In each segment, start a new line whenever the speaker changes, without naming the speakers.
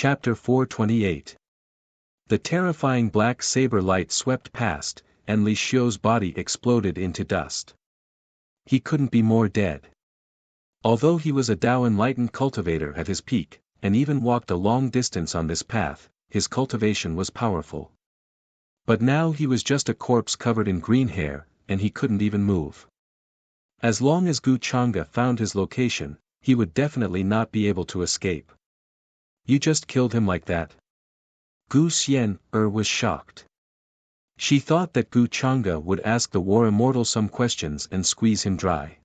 Chapter 428. The terrifying black saber light swept past, and Li Xiu's body exploded into dust. He couldn't be more dead. Although he was a Dao-enlightened cultivator at his peak, and even walked a long distance on this path, his cultivation was powerful. But now he was just a corpse covered in green hair, and he couldn't even move. As long as Gu Chang'e found his location, he would definitely not be able to escape. You just killed him like that? Gu Xian was shocked. She thought that Gu Chang'e would ask the war immortal some questions and squeeze him dry.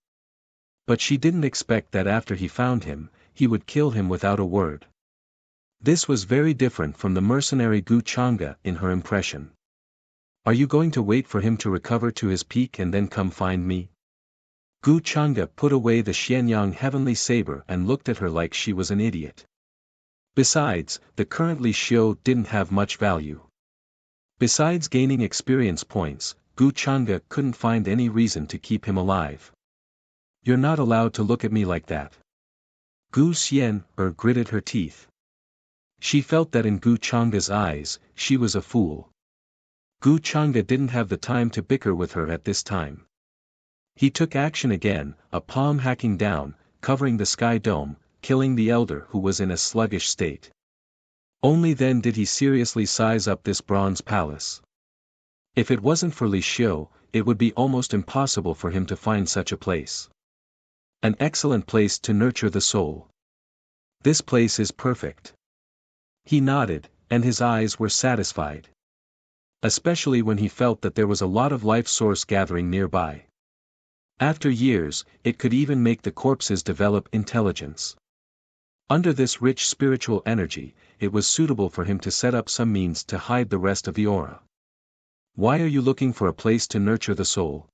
But she didn't expect that after he found him, he would kill him without a word. This was very different from the mercenary Gu Chang'e in her impression. Are you going to wait for him to recover to his peak and then come find me? Gu Chang'e put away the Xianyang heavenly saber and looked at her like she was an idiot. Besides, the current Li Xiu didn't have much value. Besides gaining experience points, Gu Chang'e couldn't find any reason to keep him alive. You're not allowed to look at me like that. Gu Xian gritted her teeth. She felt that in Gu Chang'e's eyes, she was a fool. Gu Chang'e didn't have the time to bicker with her at this time. He took action again, a palm hacking down, covering the sky dome, killing the elder who was in a sluggish state. Only then did he seriously size up this bronze palace. If it wasn't for Li Xiu, it would be almost impossible for him to find such a place. An excellent place to nurture the soul. This place is perfect. He nodded, and his eyes were satisfied. Especially when he felt that there was a lot of life source gathering nearby. After years, it could even make the corpses develop intelligence. Under this rich spiritual energy, it was suitable for him to set up some means to hide the rest of the aura. Why are you looking for a place to nurture the soul?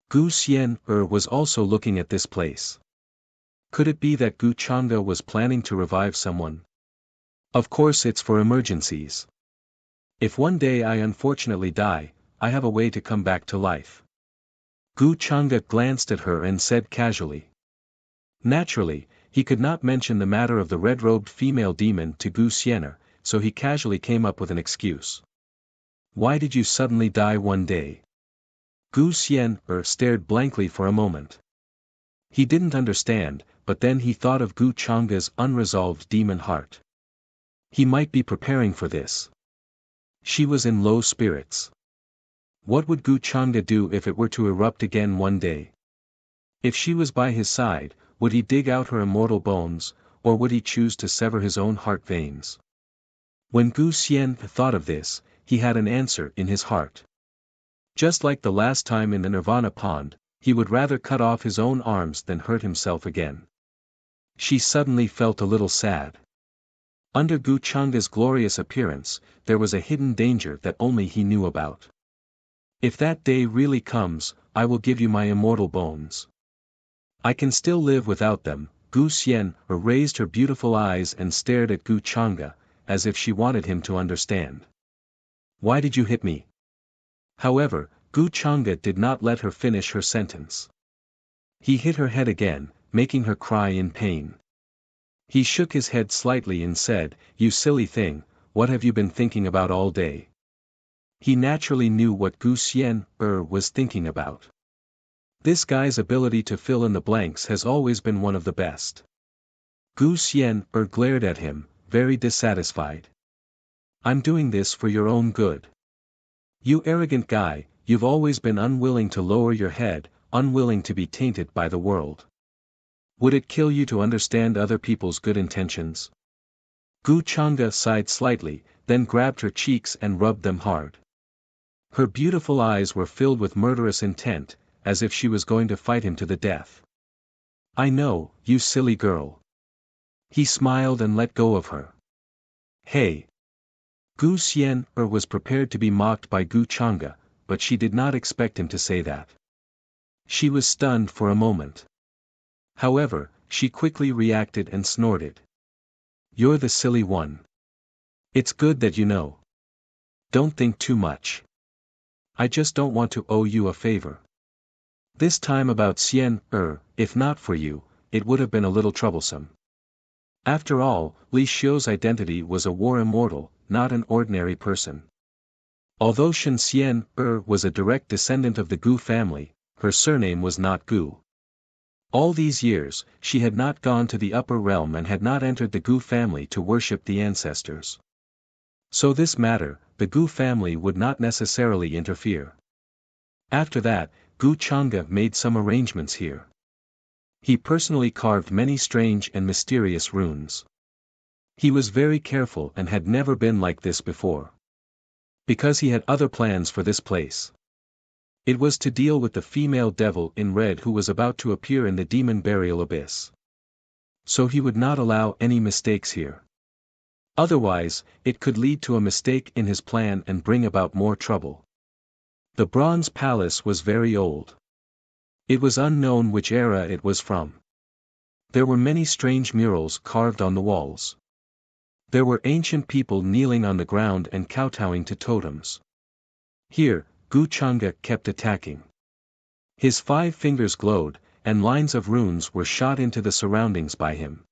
Gu Xian was also looking at this place. Could it be that Gu Chang'e was planning to revive someone? Of course it's for emergencies. If one day I unfortunately die, I have a way to come back to life. Gu Chang'e glanced at her and said casually. Naturally, he could not mention the matter of the red-robed female demon to Gu Xian, so he casually came up with an excuse. Why did you suddenly die one day? Gu Xian stared blankly for a moment. He didn't understand, but then he thought of Gu Chang'e's unresolved demon heart. He might be preparing for this. She was in low spirits. What would Gu Chang'e do if it were to erupt again one day? If she was by his side, would he dig out her immortal bones, or would he choose to sever his own heart veins? When Gu Xian thought of this, he had an answer in his heart. Just like the last time in the Nirvana pond, he would rather cut off his own arms than hurt himself again. She suddenly felt a little sad. Under Gu Chang'e's glorious appearance, there was a hidden danger that only he knew about. If that day really comes, I will give you my immortal bones. I can still live without them. Gu Xian raised her beautiful eyes and stared at Gu Chang'e, as if she wanted him to understand. Why did you hit me? However, Gu Chang'e did not let her finish her sentence. He hit her head again, making her cry in pain. He shook his head slightly and said, "You silly thing, what have you been thinking about all day?" He naturally knew what Gu Xian was thinking about. This guy's ability to fill in the blanks has always been one of the best. Gu Xian glared at him, very dissatisfied. I'm doing this for your own good. You arrogant guy, you've always been unwilling to lower your head, unwilling to be tainted by the world. Would it kill you to understand other people's good intentions? Gu Chang'e sighed slightly, then grabbed her cheeks and rubbed them hard. Her beautiful eyes were filled with murderous intent, as if she was going to fight him to the death. I know, you silly girl. He smiled and let go of her. Hey! Gu Xian was prepared to be mocked by Gu Chang'e, but she did not expect him to say that. She was stunned for a moment. However, she quickly reacted and snorted. You're the silly one. It's good that you know. Don't think too much. I just don't want to owe you a favor. This time about Xian, if not for you, it would have been a little troublesome. After all, Li Xiu's identity was a war immortal, not an ordinary person. Although Shen Xian was a direct descendant of the Gu family, her surname was not Gu. All these years, she had not gone to the upper realm and had not entered the Gu family to worship the ancestors. So this matter, the Gu family would not necessarily interfere. After that, Gu Chang'e made some arrangements here. He personally carved many strange and mysterious runes. He was very careful and had never been like this before. Because he had other plans for this place. It was to deal with the female devil in red who was about to appear in the demon burial abyss. So he would not allow any mistakes here. Otherwise, it could lead to a mistake in his plan and bring about more trouble. The bronze palace was very old. It was unknown which era it was from. There were many strange murals carved on the walls. There were ancient people kneeling on the ground and kowtowing to totems. Here, Gu Chang'e kept attacking. His 5 fingers glowed, and lines of runes were shot into the surroundings by him.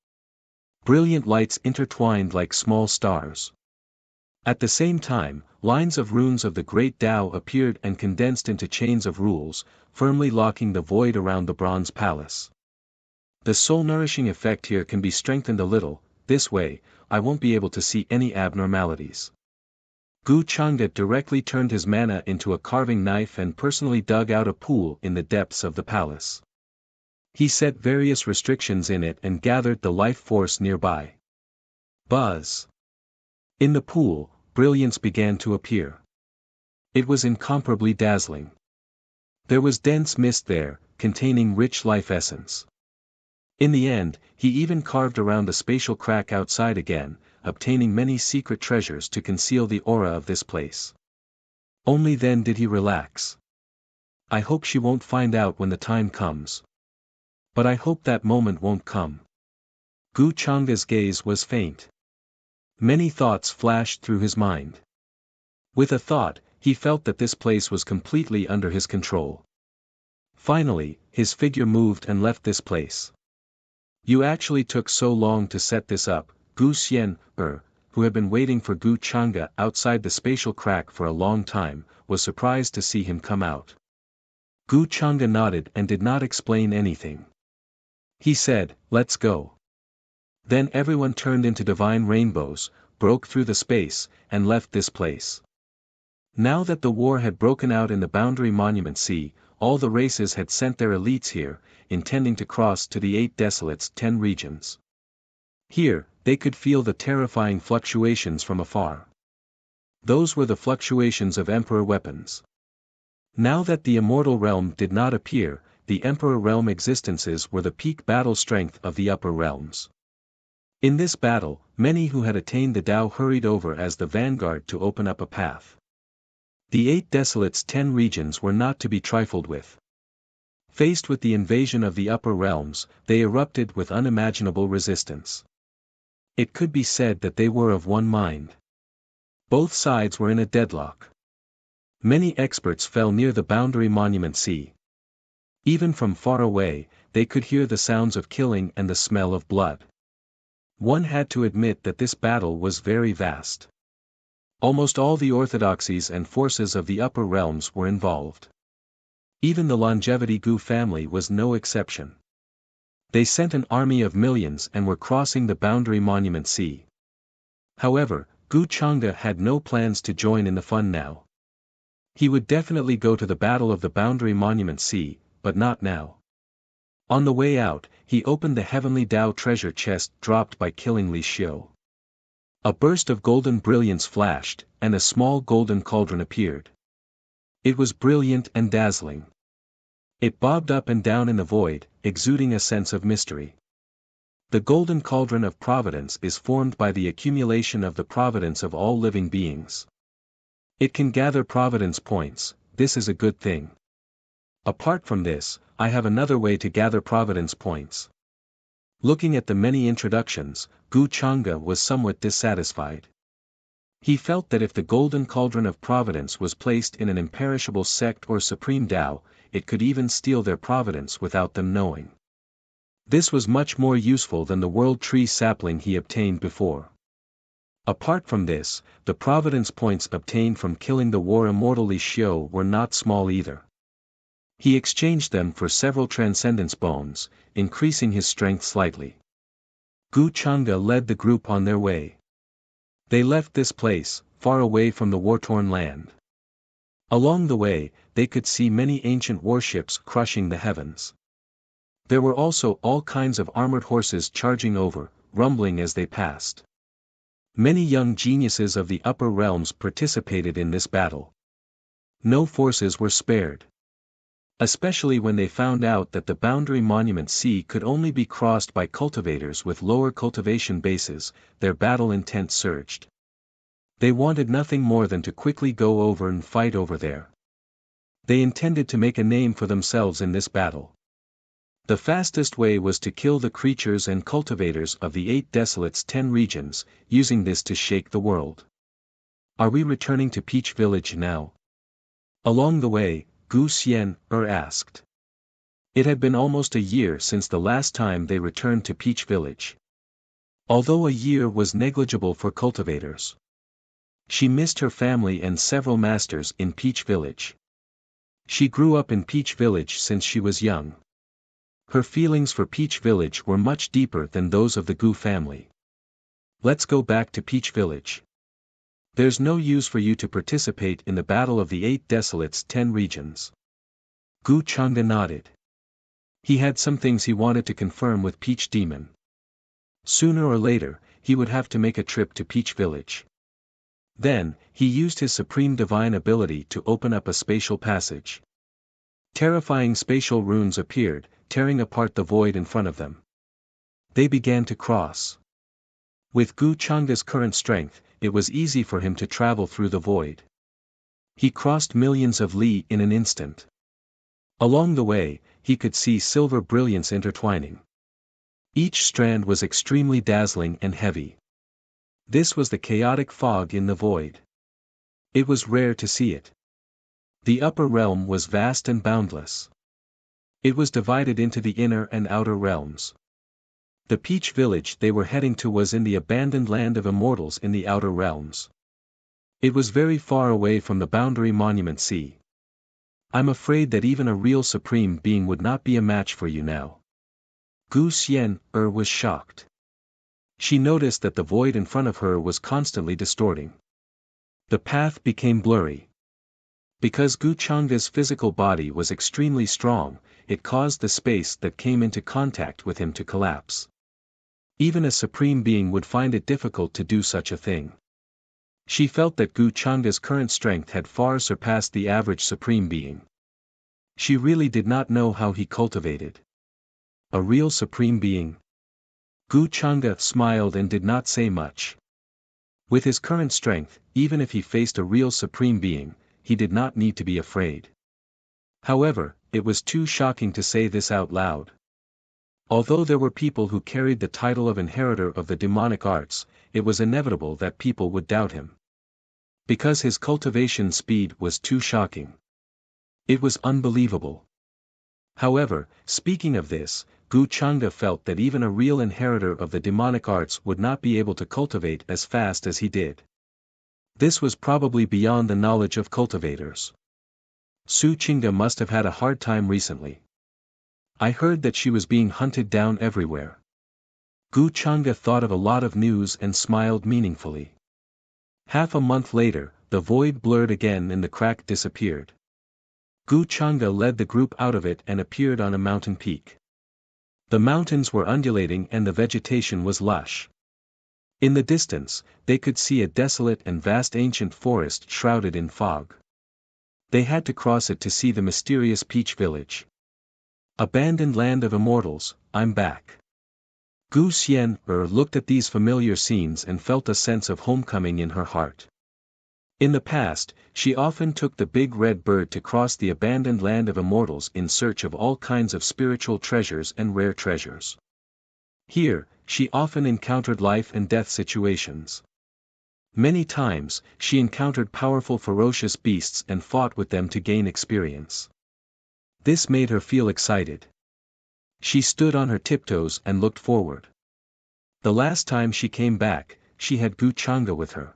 Brilliant lights intertwined like small stars. At the same time, lines of runes of the great Tao appeared and condensed into chains of rules, firmly locking the void around the bronze palace. The soul-nourishing effect here can be strengthened a little, this way, I won't be able to see any abnormalities. Gu Chang'e directly turned his mana into a carving knife and personally dug out a pool in the depths of the palace. He set various restrictions in it and gathered the life force nearby. Buzz! In the pool, brilliance began to appear. It was incomparably dazzling. There was dense mist there, containing rich life essence. In the end, he even carved around the spatial crack outside again, obtaining many secret treasures to conceal the aura of this place. Only then did he relax. I hope she won't find out when the time comes. But I hope that moment won't come. Gu Chang'e's gaze was faint. Many thoughts flashed through his mind. With a thought, he felt that this place was completely under his control. Finally, his figure moved and left this place. You actually took so long to set this up, Gu Xian, who had been waiting for Gu Chang'e outside the spatial crack for a long time, was surprised to see him come out. Gu Chang'e nodded and did not explain anything. He said, "Let's go." Then everyone turned into divine rainbows, broke through the space, and left this place. Now that the war had broken out in the Boundary Monument Sea, all the races had sent their elites here, intending to cross to the 8 Desolates' 10 regions. Here, they could feel the terrifying fluctuations from afar. Those were the fluctuations of Emperor weapons. Now that the immortal realm did not appear, the Emperor realm existences were the peak battle strength of the upper realms. In this battle, many who had attained the Tao hurried over as the vanguard to open up a path. The 8 Desolates' 10 regions were not to be trifled with. Faced with the invasion of the upper realms, they erupted with unimaginable resistance. It could be said that they were of one mind. Both sides were in a deadlock. Many experts fell near the Boundary Monument Sea. Even from far away, they could hear the sounds of killing and the smell of blood. One had to admit that this battle was very vast. Almost all the orthodoxies and forces of the upper realms were involved. Even the Longevity Gu family was no exception. They sent an army of millions and were crossing the Boundary Monument Sea. However, Gu Chang'e had no plans to join in the fun now. He would definitely go to the Battle of the Boundary Monument Sea, but not now. On the way out, he opened the heavenly Tao treasure chest dropped by killing Li Xiu. A burst of golden brilliance flashed, and a small golden cauldron appeared. It was brilliant and dazzling. It bobbed up and down in the void, exuding a sense of mystery. The golden cauldron of providence is formed by the accumulation of the providence of all living beings. It can gather providence points, this is a good thing. Apart from this, I have another way to gather providence points. Looking at the many introductions, Gu Chang'e was somewhat dissatisfied. He felt that if the golden cauldron of providence was placed in an imperishable sect or supreme Tao, it could even steal their providence without them knowing. This was much more useful than the world tree sapling he obtained before. Apart from this, the providence points obtained from killing the war immortal Li Xiu were not small either. He exchanged them for several transcendence bones, increasing his strength slightly. Gu Changde led the group on their way. They left this place, far away from the war-torn land. Along the way, they could see many ancient warships crushing the heavens. There were also all kinds of armored horses charging over, rumbling as they passed. Many young geniuses of the upper realms participated in this battle. No forces were spared. Especially when they found out that the boundary monument sea could only be crossed by cultivators with lower cultivation bases, their battle intent surged. They wanted nothing more than to quickly go over and fight over there. They intended to make a name for themselves in this battle. The fastest way was to kill the creatures and cultivators of the 8 Desolates 10 regions, using this to shake the world. Are we returning to Peach Village now? Along the way, Gu Xian asked. It had been almost a year since the last time they returned to Peach Village. Although a year was negligible for cultivators. She missed her family and several masters in Peach Village. She grew up in Peach Village since she was young. Her feelings for Peach Village were much deeper than those of the Gu family. Let's go back to Peach Village. There's no use for you to participate in the battle of the 8 Desolates 10 regions. Gu Changde nodded. He had some things he wanted to confirm with Peach Demon. Sooner or later, he would have to make a trip to Peach Village. Then, he used his supreme divine ability to open up a spatial passage. Terrifying spatial runes appeared, tearing apart the void in front of them. They began to cross. With Gu Changde's current strength, it was easy for him to travel through the void. He crossed millions of li in an instant. Along the way, he could see silver brilliance intertwining. Each strand was extremely dazzling and heavy. This was the chaotic fog in the void. It was rare to see it. The upper realm was vast and boundless. It was divided into the inner and outer realms. The Peach Village they were heading to was in the abandoned land of immortals in the outer realms. It was very far away from the boundary monument sea. I'm afraid that even a real supreme being would not be a match for you now. Gu Xian was shocked. She noticed that the void in front of her was constantly distorting. The path became blurry. Because Gu Changde's physical body was extremely strong, it caused the space that came into contact with him to collapse. Even a supreme being would find it difficult to do such a thing. She felt that Gu Changde's current strength had far surpassed the average supreme being. She really did not know how he cultivated. A real supreme being? Gu Changde smiled and did not say much. With his current strength, even if he faced a real supreme being, he did not need to be afraid. However, it was too shocking to say this out loud. Although there were people who carried the title of inheritor of the demonic arts, it was inevitable that people would doubt him. Because his cultivation speed was too shocking. It was unbelievable. However, speaking of this, Gu Changde felt that even a real inheritor of the demonic arts would not be able to cultivate as fast as he did. This was probably beyond the knowledge of cultivators. Su Qingde must have had a hard time recently. I heard that she was being hunted down everywhere. Gu Changde thought of a lot of news and smiled meaningfully. Half a month later, the void blurred again and the crack disappeared. Gu Changde led the group out of it and appeared on a mountain peak. The mountains were undulating and the vegetation was lush. In the distance, they could see a desolate and vast ancient forest shrouded in fog. They had to cross it to see the mysterious Peach Village. Abandoned land of immortals, I'm back. Gu Xian looked at these familiar scenes and felt a sense of homecoming in her heart. In the past, she often took the big red bird to cross the abandoned land of immortals in search of all kinds of spiritual treasures and rare treasures. Here, she often encountered life and death situations. Many times, she encountered powerful ferocious beasts and fought with them to gain experience. This made her feel excited. She stood on her tiptoes and looked forward. The last time she came back, she had Gu Changa with her.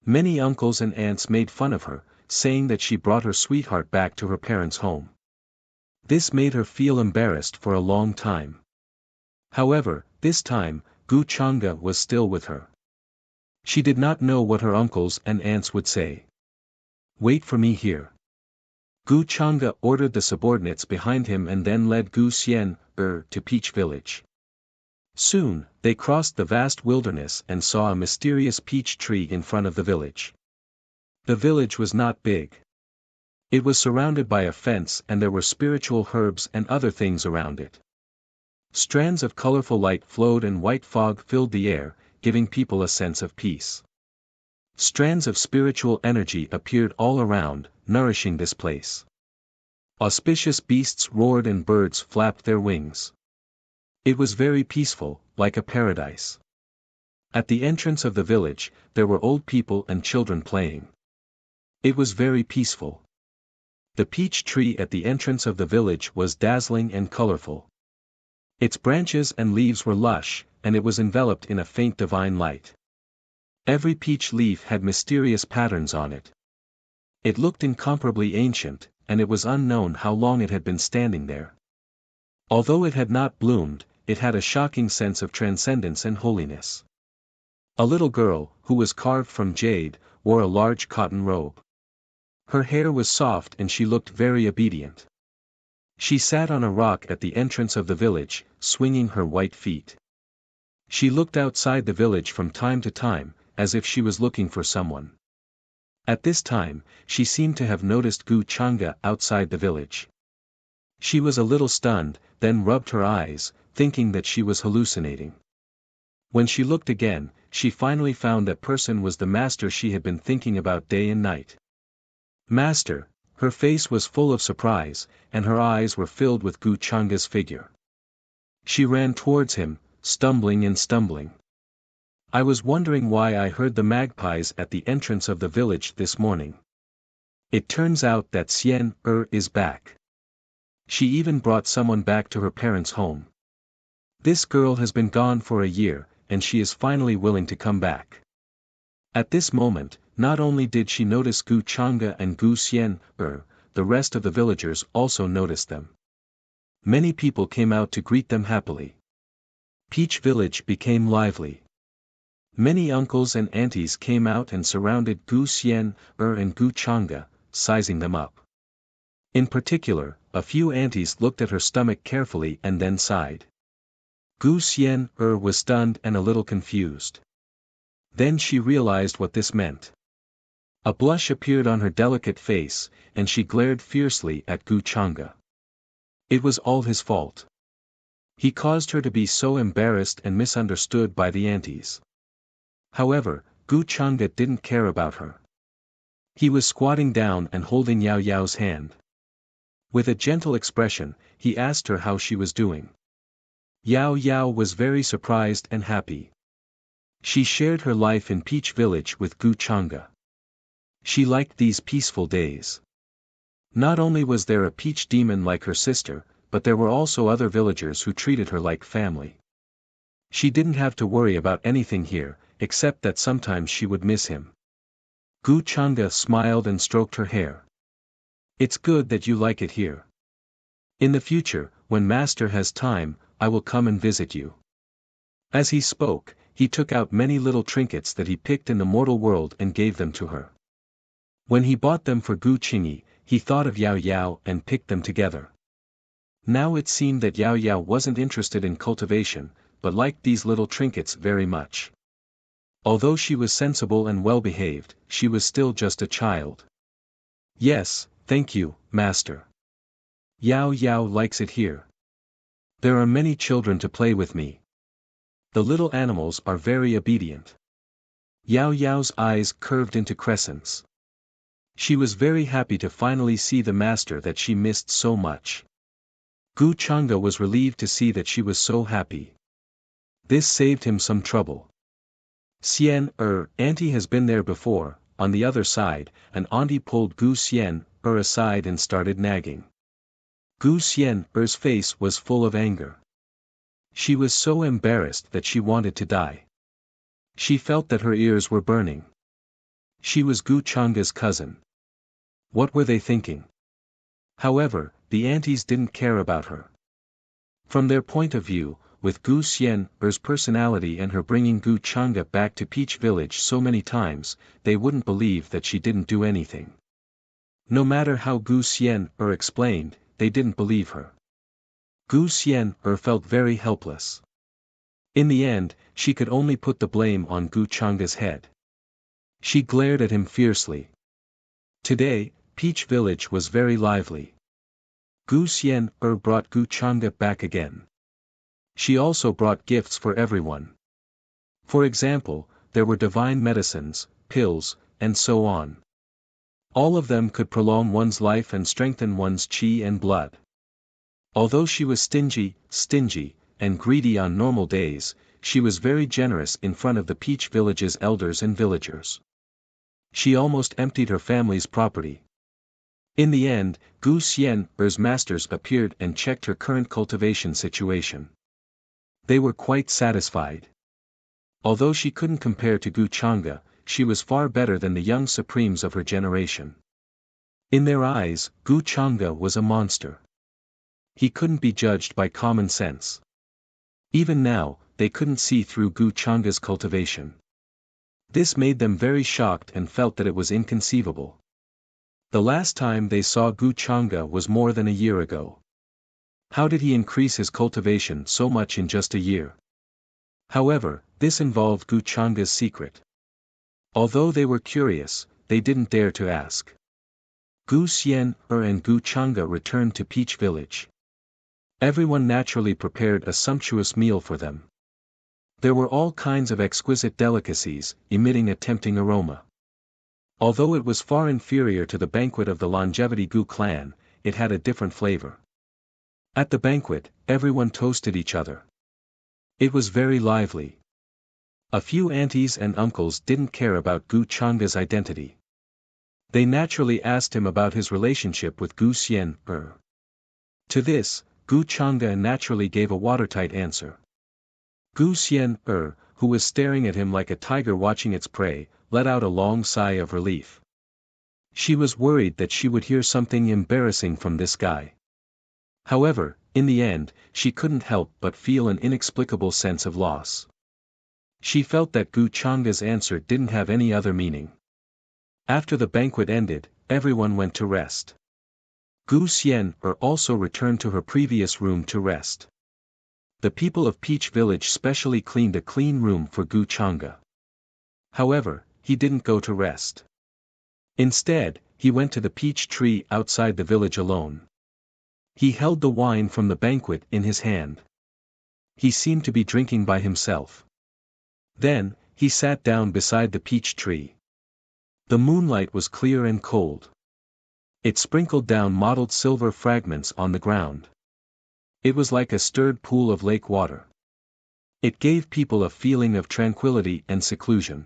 Many uncles and aunts made fun of her, saying that she brought her sweetheart back to her parents' home. This made her feel embarrassed for a long time. However, this time, Gu Changa was still with her. She did not know what her uncles and aunts would say. "Wait for me here." Gu Changa ordered the subordinates behind him and then led Gu Xian, to Peach Village. Soon, they crossed the vast wilderness and saw a mysterious peach tree in front of the village. The village was not big. It was surrounded by a fence and there were spiritual herbs and other things around it. Strands of colorful light flowed and white fog filled the air, giving people a sense of peace. Strands of spiritual energy appeared all around, nourishing this place. Auspicious beasts roared and birds flapped their wings. It was very peaceful, like a paradise. At the entrance of the village, there were old people and children playing. It was very peaceful. The peach tree at the entrance of the village was dazzling and colorful. Its branches and leaves were lush, and it was enveloped in a faint divine light. Every peach leaf had mysterious patterns on it. It looked incomparably ancient, and it was unknown how long it had been standing there. Although it had not bloomed, it had a shocking sense of transcendence and holiness. A little girl, who was carved from jade, wore a large cotton robe. Her hair was soft and she looked very obedient. She sat on a rock at the entrance of the village, swinging her white feet. She looked outside the village from time to time, as if she was looking for someone. At this time, she seemed to have noticed Gu Changa outside the village. She was a little stunned, then rubbed her eyes, thinking that she was hallucinating. When she looked again, she finally found that person was the master she had been thinking about day and night. "Master." Her face was full of surprise, and her eyes were filled with Gu Changa's figure. She ran towards him, stumbling and stumbling. "I was wondering why I heard the magpies at the entrance of the village this morning. It turns out that Xian is back. She even brought someone back to her parents' home. This girl has been gone for a year, and she is finally willing to come back." At this moment, not only did she notice Gu Changa and Gu Xian, the rest of the villagers also noticed them. Many people came out to greet them happily. Peach Village became lively. Many uncles and aunties came out and surrounded Gu Xian, and Gu Changa, sizing them up. In particular, a few aunties looked at her stomach carefully and then sighed. Gu Xian, was stunned and a little confused. Then she realized what this meant. A blush appeared on her delicate face, and she glared fiercely at Gu Changa. It was all his fault. He caused her to be so embarrassed and misunderstood by the aunties. However, Gu Changa didn't care about her. He was squatting down and holding Yao Yao's hand. With a gentle expression, he asked her how she was doing. Yao Yao was very surprised and happy. She shared her life in Peach Village with Gu Changa. She liked these peaceful days. Not only was there a peach demon like her sister, but there were also other villagers who treated her like family. She didn't have to worry about anything here, except that sometimes she would miss him. Gu Changa smiled and stroked her hair. "It's good that you like it here. In the future, when Master has time, I will come and visit you." As he spoke, he took out many little trinkets that he picked in the mortal world and gave them to her. When he bought them for Gu Qingyi, he thought of Yao Yao and picked them together. Now it seemed that Yao Yao wasn't interested in cultivation, but liked these little trinkets very much. Although she was sensible and well-behaved, she was still just a child. "Yes, thank you, Master. Yao Yao likes it here. There are many children to play with me. The little animals are very obedient." Yao Yao's eyes curved into crescents. She was very happy to finally see the master that she missed so much. Gu Changa was relieved to see that she was so happy. This saved him some trouble. "Xian, auntie has been there before." On the other side, an auntie pulled Gu Xian, aside and started nagging. Gu Xian's face was full of anger. She was so embarrassed that she wanted to die. She felt that her ears were burning. She was Gu Chang's cousin. What were they thinking? However, the aunties didn't care about her. From their point of view, with Gu Xian's personality and her bringing Gu Chang'e back to Peach Village so many times, they wouldn't believe that she didn't do anything. No matter how Gu Xian'er explained, they didn't believe her. Gu Xian'er felt very helpless. In the end, she could only put the blame on Gu Chang'e's head. She glared at him fiercely. Today, Peach Village was very lively. Gu Xian'er brought Gu Chang'e back again. She also brought gifts for everyone. For example, there were divine medicines, pills, and so on. All of them could prolong one's life and strengthen one's qi and blood. Although she was stingy, and greedy on normal days, she was very generous in front of the Peach Village's elders and villagers. She almost emptied her family's property. In the end, Gu Xian'er's masters appeared and checked her current cultivation situation. They were quite satisfied. Although she couldn't compare to Gu Chang'e, she was far better than the young supremes of her generation. In their eyes, Gu Chang'e was a monster. He couldn't be judged by common sense. Even now, they couldn't see through Gu Chang'e's cultivation. This made them very shocked and felt that it was inconceivable. The last time they saw Gu Chang'e was more than a year ago. How did he increase his cultivation so much in just a year? However, this involved Gu Chang'e's secret. Although they were curious, they didn't dare to ask. Gu Xian'er and Gu Chang'e returned to Peach Village. Everyone naturally prepared a sumptuous meal for them. There were all kinds of exquisite delicacies, emitting a tempting aroma. Although it was far inferior to the banquet of the Longevity Gu clan, it had a different flavor. At the banquet, everyone toasted each other. It was very lively. A few aunties and uncles didn't care about Gu Chang'e's identity. They naturally asked him about his relationship with Gu Xian'er. To this, Gu Chang'e naturally gave a watertight answer. Gu Xian'er, who was staring at him like a tiger watching its prey, let out a long sigh of relief. She was worried that she would hear something embarrassing from this guy. However, in the end, she couldn't help but feel an inexplicable sense of loss. She felt that Gu Chang'e's answer didn't have any other meaning. After the banquet ended, everyone went to rest. Gu Xian'er also returned to her previous room to rest. The people of Peach Village specially cleaned a clean room for Gu Chang'e. However, he didn't go to rest. Instead, he went to the peach tree outside the village alone. He held the wine from the banquet in his hand. He seemed to be drinking by himself. Then, he sat down beside the peach tree. The moonlight was clear and cold. It sprinkled down mottled silver fragments on the ground. It was like a stirred pool of lake water. It gave people a feeling of tranquility and seclusion.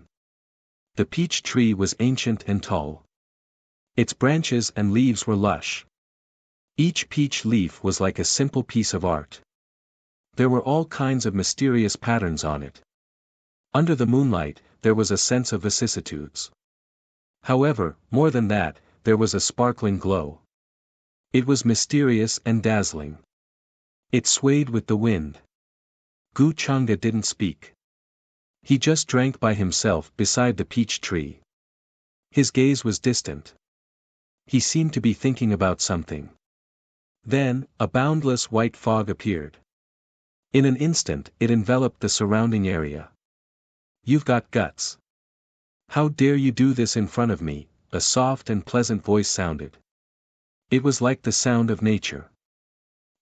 The peach tree was ancient and tall. Its branches and leaves were lush. Each peach leaf was like a simple piece of art. There were all kinds of mysterious patterns on it. Under the moonlight, there was a sense of vicissitudes. However, more than that, there was a sparkling glow. It was mysterious and dazzling. It swayed with the wind. Gu Chang'e didn't speak. He just drank by himself beside the peach tree. His gaze was distant. He seemed to be thinking about something. Then, a boundless white fog appeared. In an instant, it enveloped the surrounding area. "You've got guts. How dare you do this in front of me?" a soft and pleasant voice sounded. It was like the sound of nature.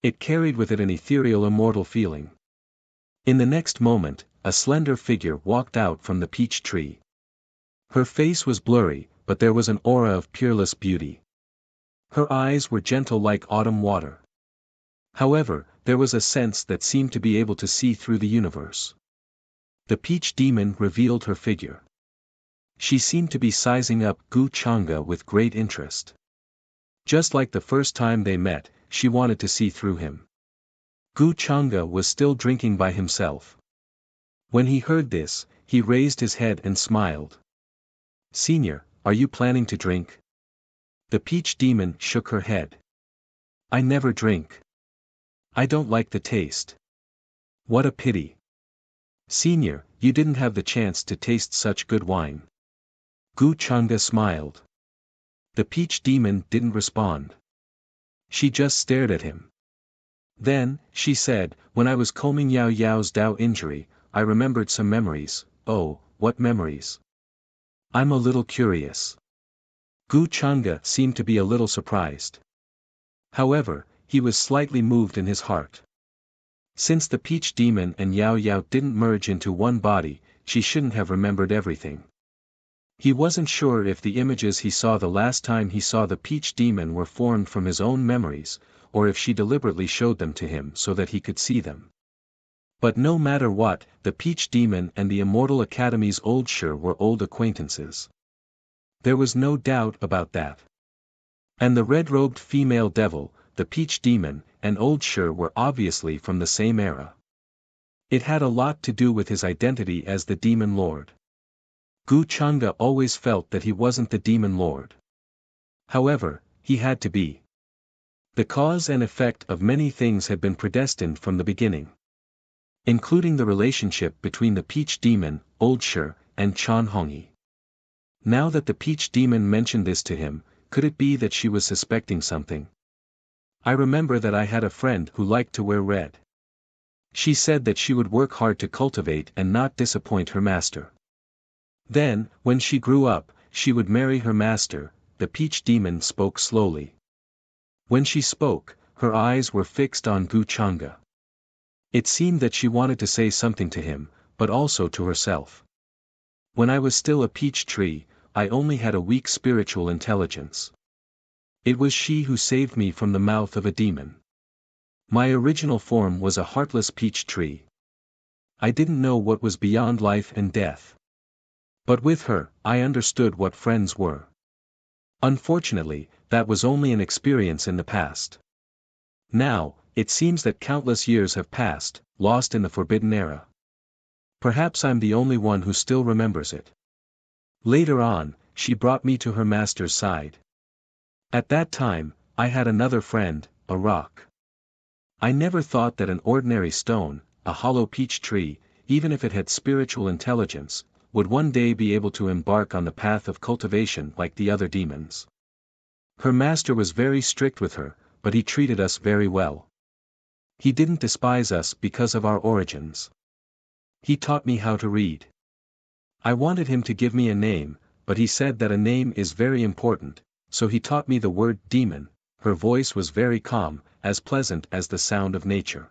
It carried with it an ethereal immortal feeling. In the next moment, a slender figure walked out from the peach tree. Her face was blurry, but there was an aura of peerless beauty. Her eyes were gentle like autumn water. However, there was a sense that seemed to be able to see through the universe. The peach demon revealed her figure. She seemed to be sizing up Gu Chang'e with great interest. Just like the first time they met, she wanted to see through him. Gu Chang'e was still drinking by himself. When he heard this, he raised his head and smiled. "Senior, are you planning to drink?" The peach demon shook her head. "I never drink. I don't like the taste." "What a pity. Senior, you didn't have the chance to taste such good wine." Gu Chang'e smiled. The peach demon didn't respond. She just stared at him. Then, she said, "When I was combing Yao Yao's Dao injury, I remembered some memories." "Oh, what memories?" "I'm a little curious." Gu Chang'e seemed to be a little surprised. However, he was slightly moved in his heart. Since the peach demon and Yao Yao didn't merge into one body, she shouldn't have remembered everything. He wasn't sure if the images he saw the last time he saw the peach demon were formed from his own memories, or if she deliberately showed them to him so that he could see them. But no matter what, the peach demon and the Immortal Academy's old Shi were old acquaintances. There was no doubt about that. And the red-robed female devil, the peach demon, and old Shi were obviously from the same era. It had a lot to do with his identity as the demon lord. Gu Chang'e always felt that he wasn't the demon lord. However, he had to be. The cause and effect of many things had been predestined from the beginning, including the relationship between the peach demon, old Shi, and Chan Hongyi. Now that the peach demon mentioned this to him, could it be that she was suspecting something? "I remember that I had a friend who liked to wear red. She said that she would work hard to cultivate and not disappoint her master. Then, when she grew up, she would marry her master." The peach demon spoke slowly. When she spoke, her eyes were fixed on Gu Chang'e. It seemed that she wanted to say something to him, but also to herself. "When I was still a peach tree, I only had a weak spiritual intelligence. It was she who saved me from the mouth of a demon. My original form was a heartless peach tree. I didn't know what was beyond life and death. But with her, I understood what friends were. Unfortunately, that was only an experience in the past. Now, it seems that countless years have passed, lost in the Forbidden Era. Perhaps I'm the only one who still remembers it. Later on, she brought me to her master's side. At that time, I had another friend, a rock. I never thought that an ordinary stone, a hollow peach tree, even if it had spiritual intelligence, would one day be able to embark on the path of cultivation like the other demons. Her master was very strict with her, but he treated us very well. He didn't despise us because of our origins. He taught me how to read. I wanted him to give me a name, but he said that a name is very important, so he taught me the word demon." Her voice was very calm, as pleasant as the sound of nature.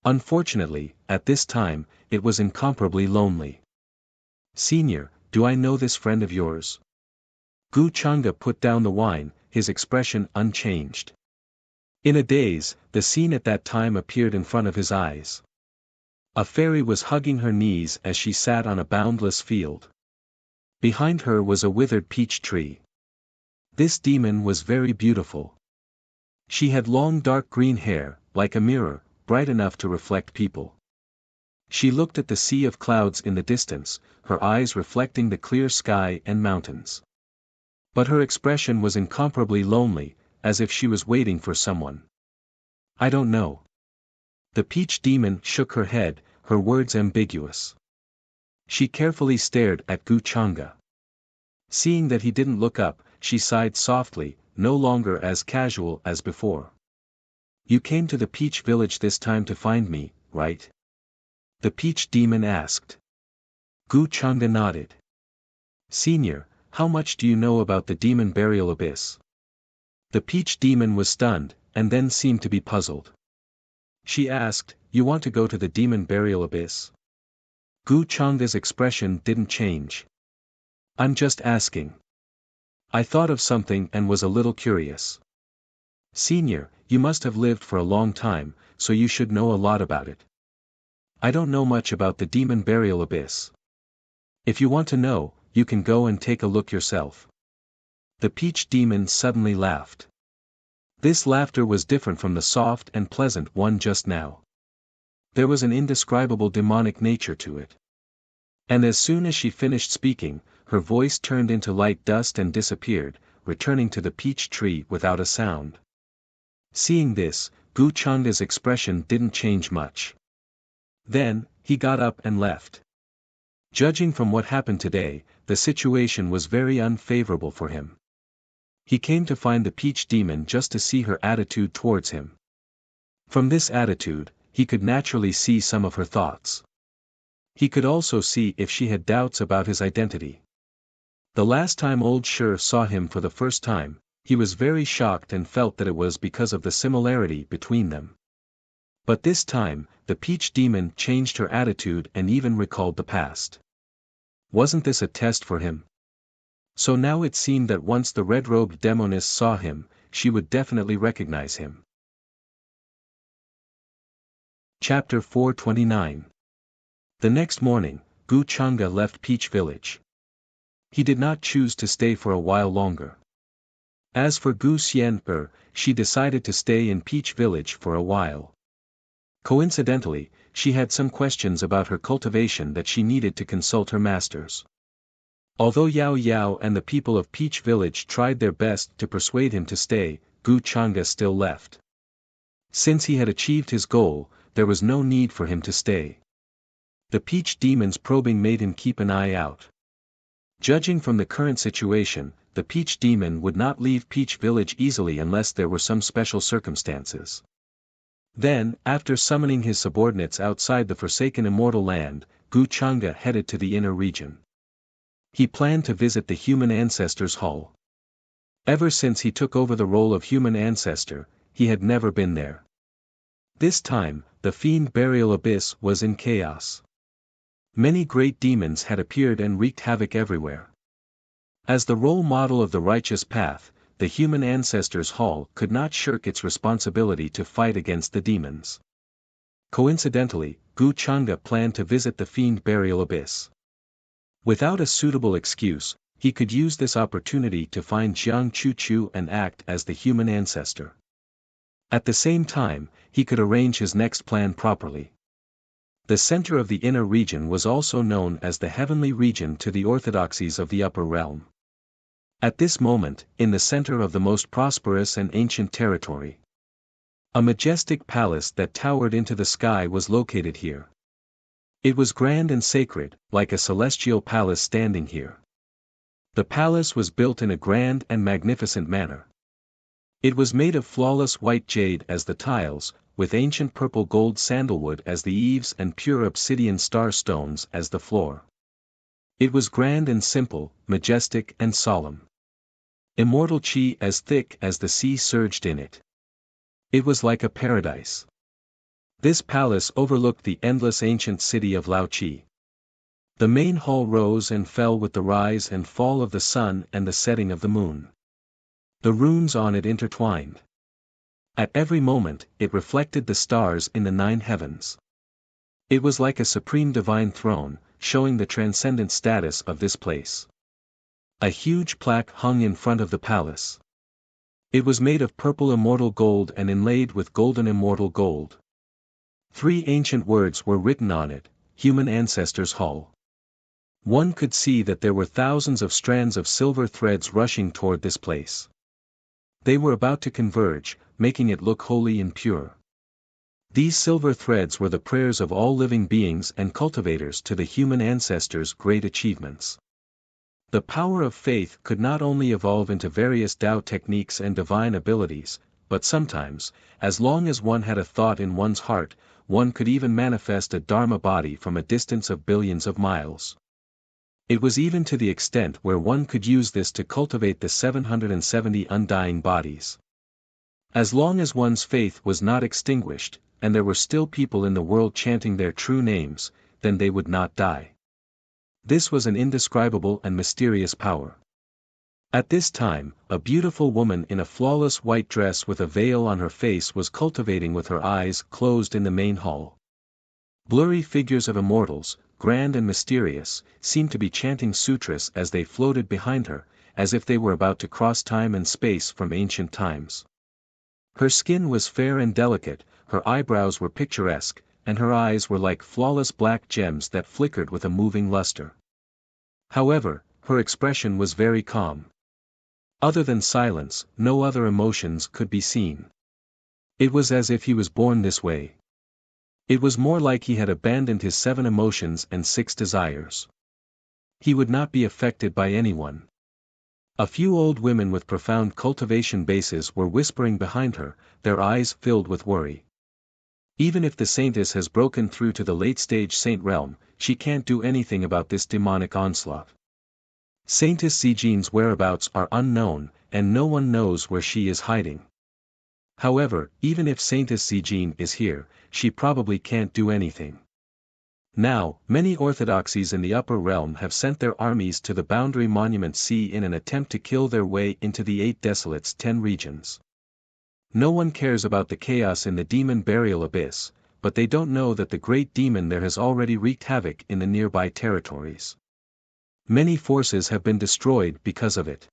Unfortunately, at this time, it was incomparably lonely. "Senior, do I know this friend of yours?" Gu Chang'e put down the wine, his expression unchanged. In a daze, the scene at that time appeared in front of his eyes. A fairy was hugging her knees as she sat on a boundless field. Behind her was a withered peach tree. This demon was very beautiful. She had long dark green hair, like a mirror, bright enough to reflect people. She looked at the sea of clouds in the distance, her eyes reflecting the clear sky and mountains. But her expression was incomparably lonely, as if she was waiting for someone. "I don't know." The peach demon shook her head, her words ambiguous. She carefully stared at Gu Chang'e. Seeing that he didn't look up, she sighed softly, no longer as casual as before. "You came to the peach village this time to find me, right?" the peach demon asked. Gu Chang'e nodded. "Senior, how much do you know about the demon burial abyss?" The peach demon was stunned, and then seemed to be puzzled. She asked, "You want to go to the demon burial abyss?" Gu Chang'e's expression didn't change. "I'm just asking. I thought of something and was a little curious." "Senior, you must have lived for a long time, so you should know a lot about it." "I don't know much about the demon burial abyss. If you want to know, you can go and take a look yourself." The peach demon suddenly laughed. This laughter was different from the soft and pleasant one just now. There was an indescribable demonic nature to it. And as soon as she finished speaking, her voice turned into light dust and disappeared, returning to the peach tree without a sound. Seeing this, Gu Changa's expression didn't change much. Then, he got up and left. Judging from what happened today, the situation was very unfavorable for him. He came to find the peach demon just to see her attitude towards him. From this attitude, he could naturally see some of her thoughts. He could also see if she had doubts about his identity. The last time Old Shur saw him for the first time, he was very shocked and felt that it was because of the similarity between them. But this time, the peach demon changed her attitude and even recalled the past. Wasn't this a test for him? So now it seemed that once the red-robed demoness saw him, she would definitely recognize him. Chapter 429. The next morning, Gu Changa left Peach Village. He did not choose to stay for a while longer. As for Gu Xian, she decided to stay in Peach Village for a while. Coincidentally, she had some questions about her cultivation that she needed to consult her masters. Although Yao Yao and the people of Peach Village tried their best to persuade him to stay, Gu Changa still left. Since he had achieved his goal, there was no need for him to stay. The peach demon's probing made him keep an eye out. Judging from the current situation, the peach demon would not leave Peach Village easily unless there were some special circumstances. Then, after summoning his subordinates outside the forsaken immortal land, Gu Changa headed to the inner region. He planned to visit the human ancestors' hall. Ever since he took over the role of human ancestor, he had never been there. This time, the fiend burial abyss was in chaos. Many great demons had appeared and wreaked havoc everywhere. As the role model of the righteous path, the human ancestors' hall could not shirk its responsibility to fight against the demons. Coincidentally, Gu Changa planned to visit the fiend burial abyss. Without a suitable excuse, he could use this opportunity to find Jiang Chuchu and act as the human ancestor. At the same time, he could arrange his next plan properly. The center of the inner region was also known as the heavenly region to the orthodoxies of the upper realm. At this moment, in the center of the most prosperous and ancient territory, a majestic palace that towered into the sky was located here. It was grand and sacred, like a celestial palace standing here. The palace was built in a grand and magnificent manner. It was made of flawless white jade as the tiles, with ancient purple gold sandalwood as the eaves and pure obsidian star stones as the floor. It was grand and simple, majestic and solemn. Immortal chi as thick as the sea surged in it. It was like a paradise. This palace overlooked the endless ancient city of Laoqi. The main hall rose and fell with the rise and fall of the sun and the setting of the moon. The runes on it intertwined. At every moment, it reflected the stars in the 9 heavens. It was like a supreme divine throne, showing the transcendent status of this place. A huge plaque hung in front of the palace. It was made of purple immortal gold and inlaid with golden immortal gold. 3 ancient words were written on it: Human Ancestors Hall. One could see that there were thousands of strands of silver threads rushing toward this place. They were about to converge, making it look holy and pure. These silver threads were the prayers of all living beings and cultivators to the human ancestors' great achievements. The power of faith could not only evolve into various Tao techniques and divine abilities, but sometimes, as long as one had a thought in one's heart, one could even manifest a Dharma body from a distance of billions of miles. It was even to the extent where one could use this to cultivate the 770 undying bodies. As long as one's faith was not extinguished, and there were still people in the world chanting their true names, then they would not die. This was an indescribable and mysterious power. At this time, a beautiful woman in a flawless white dress with a veil on her face was cultivating with her eyes closed in the main hall. Blurry figures of immortals, grand and mysterious, seemed to be chanting sutras as they floated behind her, as if they were about to cross time and space from ancient times. Her skin was fair and delicate, her eyebrows were picturesque, and her eyes were like flawless black gems that flickered with a moving luster. However, her expression was very calm. Other than silence, no other emotions could be seen. It was as if he was born this way. It was more like he had abandoned his 7 emotions and 6 desires. He would not be affected by anyone. A few old women with profound cultivation bases were whispering behind her, their eyes filled with worry. Even if the saintess has broken through to the late-stage saint realm, she can't do anything about this demonic onslaught. Saintess Zijian's whereabouts are unknown, and no one knows where she is hiding. However, even if Saintess Zijian is here, she probably can't do anything. Now, many orthodoxies in the upper realm have sent their armies to the boundary monument sea in an attempt to kill their way into the 8 Desolates' 10 regions. No one cares about the chaos in the demon burial abyss, but they don't know that the great demon there has already wreaked havoc in the nearby territories. Many forces have been destroyed because of it.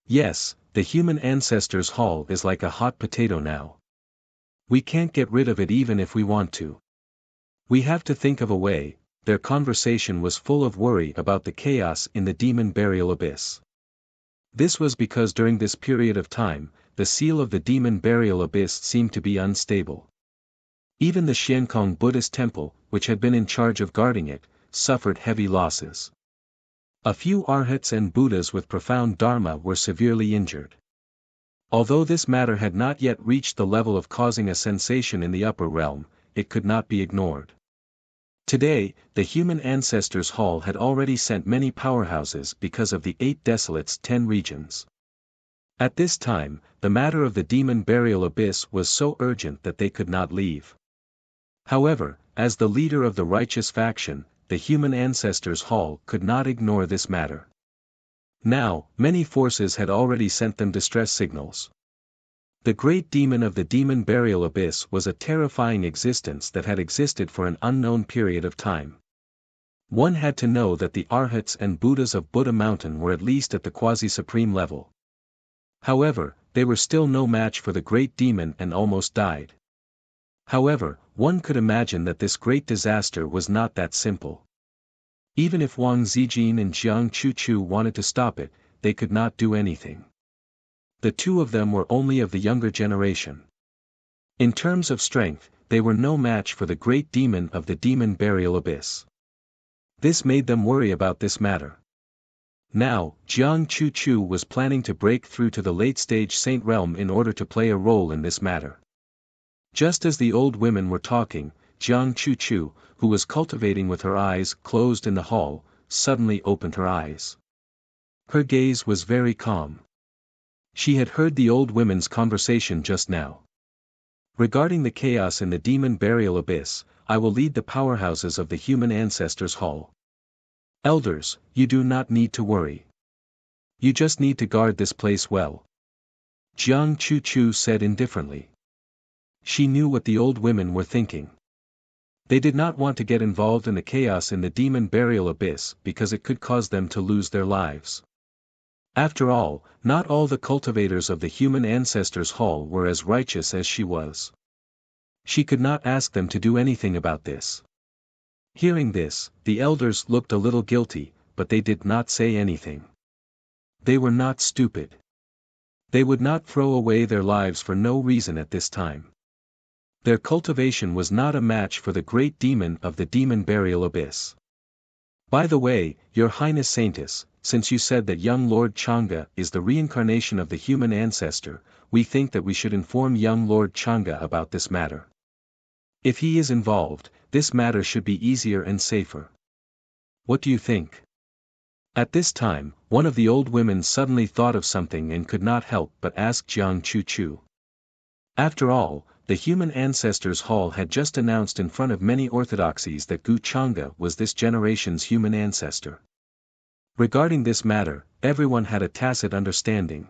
Yes, the human ancestors' hall is like a hot potato now. We can't get rid of it even if we want to. We have to think of a way. Their conversation was full of worry about the chaos in the demon burial abyss. This was because during this period of time, the seal of the demon burial abyss seemed to be unstable. Even the Xiankong Buddhist temple, which had been in charge of guarding it, suffered heavy losses. A few arhats and Buddhas with profound dharma were severely injured. Although this matter had not yet reached the level of causing a sensation in the upper realm, it could not be ignored. Today, the human ancestors' hall had already sent many powerhouses because of the 8 Desolates' 10 regions. At this time, the matter of the demon burial abyss was so urgent that they could not leave. However, as the leader of the righteous faction, the human ancestors' hall could not ignore this matter. Now, many forces had already sent them distress signals. The great demon of the demon burial abyss was a terrifying existence that had existed for an unknown period of time. One had to know that the arhats and Buddhas of Buddha Mountain were at least at the quasi-supreme level. However, they were still no match for the great demon and almost died. However, one could imagine that this great disaster was not that simple. Even if Wang Zijin and Jiang Chuchu wanted to stop it, they could not do anything. The two of them were only of the younger generation. In terms of strength, they were no match for the great demon of the demon burial abyss. This made them worry about this matter. Now, Jiang Chuchu was planning to break through to the late-stage saint realm in order to play a role in this matter. Just as the old women were talking, Jiang Chuchu, who was cultivating with her eyes closed in the hall, suddenly opened her eyes. Her gaze was very calm. She had heard the old women's conversation just now. Regarding the chaos in the demon burial abyss, I will lead the powerhouses of the human ancestors' hall. Elders, you do not need to worry. You just need to guard this place well. Jiang Chuchu said indifferently. She knew what the old women were thinking. They did not want to get involved in the chaos in the demon burial abyss because it could cause them to lose their lives. After all, not all the cultivators of the human ancestors' hall were as righteous as she was. She could not ask them to do anything about this. Hearing this, the elders looked a little guilty, but they did not say anything. They were not stupid. They would not throw away their lives for no reason at this time. Their cultivation was not a match for the great demon of the demon burial abyss. By the way, Your Highness Saintess, since you said that young Lord Chang'e is the reincarnation of the human ancestor, we think that we should inform young Lord Chang'e about this matter. If he is involved, this matter should be easier and safer. What do you think? At this time, one of the old women suddenly thought of something and could not help but ask Jiang Chuchu. After all, the human ancestors' hall had just announced in front of many orthodoxies that Gu Chang'e was this generation's human ancestor. Regarding this matter, everyone had a tacit understanding.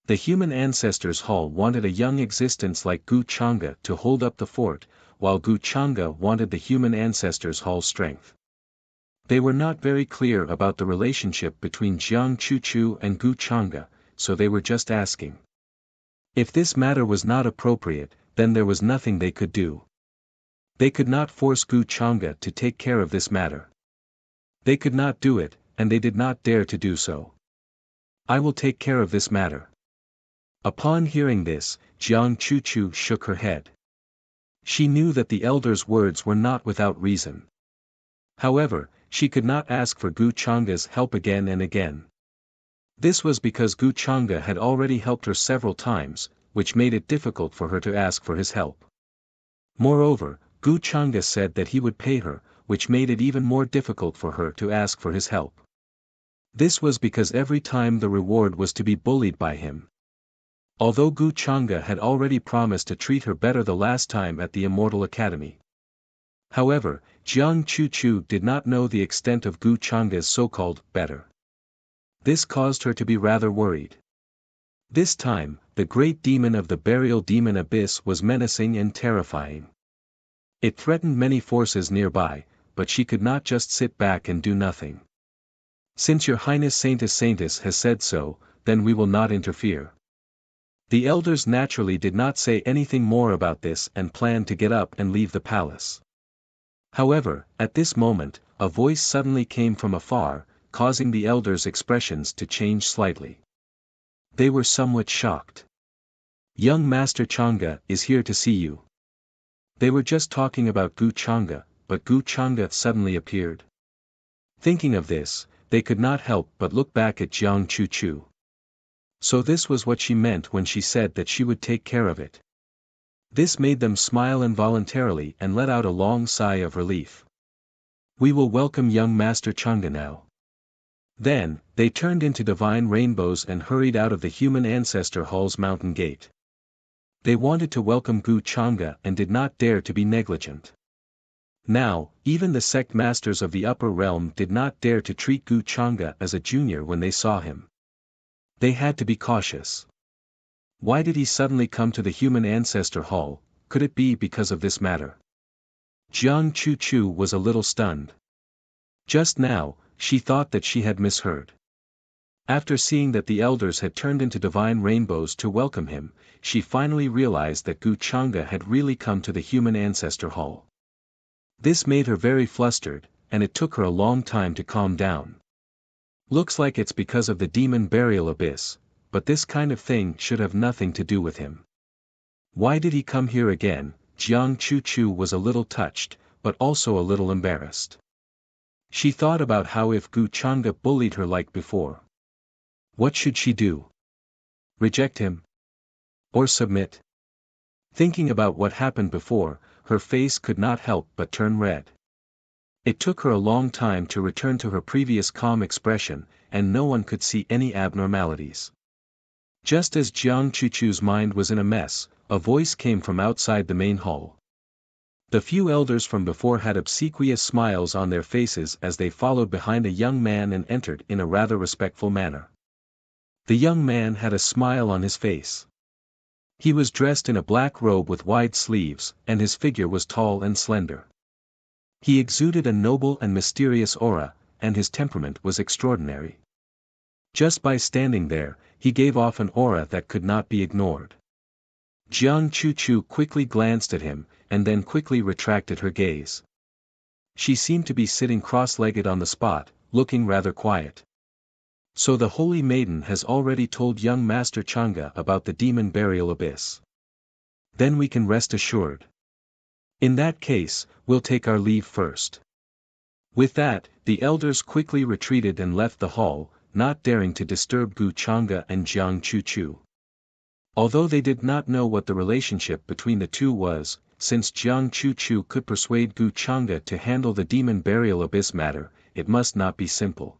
The human ancestors' hall wanted a young existence like Gu Chang'e to hold up the fort, while Gu Chang'e wanted the human ancestors' hall's strength. They were not very clear about the relationship between Jiang Chuchu and Gu Chang'e, so they were just asking. If this matter was not appropriate, then there was nothing they could do. They could not force Gu Changa to take care of this matter. They could not do it, and they did not dare to do so. I will take care of this matter. Upon hearing this, Jiang Chuchu shook her head. She knew that the elder's words were not without reason. However, she could not ask for Gu Changa's help again and again. This was because Gu Changa had already helped her several times, which made it difficult for her to ask for his help. Moreover, Gu Changa said that he would pay her, which made it even more difficult for her to ask for his help. This was because every time the reward was to be bullied by him. Although Gu Changa had already promised to treat her better the last time at the Immortal Academy. However, Jiang Chuchu did not know the extent of Gu Changa's so-called better. This caused her to be rather worried. This time, the great demon of the burial demon abyss was menacing and terrifying. It threatened many forces nearby, but she could not just sit back and do nothing. Since your Highness Saintus has said so, then we will not interfere. The elders naturally did not say anything more about this and planned to get up and leave the palace. However, at this moment, a voice suddenly came from afar, causing the elders' expressions to change slightly. They were somewhat shocked. Young Master Changa is here to see you. They were just talking about Gu Changa, but Gu Changa suddenly appeared. Thinking of this, they could not help but look back at Jiang Chuchu. So this was what she meant when she said that she would take care of it. This made them smile involuntarily and let out a long sigh of relief. We will welcome young Master Changa now. Then, they turned into divine rainbows and hurried out of the human ancestor hall's mountain gate. They wanted to welcome Gu Changa and did not dare to be negligent. Now, even the sect masters of the upper realm did not dare to treat Gu Changa as a junior when they saw him. They had to be cautious. Why did he suddenly come to the human ancestor hall? Could it be because of this matter? Jiang Chuchu was a little stunned. Just now, she thought that she had misheard. After seeing that the elders had turned into divine rainbows to welcome him, she finally realized that Gu Changa had really come to the human ancestor hall. This made her very flustered, and it took her a long time to calm down. Looks like it's because of the demon burial abyss, but this kind of thing should have nothing to do with him. Why did he come here again? Jiang Chuchu was a little touched, but also a little embarrassed. She thought about how if Gu Changa bullied her like before. What should she do? Reject him? Or submit? Thinking about what happened before, her face could not help but turn red. It took her a long time to return to her previous calm expression, and no one could see any abnormalities. Just as Jiang Chuchu's mind was in a mess, a voice came from outside the main hall. The few elders from before had obsequious smiles on their faces as they followed behind a young man and entered in a rather respectful manner. The young man had a smile on his face. He was dressed in a black robe with wide sleeves, and his figure was tall and slender. He exuded a noble and mysterious aura, and his temperament was extraordinary. Just by standing there, he gave off an aura that could not be ignored. Jiang Chuchu quickly glanced at him, and then quickly retracted her gaze. She seemed to be sitting cross-legged on the spot, looking rather quiet. So the holy maiden has already told young Master Changa about the demon burial abyss. Then we can rest assured. In that case, we'll take our leave first. With that, the elders quickly retreated and left the hall, not daring to disturb Gu Changa and Jiang Chuchu. Although they did not know what the relationship between the two was, since Jiang Chuchu could persuade Gu Changa to handle the demon burial abyss matter, it must not be simple.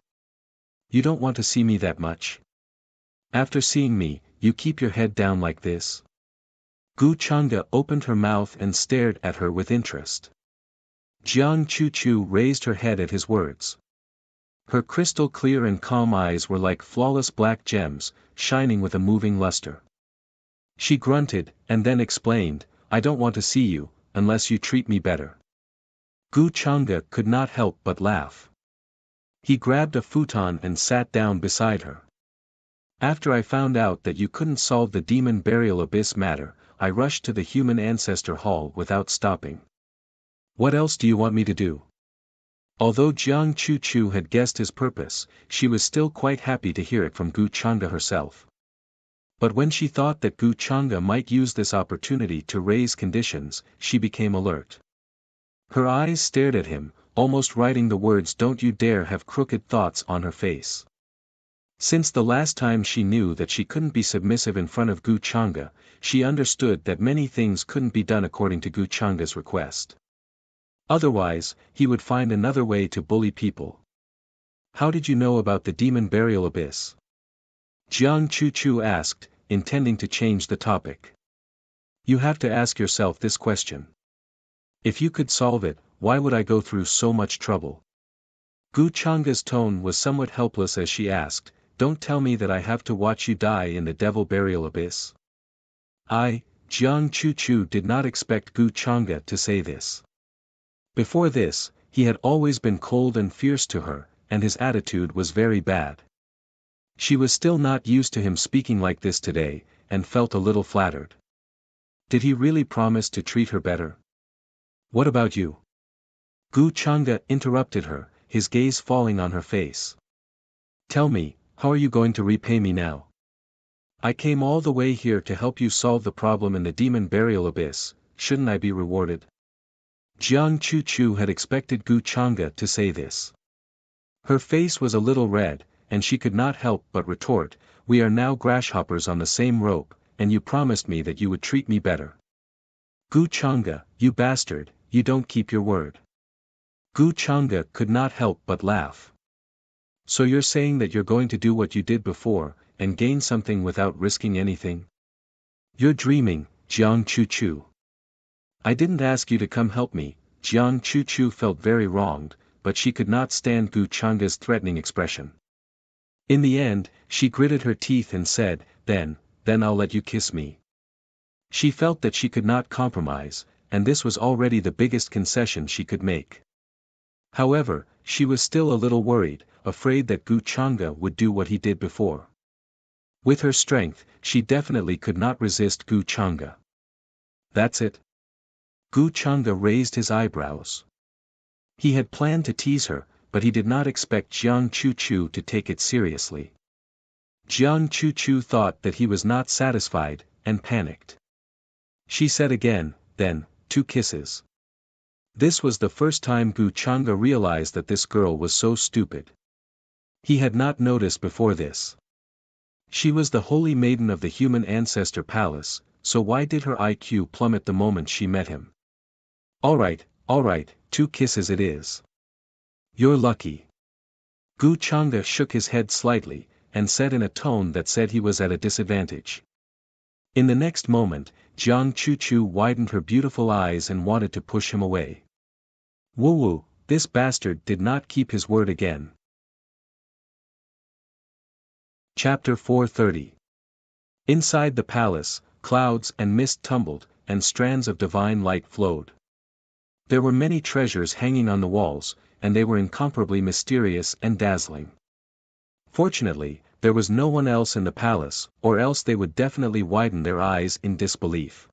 You don't want to see me that much? After seeing me, you keep your head down like this? Gu Changa opened her mouth and stared at her with interest. Jiang Chuchu raised her head at his words. Her crystal clear and calm eyes were like flawless black gems, shining with a moving luster. She grunted, and then explained, I don't want to see you, unless you treat me better. Gu Changa could not help but laugh. He grabbed a futon and sat down beside her. After I found out that you couldn't solve the demon burial abyss matter, I rushed to the human ancestor hall without stopping. What else do you want me to do? Although Jiang Chu had guessed his purpose, she was still quite happy to hear it from Gu Chang'e herself. But when she thought that Gu Chang'e might use this opportunity to raise conditions, she became alert. Her eyes stared at him, almost writing the words "Don't you dare have crooked thoughts" on her face. Since the last time she knew that she couldn't be submissive in front of Gu Chang'e, she understood that many things couldn't be done according to Gu Chang'e's request. Otherwise, he would find another way to bully people. How did you know about the demon burial abyss? Jiang Chu asked, intending to change the topic. You have to ask yourself this question. If you could solve it, why would I go through so much trouble? Gu Chang'e's tone was somewhat helpless as she asked, don't tell me that I have to watch you die in the devil burial abyss. Jiang Chu did not expect Gu Chang'e to say this. Before this, he had always been cold and fierce to her, and his attitude was very bad. She was still not used to him speaking like this today, and felt a little flattered. Did he really promise to treat her better? What about you? Gu Chang'e interrupted her, his gaze falling on her face. Tell me, how are you going to repay me now? I came all the way here to help you solve the problem in the demon burial abyss, shouldn't I be rewarded? Jiang Chu had expected Gu Chang'e to say this. Her face was a little red, and she could not help but retort, we are now grasshoppers on the same rope, and you promised me that you would treat me better. Gu Chang'e, you bastard, you don't keep your word. Gu Chang'e could not help but laugh. So you're saying that you're going to do what you did before, and gain something without risking anything? You're dreaming, Jiang Chu. I didn't ask you to come help me. Jiang Chu felt very wronged, but she could not stand Gu Chang'e's threatening expression. In the end, she gritted her teeth and said, then I'll let you kiss me. She felt that she could not compromise, and this was already the biggest concession she could make. However, she was still a little worried, afraid that Gu Chang'e would do what he did before. With her strength, she definitely could not resist Gu Chang'e. That's it? Gu Chang'e raised his eyebrows. He had planned to tease her, but he did not expect Jiang Chu to take it seriously. Jiang Chu thought that he was not satisfied, and panicked. She said again, then, 2 kisses. This was the first time Gu Chang'e realized that this girl was so stupid. He had not noticed before this. She was the holy maiden of the human ancestor palace, so why did her IQ plummet the moment she met him? Alright, 2 kisses it is. You're lucky. Gu Chang'e shook his head slightly, and said in a tone that said he was at a disadvantage. In the next moment, Jiang Chu widened her beautiful eyes and wanted to push him away. Woo, this bastard did not keep his word again. Chapter 430. Inside the palace, clouds and mist tumbled, and strands of divine light flowed. There were many treasures hanging on the walls, and they were incomparably mysterious and dazzling. Fortunately, there was no one else in the palace, or else they would definitely widen their eyes in disbelief.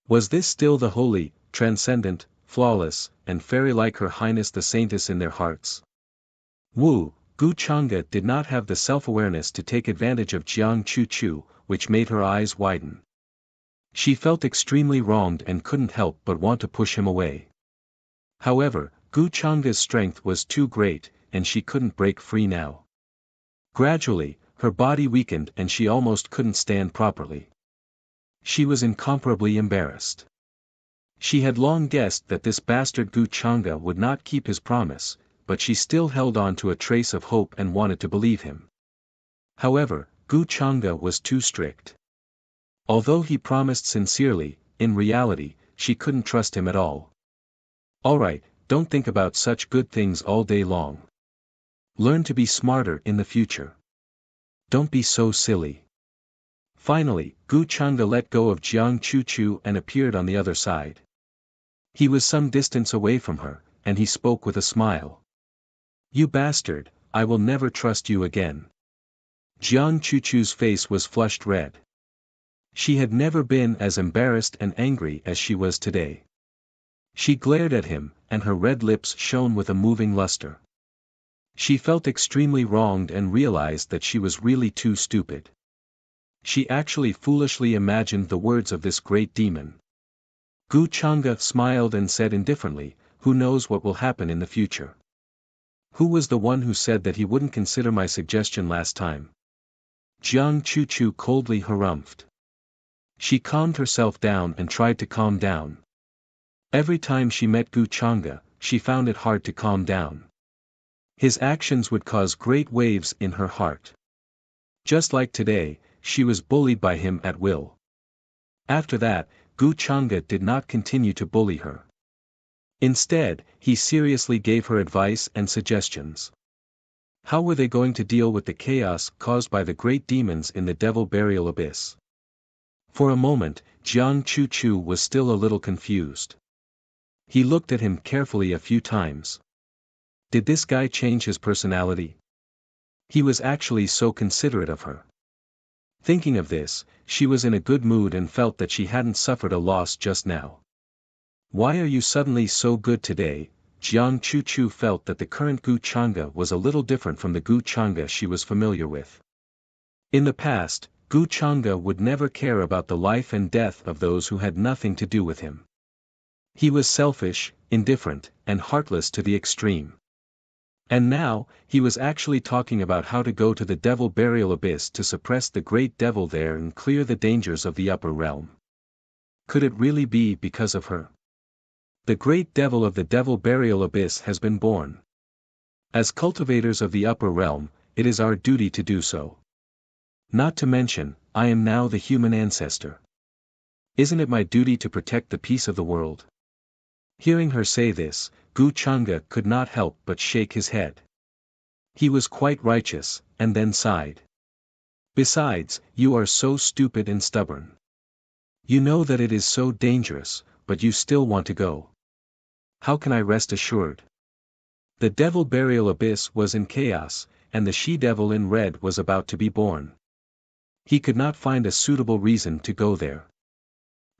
Was this still the holy, transcendent, flawless, and fairy-like Her Highness the Saintess in their hearts? Gu Chang'e did not have the self-awareness to take advantage of Jiang Chu, which made her eyes widen. She felt extremely wronged and couldn't help but want to push him away. However, Gu Chang'e's strength was too great, and she couldn't break free now. Gradually, her body weakened and she almost couldn't stand properly. She was incomparably embarrassed. She had long guessed that this bastard Gu Chang'e would not keep his promise, but she still held on to a trace of hope and wanted to believe him. However, Gu Chang'e was too strict. Although he promised sincerely, in reality, she couldn't trust him at all. Alright, don't think about such good things all day long. Learn to be smarter in the future. Don't be so silly. Finally, Gu Chang'e let go of Jiang Chu and appeared on the other side. He was some distance away from her, and he spoke with a smile. You bastard, I will never trust you again. Jiang Chuchu's face was flushed red. She had never been as embarrassed and angry as she was today. She glared at him, and her red lips shone with a moving luster. She felt extremely wronged and realized that she was really too stupid. She actually foolishly imagined the words of this great demon. Gu Chang'e smiled and said indifferently, "Who knows what will happen in the future? Who was the one who said that he wouldn't consider my suggestion last time?" Jiang Chuchu coldly harumphed. She calmed herself down and tried to calm down. Every time she met Gu Chang'e, she found it hard to calm down. His actions would cause great waves in her heart. Just like today, she was bullied by him at will. After that, Gu Chang'e did not continue to bully her. Instead, he seriously gave her advice and suggestions. How were they going to deal with the chaos caused by the great demons in the Devil Burial Abyss? For a moment, Jiang Chuchu was still a little confused. He looked at him carefully a few times. Did this guy change his personality? He was actually so considerate of her. Thinking of this, she was in a good mood and felt that she hadn't suffered a loss just now. Why are you suddenly so good today? Jiang Chuchu felt that the current Gu Chang'e was a little different from the Gu Chang'e she was familiar with. In the past, Gu Chang'e would never care about the life and death of those who had nothing to do with him. He was selfish, indifferent, and heartless to the extreme. And now, he was actually talking about how to go to the Devil Burial Abyss to suppress the great devil there and clear the dangers of the upper realm. Could it really be because of her? The great devil of the Devil Burial Abyss has been born. As cultivators of the upper realm, it is our duty to do so. Not to mention, I am now the human ancestor. Isn't it my duty to protect the peace of the world? Hearing her say this, Gu Chang'e could not help but shake his head. He was quite righteous, and then sighed. Besides, you are so stupid and stubborn. You know that it is so dangerous, but you still want to go. How can I rest assured? The Devil Burial Abyss was in chaos, and the she-devil in red was about to be born. He could not find a suitable reason to go there.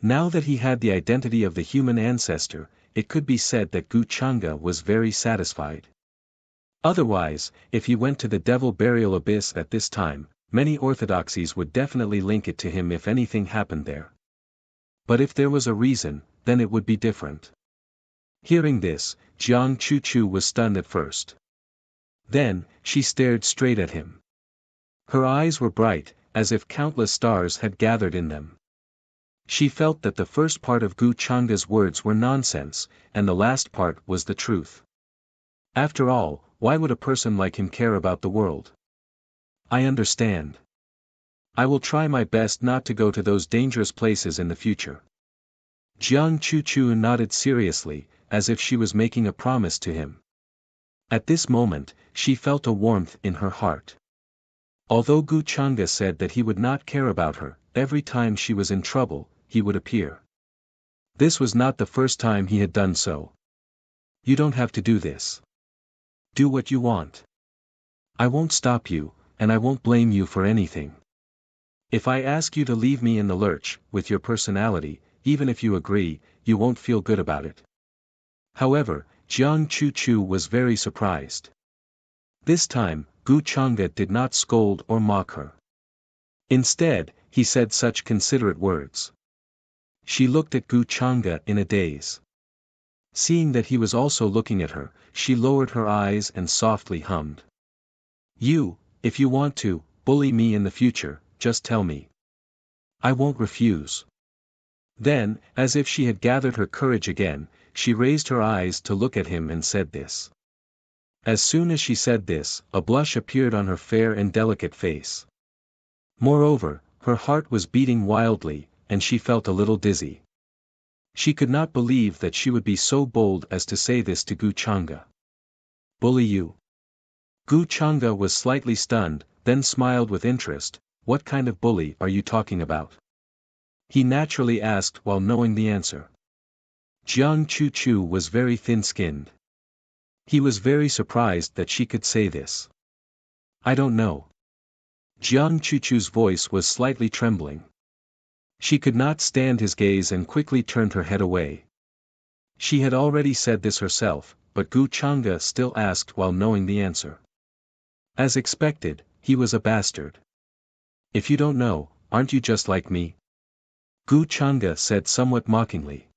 Now that he had the identity of the human ancestor, it could be said that Gu Chang'e was very satisfied. Otherwise, if he went to the Devil Burial Abyss at this time, many orthodoxies would definitely link it to him if anything happened there. But if there was a reason, then it would be different. Hearing this, Jiang Chuchu was stunned at first. Then, she stared straight at him. Her eyes were bright, as if countless stars had gathered in them. She felt that the first part of Gu Chang'e's words were nonsense, and the last part was the truth. After all, why would a person like him care about the world? I understand. I will try my best not to go to those dangerous places in the future. Jiang Chuchu nodded seriously, as if she was making a promise to him. At this moment, she felt a warmth in her heart. Although Gu Chang'e said that he would not care about her, every time she was in trouble, he would appear. This was not the first time he had done so. You don't have to do this. Do what you want. I won't stop you, and I won't blame you for anything. If I ask you to leave me in the lurch, with your personality, even if you agree, you won't feel good about it. However, Jiang Chuchu was very surprised. This time, Gu Chang'e did not scold or mock her. Instead, he said such considerate words. She looked at Gu Chang'e in a daze. Seeing that he was also looking at her, she lowered her eyes and softly hummed. You, if you want to, bully me in the future, just tell me. I won't refuse. Then, as if she had gathered her courage again, she raised her eyes to look at him and said this. As soon as she said this, a blush appeared on her fair and delicate face. Moreover, her heart was beating wildly, and she felt a little dizzy. She could not believe that she would be so bold as to say this to Gu Chang'e. Bully you? Gu Chang'e was slightly stunned, then smiled with interest. What kind of bully are you talking about? He naturally asked while knowing the answer. Jiang Chuchu was very thin-skinned. He was very surprised that she could say this. I don't know. Jiang Chuchu's voice was slightly trembling. She could not stand his gaze and quickly turned her head away. She had already said this herself, but Gu Chang'e still asked while knowing the answer. As expected, he was a bastard. If you don't know, aren't you just like me? Gu Chang'e said somewhat mockingly.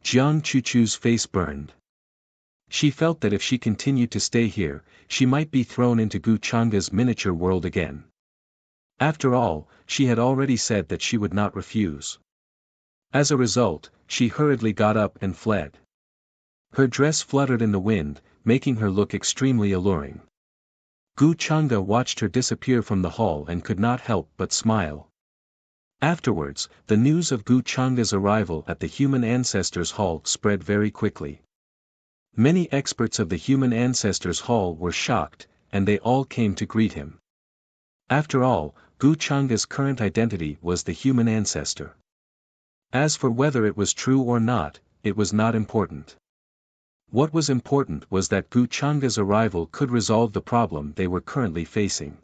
Jiang Chuchu's face burned. She felt that if she continued to stay here, she might be thrown into Gu Chang'e's miniature world again. After all, she had already said that she would not refuse. As a result, she hurriedly got up and fled. Her dress fluttered in the wind, making her look extremely alluring. Gu Chang'e watched her disappear from the hall and could not help but smile. Afterwards, the news of Gu Chang'e's arrival at the Human Ancestors Hall spread very quickly. Many experts of the Human Ancestors Hall were shocked, and they all came to greet him. After all, Gu Chang'e's current identity was the human ancestor. As for whether it was true or not, it was not important. What was important was that Gu Chang'e's arrival could resolve the problem they were currently facing.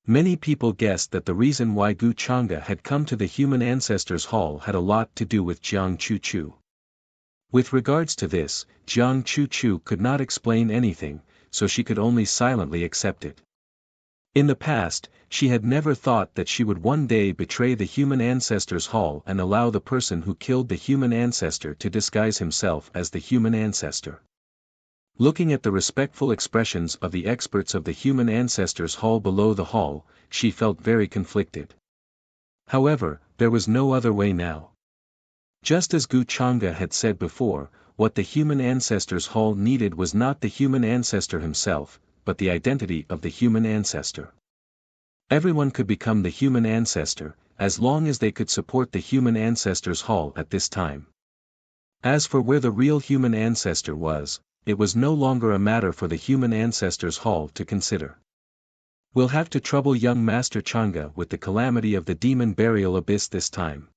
Many people guessed that the reason why Gu Chang'e had come to the Human Ancestors Hall had a lot to do with Jiang Chuchu. With regards to this, Jiang Chuchu could not explain anything, so she could only silently accept it. In the past, she had never thought that she would one day betray the Human Ancestors Hall and allow the person who killed the human ancestor to disguise himself as the human ancestor. Looking at the respectful expressions of the experts of the Human Ancestors Hall below the hall, she felt very conflicted. However, there was no other way now. Just as Gu Chang'e had said before, what the Human Ancestors Hall needed was not the human ancestor himself, but the identity of the human ancestor. Everyone could become the human ancestor, as long as they could support the Human Ancestors Hall at this time. As for where the real human ancestor was, it was no longer a matter for the Human Ancestors Hall to consider. We'll have to trouble young Master Chang'e with the calamity of the demon burial abyss this time.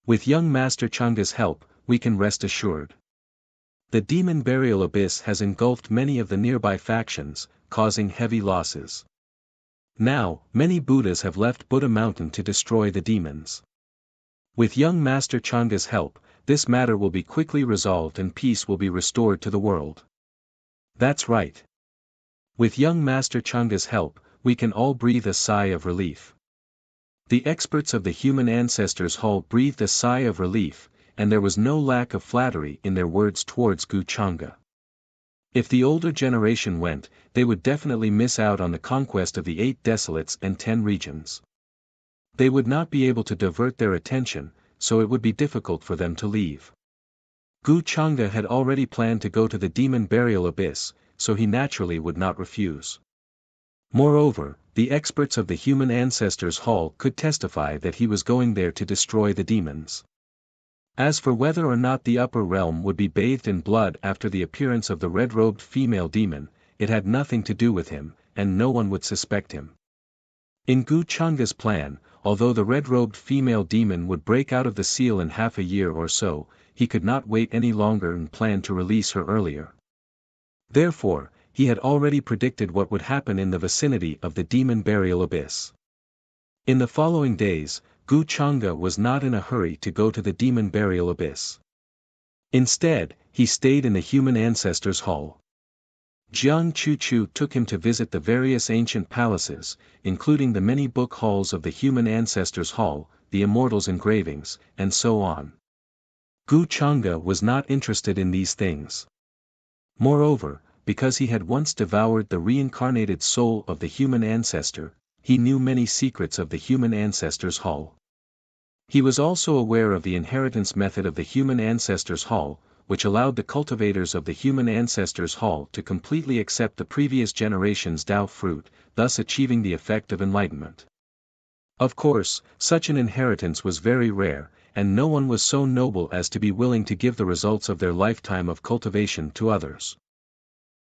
With young Master Chang'e's help, we can rest assured. The demon burial abyss has engulfed many of the nearby factions, causing heavy losses. Now, many Buddhas have left Buddha Mountain to destroy the demons. With young Master Chang'e's help, this matter will be quickly resolved and peace will be restored to the world. That's right. With young Master Chang'e's help, we can all breathe a sigh of relief. The experts of the Human Ancestors Hall breathed a sigh of relief, and there was no lack of flattery in their words towards Gu Chang'e. If the older generation went, they would definitely miss out on the conquest of the 8 desolates and 10 regions. They would not be able to divert their attention, so it would be difficult for them to leave. Gu Chang'e had already planned to go to the demon burial abyss, so he naturally would not refuse. Moreover, the experts of the Human Ancestors Hall could testify that he was going there to destroy the demons. As for whether or not the upper realm would be bathed in blood after the appearance of the red-robed female demon, it had nothing to do with him, and no one would suspect him. In Gu Chang'e's plan, although the red-robed female demon would break out of the seal in half a year or so, he could not wait any longer and planned to release her earlier. Therefore, he had already predicted what would happen in the vicinity of the demon burial abyss. In the following days, Gu Chang'e was not in a hurry to go to the demon burial abyss. Instead, he stayed in the Human Ancestors Hall. Jiang Chuchu took him to visit the various ancient palaces, including the many book halls of the Human Ancestors Hall, the Immortals' engravings, and so on. Gu Chang'e was not interested in these things. Moreover, because he had once devoured the reincarnated soul of the human ancestor, he knew many secrets of the Human Ancestors Hall. He was also aware of the inheritance method of the Human Ancestors Hall, which allowed the cultivators of the Human Ancestors Hall to completely accept the previous generation's Tao fruit, thus achieving the effect of enlightenment. Of course, such an inheritance was very rare, and no one was so noble as to be willing to give the results of their lifetime of cultivation to others.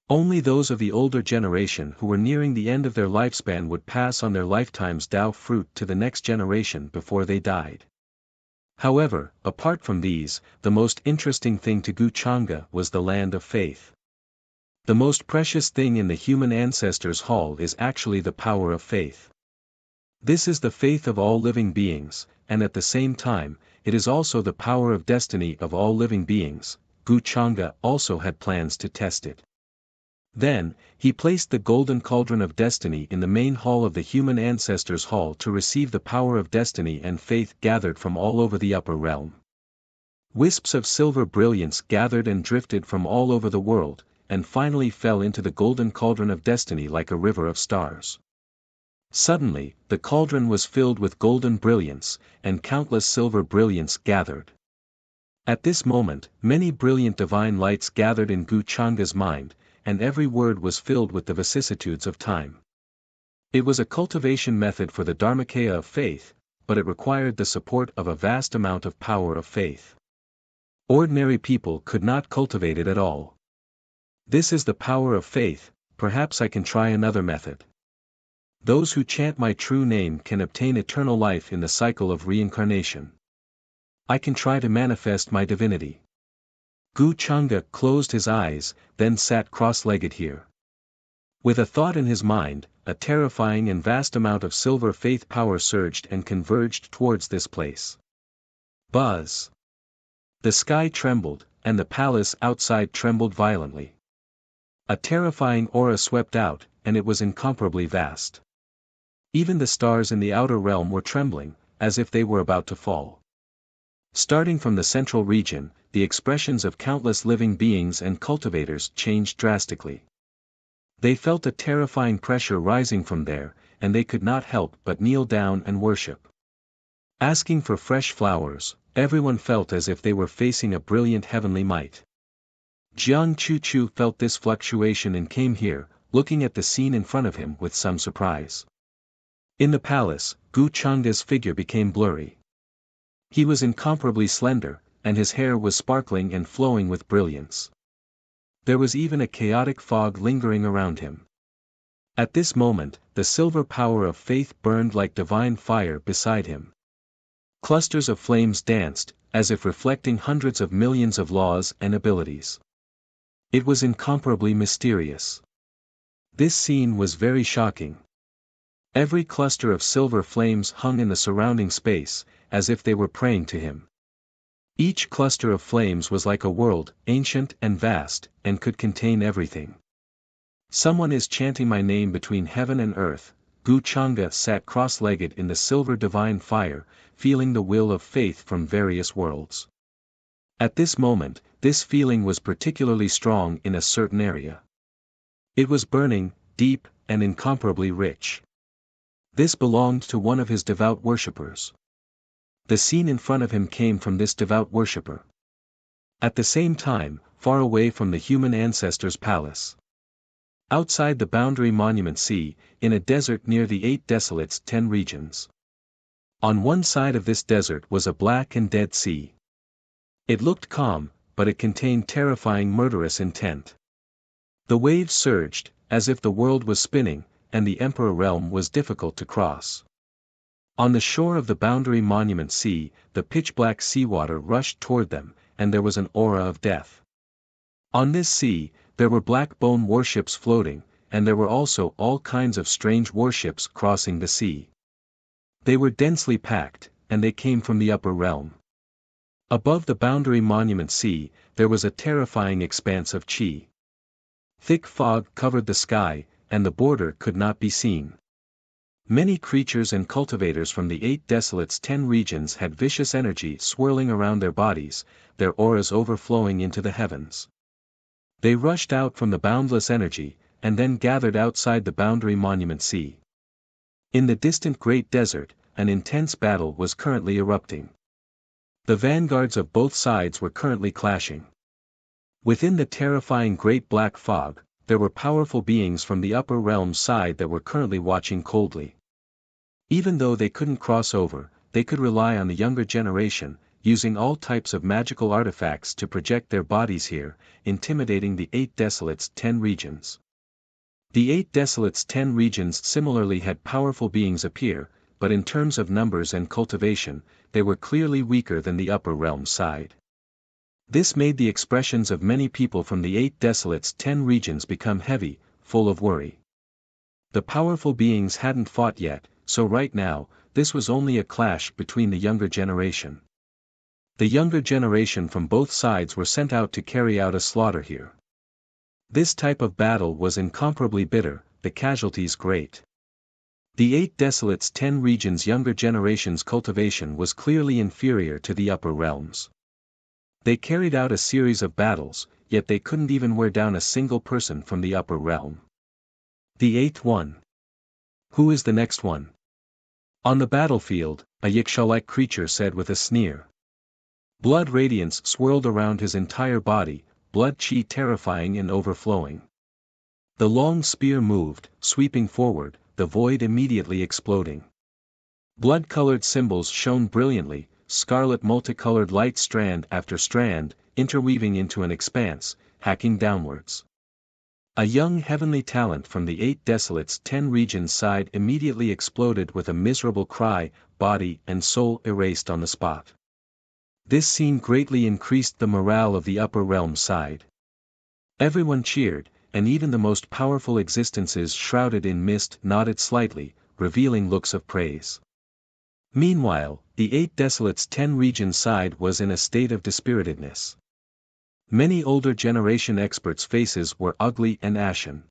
Only those of the older generation who were nearing the end of their lifespan would pass on their lifetime's Tao fruit to the next generation before they died. However, apart from these, the most interesting thing to Gu Chang'e was the land of faith. The most precious thing in the Human Ancestors Hall is actually the power of faith. This is the faith of all living beings, and at the same time, it is also the power of destiny of all living beings. Gu Chang'e also had plans to test it. Then, he placed the golden cauldron of destiny in the main hall of the human ancestors' hall to receive the power of destiny and faith gathered from all over the upper realm. Wisps of silver brilliance gathered and drifted from all over the world, and finally fell into the golden cauldron of destiny like a river of stars. Suddenly, the cauldron was filled with golden brilliance, and countless silver brilliance gathered. At this moment, many brilliant divine lights gathered in Gu Chang'e's mind, and every word was filled with the vicissitudes of time. It was a cultivation method for the Dharmakaya of faith, but it required the support of a vast amount of power of faith. Ordinary people could not cultivate it at all. This is the power of faith. Perhaps I can try another method. Those who chant my true name can obtain eternal life in the cycle of reincarnation. I can try to manifest my divinity. Gu Chang'e closed his eyes, then sat cross-legged here. With a thought in his mind, a terrifying and vast amount of silver faith power surged and converged towards this place. Buzz! The sky trembled, and the palace outside trembled violently. A terrifying aura swept out, and it was incomparably vast. Even the stars in the outer realm were trembling, as if they were about to fall. Starting from the central region, the expressions of countless living beings and cultivators changed drastically. They felt a terrifying pressure rising from there, and they could not help but kneel down and worship. Asking for fresh flowers, everyone felt as if they were facing a brilliant heavenly might. Jiang Chuchu felt this fluctuation and came here, looking at the scene in front of him with some surprise. In the palace, Gu Chang'e's figure became blurry. He was incomparably slender, and his hair was sparkling and flowing with brilliance. There was even a chaotic fog lingering around him. At this moment, the silver power of faith burned like divine fire beside him. Clusters of flames danced, as if reflecting hundreds of millions of laws and abilities. It was incomparably mysterious. This scene was very shocking. Every cluster of silver flames hung in the surrounding space, as if they were praying to him. Each cluster of flames was like a world, ancient and vast, and could contain everything. Someone is chanting my name between heaven and earth. Gu Chang'e sat cross-legged in the silver divine fire, feeling the will of faith from various worlds. At this moment, this feeling was particularly strong in a certain area. It was burning, deep, and incomparably rich. This belonged to one of his devout worshippers. The scene in front of him came from this devout worshipper. At the same time, far away from the human ancestors' palace. Outside the boundary monument sea, in a desert near the 8 desolates 10 regions. On one side of this desert was a black and dead sea. It looked calm, but it contained terrifying murderous intent. The waves surged, as if the world was spinning, and the Emperor realm was difficult to cross. On the shore of the boundary monument sea, the pitch-black seawater rushed toward them, and there was an aura of death. On this sea, there were black bone warships floating, and there were also all kinds of strange warships crossing the sea. They were densely packed, and they came from the upper realm. Above the boundary monument sea, there was a terrifying expanse of chi. Thick fog covered the sky, and the border could not be seen. Many creatures and cultivators from the 8 desolates 10 regions had vicious energy swirling around their bodies, their auras overflowing into the heavens. They rushed out from the boundless energy, and then gathered outside the boundary monument sea. In the distant Great Desert, an intense battle was currently erupting. The vanguards of both sides were currently clashing. Within the terrifying Great Black Fog, there were powerful beings from the upper realm side that were currently watching coldly. Even though they couldn't cross over, they could rely on the younger generation, using all types of magical artifacts to project their bodies here, intimidating the 8 desolates 10 regions. The 8 desolates 10 regions similarly had powerful beings appear, but in terms of numbers and cultivation, they were clearly weaker than the upper realm side. This made the expressions of many people from the 8 desolates 10 regions become heavy, full of worry. The powerful beings hadn't fought yet, so right now, this was only a clash between the younger generation. The younger generation from both sides were sent out to carry out a slaughter here. This type of battle was incomparably bitter, the casualties great. The 8 Desolates 10 regions younger generation's cultivation was clearly inferior to the upper realms. They carried out a series of battles, yet they couldn't even wear down a single person from the upper realm. The 8th one. Who is the next one? On the battlefield, a Yiksha-like creature said with a sneer. Blood radiance swirled around his entire body, blood chi terrifying and overflowing. The long spear moved, sweeping forward, the void immediately exploding. Blood-colored symbols shone brilliantly, scarlet multicolored light strand after strand, interweaving into an expanse, hacking downwards. A young heavenly talent from the 8 Desolates 10 regions side immediately exploded with a miserable cry, body and soul erased on the spot. This scene greatly increased the morale of the upper realm side. Everyone cheered, and even the most powerful existences shrouded in mist nodded slightly, revealing looks of praise. Meanwhile, the 8 Desolates 10 regions side was in a state of dispiritedness. Many older generation experts' faces were ugly and ashen.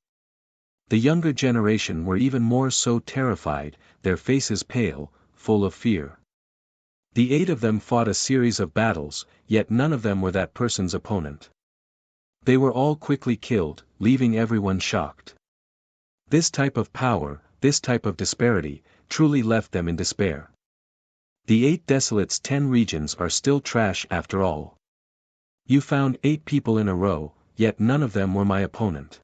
The younger generation were even more so terrified, their faces pale, full of fear. The 8 of them fought a series of battles, yet none of them were that person's opponent. They were all quickly killed, leaving everyone shocked. This type of power, this type of disparity, truly left them in despair. The 8 Desolates 10 regions are still trash after all. You found 8 people in a row, yet none of them were my opponent.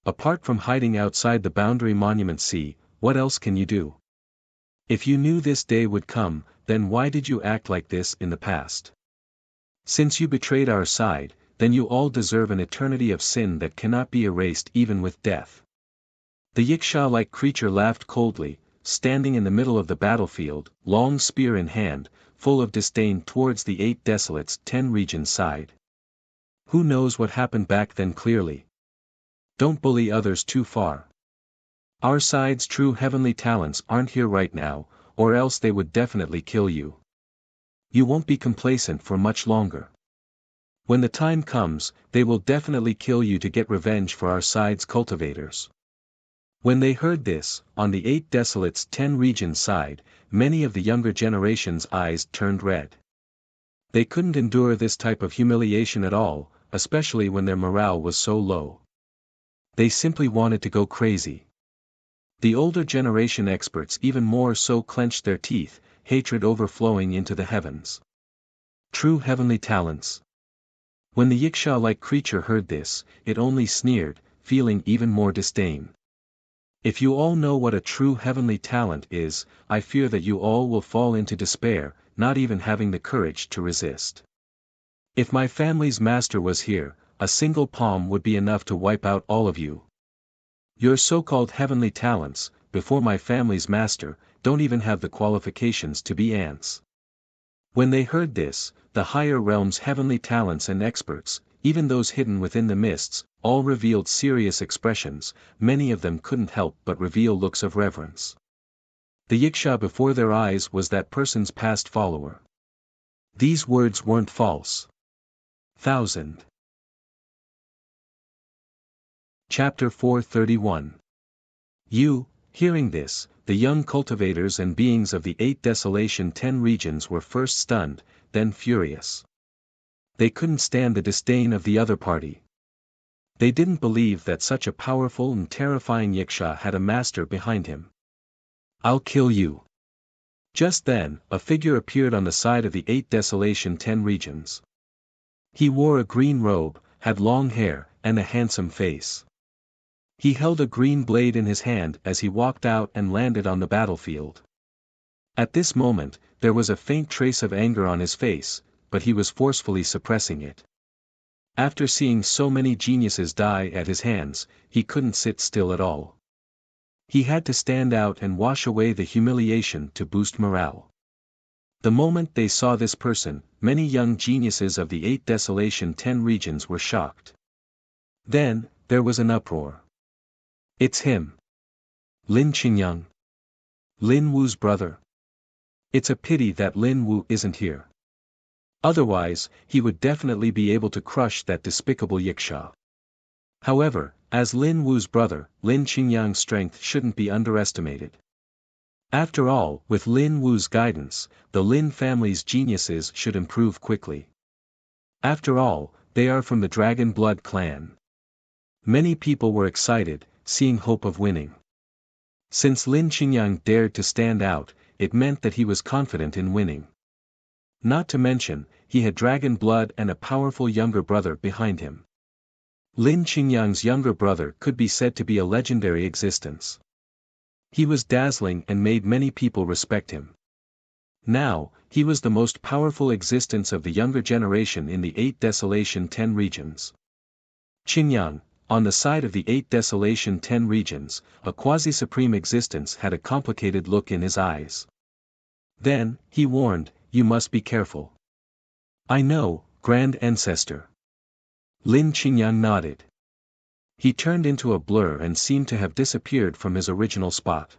Apart from hiding outside the boundary monument sea, what else can you do? If you knew this day would come, then why did you act like this in the past? Since you betrayed our side, then you all deserve an eternity of sin that cannot be erased even with death. The Yiksha-like creature laughed coldly, standing in the middle of the battlefield, long spear in hand, full of disdain towards the 8 Desolates 10 regions side. Who knows what happened back then clearly? Don't bully others too far. Our side's true heavenly talents aren't here right now, or else they would definitely kill you. You won't be complacent for much longer. When the time comes, they will definitely kill you to get revenge for our side's cultivators. When they heard this, on the 8 Desolates 10 regions side, many of the younger generation's eyes turned red. They couldn't endure this type of humiliation at all, especially when their morale was so low. They simply wanted to go crazy. The older generation experts even more so clenched their teeth, hatred overflowing into the heavens. True heavenly talents. When the Yiksha-like creature heard this, it only sneered, feeling even more disdain. If you all know what a true heavenly talent is, I fear that you all will fall into despair, not even having the courage to resist. If my family's master was here, a single palm would be enough to wipe out all of you. Your so-called heavenly talents, before my family's master, don't even have the qualifications to be ants. When they heard this, the higher realm's heavenly talents and experts, even those hidden within the mists, all revealed serious expressions, many of them couldn't help but reveal looks of reverence. The Yiksha before their eyes was that person's past follower. These words weren't false. 1000. Chapter 431. You, hearing this, the young cultivators and beings of the 8 Desolation 10 regions were first stunned, then furious. They couldn't stand the disdain of the other party. They didn't believe that such a powerful and terrifying Yiksha had a master behind him. I'll kill you. Just then, a figure appeared on the side of the 8 Desolation 10 regions. He wore a green robe, had long hair, and a handsome face. He held a green blade in his hand as he walked out and landed on the battlefield. At this moment, there was a faint trace of anger on his face, but he was forcefully suppressing it. After seeing so many geniuses die at his hands, he couldn't sit still at all. He had to stand out and wash away the humiliation to boost morale. The moment they saw this person, many young geniuses of the 8 Desolation 10 regions were shocked. Then, there was an uproar. It's him. Lin Qingyang. Lin Wu's brother. It's a pity that Lin Wu isn't here. Otherwise, he would definitely be able to crush that despicable Yiksha. However, as Lin Wu's brother, Lin Qingyang's strength shouldn't be underestimated. After all, with Lin Wu's guidance, the Lin family's geniuses should improve quickly. After all, they are from the Dragon Blood clan. Many people were excited, seeing hope of winning. Since Lin Qingyang dared to stand out, it meant that he was confident in winning. Not to mention, he had dragon blood and a powerful younger brother behind him. Lin Qingyang's younger brother could be said to be a legendary existence. He was dazzling and made many people respect him. Now, he was the most powerful existence of the younger generation in the 8 Desolation 10 regions. Qingyang, on the side of the 8 Desolation 10 regions, a quasi-supreme existence had a complicated look in his eyes. Then, he warned, "You must be careful." "I know, Grand Ancestor." Lin Qingyang nodded. He turned into a blur and seemed to have disappeared from his original spot.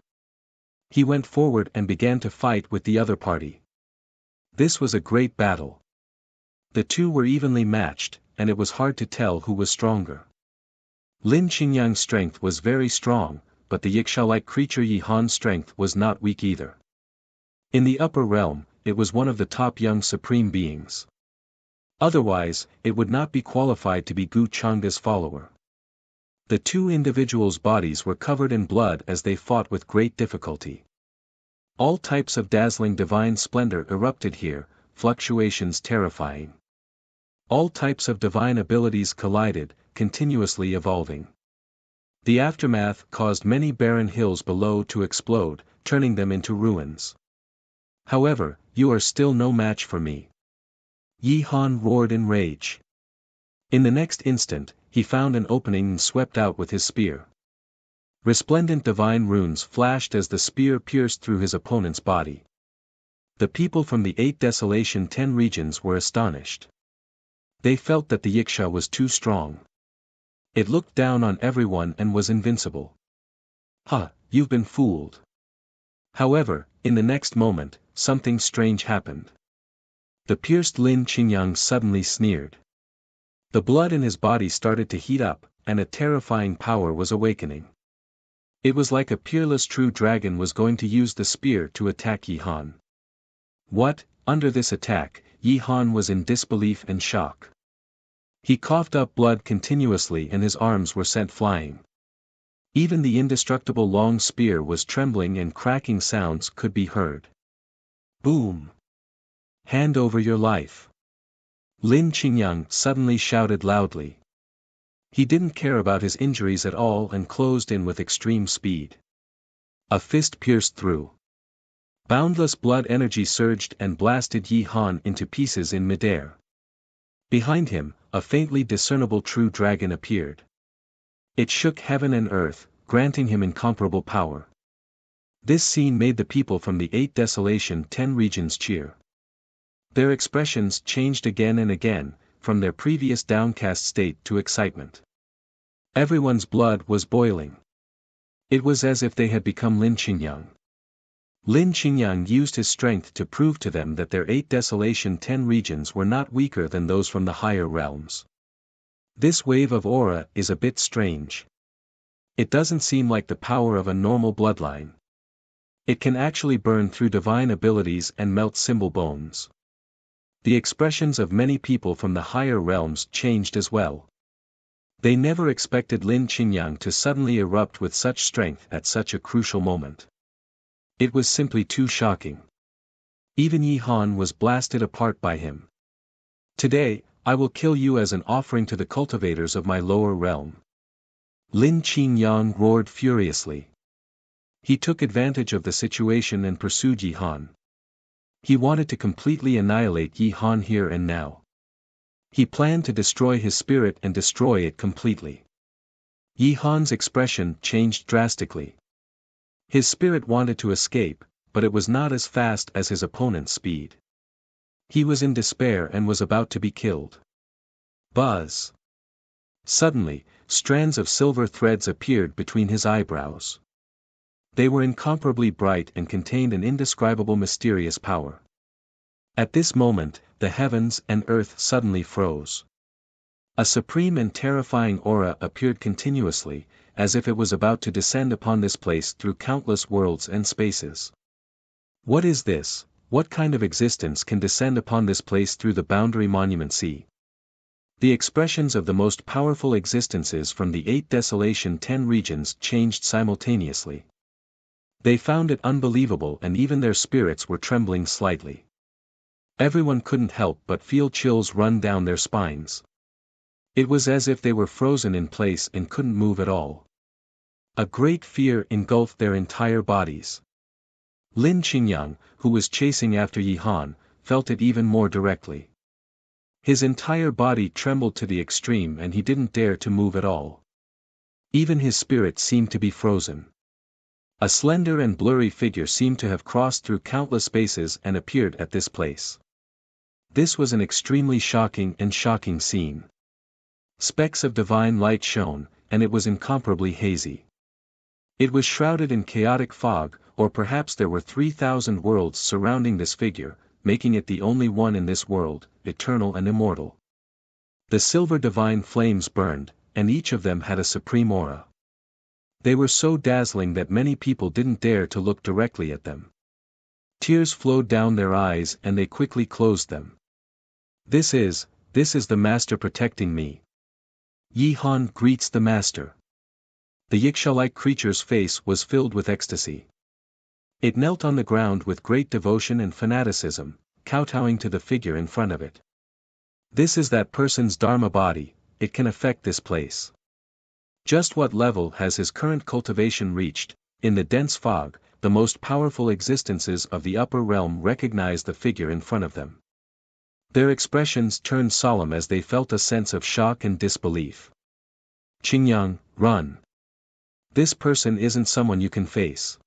He went forward and began to fight with the other party. This was a great battle. The two were evenly matched, and it was hard to tell who was stronger. Lin Qingyang's strength was very strong, but the Yiksha-like creature Yi Han's strength was not weak either. In the upper realm, it was one of the top young supreme beings. Otherwise, it would not be qualified to be Gu Changda's follower. The two individuals' bodies were covered in blood as they fought with great difficulty. All types of dazzling divine splendor erupted here, fluctuations terrifying. All types of divine abilities collided, continuously evolving. The aftermath caused many barren hills below to explode, turning them into ruins. "However, you are still no match for me." Yi Han roared in rage. In the next instant, he found an opening and swept out with his spear. Resplendent divine runes flashed as the spear pierced through his opponent's body. The people from the 8 Desolation 10 regions were astonished. They felt that the Yiksha was too strong. It looked down on everyone and was invincible. "Ha, you've been fooled." However, in the next moment, something strange happened. The pierced Lin Qingyang suddenly sneered. The blood in his body started to heat up, and a terrifying power was awakening. It was like a peerless true dragon was going to use the spear to attack Yi Han. What? Under this attack, Yi Han was in disbelief and shock. He coughed up blood continuously and his arms were sent flying. Even the indestructible long spear was trembling and cracking sounds could be heard. Boom! "Hand over your life!" Lin Qingyang suddenly shouted loudly. He didn't care about his injuries at all and closed in with extreme speed. A fist pierced through. Boundless blood energy surged and blasted Yi Han into pieces in midair. Behind him, a faintly discernible true dragon appeared. It shook heaven and earth, granting him incomparable power. This scene made the people from the 8 Desolation 10 regions cheer. Their expressions changed again and again, from their previous downcast state to excitement. Everyone's blood was boiling. It was as if they had become Lin Qingyang. Lin Qingyang used his strength to prove to them that their 8 Desolation 10 regions were not weaker than those from the higher realms. This wave of aura is a bit strange. It doesn't seem like the power of a normal bloodline. It can actually burn through divine abilities and melt symbol bones. The expressions of many people from the higher realms changed as well. They never expected Lin Qingyang to suddenly erupt with such strength at such a crucial moment. It was simply too shocking. Even Yi Han was blasted apart by him. "Today, I will kill you as an offering to the cultivators of my lower realm." Lin Qingyang roared furiously. He took advantage of the situation and pursued Yi Han. He wanted to completely annihilate Yi Han here and now. He planned to destroy his spirit and destroy it completely. Yi Han's expression changed drastically. His spirit wanted to escape, but it was not as fast as his opponent's speed. He was in despair and was about to be killed. Buzz! Suddenly, strands of silver threads appeared between his eyebrows. They were incomparably bright and contained an indescribable mysterious power. At this moment, the heavens and earth suddenly froze. A supreme and terrifying aura appeared continuously, as if it was about to descend upon this place through countless worlds and spaces. What is this? What kind of existence can descend upon this place through the boundary monument sea? The expressions of the most powerful existences from the 8 desolation 10 regions changed simultaneously. They found it unbelievable and even their spirits were trembling slightly. Everyone couldn't help but feel chills run down their spines. It was as if they were frozen in place and couldn't move at all. A great fear engulfed their entire bodies. Lin Qingyang, who was chasing after Yi Han, felt it even more directly. His entire body trembled to the extreme and he didn't dare to move at all. Even his spirit seemed to be frozen. A slender and blurry figure seemed to have crossed through countless spaces and appeared at this place. This was an extremely shocking scene. Specks of divine light shone, and it was incomparably hazy. It was shrouded in chaotic fog, or perhaps there were 3,000 worlds surrounding this figure, making it the only one in this world, eternal and immortal. The silver divine flames burned, and each of them had a supreme aura. They were so dazzling that many people didn't dare to look directly at them. Tears flowed down their eyes and they quickly closed them. This is the Master protecting me. Yi Han greets the Master. The Yiksha-like creature's face was filled with ecstasy. It knelt on the ground with great devotion and fanaticism, kowtowing to the figure in front of it. This is that person's Dharma body, it can affect this place. Just what level has his current cultivation reached? In the dense fog, the most powerful existences of the upper realm recognized the figure in front of them. Their expressions turned solemn as they felt a sense of shock and disbelief. Qingyang, run. This person isn't someone you can face.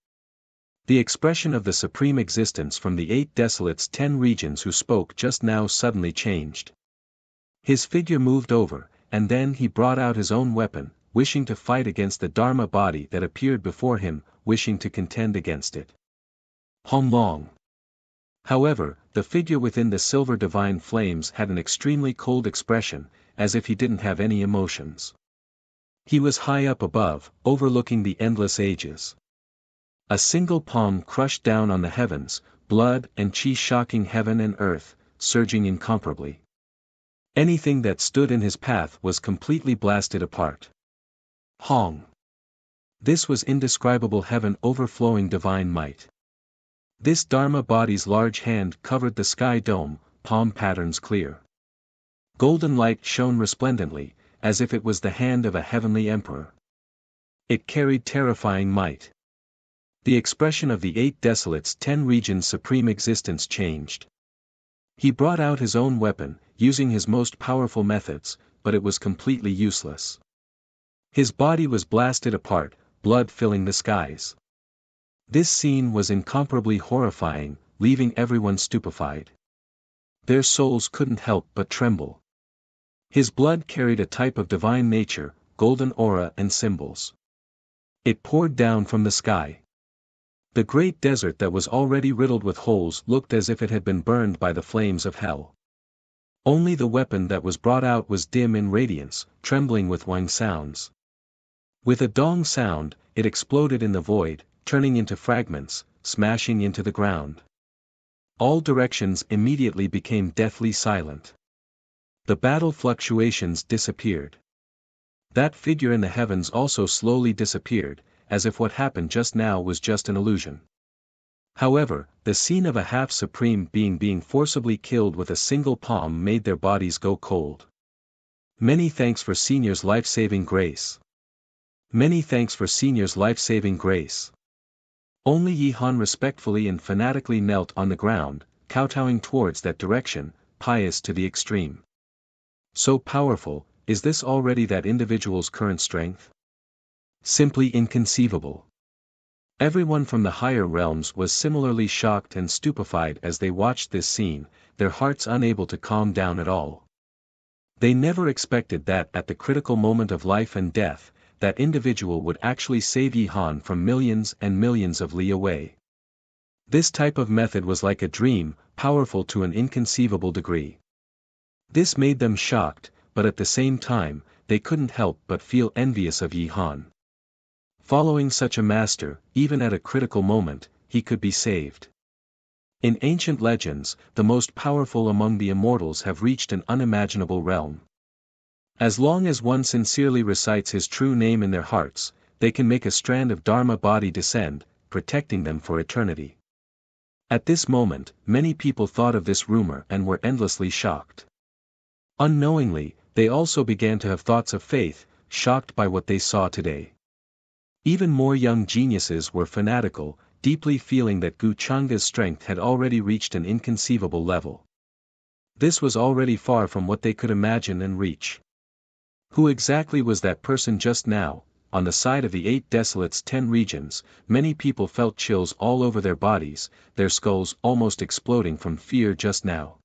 The expression of the supreme existence from the 8 desolates 10 regions who spoke just now suddenly changed. His figure moved over, and then he brought out his own weapon, wishing to fight against the Dharma body that appeared before him, wishing to contend against it. Hong Long. However, the figure within the silver divine flames had an extremely cold expression, as if he didn't have any emotions. He was high up above, overlooking the endless ages. A single palm crushed down on the heavens, blood and chi shocking heaven and earth, surging incomparably. Anything that stood in his path was completely blasted apart. Hong. This was indescribable heaven overflowing divine might. This Dharma body's large hand covered the sky dome, palm patterns clear. Golden light shone resplendently, as if it was the hand of a heavenly emperor. It carried terrifying might. The expression of the 8 desolates 10 regions' supreme existence changed. He brought out his own weapon, using his most powerful methods, but it was completely useless. His body was blasted apart, blood filling the skies. This scene was incomparably horrifying, leaving everyone stupefied. Their souls couldn't help but tremble. His blood carried a type of divine nature, golden aura and symbols. It poured down from the sky. The great desert that was already riddled with holes looked as if it had been burned by the flames of hell. Only the weapon that was brought out was dim in radiance, trembling with wang sounds. With a dong sound, it exploded in the void, turning into fragments, smashing into the ground. All directions immediately became deathly silent. The battle fluctuations disappeared. That figure in the heavens also slowly disappeared, as if what happened just now was just an illusion. However, the scene of a half-supreme being being forcibly killed with a single palm made their bodies go cold. Many thanks for Senior's life-saving grace. Many thanks for Senior's life-saving grace. Only Yi Han respectfully and fanatically knelt on the ground, kowtowing towards that direction, pious to the extreme. So powerful, is this already that individual's current strength? Simply inconceivable. Everyone from the higher realms was similarly shocked and stupefied as they watched this scene, their hearts unable to calm down at all. They never expected that at the critical moment of life and death, that individual would actually save Yi Han from millions and millions of li away. This type of method was like a dream, powerful to an inconceivable degree. This made them shocked, but at the same time, they couldn't help but feel envious of Yi Han. Following such a master, even at a critical moment, he could be saved. In ancient legends, the most powerful among the immortals have reached an unimaginable realm. As long as one sincerely recites his true name in their hearts, they can make a strand of Dharma body descend, protecting them for eternity. At this moment, many people thought of this rumor and were endlessly shocked. Unknowingly, they also began to have thoughts of faith, shocked by what they saw today. Even more young geniuses were fanatical, deeply feeling that Gu Changa's strength had already reached an inconceivable level. This was already far from what they could imagine and reach. Who exactly was that person just now? On the side of the 8 Desolates 10 regions, many people felt chills all over their bodies, their skulls almost exploding from fear just now.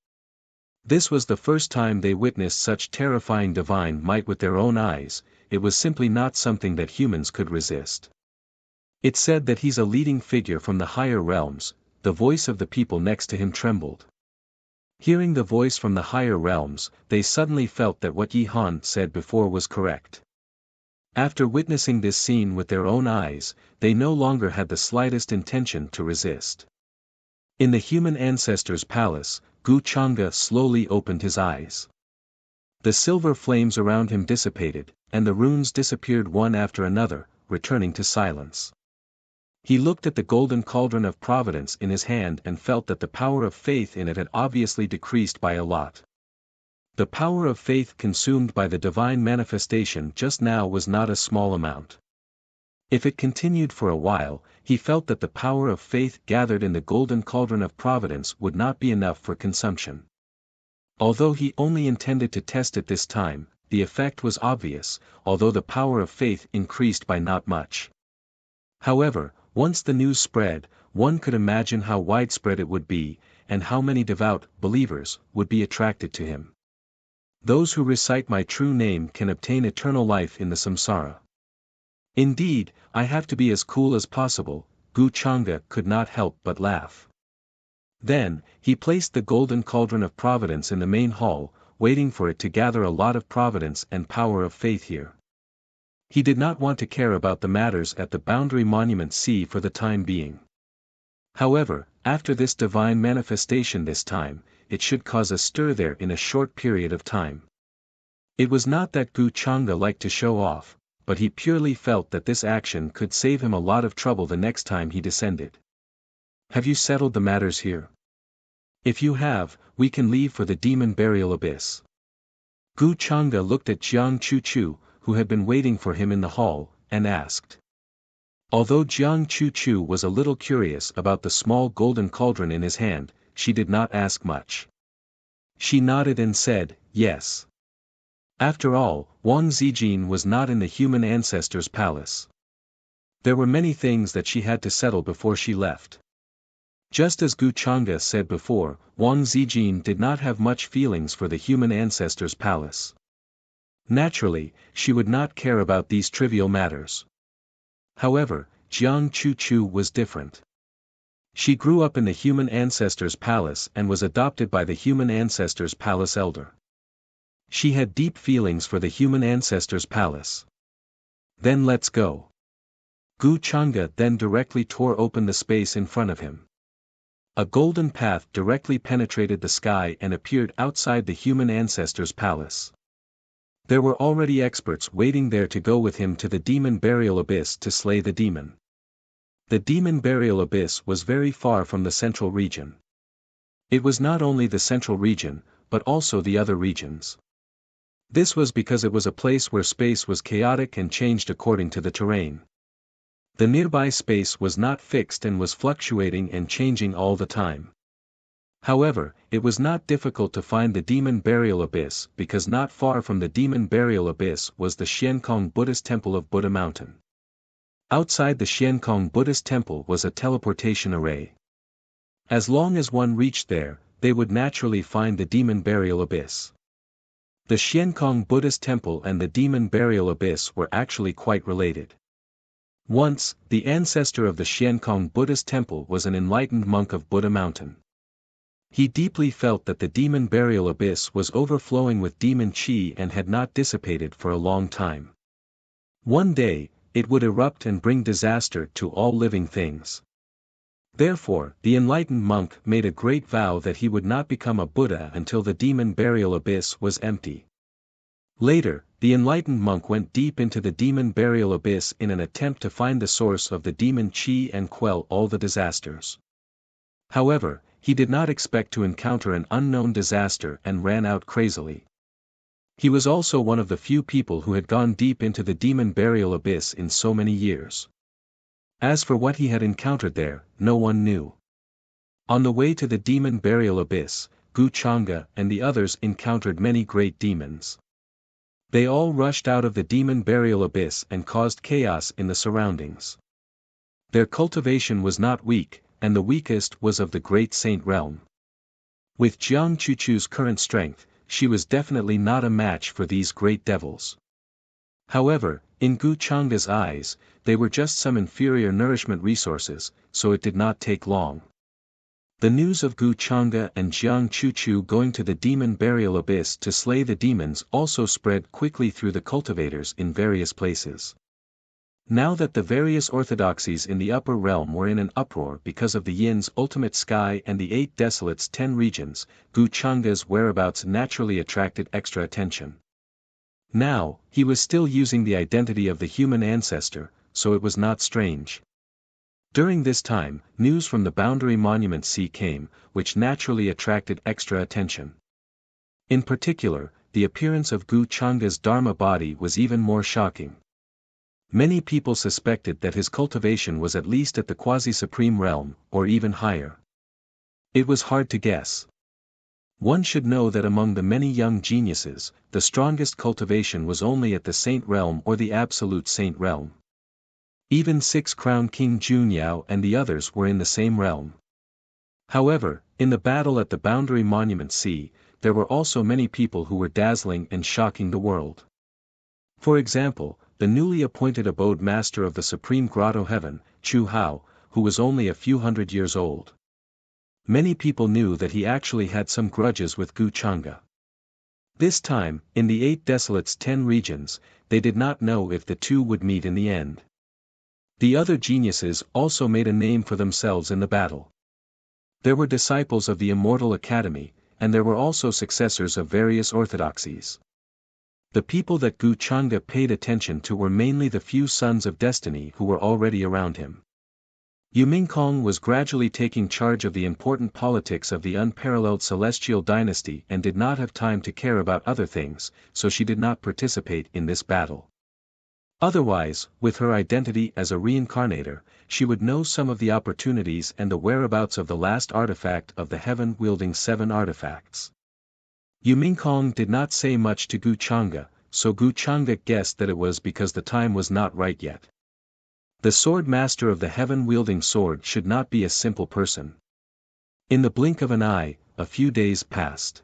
This was the first time they witnessed such terrifying divine might with their own eyes. It was simply not something that humans could resist. It's said that he's a leading figure from the higher realms. The voice of the people next to him trembled. Hearing the voice from the higher realms, they suddenly felt that what Yi Han said before was correct. After witnessing this scene with their own eyes, they no longer had the slightest intention to resist. In the human ancestor's palace, Gu Changa slowly opened his eyes. The silver flames around him dissipated, and the runes disappeared one after another, returning to silence. He looked at the golden cauldron of providence in his hand and felt that the power of faith in it had obviously decreased by a lot. The power of faith consumed by the divine manifestation just now was not a small amount. If it continued for a while, he felt that the power of faith gathered in the golden cauldron of providence would not be enough for consumption. Although he only intended to test it this time, the effect was obvious, although the power of faith increased by not much. However, once the news spread, one could imagine how widespread it would be, and how many devout believers would be attracted to him. Those who recite my true name can obtain eternal life in the samsara. Indeed, I have to be as cool as possible. Gu Changa could not help but laugh. Then, he placed the golden cauldron of providence in the main hall, waiting for it to gather a lot of providence and power of faith here. He did not want to care about the matters at the boundary monument C for the time being. However, after this divine manifestation this time, it should cause a stir there in a short period of time. It was not that Gu Changa liked to show off, but he purely felt that this action could save him a lot of trouble the next time he descended. Have you settled the matters here? If you have, we can leave for the demon burial abyss. Gu Changa looked at Jiang Chu-Chu, who had been waiting for him in the hall, and asked. Although Jiang Chu-Chu was a little curious about the small golden cauldron in his hand, she did not ask much. She nodded and said, yes. After all, Wang Zijin was not in the human ancestor's palace. There were many things that she had to settle before she left. Just as Gu Changa said before, Wang Zijin did not have much feelings for the human ancestor's palace. Naturally, she would not care about these trivial matters. However, Jiang Chu-Chu was different. She grew up in the human ancestor's palace and was adopted by the human ancestor's palace elder. She had deep feelings for the human ancestor's palace. Then let's go. Gu Changa then directly tore open the space in front of him. A golden path directly penetrated the sky and appeared outside the human ancestor's palace. There were already experts waiting there to go with him to the demon burial abyss to slay the demon. The demon burial abyss was very far from the central region. It was not only the central region, but also the other regions. This was because it was a place where space was chaotic and changed according to the terrain. The nearby space was not fixed and was fluctuating and changing all the time. However, it was not difficult to find the demon burial abyss because not far from the demon burial abyss was the Xiankong Buddhist temple of Buddha Mountain. Outside the Xiankong Buddhist temple was a teleportation array. As long as one reached there, they would naturally find the demon burial abyss. The Xiankong Buddhist temple and the demon burial abyss were actually quite related. Once, the ancestor of the Xiankong Buddhist temple was an enlightened monk of Buddha Mountain. He deeply felt that the demon burial abyss was overflowing with demon qi and had not dissipated for a long time. One day, it would erupt and bring disaster to all living things. Therefore, the enlightened monk made a great vow that he would not become a Buddha until the demon burial abyss was empty. Later, the enlightened monk went deep into the demon burial abyss in an attempt to find the source of the demon qi and quell all the disasters. However, he did not expect to encounter an unknown disaster and ran out crazily. He was also one of the few people who had gone deep into the demon burial abyss in so many years. As for what he had encountered there, no one knew. On the way to the demon burial abyss, Gu Chang'e and the others encountered many great demons. They all rushed out of the demon burial abyss and caused chaos in the surroundings. Their cultivation was not weak, and the weakest was of the great saint realm. With Jiang Chuchu's current strength, she was definitely not a match for these great devils. However, in Gu Chang'e's eyes, they were just some inferior nourishment resources, so it did not take long. The news of Gu Chang'e and Jiang Chuchu going to the demon burial abyss to slay the demons also spread quickly through the cultivators in various places. Now that the various orthodoxies in the upper realm were in an uproar because of the Yin's ultimate sky and the 8 Desolates' 10 regions, Gu Chang'e's whereabouts naturally attracted extra attention. Now, he was still using the identity of the human ancestor, so it was not strange. During this time, news from the Boundary Monument Sea came, which naturally attracted extra attention. In particular, the appearance of Gu Chang'e's Dharma body was even more shocking. Many people suspected that his cultivation was at least at the quasi-supreme realm, or even higher. It was hard to guess. One should know that among the many young geniuses, the strongest cultivation was only at the saint realm or the absolute saint realm. Even 6-crown King Junyao and the others were in the same realm. However, in the battle at the Boundary Monument Sea, there were also many people who were dazzling and shocking the world. For example, the newly appointed abode master of the Supreme Grotto Heaven, Chu Hao, who was only a few hundred years old. Many people knew that he actually had some grudges with Gu Chang'e. This time, in the 8 Desolates' 10 regions, they did not know if the two would meet in the end. The other geniuses also made a name for themselves in the battle. There were disciples of the Immortal Academy, and there were also successors of various orthodoxies. The people that Gu Chang'e paid attention to were mainly the few sons of destiny who were already around him. Yumingkong was gradually taking charge of the important politics of the unparalleled celestial dynasty and did not have time to care about other things, so she did not participate in this battle. Otherwise, with her identity as a reincarnator, she would know some of the opportunities and the whereabouts of the last artifact of the heaven-wielding 7 artifacts. Yumingkong did not say much to Gu Chang'e, so Gu Chang'e guessed that it was because the time was not right yet. The sword master of the heaven-wielding sword should not be a simple person. In the blink of an eye, a few days passed.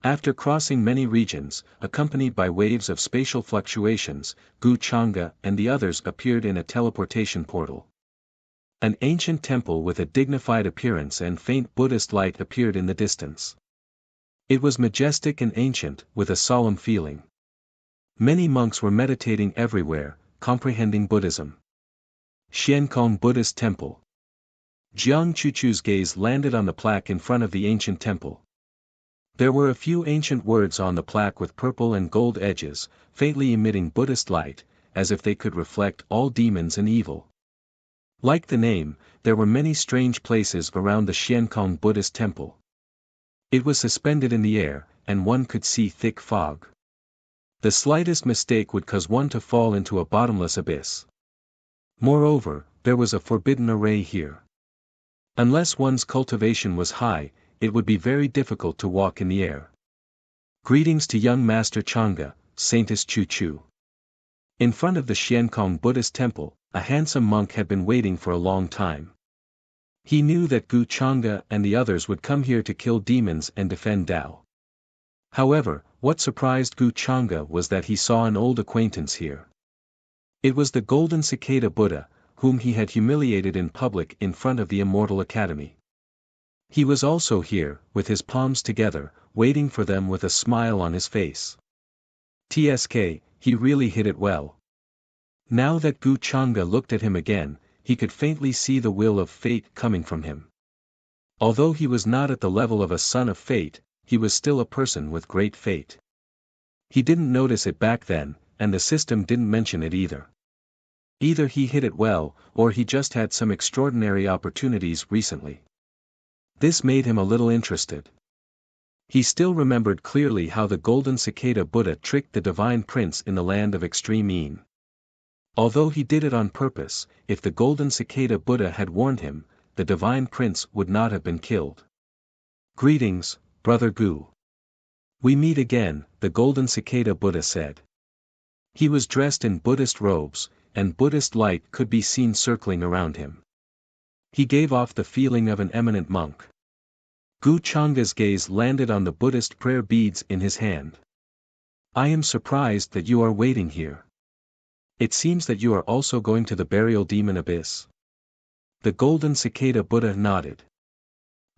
After crossing many regions, accompanied by waves of spatial fluctuations, Gu Chang'e and the others appeared in a teleportation portal. An ancient temple with a dignified appearance and faint Buddhist light appeared in the distance. It was majestic and ancient, with a solemn feeling. Many monks were meditating everywhere, comprehending Buddhism. Xiankong Buddhist Temple. Jiang Chuchu's gaze landed on the plaque in front of the ancient temple. There were a few ancient words on the plaque with purple and gold edges, faintly emitting Buddhist light, as if they could reflect all demons and evil. Like the name, there were many strange places around the Xiankong Buddhist Temple. It was suspended in the air, and one could see thick fog. The slightest mistake would cause one to fall into a bottomless abyss. Moreover, there was a forbidden array here. Unless one's cultivation was high, it would be very difficult to walk in the air. Greetings to young Master Chang'e, Saintess Chu Chu. In front of the Xiankong Buddhist temple, a handsome monk had been waiting for a long time. He knew that Gu Chang'e and the others would come here to kill demons and defend Tao. However, What surprised Gu Changa was that he saw an old acquaintance here. It was the golden cicada Buddha, whom he had humiliated in public in front of the Immortal Academy. He was also here, with his palms together, waiting for them with a smile on his face. TSK, he really hit it well. Now that Gu Changa looked at him again, he could faintly see the will of fate coming from him. Although he was not at the level of a son of fate, he was still a person with great fate. He didn't notice it back then, and the system didn't mention it either. Either he hit it well, or he just had some extraordinary opportunities recently. This made him a little interested. He still remembered clearly how the golden cicada Buddha tricked the divine prince in the land of extreme mean. Although he did it on purpose, if the golden cicada Buddha had warned him, the divine prince would not have been killed. Greetings, Brother Gu. We meet again, the golden cicada Buddha said. He was dressed in Buddhist robes, and Buddhist light could be seen circling around him. He gave off the feeling of an eminent monk. Gu Changa's gaze landed on the Buddhist prayer beads in his hand. I am surprised that you are waiting here. It seems that you are also going to the burial demon abyss. The golden cicada Buddha nodded.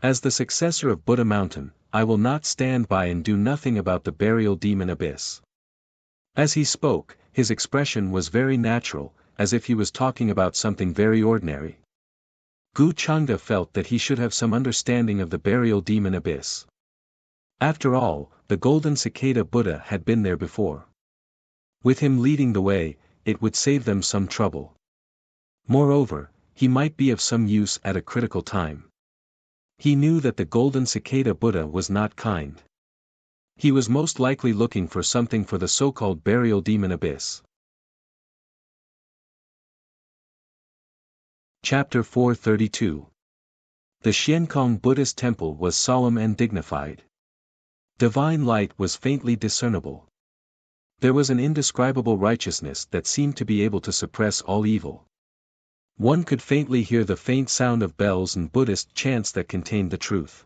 As the successor of Buddha Mountain, I will not stand by and do nothing about the burial demon abyss. As he spoke, his expression was very natural, as if he was talking about something very ordinary. Gu Changa felt that he should have some understanding of the burial demon abyss. After all, the golden cicada Buddha had been there before. With him leading the way, it would save them some trouble. Moreover, he might be of some use at a critical time. He knew that the golden cicada Buddha was not kind. He was most likely looking for something for the so-called burial demon abyss. Chapter 432. The Xiankong Buddhist temple was solemn and dignified. Divine light was faintly discernible. There was an indescribable righteousness that seemed to be able to suppress all evil. One could faintly hear the faint sound of bells and Buddhist chants that contained the truth.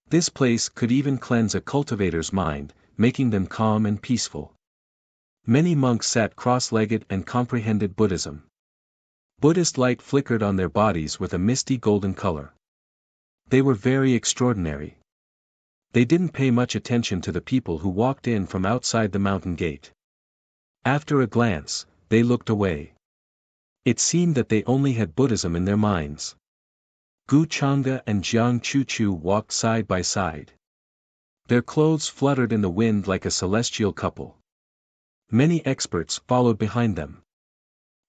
This place could even cleanse a cultivator's mind, making them calm and peaceful. Many monks sat cross-legged and comprehended Buddhism. Buddhist light flickered on their bodies with a misty golden color. They were very extraordinary. They didn't pay much attention to the people who walked in from outside the mountain gate. After a glance, they looked away. It seemed that they only had Buddhism in their minds. Gu Changa and Jiang Chuchu walked side by side. Their clothes fluttered in the wind like a celestial couple. Many experts followed behind them.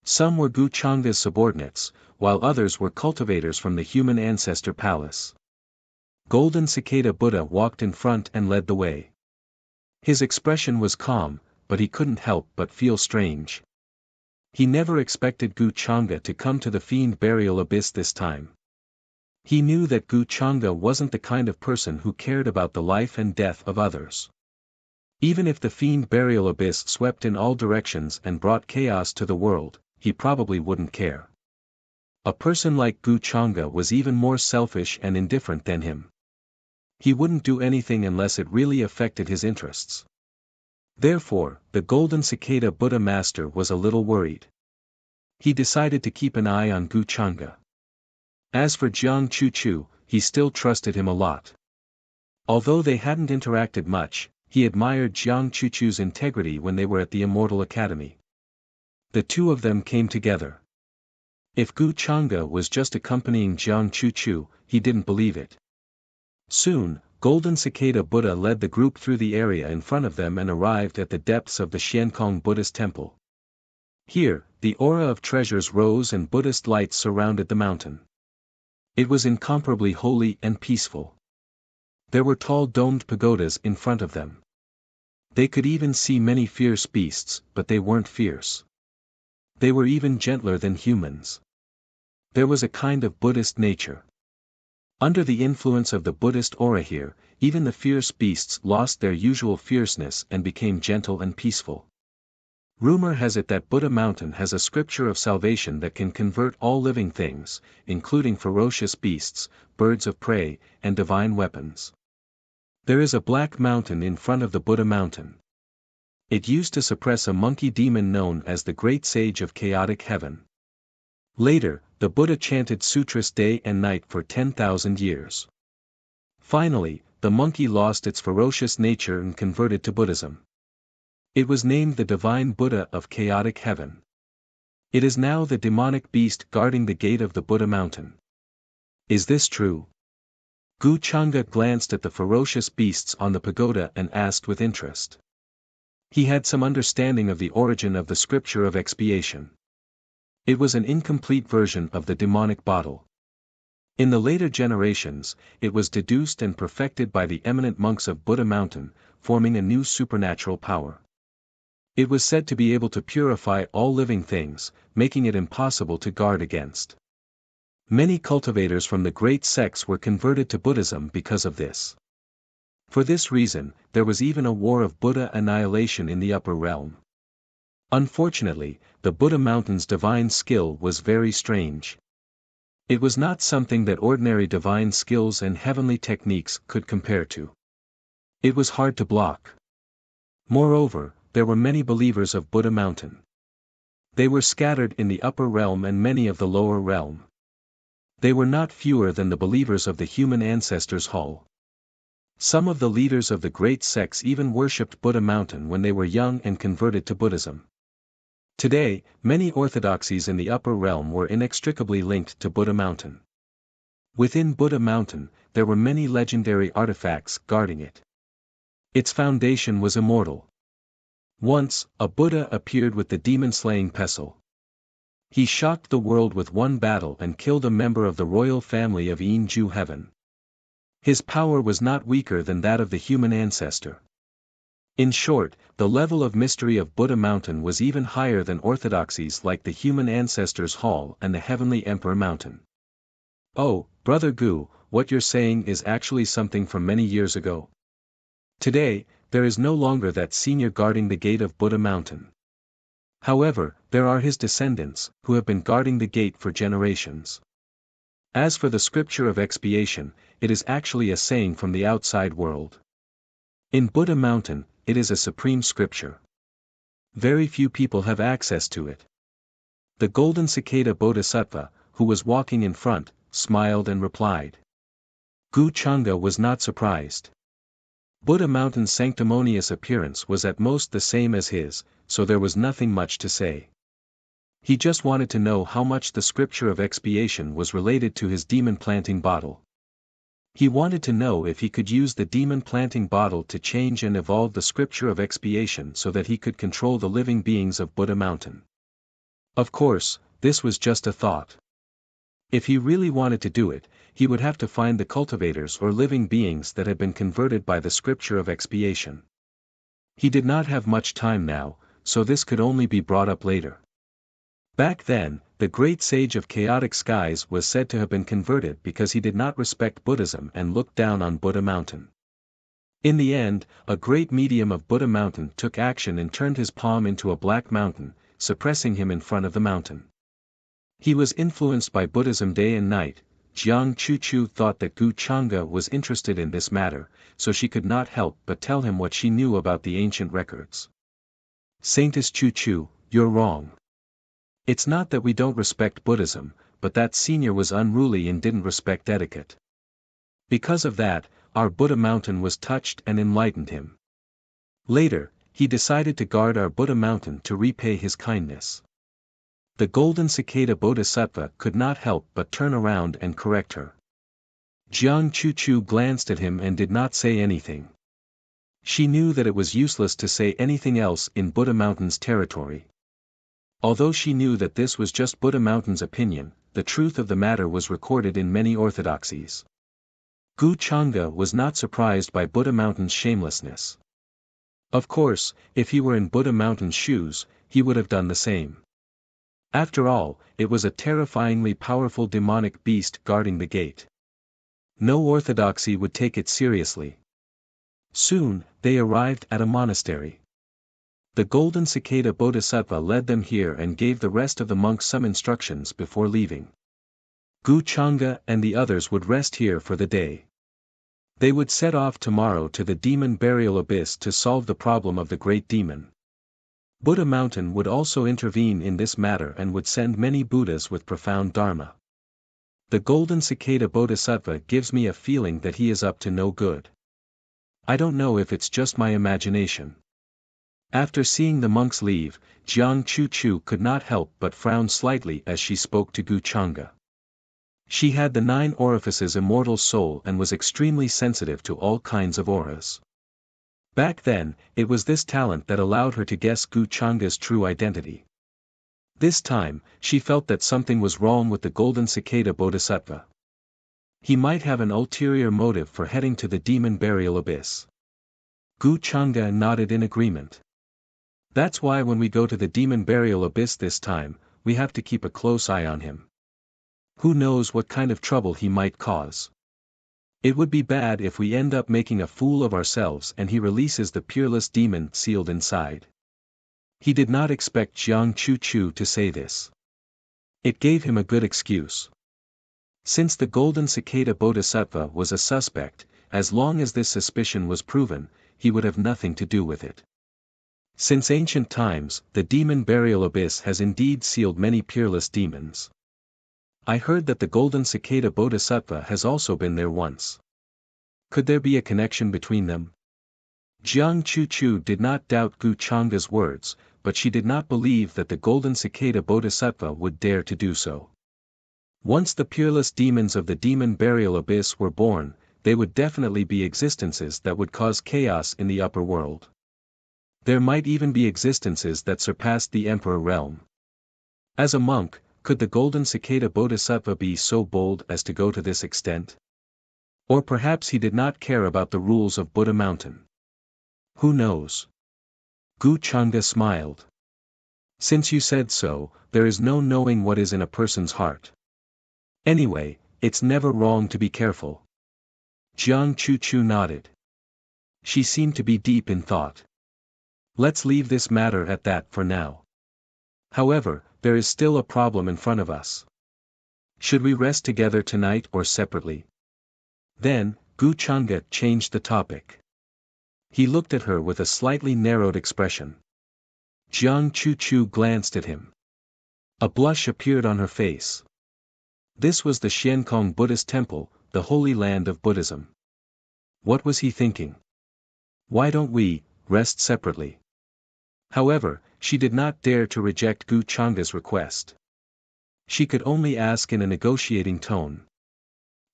Some were Gu Changa's subordinates, while others were cultivators from the human ancestor palace. Golden cicada Buddha walked in front and led the way. His expression was calm, but he couldn't help but feel strange. He never expected Gu Changa to come to the fiend burial abyss this time. He knew that Gu Changa wasn't the kind of person who cared about the life and death of others. Even if the fiend burial abyss swept in all directions and brought chaos to the world, he probably wouldn't care. A person like Gu Changa was even more selfish and indifferent than him. He wouldn't do anything unless it really affected his interests. Therefore, the golden cicada Buddha master was a little worried. He decided to keep an eye on Gu Changa. As for Jiang Chuchu, he still trusted him a lot. Although they hadn't interacted much, he admired Jiang Chuchu's integrity when they were at the Immortal Academy. The two of them came together. If Gu Changa was just accompanying Jiang Chuchu, he didn't believe it. Soon, Golden Cicada Buddha led the group through the area in front of them and arrived at the depths of the Xiankong Buddhist temple. Here, the aura of treasures rose and Buddhist lights surrounded the mountain. It was incomparably holy and peaceful. There were tall domed pagodas in front of them. They could even see many fierce beasts, but they weren't fierce. They were even gentler than humans. There was a kind of Buddhist nature. Under the influence of the Buddhist aura here, even the fierce beasts lost their usual fierceness and became gentle and peaceful. Rumor has it that Buddha Mountain has a scripture of salvation that can convert all living things, including ferocious beasts, birds of prey, and divine weapons. There is a black mountain in front of the Buddha mountain. It used to suppress a monkey demon known as the Great Sage of Chaotic Heaven. Later, the Buddha chanted sutras day and night for 10,000 years. Finally, the monkey lost its ferocious nature and converted to Buddhism. It was named the Divine Buddha of Chaotic Heaven. It is now the demonic beast guarding the gate of the Buddha mountain. Is this true? Gu Changa glanced at the ferocious beasts on the pagoda and asked with interest. He had some understanding of the origin of the scripture of expiation. It was an incomplete version of the demonic bottle. In the later generations, it was deduced and perfected by the eminent monks of Buddha mountain, forming a new supernatural power. It was said to be able to purify all living things, making it impossible to guard against. Many cultivators from the great sects were converted to Buddhism because of this. For this reason, there was even a war of Buddha annihilation in the upper realm. Unfortunately, the Buddha mountain's divine skill was very strange. It was not something that ordinary divine skills and heavenly techniques could compare to. It was hard to block. Moreover, there were many believers of Buddha mountain. They were scattered in the upper realm and many of the lower realm. They were not fewer than the believers of the human ancestors' hall. Some of the leaders of the great sects even worshipped Buddha mountain when they were young and converted to Buddhism. Today, many orthodoxies in the upper realm were inextricably linked to Buddha mountain. Within Buddha mountain, there were many legendary artifacts guarding it. Its foundation was immortal. Once, a Buddha appeared with the demon-slaying pestle. He shocked the world with one battle and killed a member of the royal family of Ju heaven. His power was not weaker than that of the human ancestor. In short, the level of mystery of Buddha mountain was even higher than orthodoxies like the human ancestors hall and the heavenly emperor mountain. Oh, Brother Gu, what you're saying is actually something from many years ago. Today, there is no longer that senior guarding the gate of Buddha mountain. However, there are his descendants, who have been guarding the gate for generations. As for the scripture of expiation, it is actually a saying from the outside world. In Buddha mountain, it is a supreme scripture. Very few people have access to it. The golden cicada bodhisattva, who was walking in front, smiled and replied. Gu Changa was not surprised. Buddha mountain's sanctimonious appearance was at most the same as his, so there was nothing much to say. He just wanted to know how much the scripture of expiation was related to his demon-planting bottle. He wanted to know if he could use the demon-planting bottle to change and evolve the scripture of expiation so that he could control the living beings of Buddha mountain. Of course, this was just a thought. If he really wanted to do it, he would have to find the cultivators or living beings that had been converted by the scripture of expiation. He did not have much time now, so this could only be brought up later. Back then, the great sage of chaotic skies was said to have been converted because he did not respect Buddhism and looked down on Buddha mountain. In the end, a great medium of Buddha mountain took action and turned his palm into a black mountain, suppressing him in front of the mountain. He was influenced by Buddhism day and night. Jiang Chuchu thought that Gu Changa was interested in this matter, so she could not help but tell him what she knew about the ancient records. Saintess Chuchu, you're wrong. It's not that we don't respect Buddhism, but that senior was unruly and didn't respect etiquette. Because of that, our Buddha mountain was touched and enlightened him. Later, he decided to guard our Buddha mountain to repay his kindness. The golden cicada bodhisattva could not help but turn around and correct her. Jiang Chuchu glanced at him and did not say anything. She knew that it was useless to say anything else in Buddha mountain's territory. Although she knew that this was just Buddha mountain's opinion, the truth of the matter was recorded in many orthodoxies. Gu Changa was not surprised by Buddha mountain's shamelessness. Of course, if he were in Buddha mountain's shoes, he would have done the same. After all, it was a terrifyingly powerful demonic beast guarding the gate. No orthodoxy would take it seriously. Soon, they arrived at a monastery. The golden cicada bodhisattva led them here and gave the rest of the monks some instructions before leaving. Gu Changa and the others would rest here for the day. They would set off tomorrow to the demon burial abyss to solve the problem of the great demon. Buddha Mountain would also intervene in this matter and would send many Buddhas with profound dharma. The golden cicada bodhisattva gives me a feeling that he is up to no good. I don't know if it's just my imagination. After seeing the monks leave, Jiang Chu could not help but frown slightly as she spoke to Gu Changa. She had the 9 orifices immortal soul and was extremely sensitive to all kinds of auras. Back then, it was this talent that allowed her to guess Gu Changa's true identity. This time, she felt that something was wrong with the golden cicada bodhisattva. He might have an ulterior motive for heading to the demon burial abyss. Gu Changa nodded in agreement. That's why when we go to the demon burial abyss this time, we have to keep a close eye on him. Who knows what kind of trouble he might cause. It would be bad if we end up making a fool of ourselves and he releases the peerless demon sealed inside. He did not expect Jiang Chu to say this. It gave him a good excuse. Since the golden cicada bodhisattva was a suspect, as long as this suspicion was proven, he would have nothing to do with it. Since ancient times, the demon burial abyss has indeed sealed many peerless demons. I heard that the golden cicada bodhisattva has also been there once. Could there be a connection between them? Jiang Chu did not doubt Gu Changa's words, but she did not believe that the golden cicada bodhisattva would dare to do so. Once the peerless demons of the demon burial abyss were born, they would definitely be existences that would cause chaos in the upper world. There might even be existences that surpassed the emperor realm. As a monk, could the golden cicada bodhisattva be so bold as to go to this extent? Or perhaps he did not care about the rules of Buddha Mountain. Who knows? Gu Changa smiled. Since you said so, there is no knowing what is in a person's heart. Anyway, it's never wrong to be careful. Jiang Chu nodded. She seemed to be deep in thought. Let's leave this matter at that for now. However, there is still a problem in front of us. Should we rest together tonight or separately? Then, Gu Changa changed the topic. He looked at her with a slightly narrowed expression. Jiang Chu glanced at him. A blush appeared on her face. This was the Xiankong Buddhist temple, the holy land of Buddhism. What was he thinking? Why don't we rest separately? However, she did not dare to reject Gu Changa's request. She could only ask in a negotiating tone.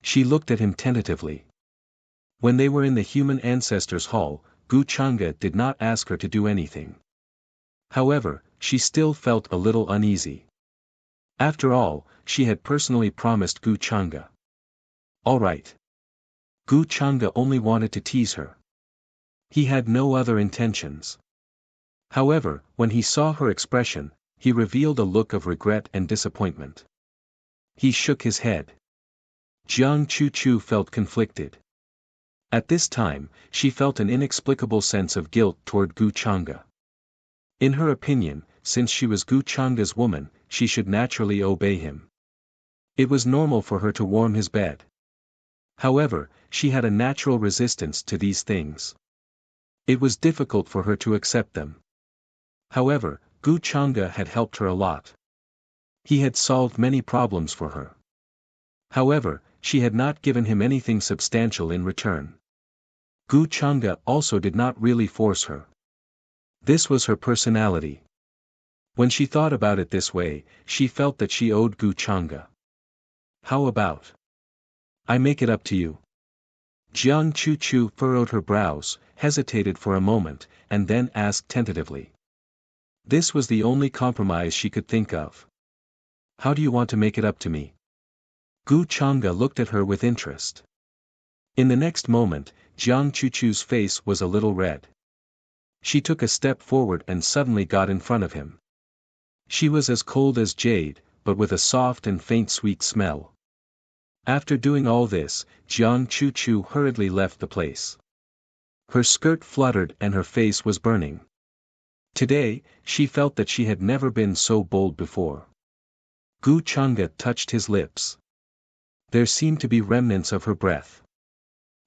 She looked at him tentatively. When they were in the human ancestors' hall, Gu Changa did not ask her to do anything. However, she still felt a little uneasy. After all, she had personally promised Gu Changa. All right. Gu Changa only wanted to tease her. He had no other intentions. However, when he saw her expression, he revealed a look of regret and disappointment. He shook his head. Jiang Chu felt conflicted. At this time, she felt an inexplicable sense of guilt toward Gu Changa. In her opinion, since she was Gu Changa's woman, she should naturally obey him. It was normal for her to warm his bed. However, she had a natural resistance to these things. It was difficult for her to accept them. However, Gu Changa had helped her a lot. He had solved many problems for her. However, she had not given him anything substantial in return. Gu Changa also did not really force her. This was her personality. When she thought about it this way, she felt that she owed Gu Changa. How about I make it up to you? Jiang Chu furrowed her brows, hesitated for a moment, and then asked tentatively. This was the only compromise she could think of. How do you want to make it up to me? Gu Changa looked at her with interest. In the next moment, Jiang Chu's face was a little red. She took a step forward and suddenly got in front of him. She was as cold as jade, but with a soft and faint sweet smell. After doing all this, Jiang Chu hurriedly left the place. Her skirt fluttered and her face was burning. Today, she felt that she had never been so bold before. Gu Changa touched his lips. There seemed to be remnants of her breath.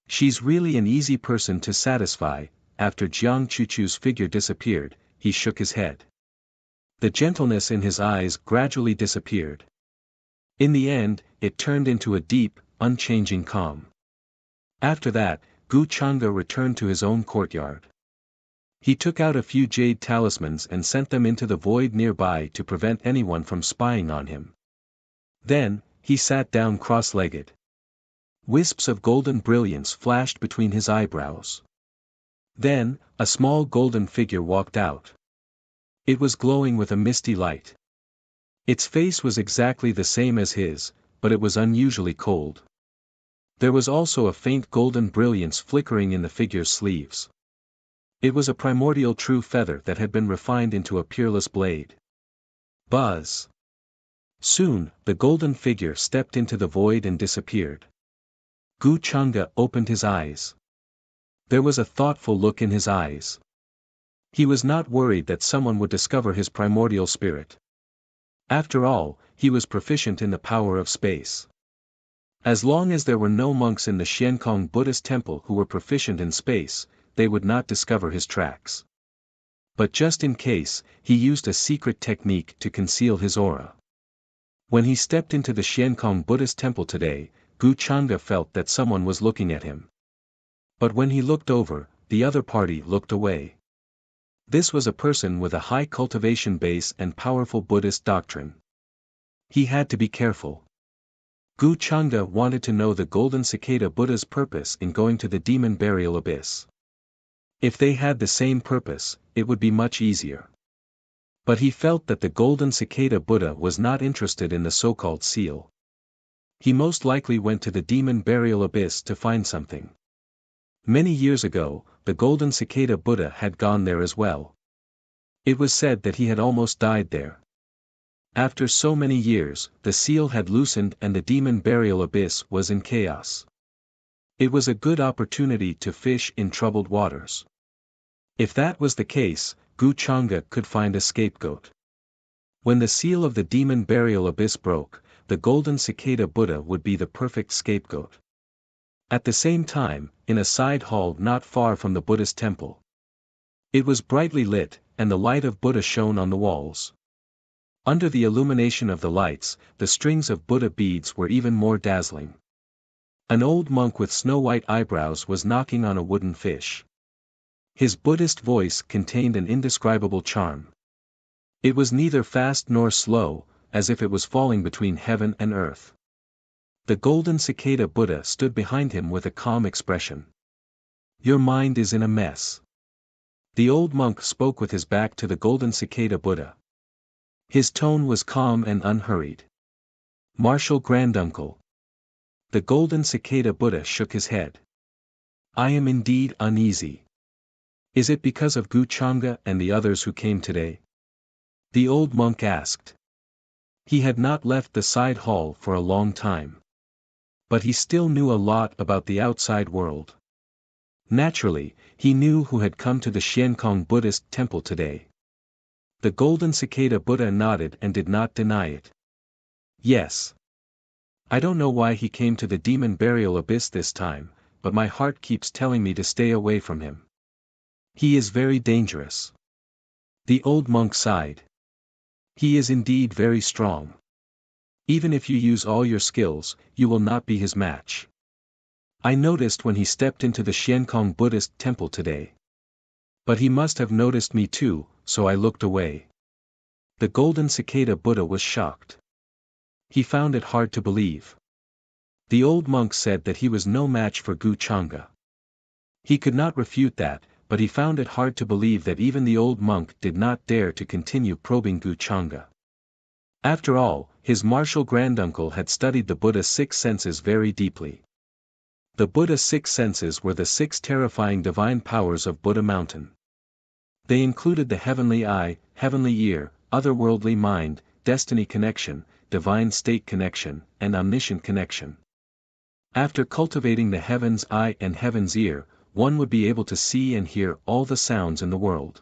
She's really an easy person to satisfy. After Jiang Chuchu's figure disappeared, he shook his head. The gentleness in his eyes gradually disappeared. In the end, it turned into a deep, unchanging calm. After that, Gu Changa returned to his own courtyard. He took out a few jade talismans and sent them into the void nearby to prevent anyone from spying on him. Then, he sat down cross-legged. Wisps of golden brilliance flashed between his eyebrows. Then, a small golden figure walked out. It was glowing with a misty light. Its face was exactly the same as his, but it was unusually cold. There was also a faint golden brilliance flickering in the figure's sleeves. It was a primordial true feather that had been refined into a peerless blade. Buzz! Soon, the golden figure stepped into the void and disappeared. Gu Changa opened his eyes. There was a thoughtful look in his eyes. He was not worried that someone would discover his primordial spirit. After all, he was proficient in the power of space. As long as there were no monks in the Xiankong Buddhist temple who were proficient in space, they would not discover his tracks. But just in case, he used a secret technique to conceal his aura. When he stepped into the Xiankong Buddhist temple today, Gu Changa felt that someone was looking at him. But when he looked over, the other party looked away. This was a person with a high cultivation base and powerful Buddhist doctrine. He had to be careful. Gu Changa wanted to know the Golden Cicada Buddha's purpose in going to the demon burial abyss. If they had the same purpose, it would be much easier. But he felt that the Golden Cicada Buddha was not interested in the so-called seal. He most likely went to the demon burial abyss to find something. Many years ago, the Golden Cicada Buddha had gone there as well. It was said that he had almost died there. After so many years, the seal had loosened and the demon burial abyss was in chaos. It was a good opportunity to fish in troubled waters. If that was the case, Gu Changa could find a scapegoat. When the seal of the demon burial abyss broke, the Golden Cicada Buddha would be the perfect scapegoat. At the same time, in a side hall not far from the Buddhist temple. It was brightly lit, and the light of Buddha shone on the walls. Under the illumination of the lights, the strings of Buddha beads were even more dazzling. An old monk with snow-white eyebrows was knocking on a wooden fish. His Buddhist voice contained an indescribable charm. It was neither fast nor slow, as if it was falling between heaven and earth. The Golden Cicada Buddha stood behind him with a calm expression. "Your mind is in a mess." The old monk spoke with his back to the Golden Cicada Buddha. His tone was calm and unhurried. "Martial Granduncle." The Golden Cicada Buddha shook his head. "I am indeed uneasy. Is it because of Gu Changa and the others who came today?" The old monk asked. He had not left the side hall for a long time. But he still knew a lot about the outside world. Naturally, he knew who had come to the Xiankong Buddhist temple today. The Golden Cicada Buddha nodded and did not deny it. "Yes. I don't know why he came to the demon burial abyss this time, but my heart keeps telling me to stay away from him. He is very dangerous." The old monk sighed. "He is indeed very strong. Even if you use all your skills, you will not be his match. I noticed when he stepped into the Xiankong Buddhist temple today. But he must have noticed me too, so I looked away." The Golden Cicada Buddha was shocked. He found it hard to believe. The old monk said that he was no match for Gu Changa. He could not refute that, but he found it hard to believe that even the old monk did not dare to continue probing Gu Changa. After all, his martial granduncle had studied the Buddha's 6 senses very deeply. The Buddha's 6 senses were the 6 terrifying divine powers of Buddha Mountain. They included the heavenly eye, heavenly ear, otherworldly mind, destiny connection, divine state connection, and omniscient connection. After cultivating the heaven's eye and heaven's ear, one would be able to see and hear all the sounds in the world.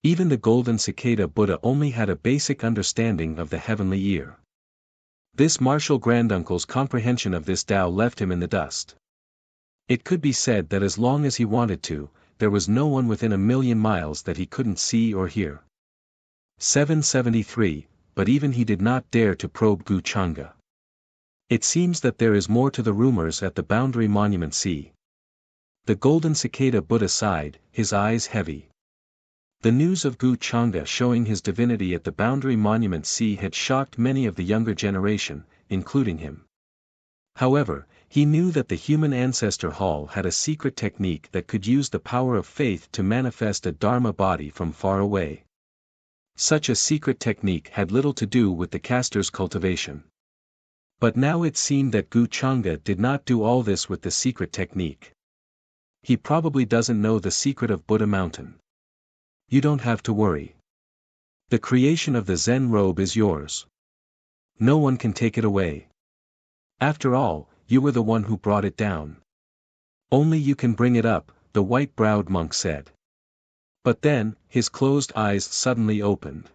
Even the Golden Cicada Buddha only had a basic understanding of the heavenly ear. This martial granduncle's comprehension of this Tao left him in the dust. It could be said that as long as he wanted to, there was no one within 1,000,000 miles that he couldn't see or hear. 773, but even he did not dare to probe Wuxia. It seems that there is more to the rumors at the Boundary Monument Sea. The golden cicada Buddha sighed, his eyes heavy. The news of Wuxia showing his divinity at the Boundary Monument Sea had shocked many of the younger generation, including him. However, he knew that the human ancestor hall had a secret technique that could use the power of faith to manifest a Dharma body from far away. Such a secret technique had little to do with the caster's cultivation. But now it seemed that Wuxia did not do all this with the secret technique. He probably doesn't know the secret of Buddha Mountain. You don't have to worry. The creation of the Zen robe is yours. No one can take it away. After all, you were the one who brought it down. Only you can bring it up, the white-browed monk said. But then, his closed eyes suddenly opened.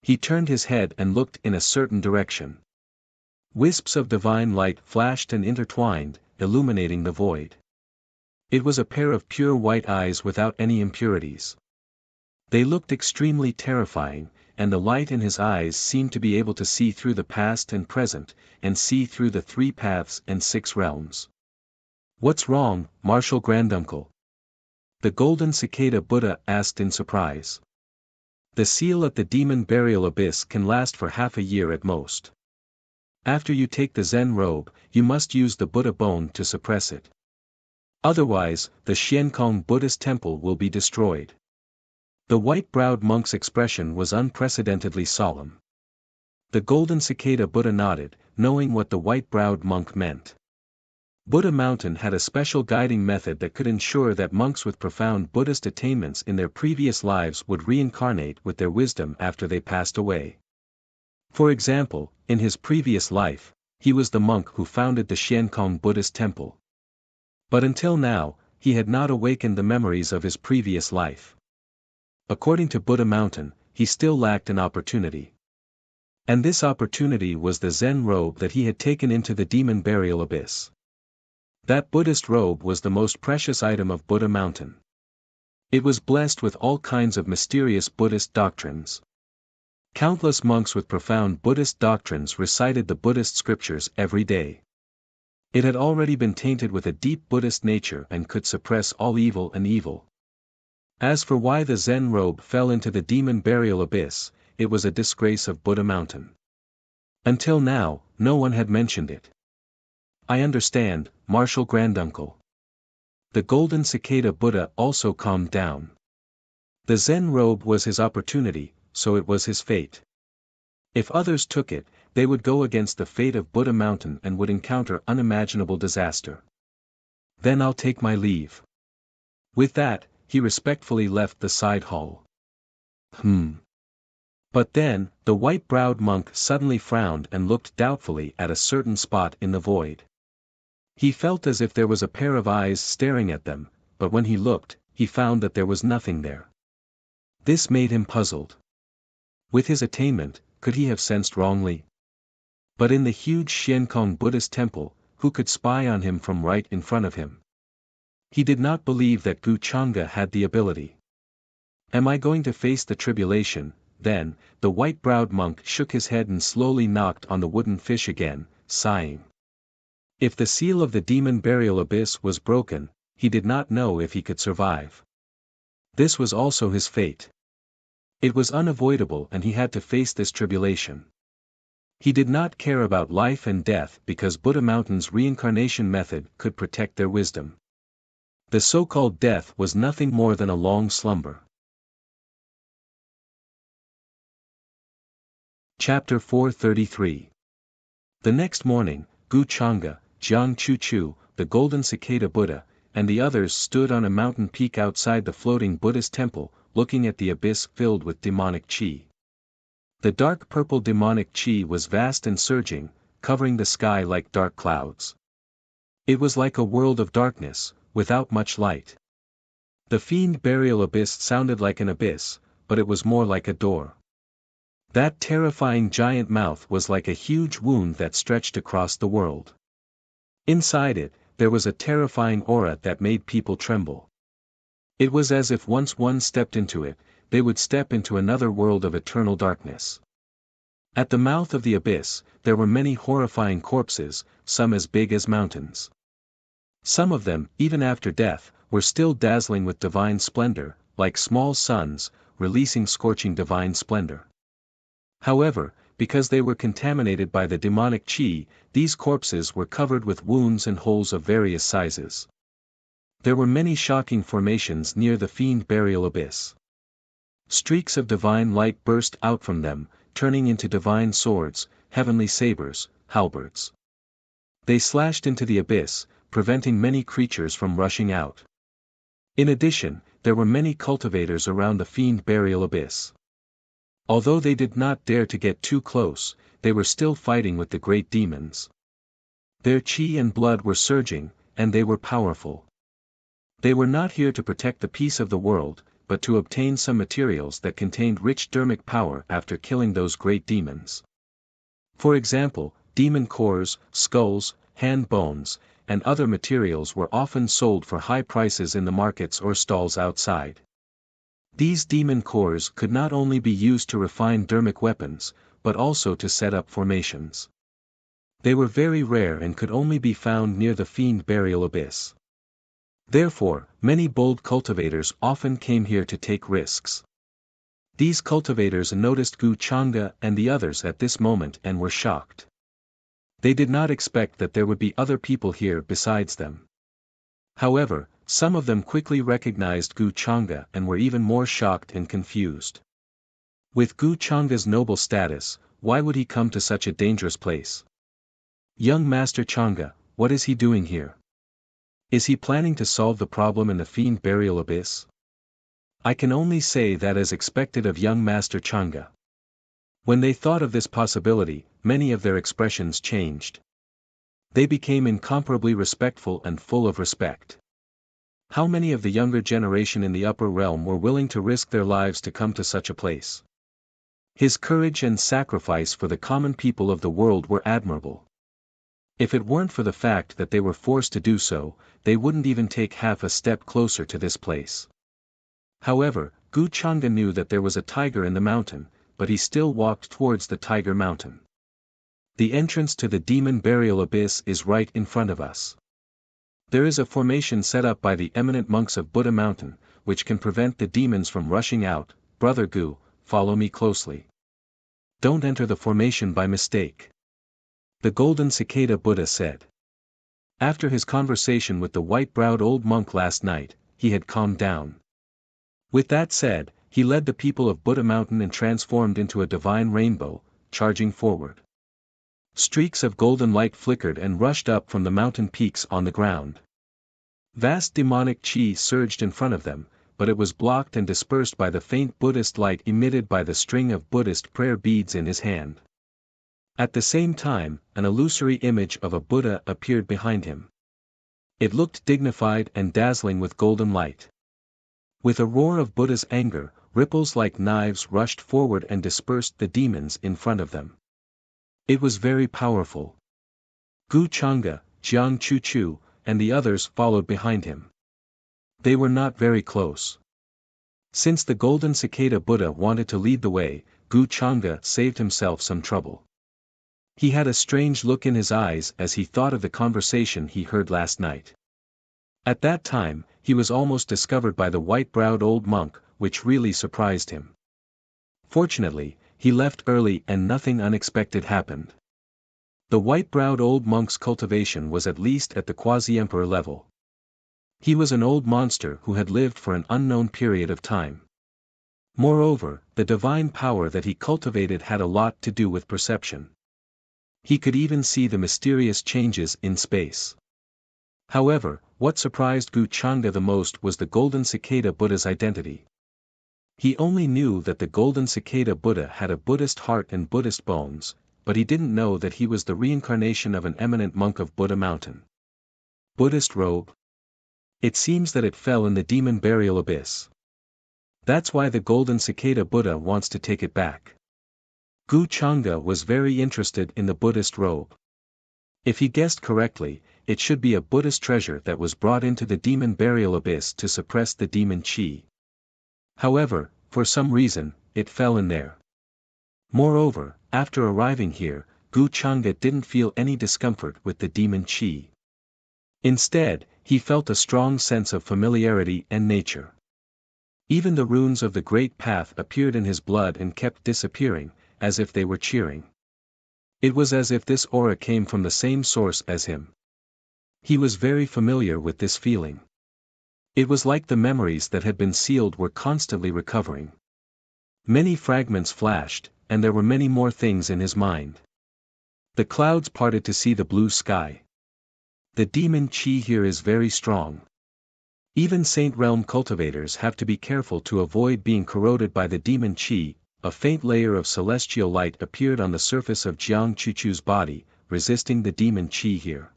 He turned his head and looked in a certain direction. Wisps of divine light flashed and intertwined, illuminating the void. It was a pair of pure white eyes without any impurities. They looked extremely terrifying, and the light in his eyes seemed to be able to see through the past and present, and see through the 3 paths and 6 realms. What's wrong, Martial Granduncle? The golden cicada Buddha asked in surprise. The seal at the demon burial abyss can last for half a year at most. After you take the Zen robe, you must use the Buddha bone to suppress it. Otherwise, the Xiankong Buddhist temple will be destroyed. The white-browed monk's expression was unprecedentedly solemn. The golden cicada Buddha nodded, knowing what the white-browed monk meant. Buddha Mountain had a special guiding method that could ensure that monks with profound Buddhist attainments in their previous lives would reincarnate with their wisdom after they passed away. For example, in his previous life, he was the monk who founded the Xiankong Buddhist temple. But until now, he had not awakened the memories of his previous life. According to Buddha Mountain, he still lacked an opportunity. And this opportunity was the Zen robe that he had taken into the demon burial abyss. That Buddhist robe was the most precious item of Buddha Mountain. It was blessed with all kinds of mysterious Buddhist doctrines. Countless monks with profound Buddhist doctrines recited the Buddhist scriptures every day. It had already been tainted with a deep Buddhist nature and could suppress all evil and evil. As for why the Zen robe fell into the demon burial abyss, it was a disgrace of Buddha Mountain. Until now, no one had mentioned it. I understand, Martial Granduncle. The golden cicada Buddha also calmed down. The Zen robe was his opportunity, so it was his fate. If others took it, they would go against the fate of Buddha Mountain and would encounter unimaginable disaster. Then I'll take my leave. With that, he respectfully left the side hall. But then, the white-browed monk suddenly frowned and looked doubtfully at a certain spot in the void. He felt as if there was a pair of eyes staring at them, but when he looked, he found that there was nothing there. This made him puzzled. With his attainment, could he have sensed wrongly? But in the huge Xiankong Buddhist temple, who could spy on him from right in front of him? He did not believe that Wuxia had the ability. Am I going to face the tribulation? Then, the white-browed monk shook his head and slowly knocked on the wooden fish again, sighing. If the seal of the demon burial abyss was broken, he did not know if he could survive. This was also his fate. It was unavoidable and he had to face this tribulation. He did not care about life and death because Buddha Mountain's reincarnation method could protect their wisdom. The so-called death was nothing more than a long slumber. Chapter 433. The next morning, Wuxia, Jiang Chuchu, the golden cicada Buddha, and the others stood on a mountain peak outside the floating Buddhist temple, looking at the abyss filled with demonic qi. The dark purple demonic qi was vast and surging, covering the sky like dark clouds. It was like a world of darkness, without much light. The fiend burial abyss sounded like an abyss, but it was more like a door. That terrifying giant mouth was like a huge wound that stretched across the world. Inside it, there was a terrifying aura that made people tremble. It was as if once one stepped into it, they would step into another world of eternal darkness. At the mouth of the abyss, there were many horrifying corpses, some as big as mountains. Some of them, even after death, were still dazzling with divine splendor, like small suns, releasing scorching divine splendor. However, because they were contaminated by the demonic chi, these corpses were covered with wounds and holes of various sizes. There were many shocking formations near the fiend burial abyss. Streaks of divine light burst out from them, turning into divine swords, heavenly sabers, halberds. They slashed into the abyss, preventing many creatures from rushing out. In addition, there were many cultivators around the fiend burial abyss. Although they did not dare to get too close, they were still fighting with the great demons. Their chi and blood were surging, and they were powerful. They were not here to protect the peace of the world, but to obtain some materials that contained rich dermic power after killing those great demons. For example, demon cores, skulls, hand bones, and other materials were often sold for high prices in the markets or stalls outside. These demon cores could not only be used to refine dermic weapons, but also to set up formations. They were very rare and could only be found near the fiend burial abyss. Therefore, many bold cultivators often came here to take risks. These cultivators noticed Gu Changde and the others at this moment and were shocked. They did not expect that there would be other people here besides them. However, some of them quickly recognized Gu Changde and were even more shocked and confused. With Gu Changde's noble status, why would he come to such a dangerous place? Young Master Changde, what is he doing here? Is he planning to solve the problem in the fiend burial abyss? I can only say that as expected of young Master Changde. When they thought of this possibility, many of their expressions changed. They became incomparably respectful and full of respect. How many of the younger generation in the upper realm were willing to risk their lives to come to such a place? His courage and sacrifice for the common people of the world were admirable. If it weren't for the fact that they were forced to do so, they wouldn't even take half a step closer to this place. However, Gu Changde knew that there was a tiger in the mountain, but he still walked towards the tiger mountain. The entrance to the demon burial abyss is right in front of us. There is a formation set up by the eminent monks of Buddha Mountain, which can prevent the demons from rushing out. Brother Gu, follow me closely. Don't enter the formation by mistake. The golden cicada Buddha said. After his conversation with the white-browed old monk last night, he had calmed down. With that said, he led the people of Buddha Mountain and transformed into a divine rainbow, charging forward. Streaks of golden light flickered and rushed up from the mountain peaks on the ground. Vast demonic chi surged in front of them, but it was blocked and dispersed by the faint Buddhist light emitted by the string of Buddhist prayer beads in his hand. At the same time, an illusory image of a Buddha appeared behind him. It looked dignified and dazzling with golden light. With a roar of Buddha's anger, ripples like knives rushed forward and dispersed the demons in front of them. It was very powerful. Gu Changde, Jiang Chu, and the others followed behind him. They were not very close. Since the golden cicada Buddha wanted to lead the way, Gu Changde saved himself some trouble. He had a strange look in his eyes as he thought of the conversation he heard last night. At that time, he was almost discovered by the white-browed old monk, which really surprised him. Fortunately, he left early and nothing unexpected happened. The white-browed old monk's cultivation was at least at the quasi-emperor level. He was an old monster who had lived for an unknown period of time. Moreover, the divine power that he cultivated had a lot to do with perception. He could even see the mysterious changes in space. However, what surprised Gu Changde the most was the golden cicada Buddha's identity. He only knew that the golden cicada Buddha had a Buddhist heart and Buddhist bones, but he didn't know that he was the reincarnation of an eminent monk of Buddha Mountain. Buddhist robe? It seems that it fell in the demon burial abyss. That's why the golden cicada Buddha wants to take it back. Gu Changde was very interested in the Buddhist robe. If he guessed correctly, it should be a Buddhist treasure that was brought into the demon burial abyss to suppress the demon chi. However, for some reason, it fell in there. Moreover, after arriving here, Gu Chang'e didn't feel any discomfort with the demon chi. Instead, he felt a strong sense of familiarity and nature. Even the runes of the Great Path appeared in his blood and kept disappearing, as if they were cheering. It was as if this aura came from the same source as him. He was very familiar with this feeling. It was like the memories that had been sealed were constantly recovering. Many fragments flashed, and there were many more things in his mind. The clouds parted to see the blue sky. The demon chi here is very strong. Even Saint Realm cultivators have to be careful to avoid being corroded by the demon chi. A faint layer of celestial light appeared on the surface of Jiang Chuchu's body, resisting the demon chi here.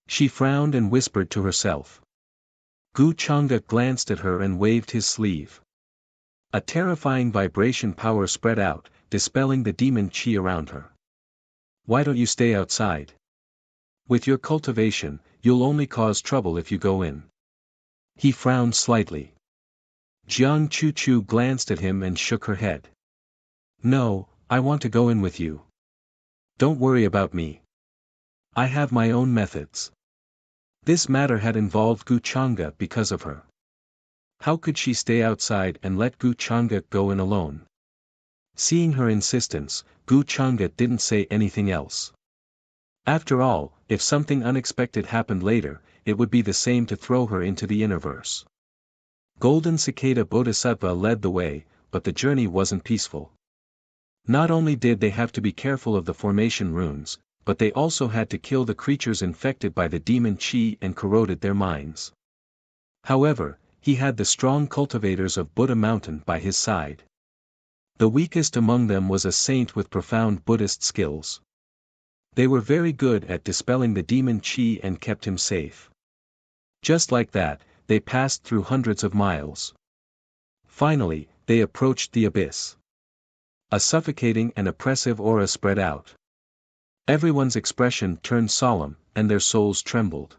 She frowned and whispered to herself. Gu Chang'e glanced at her and waved his sleeve. A terrifying vibration power spread out, dispelling the demon chi around her. Why don't you stay outside? With your cultivation, you'll only cause trouble if you go in. He frowned slightly. Jiang Chuchu glanced at him and shook her head. No, I want to go in with you. Don't worry about me. I have my own methods. This matter had involved Gu Chang'e because of her. How could she stay outside and let Gu Chang'e go in alone? Seeing her insistence, Gu Chang'e didn't say anything else. After all, if something unexpected happened later, it would be the same to throw her into the innerverse. Golden Cicada Bodhisattva led the way, but the journey wasn't peaceful. Not only did they have to be careful of the formation runes, but they also had to kill the creatures infected by the demon chi and corroded their minds. However, he had the strong cultivators of Buddha Mountain by his side. The weakest among them was a saint with profound Buddhist skills. They were very good at dispelling the demon chi and kept him safe. Just like that, they passed through hundreds of miles. Finally, they approached the abyss. A suffocating and oppressive aura spread out. Everyone's expression turned solemn, and their souls trembled.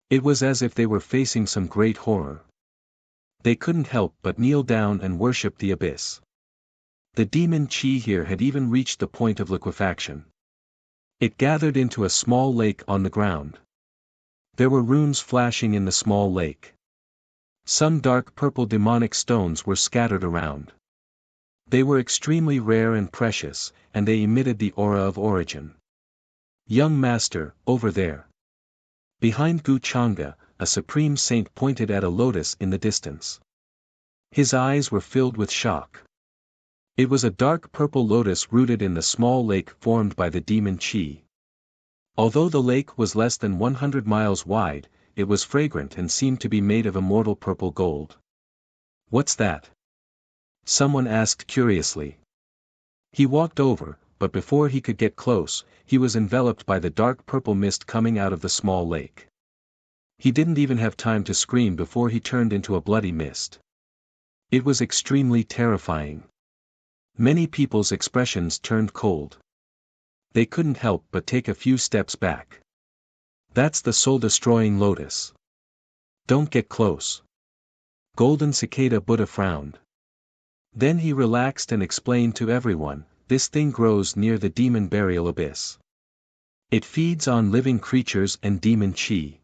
It was as if they were facing some great horror. They couldn't help but kneel down and worship the abyss. The demon chi here had even reached the point of liquefaction. It gathered into a small lake on the ground. There were runes flashing in the small lake. Some dark purple demonic stones were scattered around. They were extremely rare and precious, and they emitted the aura of origin. Young master, over there. Behind Gu Chang'e, a supreme saint pointed at a lotus in the distance. His eyes were filled with shock. It was a dark purple lotus rooted in the small lake formed by the demon chi. Although the lake was less than 100 miles wide, it was fragrant and seemed to be made of immortal purple gold. What's that? Someone asked curiously. He walked over, but before he could get close, he was enveloped by the dark purple mist coming out of the small lake. He didn't even have time to scream before he turned into a bloody mist. It was extremely terrifying. Many people's expressions turned cold. They couldn't help but take a few steps back. That's the soul-destroying lotus. Don't get close. Golden Cicada Buddha frowned. Then he relaxed and explained to everyone, this thing grows near the demon burial abyss. It feeds on living creatures and demon chi.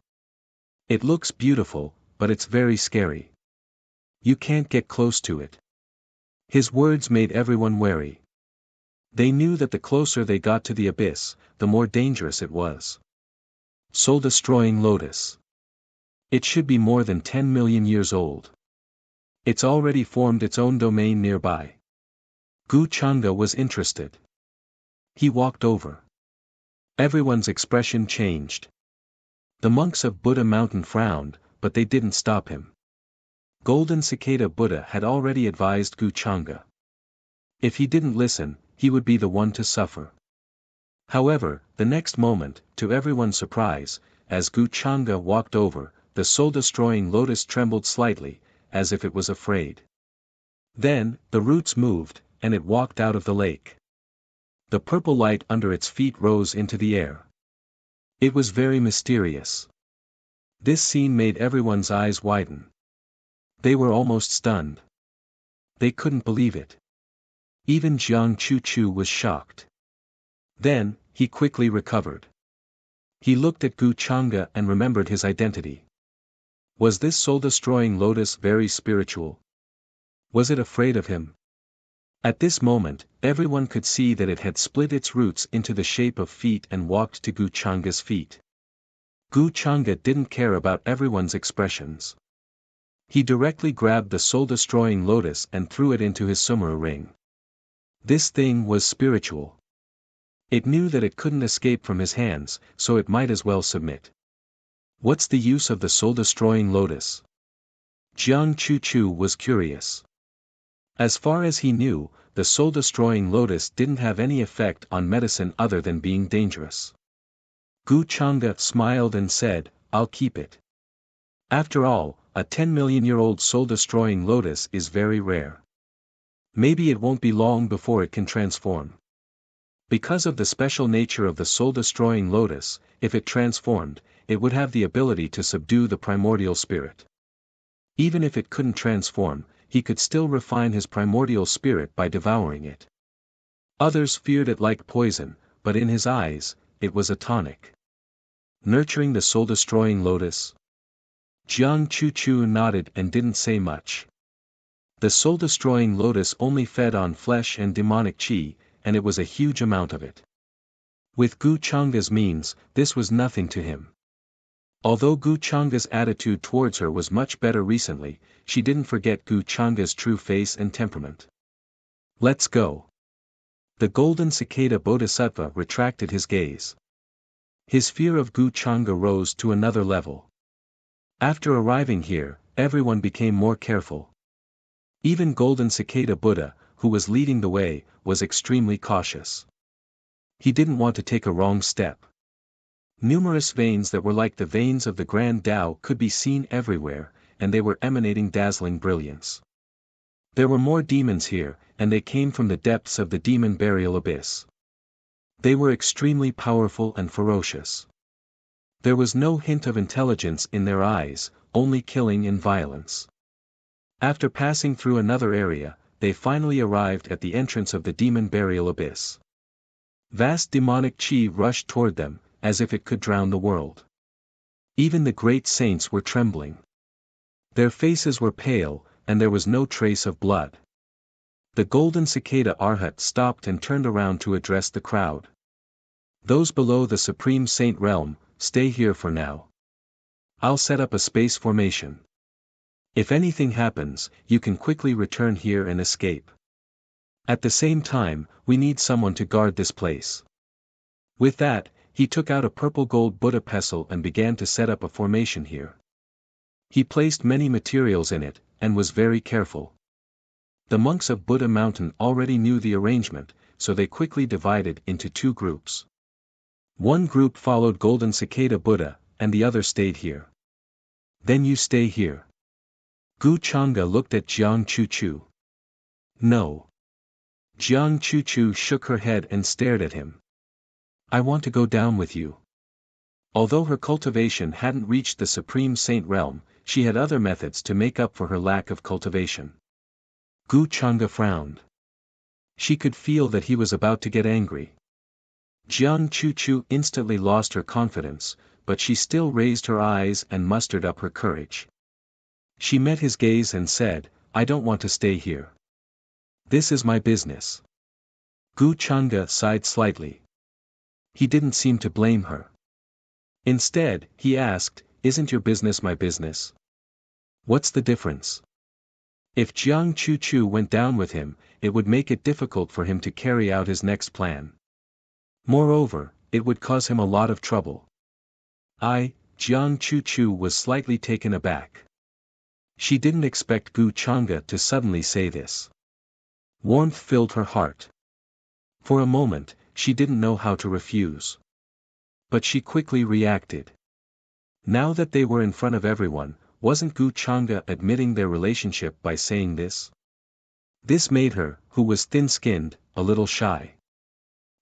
It looks beautiful, but it's very scary. You can't get close to it. His words made everyone wary. They knew that the closer they got to the abyss, the more dangerous it was. Soul-destroying lotus. It should be more than 10 million years old. It's already formed its own domain nearby. Gu Chang'e was interested. He walked over. Everyone's expression changed. The monks of Buddha Mountain frowned, but they didn't stop him. Golden Cicada Buddha had already advised Gu Chang'e. If he didn't listen, he would be the one to suffer. However, the next moment, to everyone's surprise, as Gu Chang'e walked over, the soul-destroying lotus trembled slightly, as if it was afraid. Then, the roots moved, and it walked out of the lake. The purple light under its feet rose into the air. It was very mysterious. This scene made everyone's eyes widen. They were almost stunned. They couldn't believe it. Even Jiang Chu was shocked. Then, he quickly recovered. He looked at Gu Chang'e and remembered his identity. Was this soul-destroying lotus very spiritual? Was it afraid of him? At this moment, everyone could see that it had split its roots into the shape of feet and walked to Gu Chang'e's feet. Gu Chang'e didn't care about everyone's expressions. He directly grabbed the soul-destroying lotus and threw it into his Sumera ring. This thing was spiritual. It knew that it couldn't escape from his hands, so it might as well submit. What's the use of the soul-destroying lotus? Jiang Chu was curious. As far as he knew, the soul-destroying lotus didn't have any effect on medicine other than being dangerous. Gu Chang'e smiled and said, "I'll keep it. After all, a 10-million-year-old soul-destroying lotus is very rare. Maybe it won't be long before it can transform." Because of the special nature of the soul-destroying lotus, if it transformed, it would have the ability to subdue the primordial spirit. Even if it couldn't transform, he could still refine his primordial spirit by devouring it. Others feared it like poison, but in his eyes, it was a tonic. Nurturing the soul-destroying lotus? Jiang Chu nodded and didn't say much. The soul-destroying lotus only fed on flesh and demonic qi, and it was a huge amount of it. With Gu Chang'e's means, this was nothing to him. Although Gu Chang'e's attitude towards her was much better recently, she didn't forget Gu Chang'e's true face and temperament. "Let's go." The golden cicada bodhisattva retracted his gaze. His fear of Gu Chang'e rose to another level. After arriving here, everyone became more careful. Even golden cicada Buddha, who was leading the way, was extremely cautious. He didn't want to take a wrong step. Numerous veins that were like the veins of the Grand Tao could be seen everywhere, and they were emanating dazzling brilliance. There were more demons here, and they came from the depths of the demon burial abyss. They were extremely powerful and ferocious. There was no hint of intelligence in their eyes, only killing and violence. After passing through another area, they finally arrived at the entrance of the demon burial abyss. Vast demonic qi rushed toward them, as if it could drown the world. Even the great saints were trembling. Their faces were pale, and there was no trace of blood. The golden cicada Arhat stopped and turned around to address the crowd. "Those below the Supreme Saint realm, stay here for now. I'll set up a space formation. If anything happens, you can quickly return here and escape. At the same time, we need someone to guard this place." With that, he took out a purple gold Buddha pestle and began to set up a formation here. He placed many materials in it, and was very careful. The monks of Buddha Mountain already knew the arrangement, so they quickly divided into two groups. One group followed golden cicada Buddha, and the other stayed here. "Then you stay here." Gu Chang'e looked at Jiang Chu. "No." Jiang Chu shook her head and stared at him. "I want to go down with you." Although her cultivation hadn't reached the Supreme Saint realm, she had other methods to make up for her lack of cultivation. Gu Chang'e frowned. She could feel that he was about to get angry. Jiang Chu instantly lost her confidence, but she still raised her eyes and mustered up her courage. She met his gaze and said, "I don't want to stay here. This is my business." Gu Chang'e sighed slightly. He didn't seem to blame her. Instead, he asked, "Isn't your business my business? What's the difference?" If Jiang Chu went down with him, it would make it difficult for him to carry out his next plan. Moreover, it would cause him a lot of trouble. Jiang Chu was slightly taken aback. She didn't expect Gu Chang'e to suddenly say this. Warmth filled her heart. For a moment, she didn't know how to refuse. But she quickly reacted. Now that they were in front of everyone, wasn't Gu Chang'e admitting their relationship by saying this? This made her, who was thin-skinned, a little shy.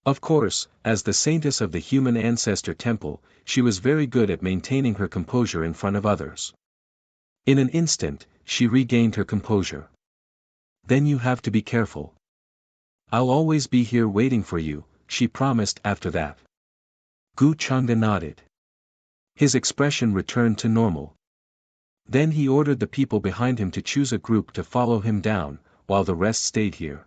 Of course, as the saintess of the human ancestor temple, she was very good at maintaining her composure in front of others. In an instant, she regained her composure. Then you have to be careful. I'll always be here waiting for you, she promised after that. Gu Changde nodded. His expression returned to normal. Then he ordered the people behind him to choose a group to follow him down, while the rest stayed here.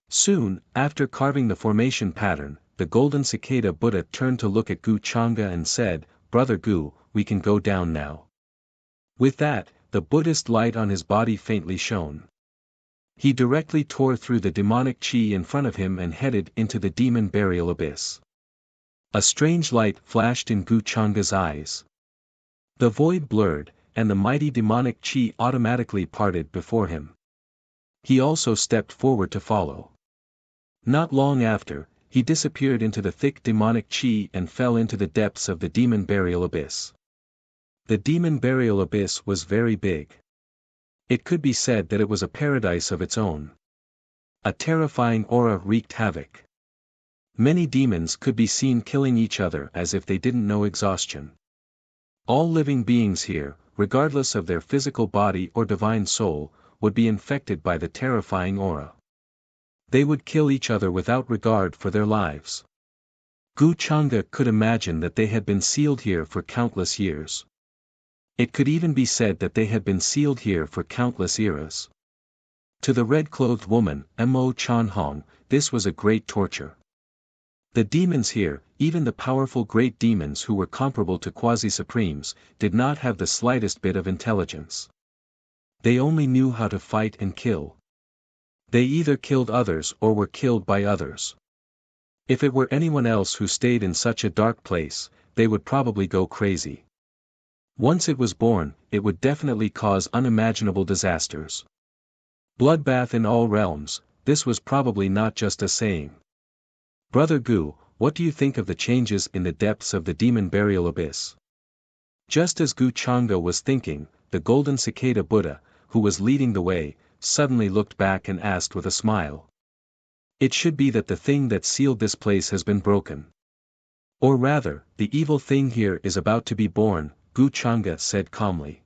Soon, after carving the formation pattern, the golden cicada Buddha turned to look at Gu Changde and said, "Brother Gu, we can go down now." With that, the Buddhist light on his body faintly shone. He directly tore through the demonic chi in front of him and headed into the demon burial abyss. A strange light flashed in Gu Changde's eyes. The void blurred, and the mighty demonic chi automatically parted before him. He also stepped forward to follow. Not long after, he disappeared into the thick demonic chi and fell into the depths of the demon burial abyss. The demon burial abyss was very big. It could be said that it was a paradise of its own. A terrifying aura wreaked havoc. Many demons could be seen killing each other as if they didn't know exhaustion. All living beings here, regardless of their physical body or divine soul, would be infected by the terrifying aura. They would kill each other without regard for their lives. Gu Changde could imagine that they had been sealed here for countless years. It could even be said that they had been sealed here for countless eras. To the red-clothed woman, Mo Chan Hong, this was a great torture. The demons here, even the powerful great demons who were comparable to quasi-supremes, did not have the slightest bit of intelligence. They only knew how to fight and kill. They either killed others or were killed by others. If it were anyone else who stayed in such a dark place, they would probably go crazy. Once it was born, it would definitely cause unimaginable disasters. Bloodbath in all realms, this was probably not just a saying. Brother Gu, what do you think of the changes in the depths of the demon burial abyss? Just as Gu Changde was thinking, the golden cicada Buddha, who was leading the way, suddenly looked back and asked with a smile. It should be that the thing that sealed this place has been broken. Or rather, the evil thing here is about to be born, Gu Changde said calmly.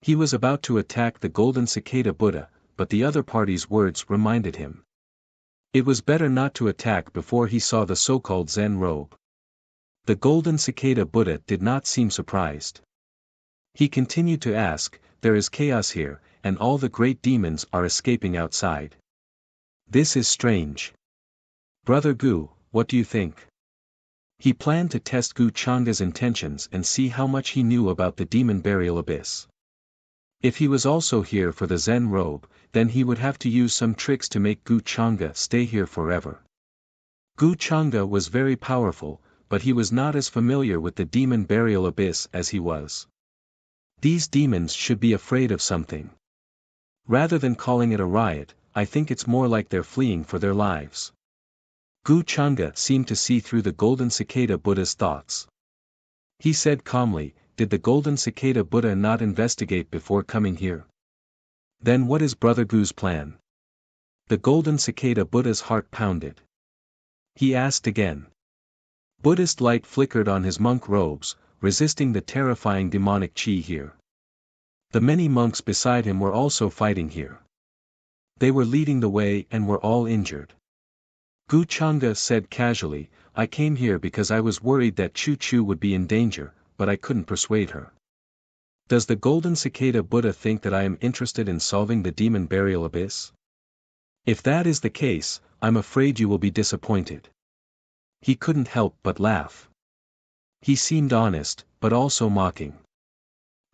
He was about to attack the golden cicada Buddha, but the other party's words reminded him. It was better not to attack before he saw the so-called Zen robe. The golden cicada Buddha did not seem surprised. He continued to ask, "There is chaos here, and all the great demons are escaping outside. This is strange. Brother Gu, what do you think?" He planned to test Gu Changde's intentions and see how much he knew about the demon burial abyss. If he was also here for the Zen robe, then he would have to use some tricks to make Gu Changde stay here forever. Gu Changde was very powerful, but he was not as familiar with the demon burial abyss as he was. These demons should be afraid of something. Rather than calling it a riot, I think it's more like they're fleeing for their lives. Gu Changde seemed to see through the golden cicada Buddha's thoughts. He said calmly, "Did the golden cicada Buddha not investigate before coming here? Then what is Brother Gu's plan?" The golden cicada Buddha's heart pounded. He asked again. Buddhist light flickered on his monk robes, resisting the terrifying demonic chi here. The many monks beside him were also fighting here. They were leading the way and were all injured. Gu Changde said casually, "I came here because I was worried that Chu Chu would be in danger, but I couldn't persuade her. Does the golden cicada Buddha think that I am interested in solving the demon burial abyss? If that is the case, I'm afraid you will be disappointed." He couldn't help but laugh. He seemed honest, but also mocking.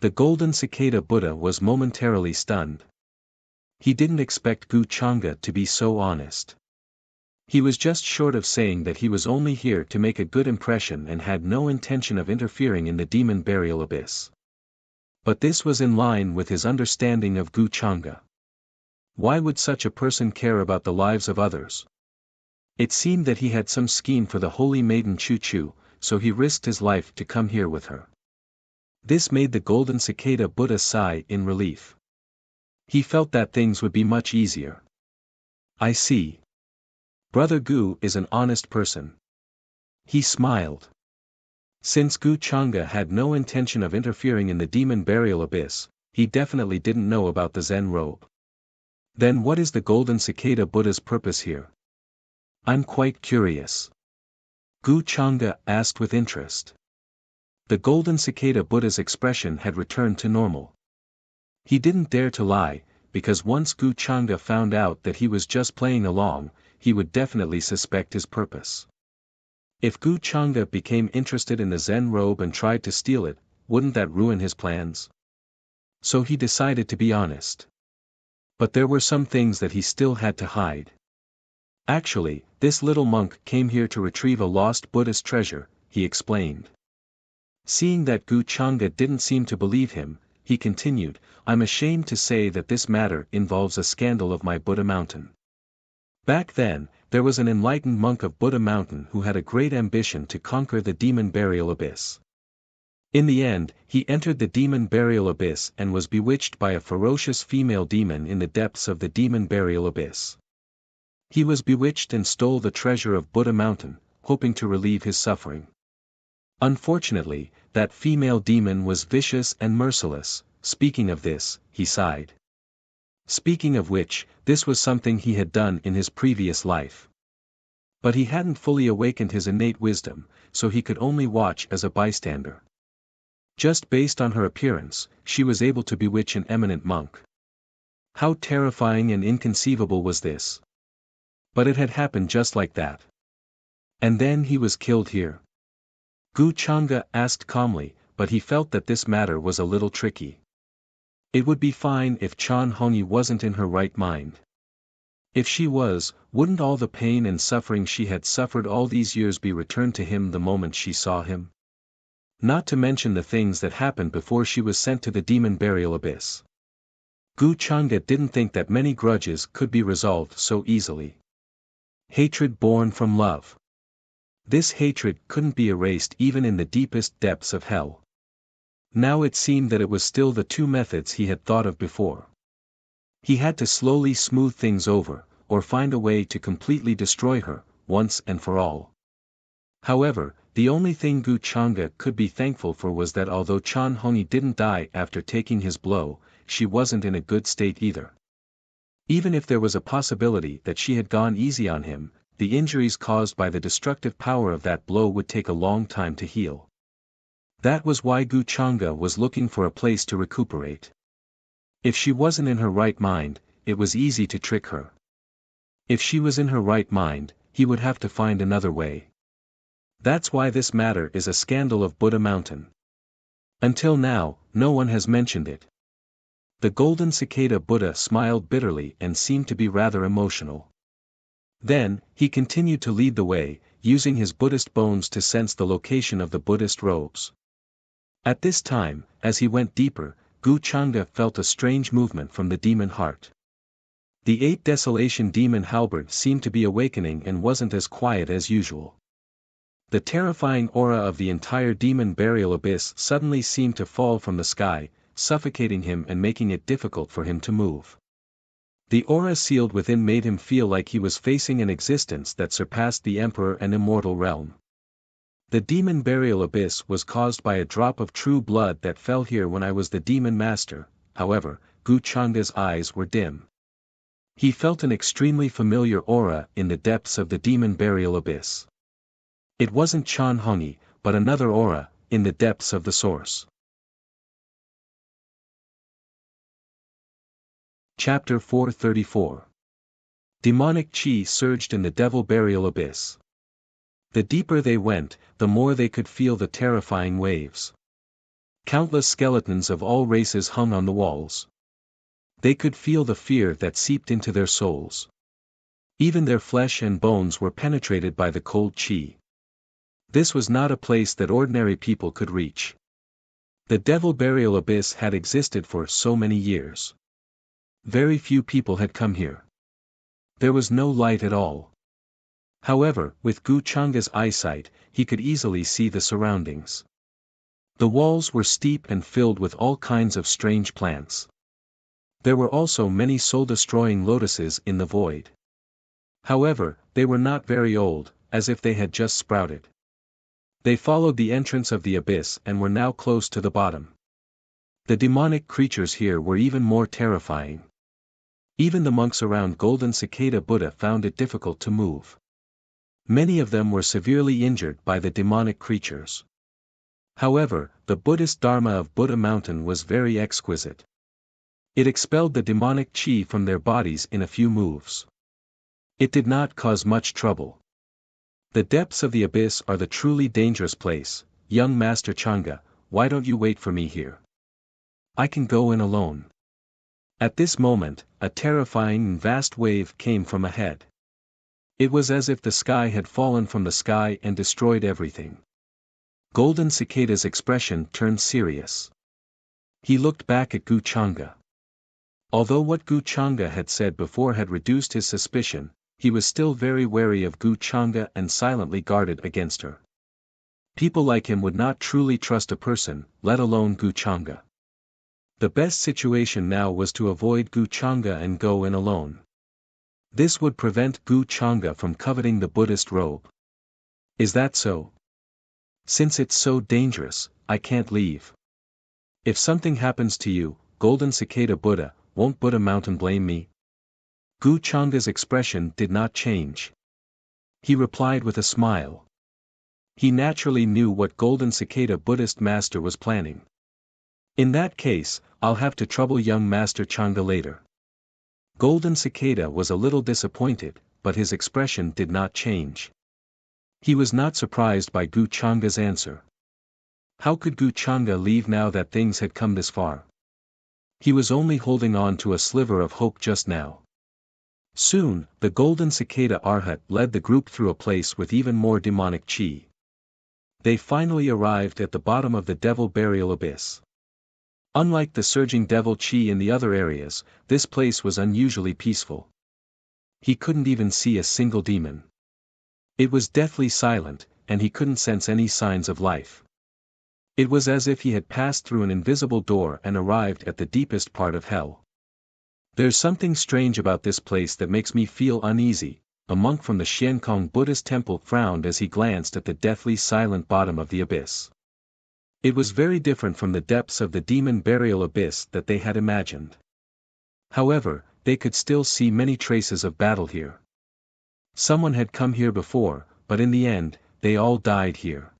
The golden cicada Buddha was momentarily stunned. He didn't expect Gu Changde to be so honest. He was just short of saying that he was only here to make a good impression and had no intention of interfering in the demon burial abyss. But this was in line with his understanding of Gu Changde. Why would such a person care about the lives of others? It seemed that he had some scheme for the holy maiden Chu Chu, so he risked his life to come here with her. This made the golden cicada Buddha sigh in relief. He felt that things would be much easier. "I see. Brother Gu is an honest person. He smiled. Since Gu Chang'e had no intention of interfering in the demon burial abyss, he definitely didn't know about the Zen robe. Then what is the golden cicada Buddha's purpose here? I'm quite curious. Gu Chang'e asked with interest. The golden cicada Buddha's expression had returned to normal. He didn't dare to lie, because once Gu Chang'e found out that he was just playing along, he would definitely suspect his purpose. If Gu Chang'e became interested in the Zen robe and tried to steal it, wouldn't that ruin his plans? So he decided to be honest. But there were some things that he still had to hide. Actually, this little monk came here to retrieve a lost Buddhist treasure, he explained. Seeing that Gu Chang'e didn't seem to believe him, he continued, I'm ashamed to say that this matter involves a scandal of my Buddha mountain. Back then, there was an enlightened monk of Buddha mountain who had a great ambition to conquer the demon burial abyss. In the end, he entered the demon burial abyss and was bewitched by a ferocious female demon in the depths of the demon burial abyss. He was bewitched and stole the treasure of Buddha mountain, hoping to relieve his suffering. Unfortunately, that female demon was vicious and merciless. Speaking of this, he sighed. Speaking of which, this was something he had done in his previous life. But he hadn't fully awakened his innate wisdom, so he could only watch as a bystander. Just based on her appearance, she was able to bewitch an eminent monk. How terrifying and inconceivable was this? But it had happened just like that. And then he was killed here. Gu Chang'e asked calmly, but he felt that this matter was a little tricky. It would be fine if Chan Hongyi wasn't in her right mind. If she was, wouldn't all the pain and suffering she had suffered all these years be returned to him the moment she saw him? Not to mention the things that happened before she was sent to the demon burial abyss. Gu Chang'e didn't think that many grudges could be resolved so easily. Hatred born from love. This hatred couldn't be erased even in the deepest depths of hell. Now it seemed that it was still the two methods he had thought of before. He had to slowly smooth things over, or find a way to completely destroy her, once and for all. However, the only thing Gu Chang'e could be thankful for was that although Chan Hongyi didn't die after taking his blow, she wasn't in a good state either. Even if there was a possibility that she had gone easy on him, the injuries caused by the destructive power of that blow would take a long time to heal. That was why Gu Chang'e was looking for a place to recuperate. If she wasn't in her right mind, it was easy to trick her. If she was in her right mind, he would have to find another way. That's why this matter is a scandal of Buddha mountain. Until now, no one has mentioned it. The golden cicada Buddha smiled bitterly and seemed to be rather emotional. Then, he continued to lead the way, using his Buddhist bones to sense the location of the Buddhist robes. At this time, as he went deeper, Gu Chang'e felt a strange movement from the demon heart. The 8 Desolation demon halberd seemed to be awakening and wasn't as quiet as usual. The terrifying aura of the entire demon burial abyss suddenly seemed to fall from the sky, suffocating him and making it difficult for him to move. The aura sealed within made him feel like he was facing an existence that surpassed the emperor and immortal realm. The demon burial abyss was caused by a drop of true blood that fell here when I was the demon master. However, Gu Chang'e's eyes were dim. He felt an extremely familiar aura in the depths of the demon burial abyss. It wasn't Chan Hongyi, but another aura, in the depths of the source. Chapter 434. Demonic Qi surged in the devil burial abyss. The deeper they went, the more they could feel the terrifying waves. Countless skeletons of all races hung on the walls. They could feel the fear that seeped into their souls. Even their flesh and bones were penetrated by the cold Qi. This was not a place that ordinary people could reach. The devil burial abyss had existed for so many years. Very few people had come here. There was no light at all. However, with Gu Chang'e's eyesight, he could easily see the surroundings. The walls were steep and filled with all kinds of strange plants. There were also many soul-destroying lotuses in the void. However, they were not very old, as if they had just sprouted. They followed the entrance of the abyss and were now close to the bottom. The demonic creatures here were even more terrifying. Even the monks around Golden Cicada Buddha found it difficult to move. Many of them were severely injured by the demonic creatures. However, the Buddhist Dharma of Buddha Mountain was very exquisite. It expelled the demonic chi from their bodies in a few moves. It did not cause much trouble. The depths of the abyss are the truly dangerous place. Young Master Changa, why don't you wait for me here? I can go in alone. At this moment, a terrifying and vast wave came from ahead. It was as if the sky had fallen from the sky and destroyed everything. Golden Cicada's expression turned serious. He looked back at Gu Changa. Although what Gu Changa had said before had reduced his suspicion, he was still very wary of Gu Changa and silently guarded against her. People like him would not truly trust a person, let alone Gu Changa. The best situation now was to avoid Gu Changa and go in alone. This would prevent Gu Changa from coveting the Buddhist robe. Is that so? Since it's so dangerous, I can't leave. If something happens to you, Golden Cicada Buddha, won't Buddha Mountain blame me? Gu Changa's expression did not change. He replied with a smile. He naturally knew what Golden Cicada Buddhist master was planning. In that case, I'll have to trouble young Master Changa later. Golden Cicada was a little disappointed, but his expression did not change. He was not surprised by Gu Changa's answer. How could Gu Changa leave now that things had come this far? He was only holding on to a sliver of hope just now. Soon, the Golden Cicada Arhat led the group through a place with even more demonic chi. They finally arrived at the bottom of the Devil Burial Abyss. Unlike the surging devil chi in the other areas, this place was unusually peaceful. He couldn't even see a single demon. It was deathly silent, and he couldn't sense any signs of life. It was as if he had passed through an invisible door and arrived at the deepest part of hell. There's something strange about this place that makes me feel uneasy, a monk from the Xiankong Buddhist temple frowned as he glanced at the deathly silent bottom of the abyss. It was very different from the depths of the demon burial abyss that they had imagined. However, they could still see many traces of battle here. Someone had come here before, but in the end, they all died here.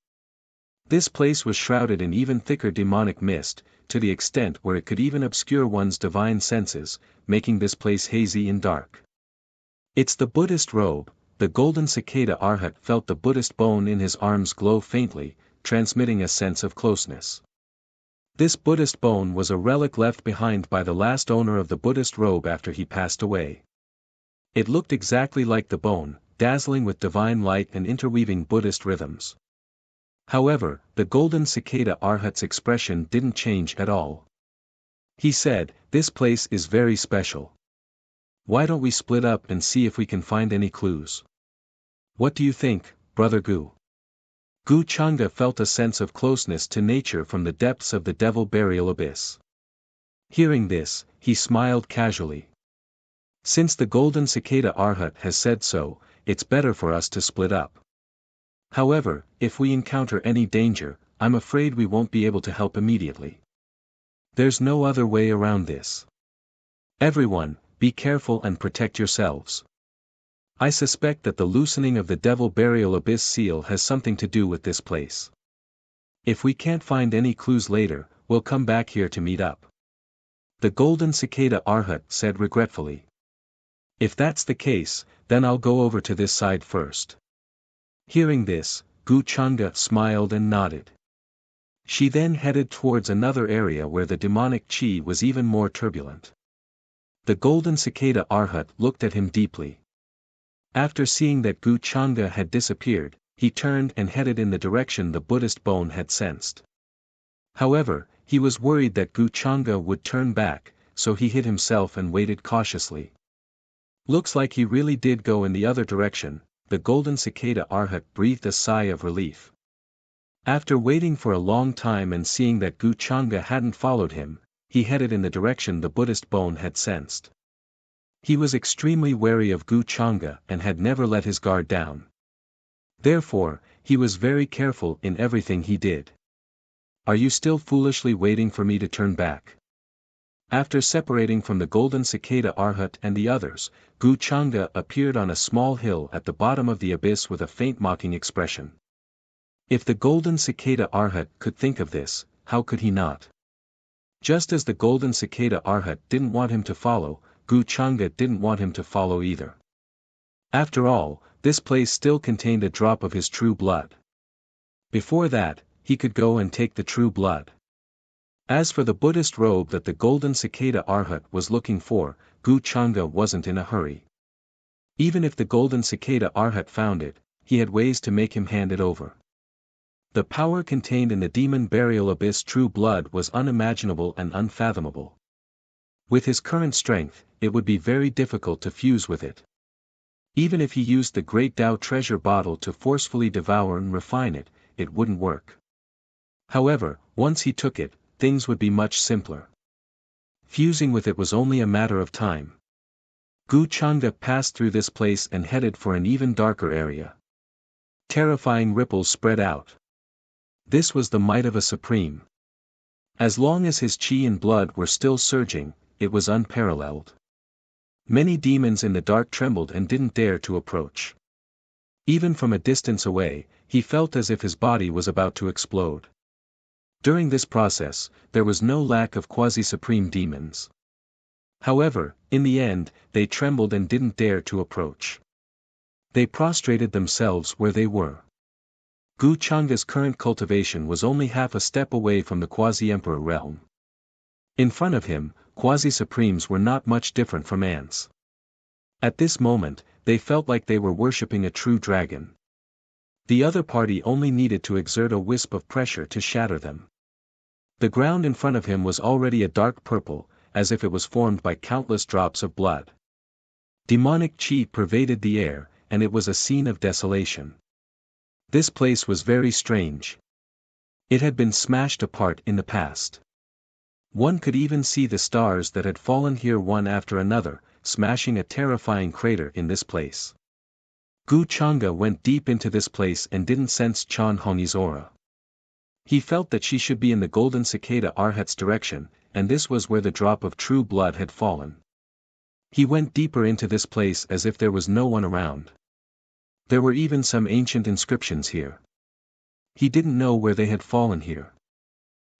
This place was shrouded in even thicker demonic mist, to the extent where it could even obscure one's divine senses, making this place hazy and dark. It's the Buddhist robe. The Golden Cicada Arhat felt the Buddhist bone in his arms glow faintly, transmitting a sense of closeness. This Buddhist bone was a relic left behind by the last owner of the Buddhist robe after he passed away. It looked exactly like the bone, dazzling with divine light and interweaving Buddhist rhythms. However, the Golden Cicada Arhat's expression didn't change at all. He said, "This place is very special. Why don't we split up and see if we can find any clues? What do you think, Brother Gu?" Gu Changa felt a sense of closeness to nature from the depths of the Devil Burial Abyss. Hearing this, he smiled casually. Since the Golden Cicada Arhat has said so, it's better for us to split up. However, if we encounter any danger, I'm afraid we won't be able to help immediately. There's no other way around this. Everyone, be careful and protect yourselves. I suspect that the loosening of the Devil Burial Abyss seal has something to do with this place. If we can't find any clues later, we'll come back here to meet up. The Golden Cicada Arhat said regretfully. If that's the case, then I'll go over to this side first. Hearing this, Gu Changa smiled and nodded. She then headed towards another area where the demonic chi was even more turbulent. The Golden Cicada Arhat looked at him deeply. After seeing that Gu Changa had disappeared, he turned and headed in the direction the Buddhist bone had sensed. However, he was worried that Gu Changa would turn back, so he hid himself and waited cautiously. Looks like he really did go in the other direction. The Golden Cicada Arhat breathed a sigh of relief. After waiting for a long time and seeing that Gu Changa hadn't followed him, he headed in the direction the Buddhist bone had sensed. He was extremely wary of Gu Chang'e and had never let his guard down. Therefore, he was very careful in everything he did. Are you still foolishly waiting for me to turn back? After separating from the golden cicada Arhat and the others, Gu Chang'e appeared on a small hill at the bottom of the abyss with a faint mocking expression. If the golden cicada Arhat could think of this, how could he not? Just as the golden cicada Arhat didn't want him to follow, Gu Chang'e didn't want him to follow either. After all, this place still contained a drop of his true blood. Before that, he could go and take the true blood. As for the Buddhist robe that the golden cicada Arhat was looking for, Gu Chang'e wasn't in a hurry. Even if the golden cicada Arhat found it, he had ways to make him hand it over. The power contained in the demon burial abyss true blood was unimaginable and unfathomable. With his current strength, it would be very difficult to fuse with it. Even if he used the great Tao treasure bottle to forcefully devour and refine it, it wouldn't work. However, once he took it, things would be much simpler. Fusing with it was only a matter of time. Gu Chang'e passed through this place and headed for an even darker area. Terrifying ripples spread out. This was the might of a supreme. As long as his chi and blood were still surging, it was unparalleled. Many demons in the dark trembled and didn't dare to approach. Even from a distance away, he felt as if his body was about to explode. During this process, there was no lack of quasi-supreme demons. However, in the end, they trembled and didn't dare to approach. They prostrated themselves where they were. Gu Chang'e's current cultivation was only half a step away from the quasi-emperor realm. In front of him, quasi-supremes were not much different from ants. At this moment, they felt like they were worshipping a true dragon. The other party only needed to exert a wisp of pressure to shatter them. The ground in front of him was already a dark purple, as if it was formed by countless drops of blood. Demonic chi pervaded the air, and it was a scene of desolation. This place was very strange. It had been smashed apart in the past. One could even see the stars that had fallen here one after another, smashing a terrifying crater in this place. Gu Chang'e went deep into this place and didn't sense Chan Hongyi's aura. He felt that she should be in the golden cicada Arhat's direction, and this was where the drop of true blood had fallen. He went deeper into this place as if there was no one around. There were even some ancient inscriptions here. He didn't know where they had fallen here.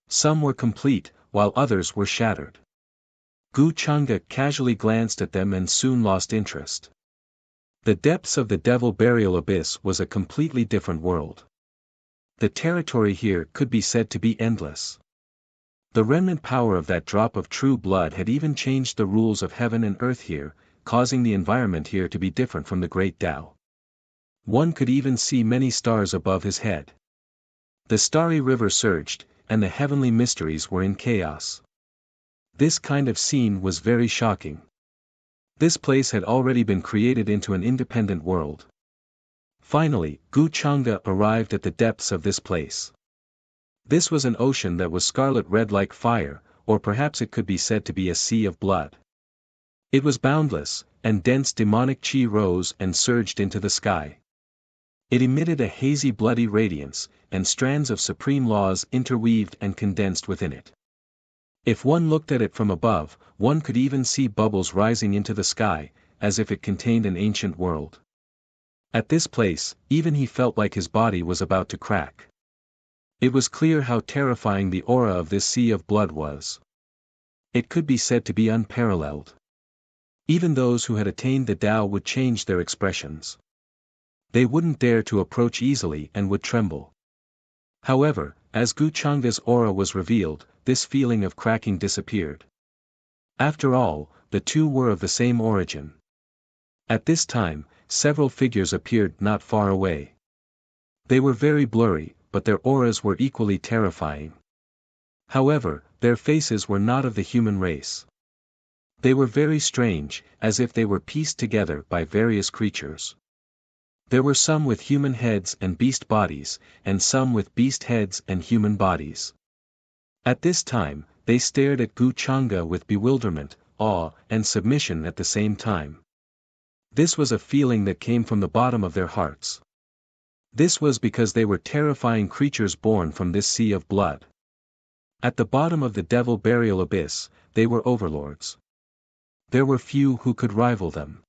Some were complete, while others were shattered. Gu Chang'e casually glanced at them and soon lost interest. The depths of the devil burial abyss was a completely different world. The territory here could be said to be endless. The remnant power of that drop of true blood had even changed the rules of heaven and earth here, causing the environment here to be different from the great Tao. One could even see many stars above his head. The starry river surged, and the heavenly mysteries were in chaos. This kind of scene was very shocking. This place had already been created into an independent world. Finally, Gu Chang'e arrived at the depths of this place. This was an ocean that was scarlet red like fire, or perhaps it could be said to be a sea of blood. It was boundless, and dense demonic chi rose and surged into the sky. It emitted a hazy bloody radiance, and strands of supreme laws interweaved and condensed within it. If one looked at it from above, one could even see bubbles rising into the sky, as if it contained an ancient world. At this place, even he felt like his body was about to crack. It was clear how terrifying the aura of this sea of blood was. It could be said to be unparalleled. Even those who had attained the Tao would change their expressions. They wouldn't dare to approach easily and would tremble. However, as Gu Chang'e's aura was revealed, this feeling of cracking disappeared. After all, the two were of the same origin. At this time, several figures appeared not far away. They were very blurry, but their auras were equally terrifying. However, their faces were not of the human race. They were very strange, as if they were pieced together by various creatures. There were some with human heads and beast bodies, and some with beast heads and human bodies. At this time, they stared at Gu Chang'e with bewilderment, awe, and submission at the same time. This was a feeling that came from the bottom of their hearts. This was because they were terrifying creatures born from this sea of blood. At the bottom of the devil burial abyss, they were overlords. There were few who could rival them.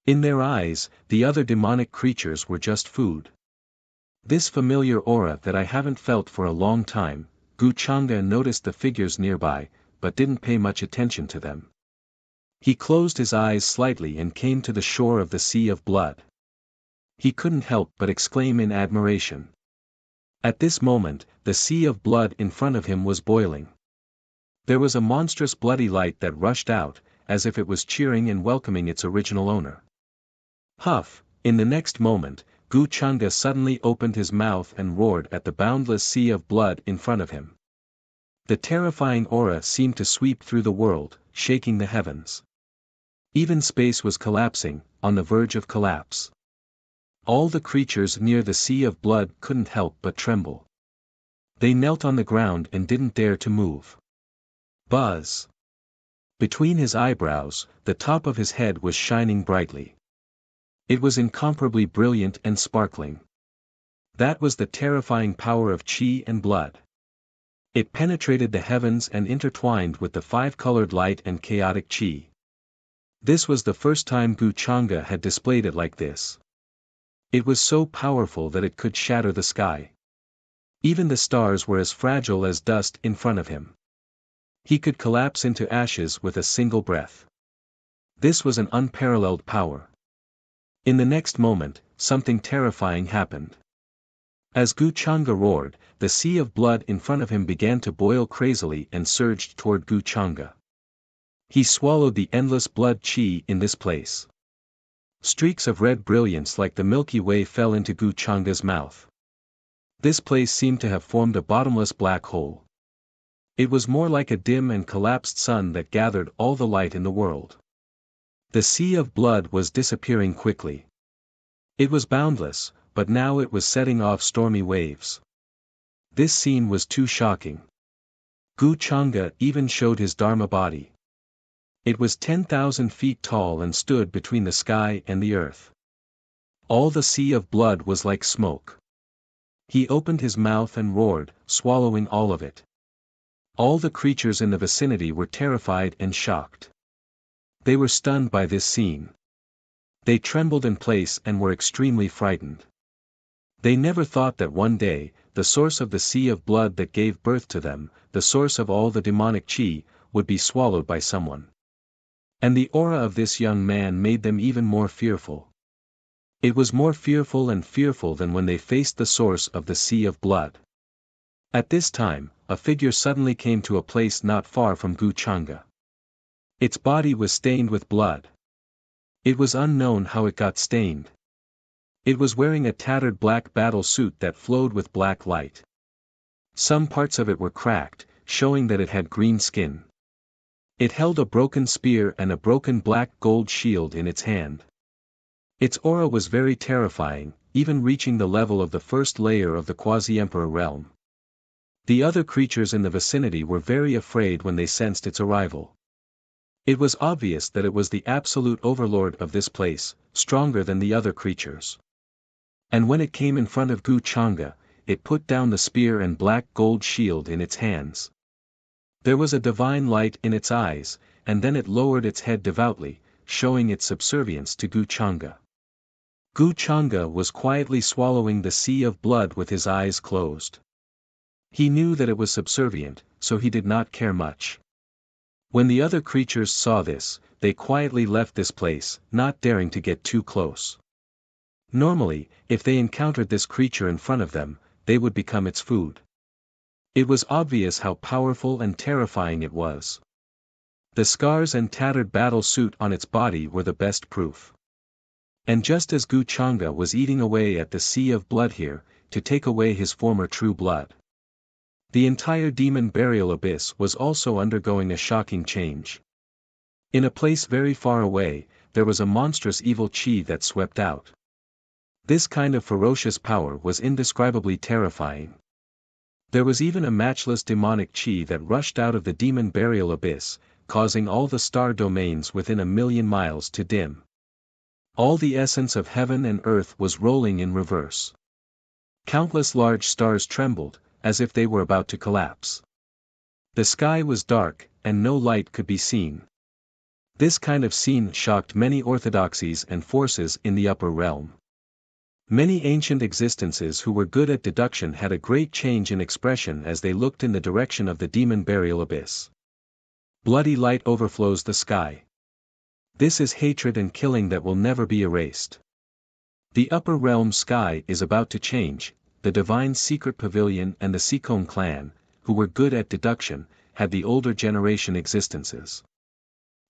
In their eyes, the other demonic creatures were just food. This familiar aura that I haven't felt for a long time. Wuxia noticed the figures nearby, but didn't pay much attention to them. He closed his eyes slightly and came to the shore of the sea of blood. He couldn't help but exclaim in admiration. At this moment, the sea of blood in front of him was boiling. There was a monstrous bloody light that rushed out, as if it was cheering and welcoming its original owner. Huff! In the next moment, Wuxia suddenly opened his mouth and roared at the boundless sea of blood in front of him. The terrifying aura seemed to sweep through the world, shaking the heavens. Even space was collapsing, on the verge of collapse. All the creatures near the sea of blood couldn't help but tremble. They knelt on the ground and didn't dare to move. Buzz! Between his eyebrows, the top of his head was shining brightly. It was incomparably brilliant and sparkling. That was the terrifying power of chi and blood. It penetrated the heavens and intertwined with the five-colored light and chaotic chi. This was the first time Wuxia had displayed it like this. It was so powerful that it could shatter the sky. Even the stars were as fragile as dust in front of him. He could collapse into ashes with a single breath. This was an unparalleled power. In the next moment, something terrifying happened. As Wuxia roared, the sea of blood in front of him began to boil crazily and surged toward Wuxia. He swallowed the endless blood chi in this place. Streaks of red brilliance like the Milky Way fell into Wuxia's mouth. This place seemed to have formed a bottomless black hole. It was more like a dim and collapsed sun that gathered all the light in the world. The sea of blood was disappearing quickly. It was boundless, but now it was setting off stormy waves. This scene was too shocking. Wuxia even showed his Dharma body. It was 10,000 feet tall and stood between the sky and the earth. All the sea of blood was like smoke. He opened his mouth and roared, swallowing all of it. All the creatures in the vicinity were terrified and shocked. They were stunned by this scene. They trembled in place and were extremely frightened. They never thought that one day, the source of the sea of blood that gave birth to them, the source of all the demonic chi, would be swallowed by someone. And the aura of this young man made them even more fearful. It was more fearful than when they faced the source of the sea of blood. At this time, a figure suddenly came to a place not far from Wuxia. Its body was stained with blood. It was unknown how it got stained. It was wearing a tattered black battle suit that flowed with black light. Some parts of it were cracked, showing that it had green skin. It held a broken spear and a broken black gold shield in its hand. Its aura was very terrifying, even reaching the level of the first layer of the quasi-emperor realm. The other creatures in the vicinity were very afraid when they sensed its arrival. It was obvious that it was the absolute overlord of this place, stronger than the other creatures. And when it came in front of Wuxia, it put down the spear and black gold shield in its hands. There was a divine light in its eyes, and then it lowered its head devoutly, showing its subservience to Wuxia. Wuxia was quietly swallowing the sea of blood with his eyes closed. He knew that it was subservient, so he did not care much. When the other creatures saw this, they quietly left this place, not daring to get too close. Normally, if they encountered this creature in front of them, they would become its food. It was obvious how powerful and terrifying it was. The scars and tattered battle suit on its body were the best proof. And just as Wuxia was eating away at the sea of blood here, to take away his former true blood, the entire demon burial abyss was also undergoing a shocking change. In a place very far away, there was a monstrous evil chi that swept out. This kind of ferocious power was indescribably terrifying. There was even a matchless demonic chi that rushed out of the demon burial abyss. causing all the star domains within 1,000,000 miles to dim. All the essence of heaven and earth was rolling in reverse. Countless large stars trembled, as if they were about to collapse. The sky was dark, and no light could be seen. This kind of scene shocked many orthodoxies and forces in the upper realm. Many ancient existences who were good at deduction had a great change in expression as they looked in the direction of the demon burial abyss. Bloody light overflows the sky. This is hatred and killing that will never be erased. The upper realm sky is about to change. The divine secret pavilion and the Sikon clan, who were good at deduction, had the older generation existences.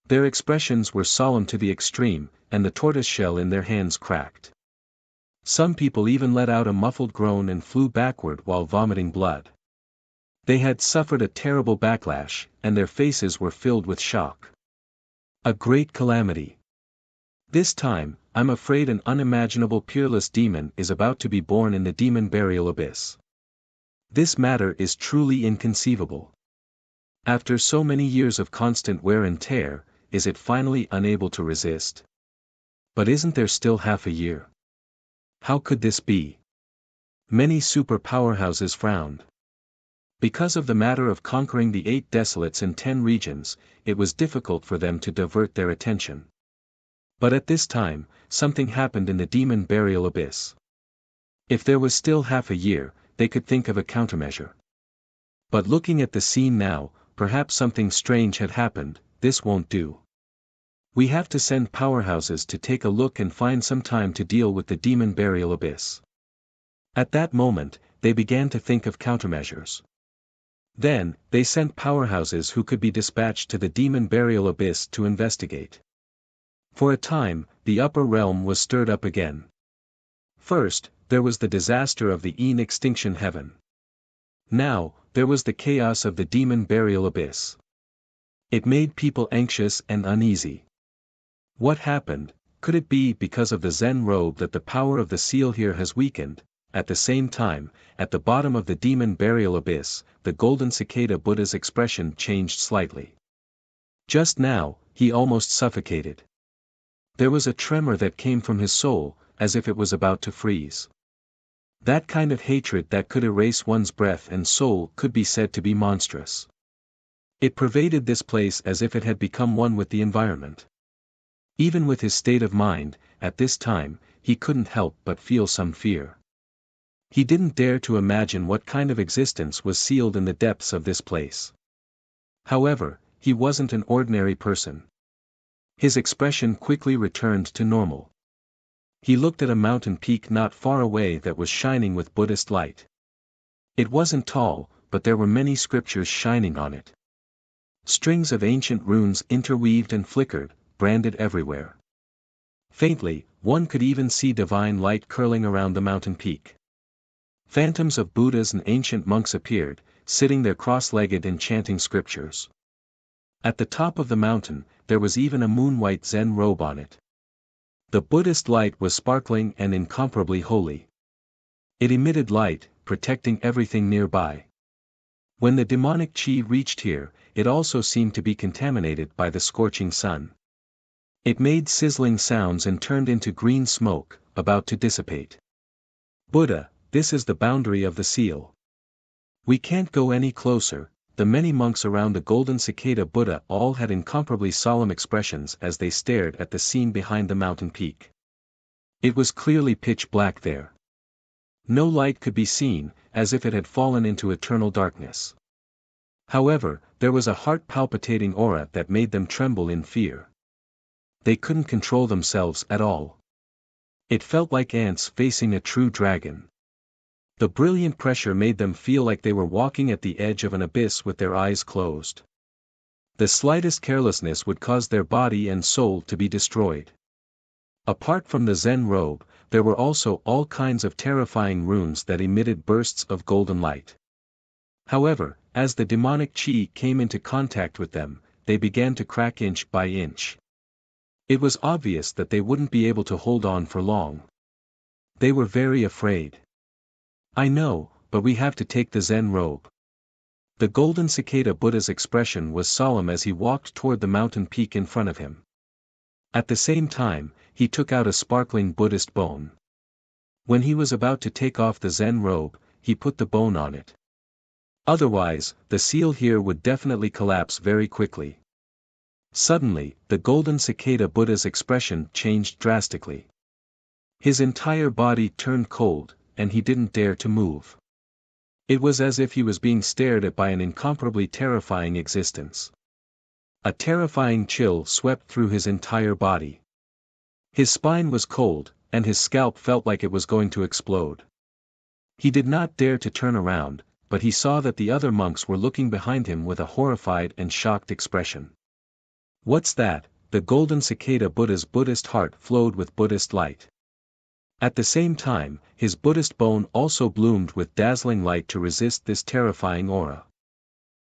Their expressions were solemn to the extreme, and the tortoiseshell in their hands cracked. Some people even let out a muffled groan and flew backward while vomiting blood. They had suffered a terrible backlash, and their faces were filled with shock. A great calamity. This time, I'm afraid an unimaginable peerless demon is about to be born in the demon burial abyss. This matter is truly inconceivable. After so many years of constant wear and tear, is it finally unable to resist? But isn't there still half a year? How could this be? Many super powerhouses frowned. Because of the matter of conquering the 8 desolates in 10 regions, it was difficult for them to divert their attention. But at this time, something happened in the demon burial abyss. If there was still half a year, they could think of a countermeasure. But looking at the scene now, perhaps something strange had happened. This won't do. We have to send powerhouses to take a look and find some time to deal with the demon burial abyss. At that moment, they began to think of countermeasures. Then, they sent powerhouses who could be dispatched to the demon burial abyss to investigate. For a time, the upper realm was stirred up again. First, there was the disaster of the Een extinction heaven. Now, there was the chaos of the demon burial abyss. It made people anxious and uneasy. What happened? Could it be because of the Zen robe that the power of the seal here has weakened? At the same time, at the bottom of the demon burial abyss, the golden cicada Buddha's expression changed slightly. Just now, he almost suffocated. There was a tremor that came from his soul, as if it was about to freeze. That kind of hatred that could erase one's breath and soul could be said to be monstrous. It pervaded this place as if it had become one with the environment. Even with his state of mind, at this time, he couldn't help but feel some fear. He didn't dare to imagine what kind of existence was sealed in the depths of this place. However, he wasn't an ordinary person. His expression quickly returned to normal. He looked at a mountain peak not far away that was shining with Buddhist light. It wasn't tall, but there were many scriptures shining on it. Strings of ancient runes interweaved and flickered, branded everywhere. Faintly, one could even see divine light curling around the mountain peak. Phantoms of Buddhas and ancient monks appeared, sitting there cross-legged and chanting scriptures. At the top of the mountain, there was even a moon-white Zen robe on it. The Buddhist light was sparkling and incomparably holy. It emitted light, protecting everything nearby. When the demonic chi reached here, it also seemed to be contaminated by the scorching sun. It made sizzling sounds and turned into green smoke, about to dissipate. Buddha, this is the boundary of the seal. We can't go any closer. The many monks around the golden cicada Buddha all had incomparably solemn expressions as they stared at the scene behind the mountain peak. It was clearly pitch black there. No light could be seen, as if it had fallen into eternal darkness. However, there was a heart-palpitating aura that made them tremble in fear. They couldn't control themselves at all. It felt like ants facing a true dragon. The brilliant pressure made them feel like they were walking at the edge of an abyss with their eyes closed. The slightest carelessness would cause their body and soul to be destroyed. Apart from the Zen robe, there were also all kinds of terrifying runes that emitted bursts of golden light. However, as the demonic chi came into contact with them, they began to crack inch by inch. It was obvious that they wouldn't be able to hold on for long. They were very afraid. I know, but we have to take the Zen robe. The golden cicada Buddha's expression was solemn as he walked toward the mountain peak in front of him. At the same time, he took out a sparkling Buddhist bone. When he was about to take off the Zen robe, he put the bone on it. Otherwise, the seal here would definitely collapse very quickly. Suddenly, the golden cicada Buddha's expression changed drastically. His entire body turned cold, and he didn't dare to move. It was as if he was being stared at by an incomparably terrifying existence. A terrifying chill swept through his entire body. His spine was cold, and his scalp felt like it was going to explode. He did not dare to turn around, but he saw that the other monks were looking behind him with a horrified and shocked expression. "What's that?" The golden cicada Buddha's Buddhist heart flowed with Buddhist light. At the same time, his Buddhist bone also bloomed with dazzling light to resist this terrifying aura.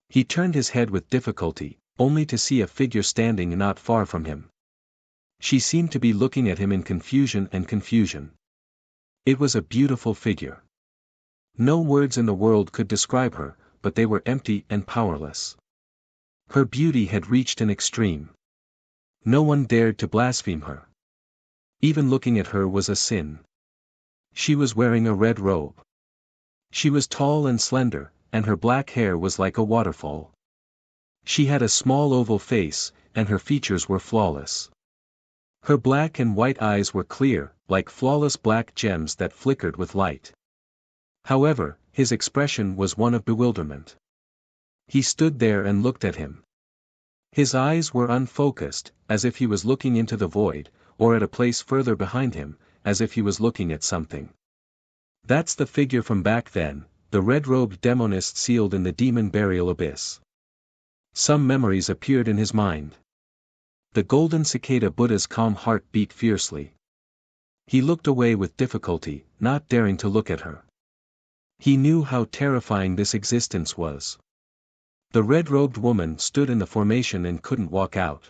He turned his head with difficulty, only to see a figure standing not far from him. She seemed to be looking at him in confusion. It was a beautiful figure. No words in the world could describe her, but they were empty and powerless. Her beauty had reached an extreme. No one dared to blaspheme her. Even looking at her was a sin. She was wearing a red robe. She was tall and slender, and her black hair was like a waterfall. She had a small oval face, and her features were flawless. Her black and white eyes were clear, like flawless black gems that flickered with light. However, his expression was one of bewilderment. He stood there and looked at him. His eyes were unfocused, as if he was looking into the void, or at a place further behind him, as if he was looking at something. "That's the figure from back then, the red-robed demonist sealed in the demon burial abyss." Some memories appeared in his mind. The golden cicada Buddha's calm heart beat fiercely. He looked away with difficulty, not daring to look at her. He knew how terrifying this existence was. The red-robed woman stood in the formation and couldn't walk out.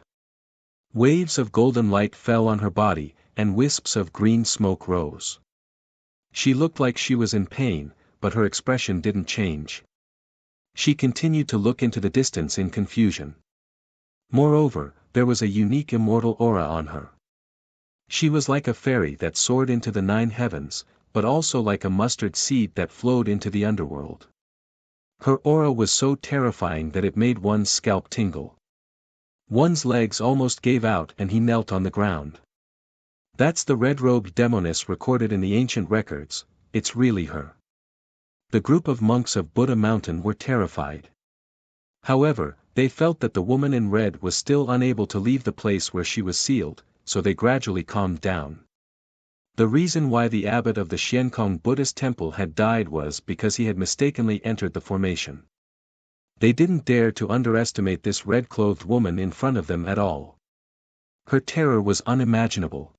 Waves of golden light fell on her body, and wisps of green smoke rose. She looked like she was in pain, but her expression didn't change. She continued to look into the distance in confusion. Moreover, there was a unique immortal aura on her. She was like a fairy that soared into the 9 heavens, but also like a mustard seed that flowed into the underworld. Her aura was so terrifying that it made one's scalp tingle. One's legs almost gave out and he knelt on the ground. "That's the red-robed demoness recorded in the ancient records, it's really her." The group of monks of Buddha Mountain were terrified. However, they felt that the woman in red was still unable to leave the place where she was sealed, so they gradually calmed down. The reason why the abbot of the Xiankong Buddhist temple had died was because he had mistakenly entered the formation. They didn't dare to underestimate this red-clothed woman in front of them at all. Her terror was unimaginable.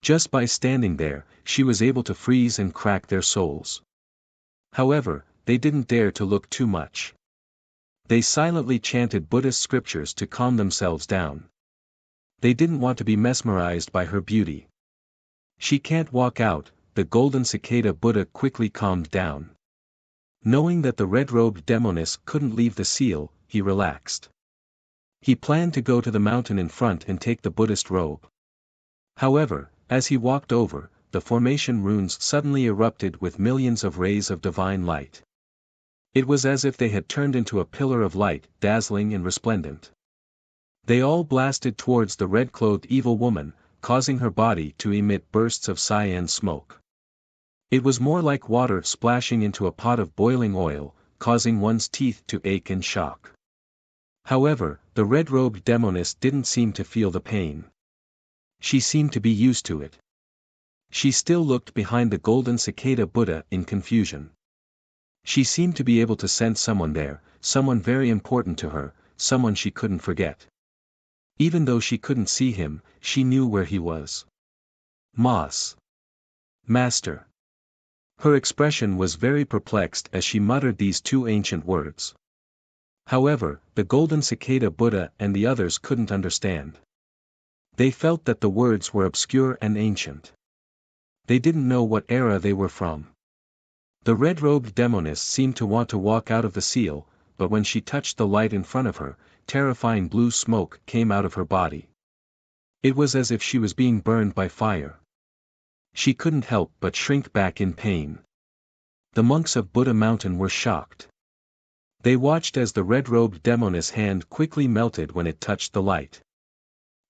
Just by standing there, she was able to freeze and crack their souls. However, they didn't dare to look too much. They silently chanted Buddhist scriptures to calm themselves down. They didn't want to be mesmerized by her beauty. "She can't walk out," the golden cicada Buddha quickly calmed down. Knowing that the red-robed demoness couldn't leave the seal, he relaxed. He planned to go to the mountain in front and take the Buddhist robe. However, as he walked over, the formation runes suddenly erupted with millions of rays of divine light. It was as if they had turned into a pillar of light, dazzling and resplendent. They all blasted towards the red-clothed evil woman, causing her body to emit bursts of cyan smoke. It was more like water splashing into a pot of boiling oil, causing one's teeth to ache in shock. However, the red-robed demoness didn't seem to feel the pain. She seemed to be used to it. She still looked behind the golden cicada Buddha in confusion. She seemed to be able to sense someone there, someone very important to her, someone she couldn't forget. Even though she couldn't see him, she knew where he was. "Moss. Master." Her expression was very perplexed as she muttered these 2 ancient words. However, the golden cicada Buddha and the others couldn't understand. They felt that the words were obscure and ancient. They didn't know what era they were from. The red-robed demoness seemed to want to walk out of the seal, but when she touched the light in front of her, terrifying blue smoke came out of her body. It was as if she was being burned by fire. She couldn't help but shrink back in pain. The monks of Buddha Mountain were shocked. They watched as the red-robed demoness hand quickly melted when it touched the light.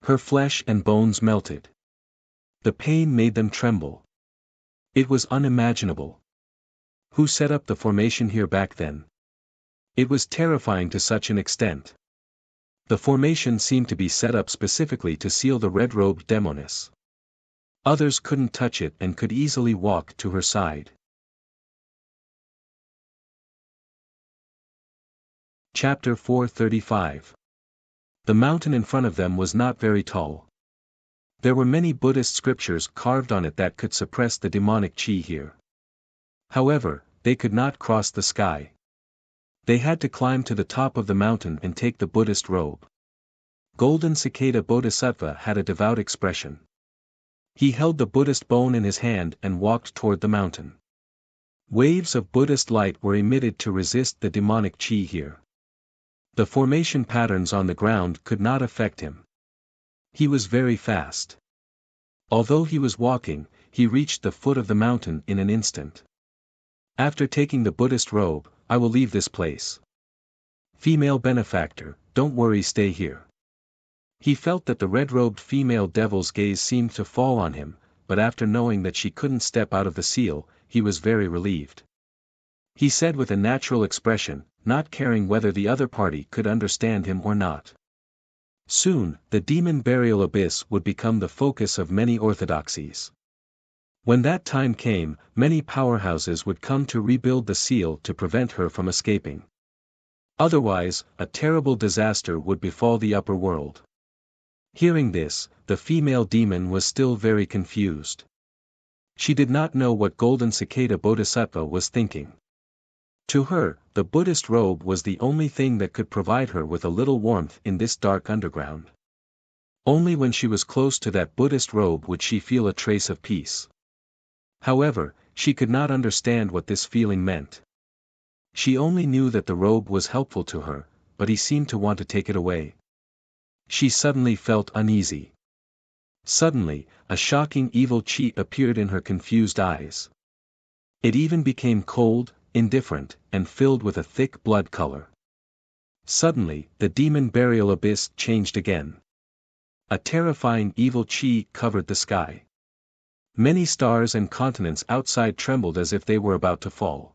Her flesh and bones melted. The pain made them tremble. It was unimaginable. Who set up the formation here back then? It was terrifying to such an extent. The formation seemed to be set up specifically to seal the red-robed demoness. Others couldn't touch it and could easily walk to her side. Chapter 435. The mountain in front of them was not very tall. There were many Buddhist scriptures carved on it that could suppress the demonic chi here. However, they could not cross the sky. They had to climb to the top of the mountain and take the Buddhist robe. Golden Cicada Bodhisattva had a devout expression. He held the Buddhist bone in his hand and walked toward the mountain. Waves of Buddhist light were emitted to resist the demonic chi here. The formation patterns on the ground could not affect him. He was very fast. Although he was walking, he reached the foot of the mountain in an instant. After taking the Buddhist robe, I will leave this place. Female benefactor, don't worry, stay here. He felt that the red-robed female devil's gaze seemed to fall on him, but after knowing that she couldn't step out of the seal, he was very relieved. He said with a natural expression, not caring whether the other party could understand him or not. Soon, the demon burial abyss would become the focus of many orthodoxies. When that time came, many powerhouses would come to rebuild the seal to prevent her from escaping. Otherwise, a terrible disaster would befall the upper world. Hearing this, the female demon was still very confused. She did not know what Golden Cicada Bodhisattva was thinking. To her, the Buddhist robe was the only thing that could provide her with a little warmth in this dark underground. Only when she was close to that Buddhist robe would she feel a trace of peace. However, she could not understand what this feeling meant. She only knew that the robe was helpful to her, but he seemed to want to take it away. She suddenly felt uneasy. Suddenly, a shocking evil chi appeared in her confused eyes. It even became cold, indifferent, and filled with a thick blood color. Suddenly, the demon burial abyss changed again. A terrifying evil chi covered the sky. Many stars and continents outside trembled as if they were about to fall.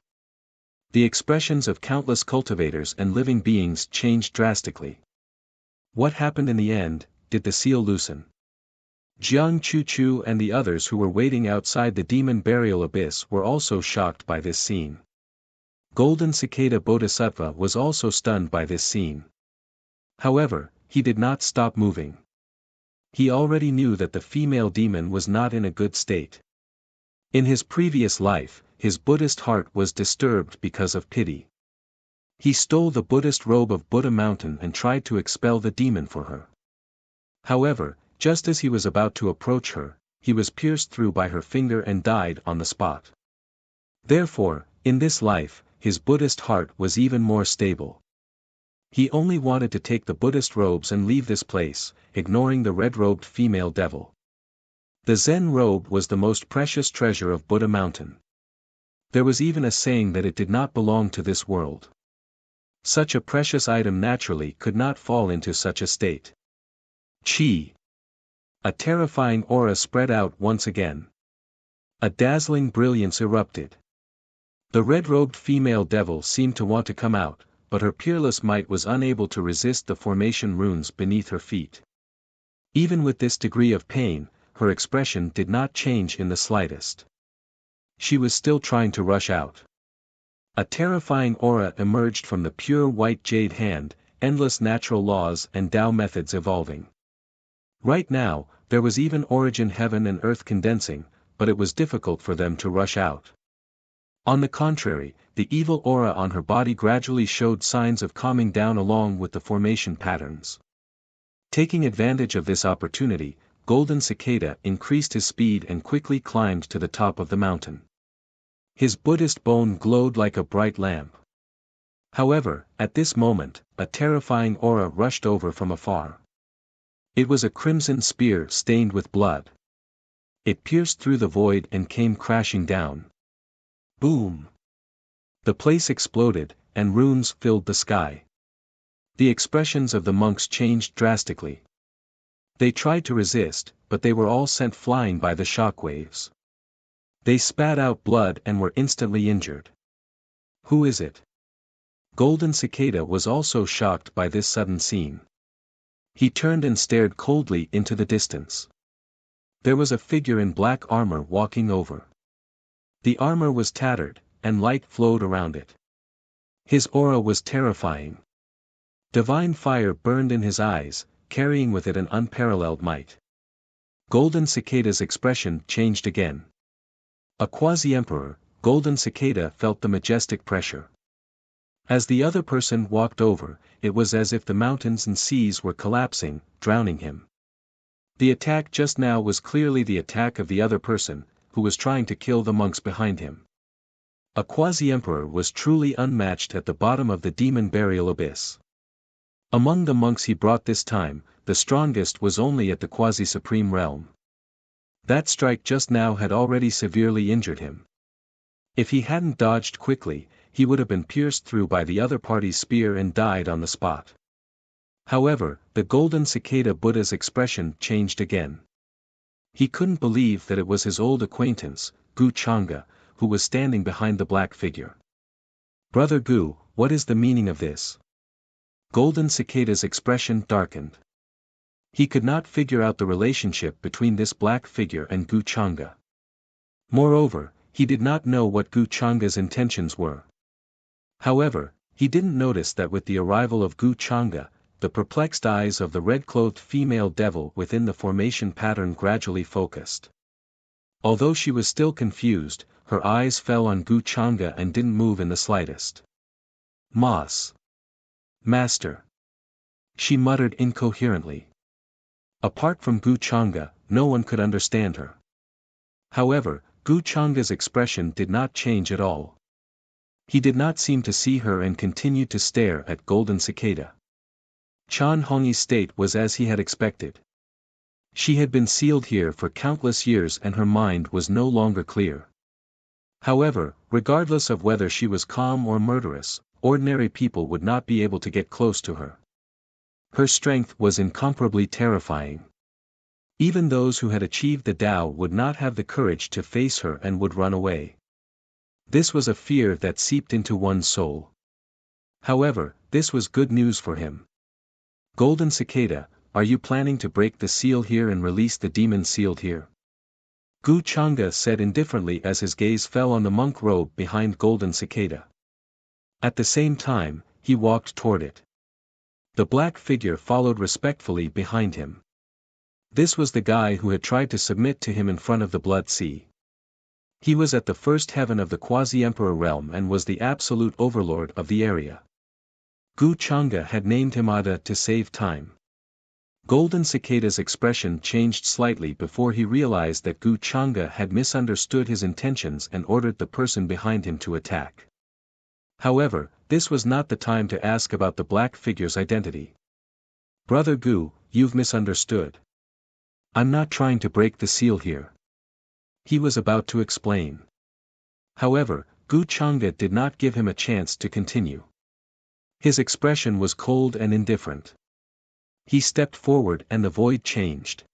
The expressions of countless cultivators and living beings changed drastically. What happened in the end? Did the seal loosen? Jiang Chu and the others who were waiting outside the demon burial abyss were also shocked by this scene. Golden Cicada Bodhisattva was also stunned by this scene. However, he did not stop moving. He already knew that the female demon was not in a good state. In his previous life, his Buddhist heart was disturbed because of pity. He stole the Buddhist robe of Buddha Mountain and tried to expel the demon for her. However, just as he was about to approach her, he was pierced through by her finger and died on the spot. Therefore, in this life, his Buddhist heart was even more stable. He only wanted to take the Buddhist robes and leave this place, ignoring the red-robed female devil. The Zen robe was the most precious treasure of Buddha Mountain. There was even a saying that it did not belong to this world. Such a precious item naturally could not fall into such a state. Chi. A terrifying aura spread out once again. A dazzling brilliance erupted. The red-robed female devil seemed to want to come out, but her peerless might was unable to resist the formation runes beneath her feet. Even with this degree of pain, her expression did not change in the slightest. She was still trying to rush out. A terrifying aura emerged from the pure white jade hand, endless natural laws and Tao methods evolving. Right now, there was even origin heaven and earth condensing, but it was difficult for them to rush out. On the contrary, the evil aura on her body gradually showed signs of calming down along with the formation patterns. Taking advantage of this opportunity, Golden Cicada increased his speed and quickly climbed to the top of the mountain. His Buddhist bone glowed like a bright lamp. However, at this moment, a terrifying aura rushed over from afar. It was a crimson spear stained with blood. It pierced through the void and came crashing down. Boom! The place exploded, and runes filled the sky. The expressions of the monks changed drastically. They tried to resist, but they were all sent flying by the shockwaves. They spat out blood and were instantly injured. Who is it? Golden Cicada was also shocked by this sudden scene. He turned and stared coldly into the distance. There was a figure in black armor walking over. The armor was tattered, and light flowed around it. His aura was terrifying. Divine fire burned in his eyes, carrying with it an unparalleled might. Golden Cicada's expression changed again. A quasi-emperor, Golden Cicada felt the majestic pressure. As the other person walked over, it was as if the mountains and seas were collapsing, drowning him. The attack just now was clearly the attack of the other person, who was trying to kill the monks behind him. A quasi-emperor was truly unmatched at the bottom of the demon burial abyss. Among the monks he brought this time, the strongest was only at the quasi-supreme realm. That strike just now had already severely injured him. If he hadn't dodged quickly, he would have been pierced through by the other party's spear and died on the spot. However, the Golden Cicada Buddha's expression changed again. He couldn't believe that it was his old acquaintance, Gu Changa, who was standing behind the black figure. Brother Gu, what is the meaning of this? Golden Cicada's expression darkened. He could not figure out the relationship between this black figure and Gu Changa. Moreover, he did not know what Gu Changa's intentions were. However, he didn't notice that with the arrival of Gu Changa, the perplexed eyes of the red-clothed female devil within the formation pattern gradually focused. Although she was still confused, her eyes fell on Gu Changa and didn't move in the slightest. Mas. Master. She muttered incoherently. Apart from Gu Changa, no one could understand her. However, Gu Changa's expression did not change at all. He did not seem to see her and continued to stare at Golden Cicada. Chan Hongyi's state was as he had expected. She had been sealed here for countless years and her mind was no longer clear. However, regardless of whether she was calm or murderous, ordinary people would not be able to get close to her. Her strength was incomparably terrifying. Even those who had achieved the Tao would not have the courage to face her and would run away. This was a fear that seeped into one's soul. However, this was good news for him. Golden Cicada, are you planning to break the seal here and release the demon sealed here? Gu Changa said indifferently as his gaze fell on the monk robe behind Golden Cicada. At the same time, he walked toward it. The black figure followed respectfully behind him. This was the guy who had tried to submit to him in front of the Blood Sea. He was at the first heaven of the quasi-emperor realm and was the absolute overlord of the area. Gu Changa had named him Ada to save time. Golden Cicada's expression changed slightly before he realized that Gu Changa had misunderstood his intentions and ordered the person behind him to attack. However, this was not the time to ask about the black figure's identity. Brother Gu, you've misunderstood. I'm not trying to break the seal here. He was about to explain. However, Gu Changa did not give him a chance to continue. His expression was cold and indifferent. He stepped forward and the void changed.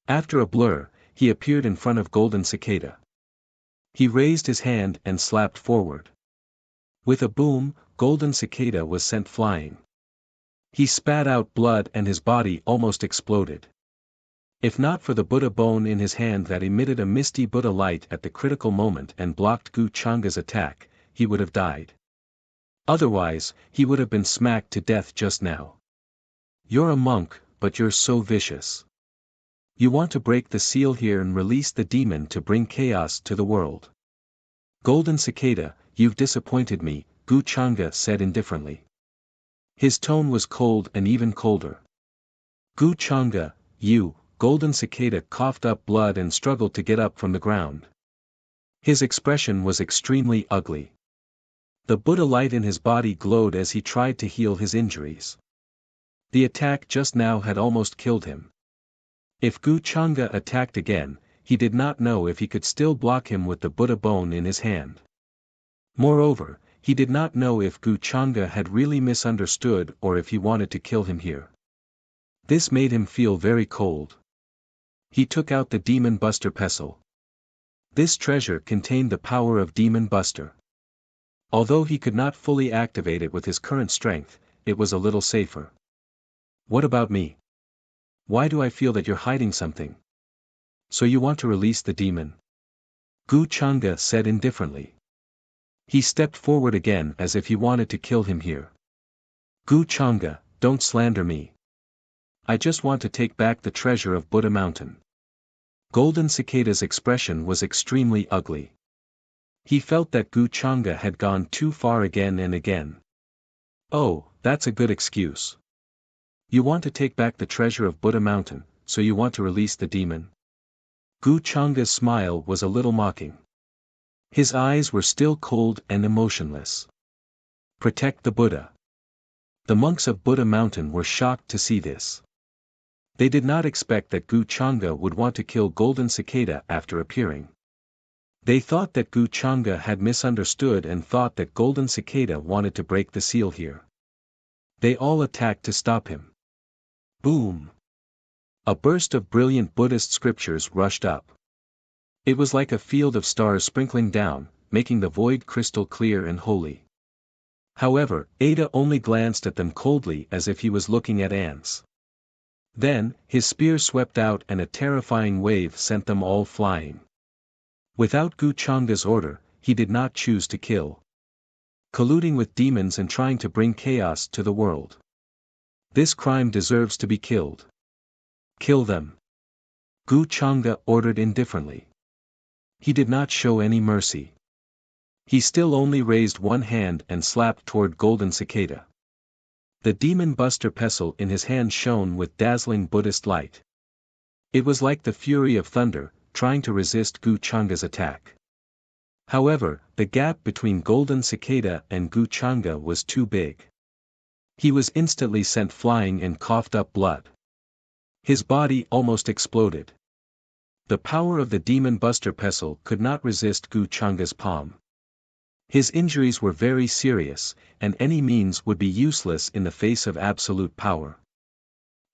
After a blur, he appeared in front of Golden Cicada. He raised his hand and slapped forward. With a boom, Golden Cicada was sent flying. He spat out blood and his body almost exploded. If not for the Buddha bone in his hand that emitted a misty Buddha light at the critical moment and blocked Gu Changa's attack, he would have died. Otherwise, he would have been smacked to death just now. You're a monk, but you're so vicious. You want to break the seal here and release the demon to bring chaos to the world. Golden Cicada, you've disappointed me, Gu Changa said indifferently. His tone was cold and even colder. Gu Changa, you, Golden Cicada coughed up blood and struggled to get up from the ground. His expression was extremely ugly. The Buddha light in his body glowed as he tried to heal his injuries. The attack just now had almost killed him. If Gu Changa attacked again, he did not know if he could still block him with the Buddha bone in his hand. Moreover, he did not know if Gu Changa had really misunderstood or if he wanted to kill him here. This made him feel very cold. He took out the Demon Buster pestle. This treasure contained the power of Demon Buster. Although he could not fully activate it with his current strength, it was a little safer. What about me? Why do I feel that you're hiding something? So you want to release the demon? Gu Changa said indifferently. He stepped forward again as if he wanted to kill him here. Gu Changa, don't slander me. I just want to take back the treasure of Buddha Mountain. Golden Cicada's expression was extremely ugly. He felt that Gu Changa had gone too far again and again. Oh, that's a good excuse. You want to take back the treasure of Buddha Mountain, so you want to release the demon? Gu Changa's smile was a little mocking. His eyes were still cold and emotionless. Protect the Buddha. The monks of Buddha Mountain were shocked to see this. They did not expect that Gu Changa would want to kill Golden Cicada after appearing. They thought that Gu Changa had misunderstood and thought that Golden Cicada wanted to break the seal here. They all attacked to stop him. Boom! A burst of brilliant Buddhist scriptures rushed up. It was like a field of stars sprinkling down, making the void crystal clear and holy. However, Ada only glanced at them coldly as if he was looking at ants. Then, his spear swept out and a terrifying wave sent them all flying. Without Gu Changa's order, he did not choose to kill. Colluding with demons and trying to bring chaos to the world. This crime deserves to be killed. Kill them. Gu Changa ordered indifferently. He did not show any mercy. He still only raised one hand and slapped toward Golden Cicada. The Demon Buster pestle in his hand shone with dazzling Buddhist light. It was like the fury of thunder, trying to resist Gu Changa's attack. However, the gap between Golden Cicada and Gu Changa was too big. He was instantly sent flying and coughed up blood. His body almost exploded. The power of the Demon Buster pestle could not resist Gu Changa's palm. His injuries were very serious, and any means would be useless in the face of absolute power.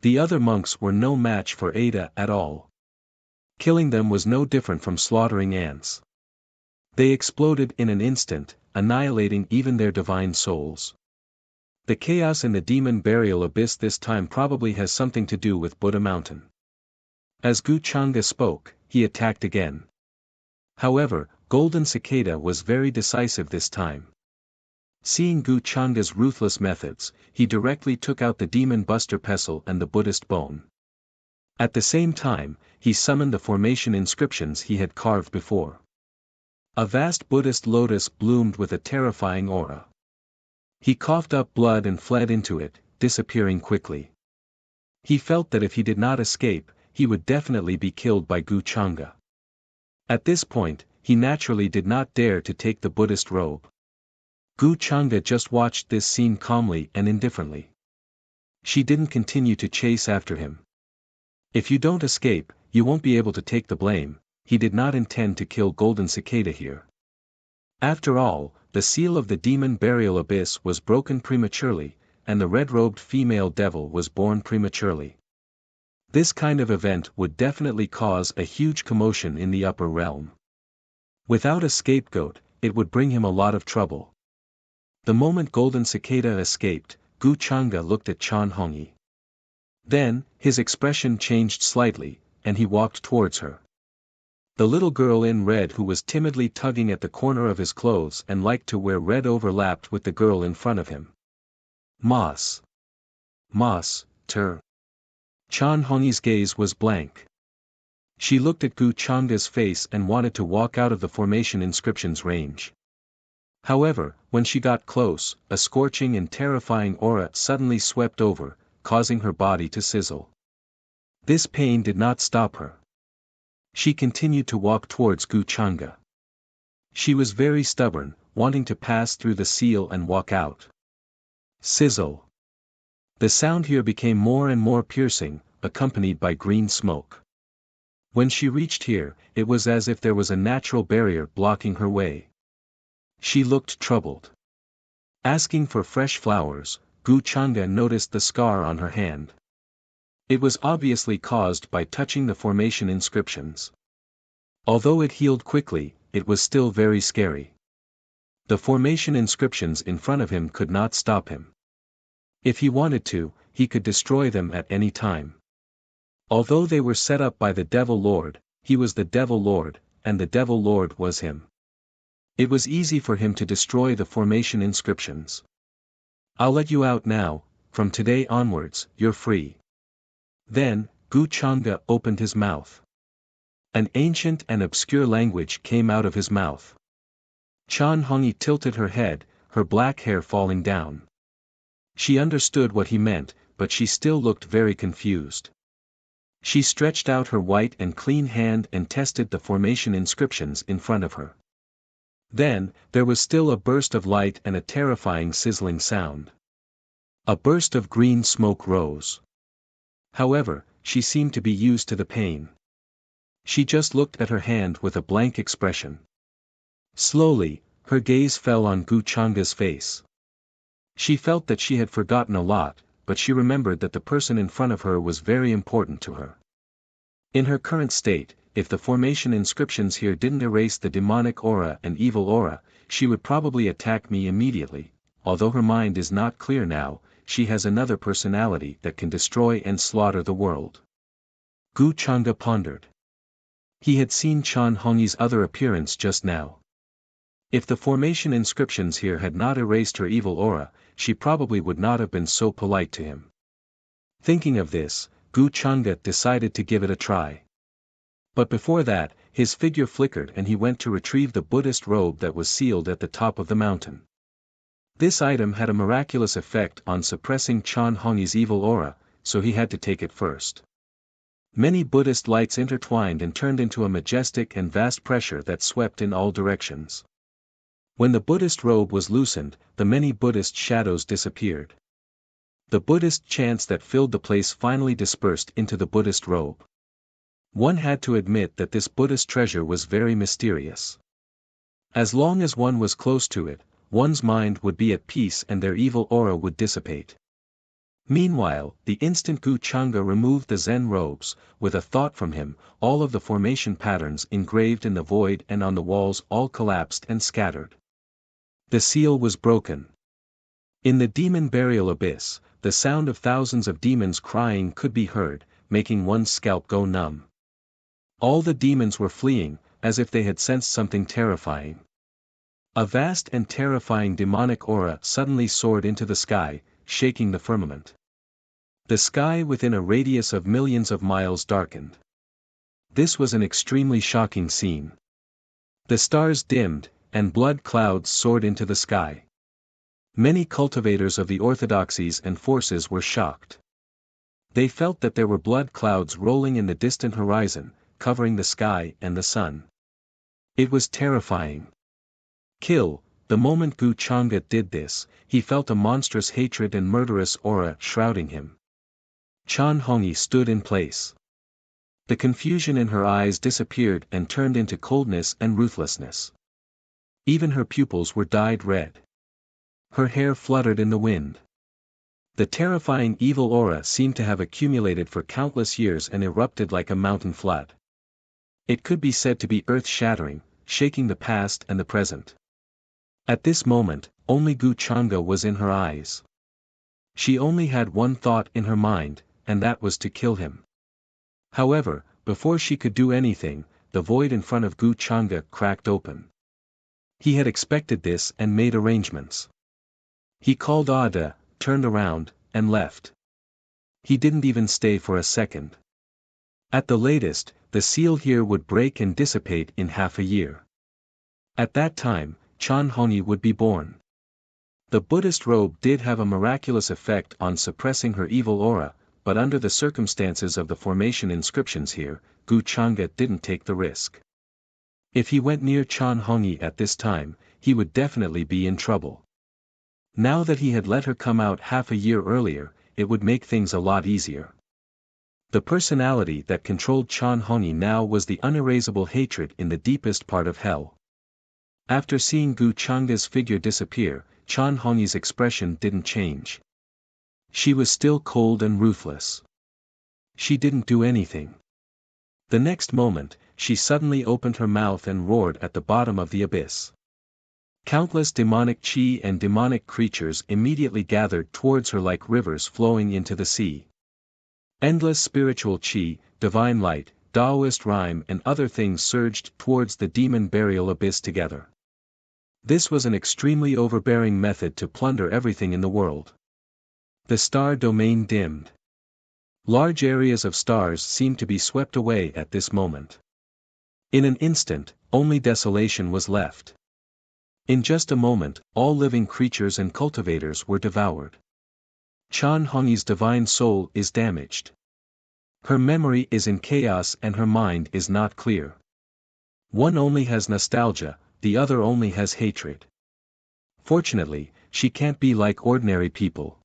The other monks were no match for Ada at all. Killing them was no different from slaughtering ants. They exploded in an instant, annihilating even their divine souls. The chaos in the demon burial abyss this time probably has something to do with Buddha Mountain. As Gu Changa spoke, he attacked again. However, Golden Cicada was very decisive this time. Seeing Gu Changa's ruthless methods, he directly took out the Demon Buster pestle and the Buddhist bone. At the same time, he summoned the formation inscriptions he had carved before. A vast Buddhist lotus bloomed with a terrifying aura. He coughed up blood and fled into it, disappearing quickly. He felt that if he did not escape, he would definitely be killed by Gu Changa. At this point, he naturally did not dare to take the Buddhist robe. Gu Changa just watched this scene calmly and indifferently. She didn't continue to chase after him. If you don't escape, you won't be able to take the blame. He did not intend to kill Golden Cicada here. After all, the seal of the demon burial abyss was broken prematurely, and the red-robed female devil was born prematurely. This kind of event would definitely cause a huge commotion in the upper realm. Without a scapegoat, it would bring him a lot of trouble. The moment Golden Cicada escaped, Gu Changa looked at Chan Hongyi. Then, his expression changed slightly, and he walked towards her. The little girl in red who was timidly tugging at the corner of his clothes and liked to wear red overlapped with the girl in front of him. Mas. Chan Hongyi's gaze was blank. She looked at Gu Changa's face and wanted to walk out of the formation inscription's range. However, when she got close, a scorching and terrifying aura suddenly swept over, causing her body to sizzle. This pain did not stop her. She continued to walk towards Gu Changa. She was very stubborn, wanting to pass through the seal and walk out. Sizzle. The sound here became more and more piercing, accompanied by green smoke. When she reached here, it was as if there was a natural barrier blocking her way. She looked troubled. Asking for fresh flowers, Gu Changa noticed the scar on her hand. It was obviously caused by touching the formation inscriptions. Although it healed quickly, it was still very scary. The formation inscriptions in front of him could not stop him. If he wanted to, he could destroy them at any time. Although they were set up by the Devil Lord, he was the Devil Lord, and the Devil Lord was him. It was easy for him to destroy the formation inscriptions. I'll let you out now, from today onwards, you're free. Then, Gu Changa opened his mouth. An ancient and obscure language came out of his mouth. Chan Hongyi tilted her head, her black hair falling down. She understood what he meant, but she still looked very confused. She stretched out her white and clean hand and tested the formation inscriptions in front of her. Then, there was still a burst of light and a terrifying sizzling sound. A burst of green smoke rose. However, she seemed to be used to the pain. She just looked at her hand with a blank expression. Slowly, her gaze fell on Gu Changa's face. She felt that she had forgotten a lot, but she remembered that the person in front of her was very important to her. In her current state, if the formation inscriptions here didn't erase the demonic aura and evil aura, she would probably attack me immediately. Although her mind is not clear now, she has another personality that can destroy and slaughter the world. Gu Changa pondered. He had seen Chan Hongyi's other appearance just now. If the formation inscriptions here had not erased her evil aura, she probably would not have been so polite to him. Thinking of this, Gu Changa decided to give it a try. But before that, his figure flickered and he went to retrieve the Buddhist robe that was sealed at the top of the mountain. This item had a miraculous effect on suppressing Chan Hongyi's evil aura, so he had to take it first. Many Buddhist lights intertwined and turned into a majestic and vast pressure that swept in all directions. When the Buddhist robe was loosened, the many Buddhist shadows disappeared. The Buddhist chants that filled the place finally dispersed into the Buddhist robe. One had to admit that this Buddhist treasure was very mysterious. As long as one was close to it, one's mind would be at peace and their evil aura would dissipate. Meanwhile, the instant Gu Changa removed the Zen robes, with a thought from him, all of the formation patterns engraved in the void and on the walls all collapsed and scattered. The seal was broken. In the demon burial abyss, the sound of thousands of demons crying could be heard, making one's scalp go numb. All the demons were fleeing, as if they had sensed something terrifying. A vast and terrifying demonic aura suddenly soared into the sky, shaking the firmament. The sky within a radius of millions of miles darkened. This was an extremely shocking scene. The stars dimmed, and blood clouds soared into the sky. Many cultivators of the orthodoxies and forces were shocked. They felt that there were blood clouds rolling in the distant horizon, covering the sky and the sun. It was terrifying. Kill. The moment Gu Changa did this, he felt a monstrous hatred and murderous aura shrouding him. Chan Hongyi stood in place. The confusion in her eyes disappeared and turned into coldness and ruthlessness. Even her pupils were dyed red. Her hair fluttered in the wind. The terrifying evil aura seemed to have accumulated for countless years and erupted like a mountain flood. It could be said to be earth-shattering, shaking the past and the present. At this moment, only Gu Changa was in her eyes. She only had one thought in her mind, and that was to kill him. However, before she could do anything, the void in front of Gu Changa cracked open. He had expected this and made arrangements. He called Ada, turned around, and left. He didn't even stay for a second. At the latest, the seal here would break and dissipate in half a year. At that time, Chan Hongyi would be born. The Buddhist robe did have a miraculous effect on suppressing her evil aura, but under the circumstances of the formation inscriptions here, Gu Changa didn't take the risk. If he went near Chan Hongyi at this time, he would definitely be in trouble. Now that he had let her come out half a year earlier, it would make things a lot easier. The personality that controlled Chan Hongyi now was the unerasable hatred in the deepest part of hell. After seeing Gu Changa's figure disappear, Chan Hongyi's expression didn't change. She was still cold and ruthless. She didn't do anything. The next moment, she suddenly opened her mouth and roared at the bottom of the abyss. Countless demonic chi and demonic creatures immediately gathered towards her like rivers flowing into the sea. Endless spiritual chi, divine light, Taoist rhyme and other things surged towards the demon burial abyss together. This was an extremely overbearing method to plunder everything in the world. The star domain dimmed. Large areas of stars seemed to be swept away at this moment. In an instant, only desolation was left. In just a moment, all living creatures and cultivators were devoured. Chan Hongyi's divine soul is damaged. Her memory is in chaos and her mind is not clear. One only has nostalgia, the other only has hatred. Fortunately, she can't be like ordinary people.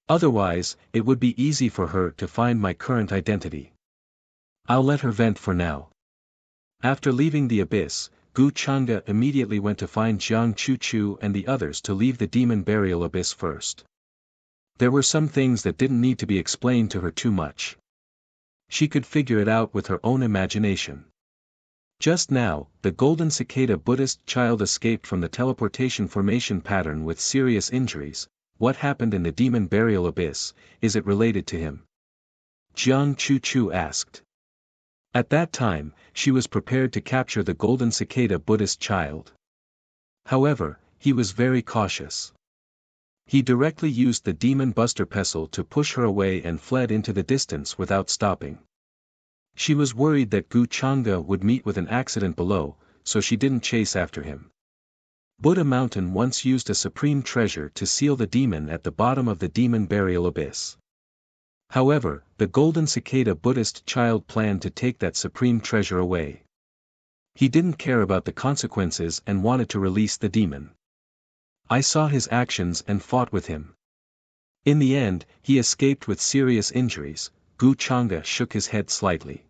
Otherwise, it would be easy for her to find my current identity. I'll let her vent for now. After leaving the abyss, Gu Changa immediately went to find Jiang Chuchu and the others to leave the demon burial abyss first. There were some things that didn't need to be explained to her too much. She could figure it out with her own imagination. Just now, the golden cicada Buddhist child escaped from the teleportation formation pattern with serious injuries. What happened in the demon burial abyss, is it related to him? Jiang Chuchu asked. At that time, she was prepared to capture the golden cicada Buddhist child. However, he was very cautious. He directly used the demon buster pestle to push her away and fled into the distance without stopping. She was worried that Gu Changa would meet with an accident below, so she didn't chase after him. Buddha Mountain once used a supreme treasure to seal the demon at the bottom of the demon burial abyss. However, the golden cicada Buddhist child planned to take that supreme treasure away. He didn't care about the consequences and wanted to release the demon. I saw his actions and fought with him. In the end, he escaped with serious injuries. Gu Changa shook his head slightly.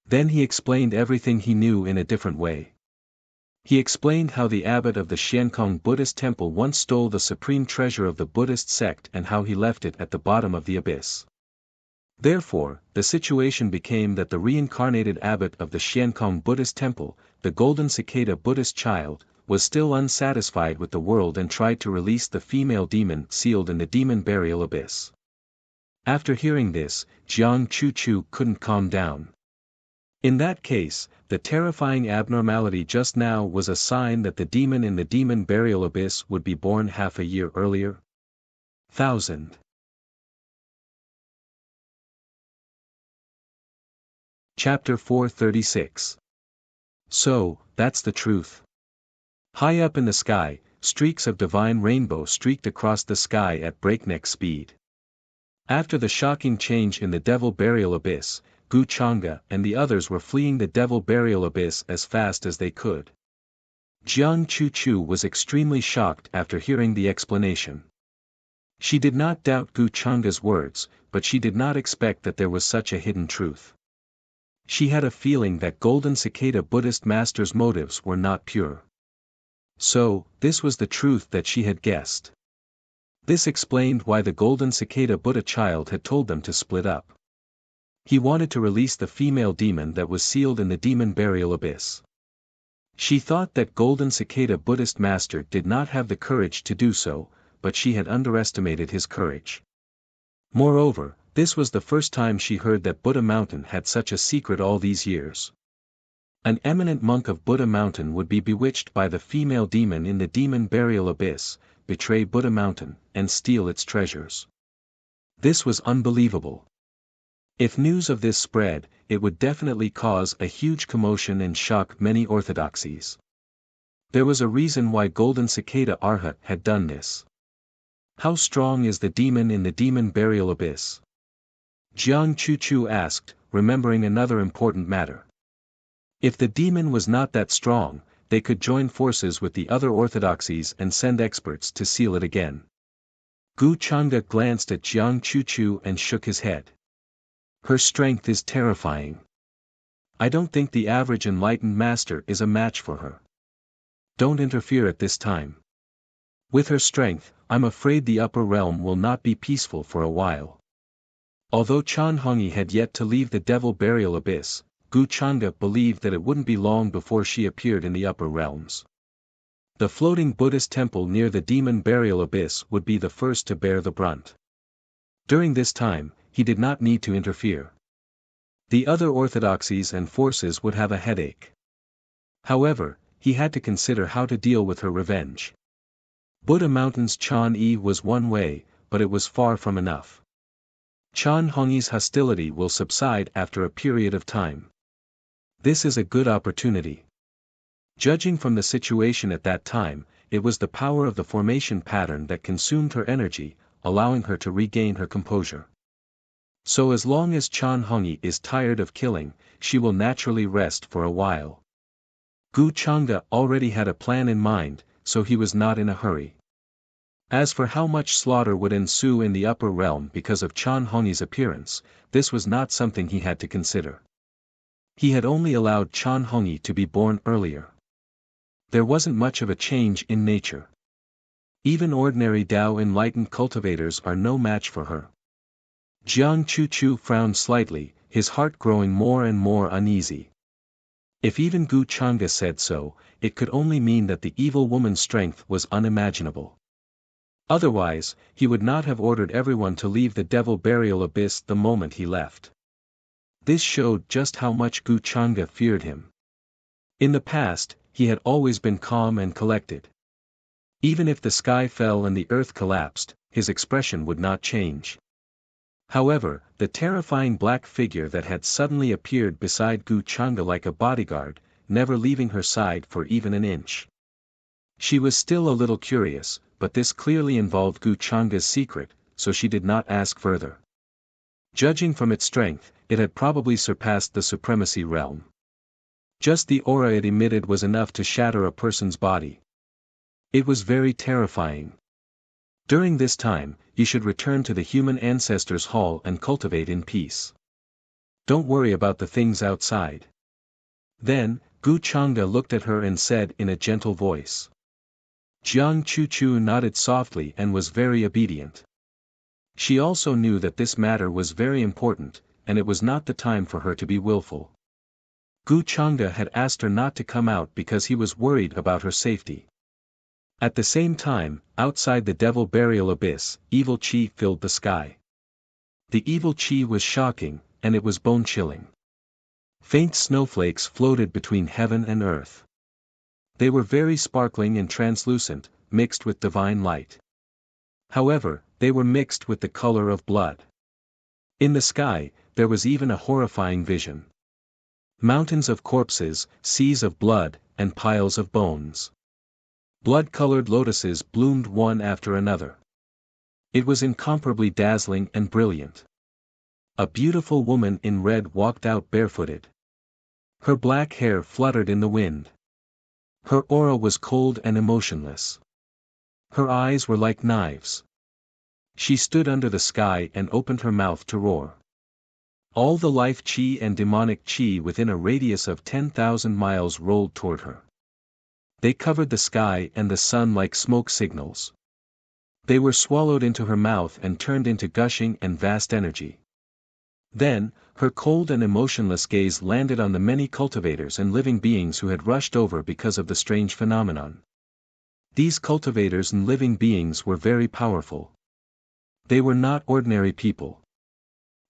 Then he explained everything he knew in a different way. He explained how the abbot of the Xiankong Buddhist temple once stole the supreme treasure of the Buddhist sect and how he left it at the bottom of the abyss. Therefore, the situation became that the reincarnated abbot of the Xiankong Buddhist temple, the golden cicada Buddhist child, was still unsatisfied with the world and tried to release the female demon sealed in the demon burial abyss. After hearing this, Jiang Chuchu couldn't calm down. In that case, the terrifying abnormality just now was a sign that the demon in the demon burial abyss would be born half a year earlier. 1000. Chapter 436. So, that's the truth. High up in the sky, streaks of divine rainbow streaked across the sky at breakneck speed. After the shocking change in the devil burial abyss, Gu Changa and the others were fleeing the devil burial abyss as fast as they could. Jiang Chuchu was extremely shocked after hearing the explanation. She did not doubt Gu Changa's words, but she did not expect that there was such a hidden truth. She had a feeling that golden cicada Buddhist master's motives were not pure. So, this was the truth that she had guessed. This explained why the golden cicada Buddha child had told them to split up. He wanted to release the female demon that was sealed in the demon burial abyss. She thought that golden cicada Buddhist master did not have the courage to do so, but she had underestimated his courage. Moreover, this was the first time she heard that Buddha Mountain had such a secret all these years. An eminent monk of Buddha Mountain would be bewitched by the female demon in the demon burial abyss, betray Buddha Mountain, and steal its treasures. This was unbelievable. If news of this spread, it would definitely cause a huge commotion and shock many orthodoxies. There was a reason why golden cicada Arhat had done this. How strong is the demon in the demon burial abyss? Jiang Chuchu asked, remembering another important matter. If the demon was not that strong, they could join forces with the other orthodoxies and send experts to seal it again. Gu Changde glanced at Jiang Chuchu and shook his head. Her strength is terrifying. I don't think the average enlightened master is a match for her. Don't interfere at this time. With her strength, I'm afraid the upper realm will not be peaceful for a while. Although Chan Hongyi had yet to leave the devil burial abyss, Gu Changde believed that it wouldn't be long before she appeared in the upper realms. The floating Buddhist temple near the demon burial abyss would be the first to bear the brunt. During this time, he did not need to interfere. The other orthodoxies and forces would have a headache. However, he had to consider how to deal with her revenge. Buddha Mountain's Chan Yi was one way, but it was far from enough. Chan Hongyi's hostility will subside after a period of time. This is a good opportunity. Judging from the situation at that time, it was the power of the formation pattern that consumed her energy, allowing her to regain her composure. So as long as Chan Hongyi is tired of killing, she will naturally rest for a while. Gu Changde already had a plan in mind, so he was not in a hurry. As for how much slaughter would ensue in the upper realm because of Chan Hongyi's appearance, this was not something he had to consider. He had only allowed Chan Hongyi to be born earlier. There wasn't much of a change in nature. Even ordinary Tao enlightened cultivators are no match for her. Jiang Chuchu frowned slightly, his heart growing more and more uneasy. If even Gu Changde said so, it could only mean that the evil woman's strength was unimaginable. Otherwise, he would not have ordered everyone to leave the devil burial abyss the moment he left. This showed just how much Gu Changde feared him. In the past, he had always been calm and collected. Even if the sky fell and the earth collapsed, his expression would not change. However, the terrifying black figure that had suddenly appeared beside Gu Changde like a bodyguard, never leaving her side for even an inch. She was still a little curious, but this clearly involved Gu Changde's secret, so she did not ask further. Judging from its strength, it had probably surpassed the supremacy realm. Just the aura it emitted was enough to shatter a person's body. It was very terrifying. During this time, you should return to the human ancestors' hall and cultivate in peace. Don't worry about the things outside. Then, Gu Changde looked at her and said in a gentle voice. Jiang Chuchu nodded softly and was very obedient. She also knew that this matter was very important, and it was not the time for her to be willful. Gu Changde had asked her not to come out because he was worried about her safety. At the same time, outside the devil burial abyss, evil chi filled the sky. The evil chi was shocking, and it was bone-chilling. Faint snowflakes floated between heaven and earth. They were very sparkling and translucent, mixed with divine light. However, they were mixed with the color of blood. In the sky, there was even a horrifying vision. Mountains of corpses, seas of blood, and piles of bones. Blood-colored lotuses bloomed one after another. It was incomparably dazzling and brilliant. A beautiful woman in red walked out barefooted. Her black hair fluttered in the wind. Her aura was cold and emotionless. Her eyes were like knives. She stood under the sky and opened her mouth to roar. All the life chi and demonic chi within a radius of 10,000 miles rolled toward her. They covered the sky and the sun like smoke signals. They were swallowed into her mouth and turned into gushing and vast energy. Then, her cold and emotionless gaze landed on the many cultivators and living beings who had rushed over because of the strange phenomenon. These cultivators and living beings were very powerful. They were not ordinary people.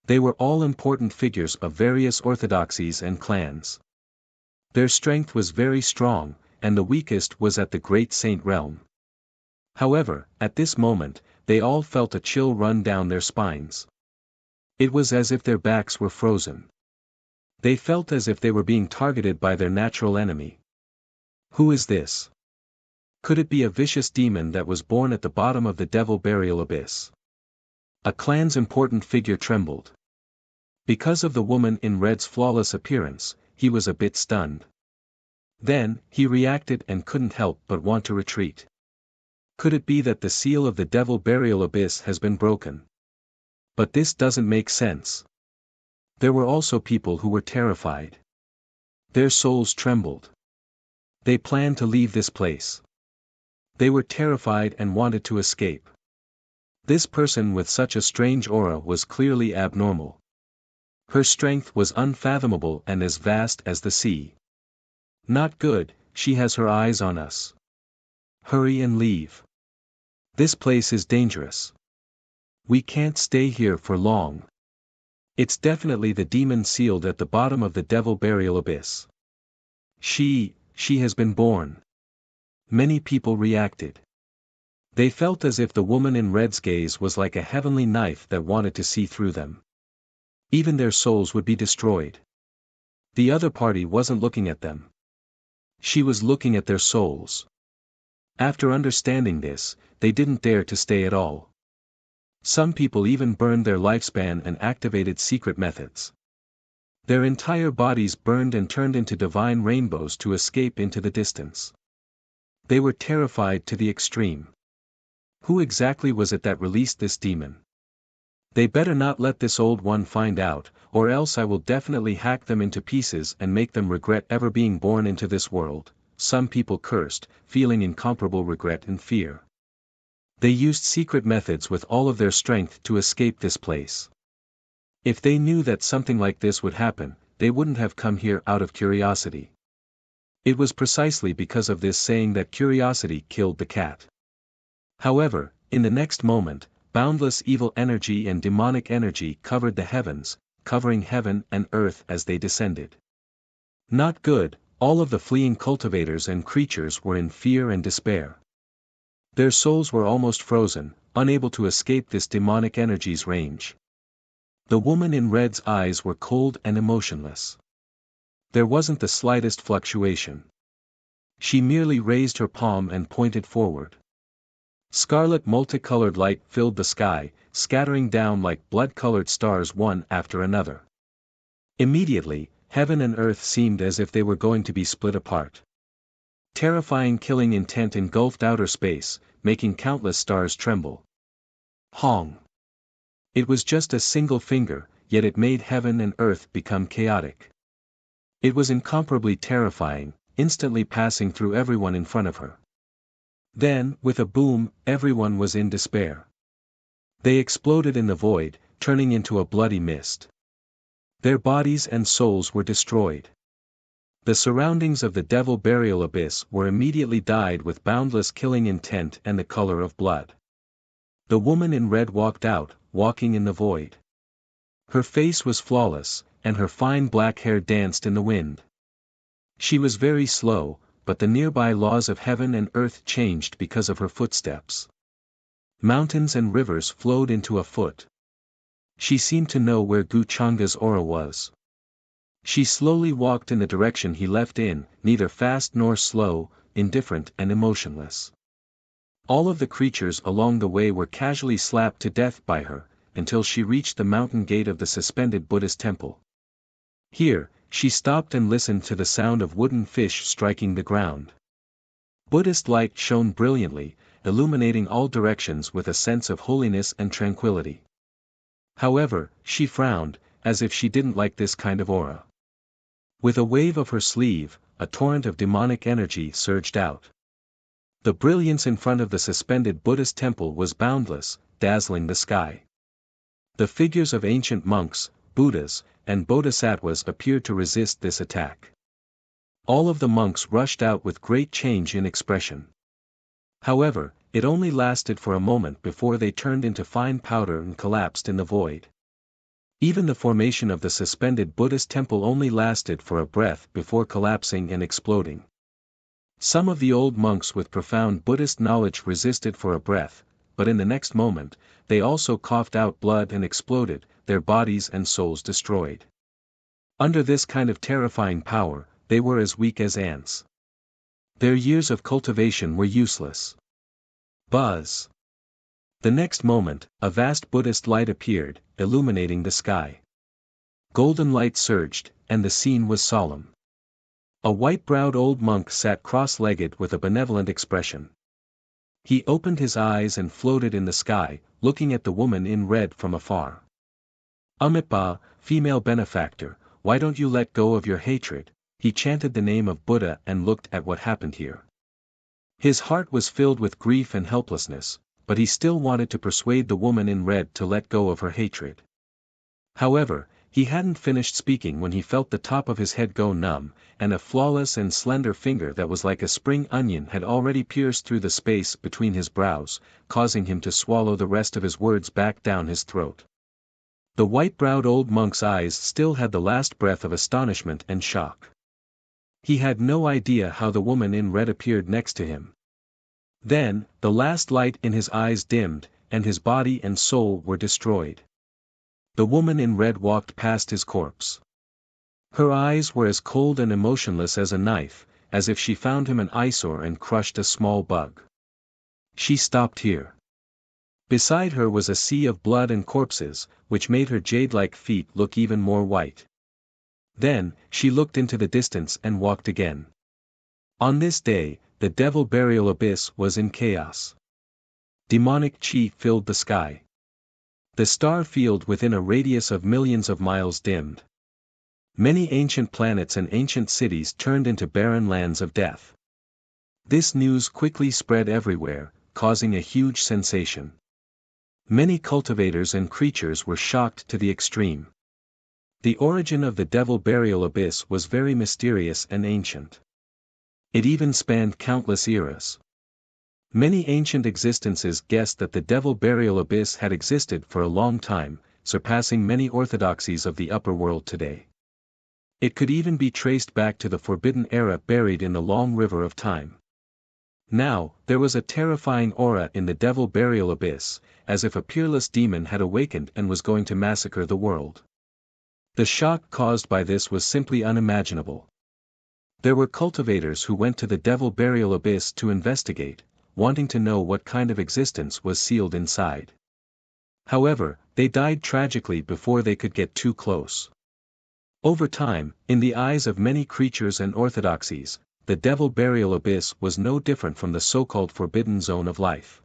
They were all important figures of various orthodoxies and clans. Their strength was very strong, and the weakest was at the great saint realm. However, at this moment, they all felt a chill run down their spines. It was as if their backs were frozen. They felt as if they were being targeted by their natural enemy. Who is this? Could it be a vicious demon that was born at the bottom of the devil burial abyss? A clan's important figure trembled. Because of the woman in red's flawless appearance, he was a bit stunned. Then, he reacted and couldn't help but want to retreat. Could it be that the seal of the Devil Burial Abyss has been broken? But this doesn't make sense. There were also people who were terrified. Their souls trembled. They planned to leave this place. They were terrified and wanted to escape. This person with such a strange aura was clearly abnormal. Her strength was unfathomable and as vast as the sea. Not good, she has her eyes on us. Hurry and leave. This place is dangerous. We can't stay here for long. It's definitely the demon sealed at the bottom of the Devil Burial Abyss. She has been born. Many people reacted. They felt as if the woman in red's gaze was like a heavenly knife that wanted to see through them. Even their souls would be destroyed. The other party wasn't looking at them. She was looking at their souls. After understanding this, they didn't dare to stay at all. Some people even burned their lifespan and activated secret methods. Their entire bodies burned and turned into divine rainbows to escape into the distance. They were terrified to the extreme. Who exactly was it that released this demon? They better not let this old one find out, or else I will definitely hack them into pieces and make them regret ever being born into this world. Some people cursed, feeling incomparable regret and fear. They used secret methods with all of their strength to escape this place. If they knew that something like this would happen, they wouldn't have come here out of curiosity. It was precisely because of this saying that curiosity killed the cat. However, in the next moment, boundless evil energy and demonic energy covered the heavens, covering heaven and earth as they descended. Not good, all of the fleeing cultivators and creatures were in fear and despair. Their souls were almost frozen, unable to escape this demonic energy's range. The woman in red's eyes were cold and emotionless. There wasn't the slightest fluctuation. She merely raised her palm and pointed forward. Scarlet multicolored light filled the sky, scattering down like blood-colored stars one after another. Immediately, heaven and earth seemed as if they were going to be split apart. Terrifying killing intent engulfed outer space, making countless stars tremble. Hong! It was just a single finger, yet it made heaven and earth become chaotic. It was incomparably terrifying, instantly passing through everyone in front of her. Then, with a boom, everyone was in despair. They exploded in the void, turning into a bloody mist. Their bodies and souls were destroyed. The surroundings of the Devil Burial Abyss were immediately dyed with boundless killing intent and the color of blood. The woman in red walked out, walking in the void. Her face was flawless, and her fine black hair danced in the wind. She was very slow, but the nearby laws of heaven and earth changed because of her footsteps. Mountains and rivers flowed into a foot. She seemed to know where Gu Changa's aura was. She slowly walked in the direction he left in, neither fast nor slow, indifferent and emotionless. All of the creatures along the way were casually slapped to death by her, until she reached the mountain gate of the suspended Buddhist temple. Here, she stopped and listened to the sound of wooden fish striking the ground. Buddhist light shone brilliantly, illuminating all directions with a sense of holiness and tranquility. However, she frowned, as if she didn't like this kind of aura. With a wave of her sleeve, a torrent of demonic energy surged out. The brilliance in front of the suspended Buddhist temple was boundless, dazzling the sky. The figures of ancient monks, Buddhas, and Bodhisattvas appeared to resist this attack. All of the monks rushed out with great change in expression. However, it only lasted for a moment before they turned into fine powder and collapsed in the void. Even the formation of the suspended Buddhist temple only lasted for a breath before collapsing and exploding. Some of the old monks with profound Buddhist knowledge resisted for a breath, but in the next moment, they also coughed out blood and exploded, their bodies and souls destroyed. Under this kind of terrifying power, they were as weak as ants. Their years of cultivation were useless. Buzz! The next moment, a vast Buddhist light appeared, illuminating the sky. Golden light surged, and the scene was solemn. A white-browed old monk sat cross-legged with a benevolent expression. He opened his eyes and floated in the sky, looking at the woman in red from afar. Amipa, female benefactor, why don't you let go of your hatred? He chanted the name of Buddha and looked at what happened here. His heart was filled with grief and helplessness, but he still wanted to persuade the woman in red to let go of her hatred. However, he hadn't finished speaking when he felt the top of his head go numb, and a flawless and slender finger that was like a spring onion had already pierced through the space between his brows, causing him to swallow the rest of his words back down his throat. The white-browed old monk's eyes still had the last breath of astonishment and shock. He had no idea how the woman in red appeared next to him. Then, the last light in his eyes dimmed, and his body and soul were destroyed. The woman in red walked past his corpse. Her eyes were as cold and emotionless as a knife, as if she found him an eyesore and crushed a small bug. She stopped here. Beside her was a sea of blood and corpses, which made her jade-like feet look even more white. Then, she looked into the distance and walked again. On this day, the devil burial abyss was in chaos. Demonic chi filled the sky. The star field within a radius of millions of miles dimmed. Many ancient planets and ancient cities turned into barren lands of death. This news quickly spread everywhere, causing a huge sensation. Many cultivators and creatures were shocked to the extreme. The origin of the devil burial abyss was very mysterious and ancient. It even spanned countless eras. Many ancient existences guessed that the devil burial abyss had existed for a long time, surpassing many orthodoxies of the upper world today. It could even be traced back to the forbidden era buried in the long river of time. Now, there was a terrifying aura in the devil burial abyss, as if a peerless demon had awakened and was going to massacre the world. The shock caused by this was simply unimaginable. There were cultivators who went to the devil burial abyss to investigate, wanting to know what kind of existence was sealed inside. However, they died tragically before they could get too close. Over time, in the eyes of many creatures and orthodoxies, the devil burial abyss was no different from the so-called forbidden zone of life.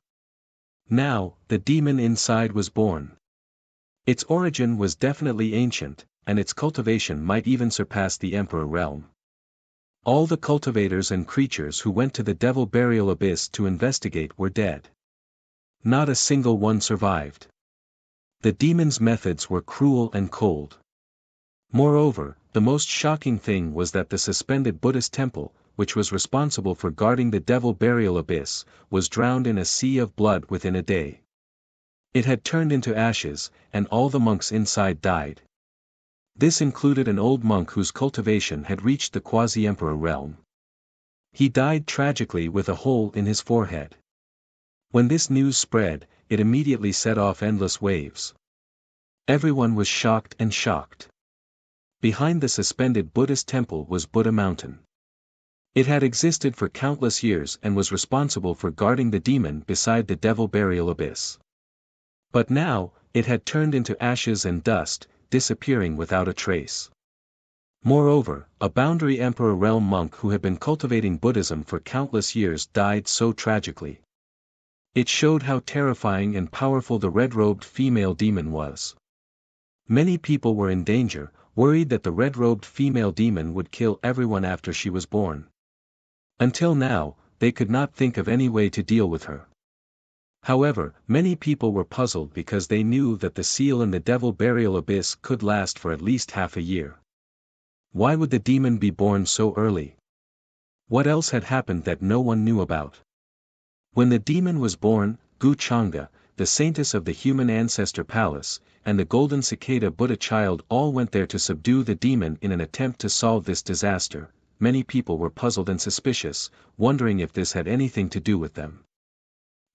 Now, the demon inside was born. Its origin was definitely ancient, and its cultivation might even surpass the emperor realm. All the cultivators and creatures who went to the devil burial abyss to investigate were dead. Not a single one survived. The demon's methods were cruel and cold. Moreover, the most shocking thing was that the suspended Buddhist temple, which was responsible for guarding the devil burial abyss, was drowned in a sea of blood within a day. It had turned into ashes, and all the monks inside died. This included an old monk whose cultivation had reached the quasi-emperor realm. He died tragically with a hole in his forehead. When this news spread, it immediately set off endless waves. Everyone was shocked and shocked. Behind the suspended Buddhist temple was Buddha Mountain. It had existed for countless years and was responsible for guarding the demon beside the devil burial abyss. But now, it had turned into ashes and dust, disappearing without a trace. Moreover, a boundary emperor realm monk who had been cultivating Buddhism for countless years died so tragically. It showed how terrifying and powerful the red-robed female demon was. Many people were in danger, worried that the red-robed female demon would kill everyone after she was born. Until now, they could not think of any way to deal with her. However, many people were puzzled because they knew that the seal in the devil burial abyss could last for at least half a year. Why would the demon be born so early? What else had happened that no one knew about? When the demon was born, Gu Changa, the saintess of the human ancestor palace, and the golden cicada Buddha child all went there to subdue the demon in an attempt to solve this disaster. Many people were puzzled and suspicious, wondering if this had anything to do with them.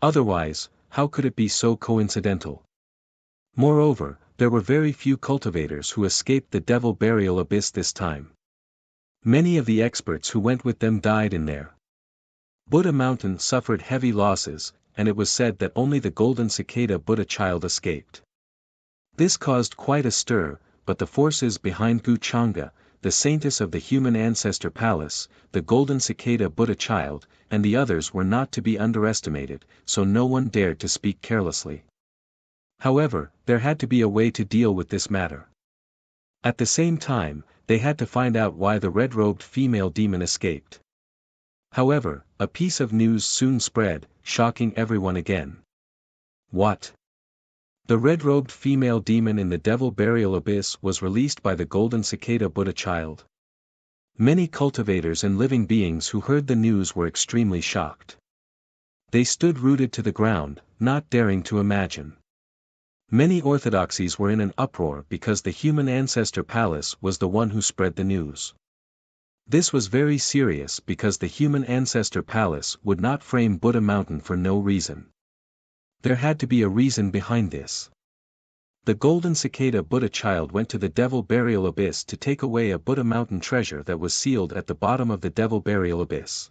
Otherwise, how could it be so coincidental? Moreover, there were very few cultivators who escaped the devil burial abyss this time. Many of the experts who went with them died in there. Buddha Mountain suffered heavy losses, and it was said that only the golden cicada Buddha child escaped. This caused quite a stir, but the forces behind Wuxia, the saintess of the human ancestor palace, the golden cicada Buddha child, and the others were not to be underestimated, so no one dared to speak carelessly. However, there had to be a way to deal with this matter. At the same time, they had to find out why the red-robed female demon escaped. However, a piece of news soon spread, shocking everyone again. What? The red-robed female demon in the Devil Burial Abyss was released by the golden cicada Buddha child. Many cultivators and living beings who heard the news were extremely shocked. They stood rooted to the ground, not daring to imagine. Many orthodoxies were in an uproar because the human ancestor palace was the one who spread the news. This was very serious because the human ancestor palace would not frame Buddha Mountain for no reason. There had to be a reason behind this. The golden cicada Buddha child went to the Devil Burial Abyss to take away a Buddha Mountain treasure that was sealed at the bottom of the Devil Burial Abyss.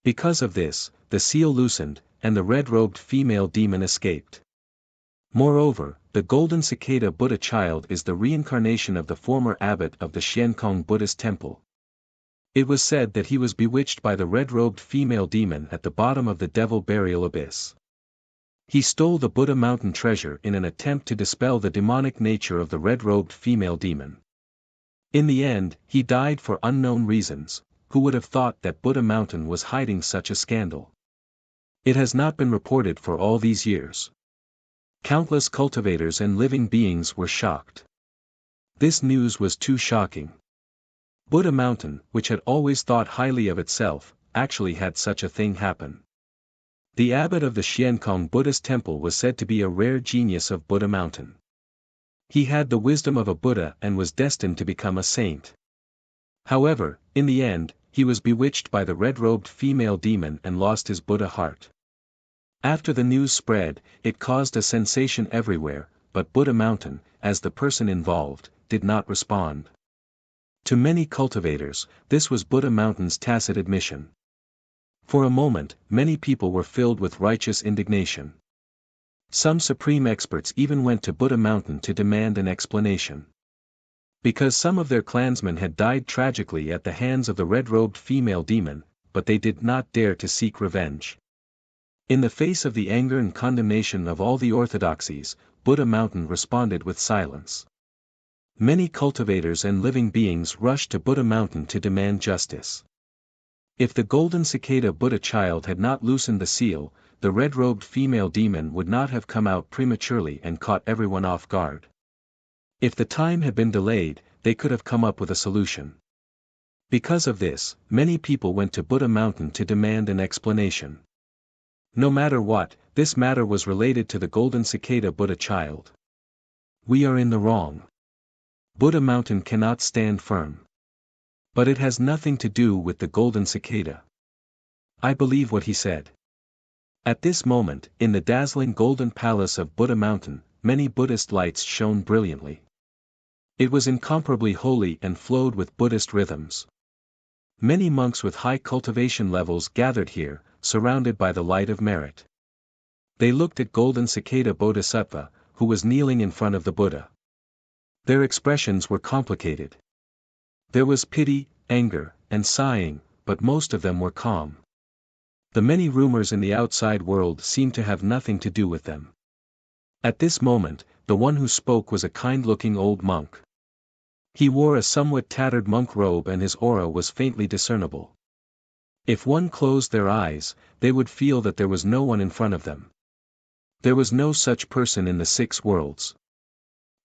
Because of this, the seal loosened, and the red-robed female demon escaped. Moreover, the golden cicada Buddha child is the reincarnation of the former abbot of the Xiankong Buddhist temple. It was said that he was bewitched by the red-robed female demon at the bottom of the Devil Burial Abyss. He stole the Buddha Mountain treasure in an attempt to dispel the demonic nature of the red-robed female demon. In the end, he died for unknown reasons. Who would have thought that Buddha Mountain was hiding such a scandal? It has not been reported for all these years. Countless cultivators and living beings were shocked. This news was too shocking. Buddha Mountain, which had always thought highly of itself, actually had such a thing happen. The abbot of the Xiankong Buddhist temple was said to be a rare genius of Buddha Mountain. He had the wisdom of a Buddha and was destined to become a saint. However, in the end, he was bewitched by the red-robed female demon and lost his Buddha heart. After the news spread, it caused a sensation everywhere, but Buddha Mountain, as the person involved, did not respond. To many cultivators, this was Buddha Mountain's tacit admission. For a moment, many people were filled with righteous indignation. Some supreme experts even went to Buddha Mountain to demand an explanation. Because some of their clansmen had died tragically at the hands of the red-robed female demon, but they did not dare to seek revenge. In the face of the anger and condemnation of all the orthodoxies, Buddha Mountain responded with silence. Many cultivators and living beings rushed to Buddha Mountain to demand justice. If the golden cicada Buddha child had not loosened the seal, the red-robed female demon would not have come out prematurely and caught everyone off guard. If the time had been delayed, they could have come up with a solution. Because of this, many people went to Buddha Mountain to demand an explanation. No matter what, this matter was related to the golden cicada Buddha child. We are in the wrong. Buddha Mountain cannot stand firm. But it has nothing to do with the golden cicada. I believe what he said. At this moment, in the dazzling golden palace of Buddha Mountain, many Buddhist lights shone brilliantly. It was incomparably holy and flowed with Buddhist rhythms. Many monks with high cultivation levels gathered here, surrounded by the light of merit. They looked at golden cicada Bodhisattva, who was kneeling in front of the Buddha. Their expressions were complicated. There was pity, anger, and sighing, but most of them were calm. The many rumors in the outside world seemed to have nothing to do with them. At this moment, the one who spoke was a kind-looking old monk. He wore a somewhat tattered monk robe and his aura was faintly discernible. If one closed their eyes, they would feel that there was no one in front of them. There was no such person in the 6 worlds.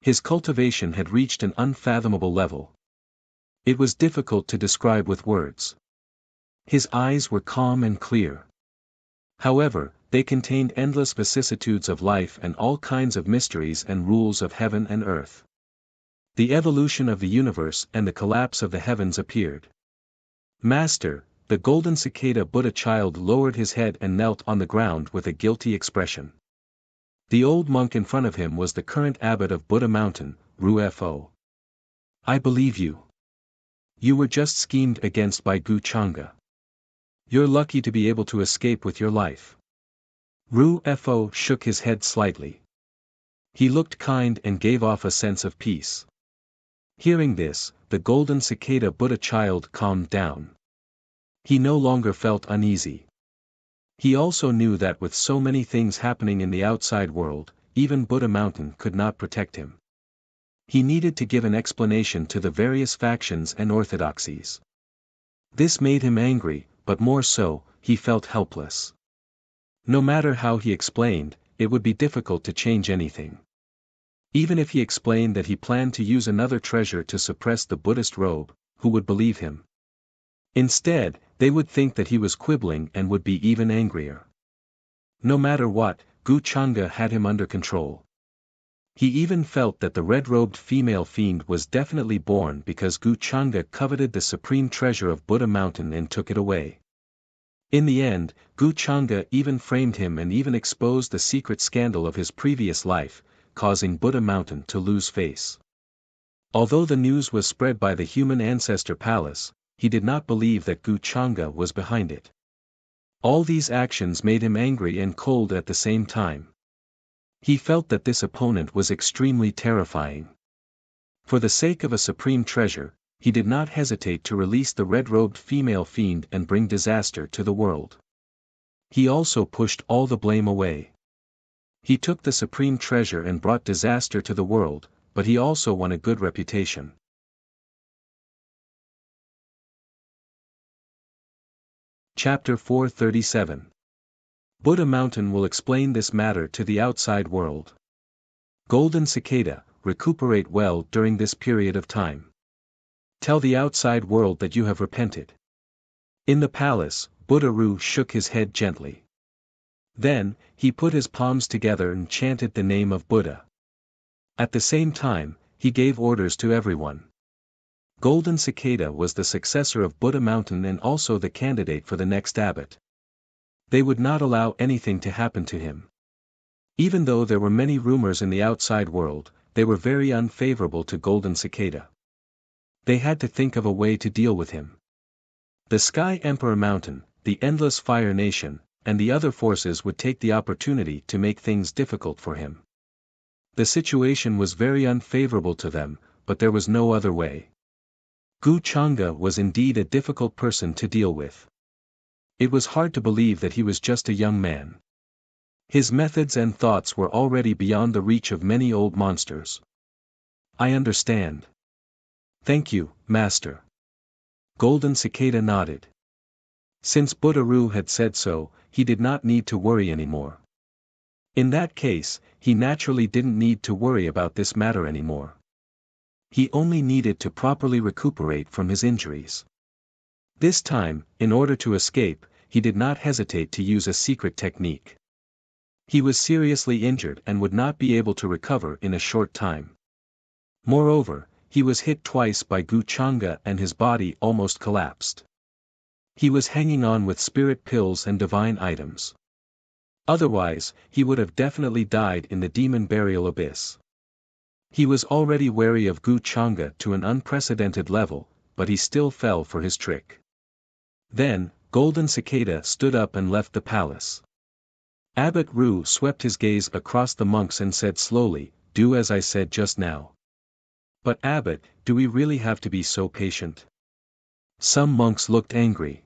His cultivation had reached an unfathomable level. It was difficult to describe with words. His eyes were calm and clear. However, they contained endless vicissitudes of life and all kinds of mysteries and rules of heaven and earth. The evolution of the universe and the collapse of the heavens appeared. Master, the golden cicada Buddha child lowered his head and knelt on the ground with a guilty expression. The old monk in front of him was the current abbot of Buddha Mountain, Ru-Fo. I believe you. You were just schemed against by Wuxia. You're lucky to be able to escape with your life. Ru-Fo shook his head slightly. He looked kind and gave off a sense of peace. Hearing this, the golden cicada Buddha child calmed down. He no longer felt uneasy. He also knew that with so many things happening in the outside world, even Buddha Mountain could not protect him. He needed to give an explanation to the various factions and orthodoxies. This made him angry, but more so, he felt helpless. No matter how he explained, it would be difficult to change anything. Even if he explained that he planned to use another treasure to suppress the Buddhist robe, who would believe him? Instead, they would think that he was quibbling and would be even angrier. No matter what, Gu Changa had him under control. He even felt that the red-robed female fiend was definitely born because Gu Changa coveted the supreme treasure of Buddha Mountain and took it away. In the end, Gu Changa even framed him and even exposed the secret scandal of his previous life, causing Buddha Mountain to lose face. Although the news was spread by the human ancestor palace, he did not believe that Gu Changa was behind it. All these actions made him angry and cold at the same time. He felt that this opponent was extremely terrifying. For the sake of a supreme treasure, he did not hesitate to release the red-robed female fiend and bring disaster to the world. He also pushed all the blame away. He took the supreme treasure and brought disaster to the world, but he also won a good reputation. Chapter 437. Buddha Mountain will explain this matter to the outside world. Golden Cicada, recuperate well during this period of time. Tell the outside world that you have repented. In the palace, Buddha-Ru shook his head gently. Then, he put his palms together and chanted the name of Buddha. At the same time, he gave orders to everyone. Golden Cicada was the successor of Buddha Mountain and also the candidate for the next abbot. They would not allow anything to happen to him. Even though there were many rumors in the outside world, they were very unfavorable to Golden Cicada. They had to think of a way to deal with him. The Sky Emperor Mountain, the Endless Fire Nation, and the other forces would take the opportunity to make things difficult for him. The situation was very unfavorable to them, but there was no other way. Gu Changa was indeed a difficult person to deal with. It was hard to believe that he was just a young man. His methods and thoughts were already beyond the reach of many old monsters. I understand. Thank you, Master. Golden Cicada nodded. Since Buddha-Ru had said so, he did not need to worry anymore. In that case, he naturally didn't need to worry about this matter anymore. He only needed to properly recuperate from his injuries. This time, in order to escape, he did not hesitate to use a secret technique. He was seriously injured and would not be able to recover in a short time. Moreover, he was hit twice by Gu Changa and his body almost collapsed. He was hanging on with spirit pills and divine items. Otherwise, he would have definitely died in the demon burial abyss. He was already wary of Gu Changa to an unprecedented level, but he still fell for his trick. Then, Golden Cicada stood up and left the palace. Abbot Ru swept his gaze across the monks and said slowly, "Do as I said just now." "But Abbot, do we really have to be so patient?" Some monks looked angry.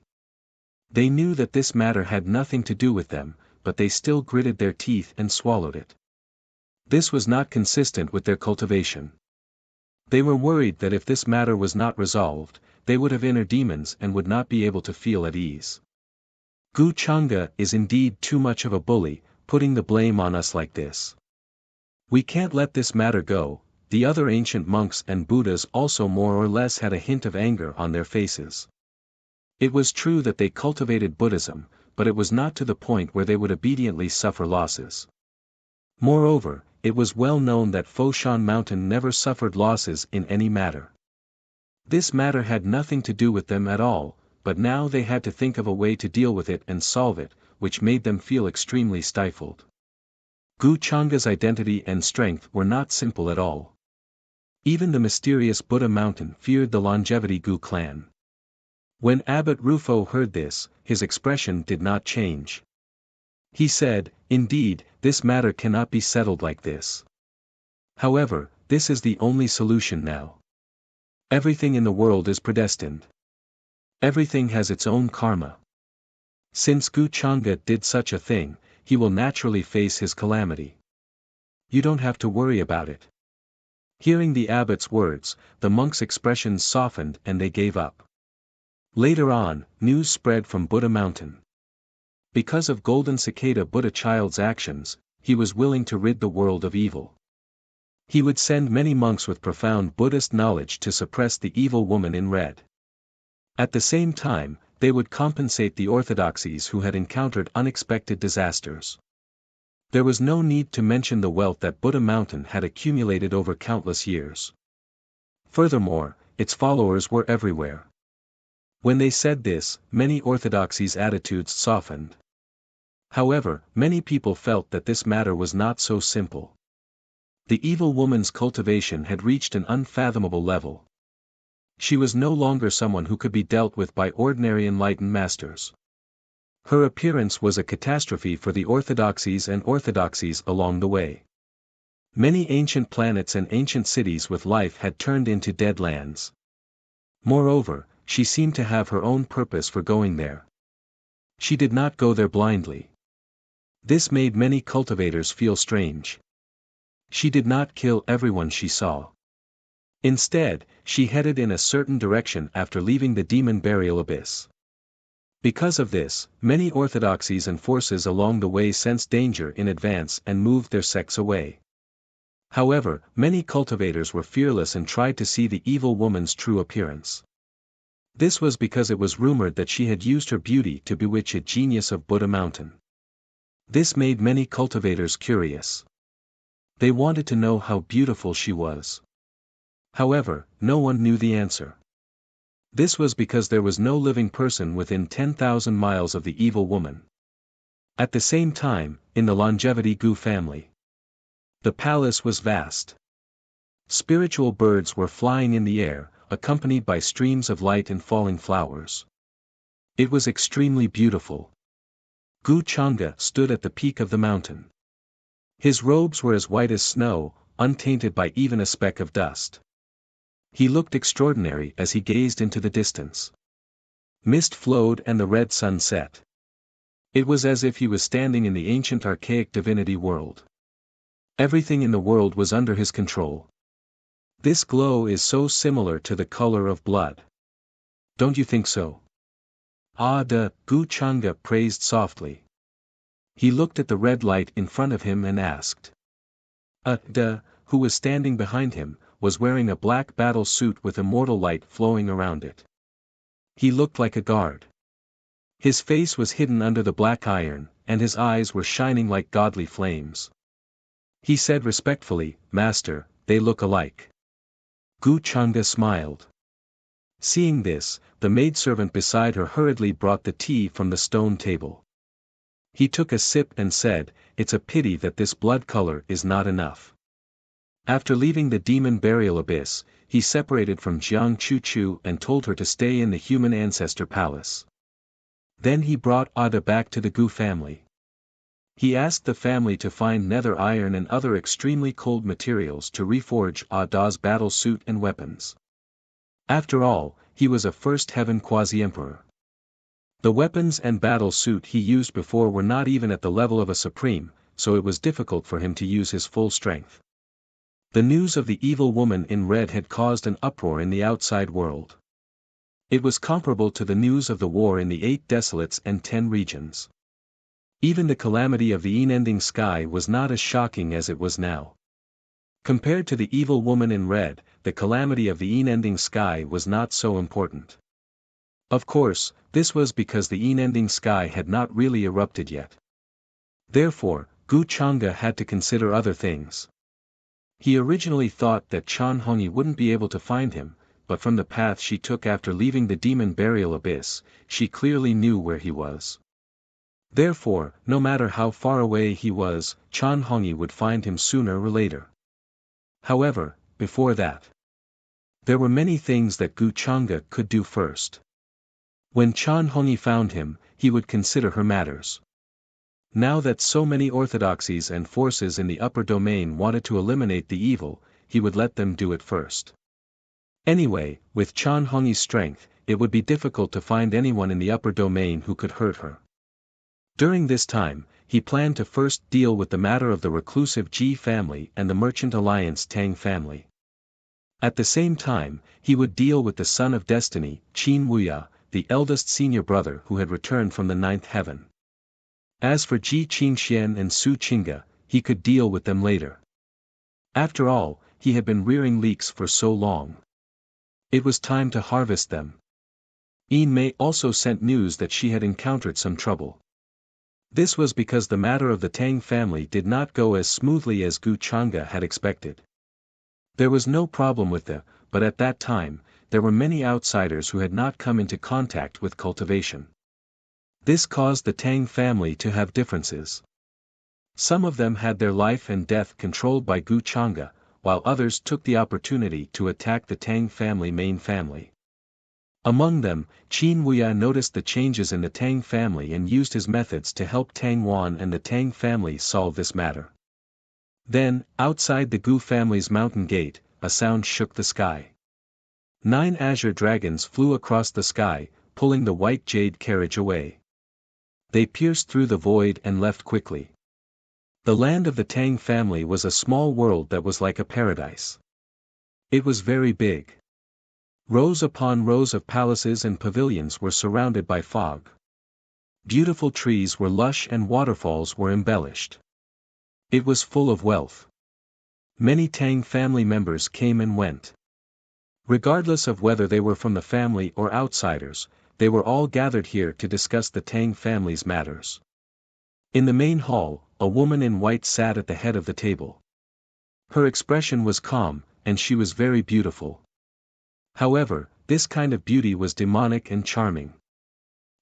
They knew that this matter had nothing to do with them, but they still gritted their teeth and swallowed it. This was not consistent with their cultivation. They were worried that if this matter was not resolved, they would have inner demons and would not be able to feel at ease. Gu Changa is indeed too much of a bully, putting the blame on us like this. We can't let this matter go. The other ancient monks and Buddhas also more or less had a hint of anger on their faces. It was true that they cultivated Buddhism, but it was not to the point where they would obediently suffer losses. Moreover, it was well known that Foshan Mountain never suffered losses in any matter. This matter had nothing to do with them at all, but now they had to think of a way to deal with it and solve it, which made them feel extremely stifled. Gu Changa's identity and strength were not simple at all. Even the mysterious Buddha Mountain feared the longevity Gu clan. When Abbot Rufo heard this, his expression did not change. He said, "Indeed, this matter cannot be settled like this. However, this is the only solution now. Everything in the world is predestined. Everything has its own karma. Since Gu Changa did such a thing, he will naturally face his calamity. You don't have to worry about it. Hearing the abbot's words, the monks' expressions softened and they gave up. Later on, news spread from Buddha Mountain. Because of Golden Cicada Buddha Child's actions, he was willing to rid the world of evil. He would send many monks with profound Buddhist knowledge to suppress the evil woman in red. At the same time, they would compensate the orthodoxies who had encountered unexpected disasters. There was no need to mention the wealth that Buddha Mountain had accumulated over countless years. Furthermore, its followers were everywhere. When they said this, many orthodoxies' attitudes softened. However, many people felt that this matter was not so simple. The evil woman's cultivation had reached an unfathomable level. She was no longer someone who could be dealt with by ordinary enlightened masters. Her appearance was a catastrophe for the orthodoxies and orthodoxies along the way. Many ancient planets and ancient cities with life had turned into dead lands. Moreover, she seemed to have her own purpose for going there. She did not go there blindly. This made many cultivators feel strange. She did not kill everyone she saw. Instead, she headed in a certain direction after leaving the demon burial abyss. Because of this, many orthodoxies and forces along the way sensed danger in advance and moved their sects away. However, many cultivators were fearless and tried to see the evil woman's true appearance. This was because it was rumored that she had used her beauty to bewitch a genius of Buddha Mountain. This made many cultivators curious. They wanted to know how beautiful she was. However, no one knew the answer. This was because there was no living person within 10,000 miles of the evil woman. At the same time, in the Longevity Gu family, the palace was vast. Spiritual birds were flying in the air, accompanied by streams of light and falling flowers. It was extremely beautiful. Gu Changa stood at the peak of the mountain. His robes were as white as snow, untainted by even a speck of dust. He looked extraordinary as he gazed into the distance. Mist flowed and the red sun set. It was as if he was standing in the ancient archaic divinity world. Everything in the world was under his control. This glow is so similar to the color of blood. Don't you think so? Gu Changa praised softly. He looked at the red light in front of him and asked. Who was standing behind him, was wearing a black battle suit with immortal light flowing around it. He looked like a guard. His face was hidden under the black iron, and his eyes were shining like godly flames. He said respectfully, "Master, they look alike." Gu Changa smiled. Seeing this, the maidservant beside her hurriedly brought the tea from the stone table. He took a sip and said, "It's a pity that this blood color is not enough." After leaving the demon burial abyss, he separated from Jiang Chu and told her to stay in the human ancestor palace. Then he brought Ada back to the Gu family. He asked the family to find nether iron and other extremely cold materials to reforge Ada's battle suit and weapons. After all, he was a first heaven quasi-emperor. The weapons and battle suit he used before were not even at the level of a supreme, so it was difficult for him to use his full strength. The news of the evil woman in red had caused an uproar in the outside world. It was comparable to the news of the war in the 8 desolates and 10 regions. Even the calamity of the unending sky was not as shocking as it was now. Compared to the evil woman in red, the calamity of the unending sky was not so important. Of course, this was because the unending sky had not really erupted yet. Therefore, Gu Changa had to consider other things. He originally thought that Chan Hongyi wouldn't be able to find him, but from the path she took after leaving the demon burial abyss, she clearly knew where he was. Therefore, no matter how far away he was, Chan Hongyi would find him sooner or later. However, before that, there were many things that Gu Changa could do first. When Chan Hongyi found him, he would consider her matters. Now that so many orthodoxies and forces in the upper domain wanted to eliminate the evil, he would let them do it first. Anyway, with Chan Hongyi's strength, it would be difficult to find anyone in the upper domain who could hurt her. During this time, he planned to first deal with the matter of the reclusive Ji family and the merchant alliance Tang family. At the same time, he would deal with the son of destiny, Qin Wuya, the eldest senior brother who had returned from the ninth heaven. As for Ji Qingxian and Su Qingge, he could deal with them later. After all, he had been rearing leeks for so long. It was time to harvest them. Yin Mei also sent news that she had encountered some trouble. This was because the matter of the Tang family did not go as smoothly as Gu Changge had expected. There was no problem with but at that time, there were many outsiders who had not come into contact with cultivation. This caused the Tang family to have differences. Some of them had their life and death controlled by Gu Changge, while others took the opportunity to attack the Tang family main family. Among them, Qin Wuya noticed the changes in the Tang family and used his methods to help Tang Wan and the Tang family solve this matter. Then, outside the Gu family's mountain gate, a sound shook the sky. 9 azure dragons flew across the sky, pulling the white jade carriage away. They pierced through the void and left quickly. The land of the Tang family was a small world that was like a paradise. It was very big. Rows upon rows of palaces and pavilions were surrounded by fog. Beautiful trees were lush and waterfalls were embellished. It was full of wealth. Many Tang family members came and went. Regardless of whether they were from the family or outsiders, they were all gathered here to discuss the Tang family's matters. In the main hall, a woman in white sat at the head of the table. Her expression was calm, and she was very beautiful. However, this kind of beauty was demonic and charming.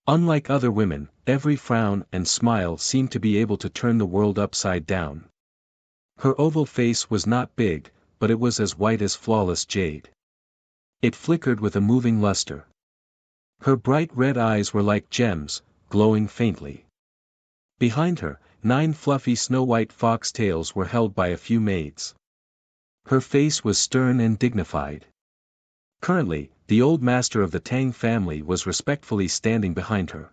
Unlike other women, every frown and smile seemed to be able to turn the world upside down. Her oval face was not big, but it was as white as flawless jade. It flickered with a moving luster. Her bright red eyes were like gems, glowing faintly. Behind her, 9 fluffy snow-white fox tails were held by a few maids. Her face was stern and dignified. Currently, the old master of the Tang family was respectfully standing behind her.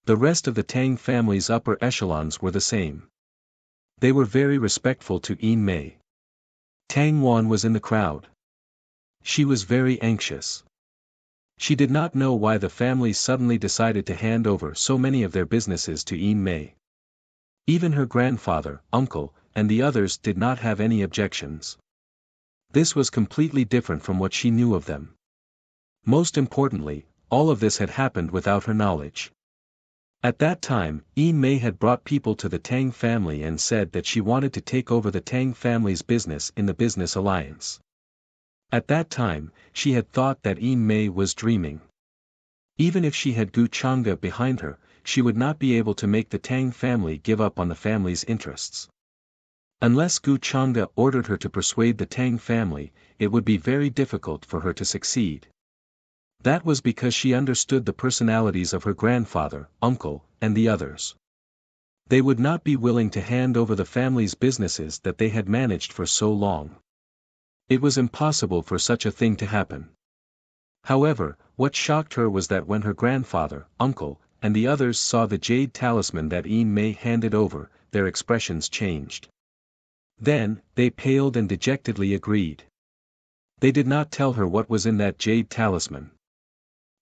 The rest of the Tang family's upper echelons were the same. They were very respectful to Yin Mei. Tang Wan was in the crowd. She was very anxious. She did not know why the family suddenly decided to hand over so many of their businesses to Yin Mei. Even her grandfather, uncle, and the others did not have any objections. This was completely different from what she knew of them. Most importantly, all of this had happened without her knowledge. At that time, Yin Mei had brought people to the Tang family and said that she wanted to take over the Tang family's business in the business alliance. At that time, she had thought that Yin Mei was dreaming. Even if she had Gu Changge behind her, she would not be able to make the Tang family give up on the family's interests. Unless Gu Changge ordered her to persuade the Tang family, it would be very difficult for her to succeed. That was because she understood the personalities of her grandfather, uncle, and the others. They would not be willing to hand over the family's businesses that they had managed for so long. It was impossible for such a thing to happen. However, what shocked her was that when her grandfather, uncle, and the others saw the jade talisman that Yin Mei handed over, their expressions changed. Then, they paled and dejectedly agreed. They did not tell her what was in that jade talisman.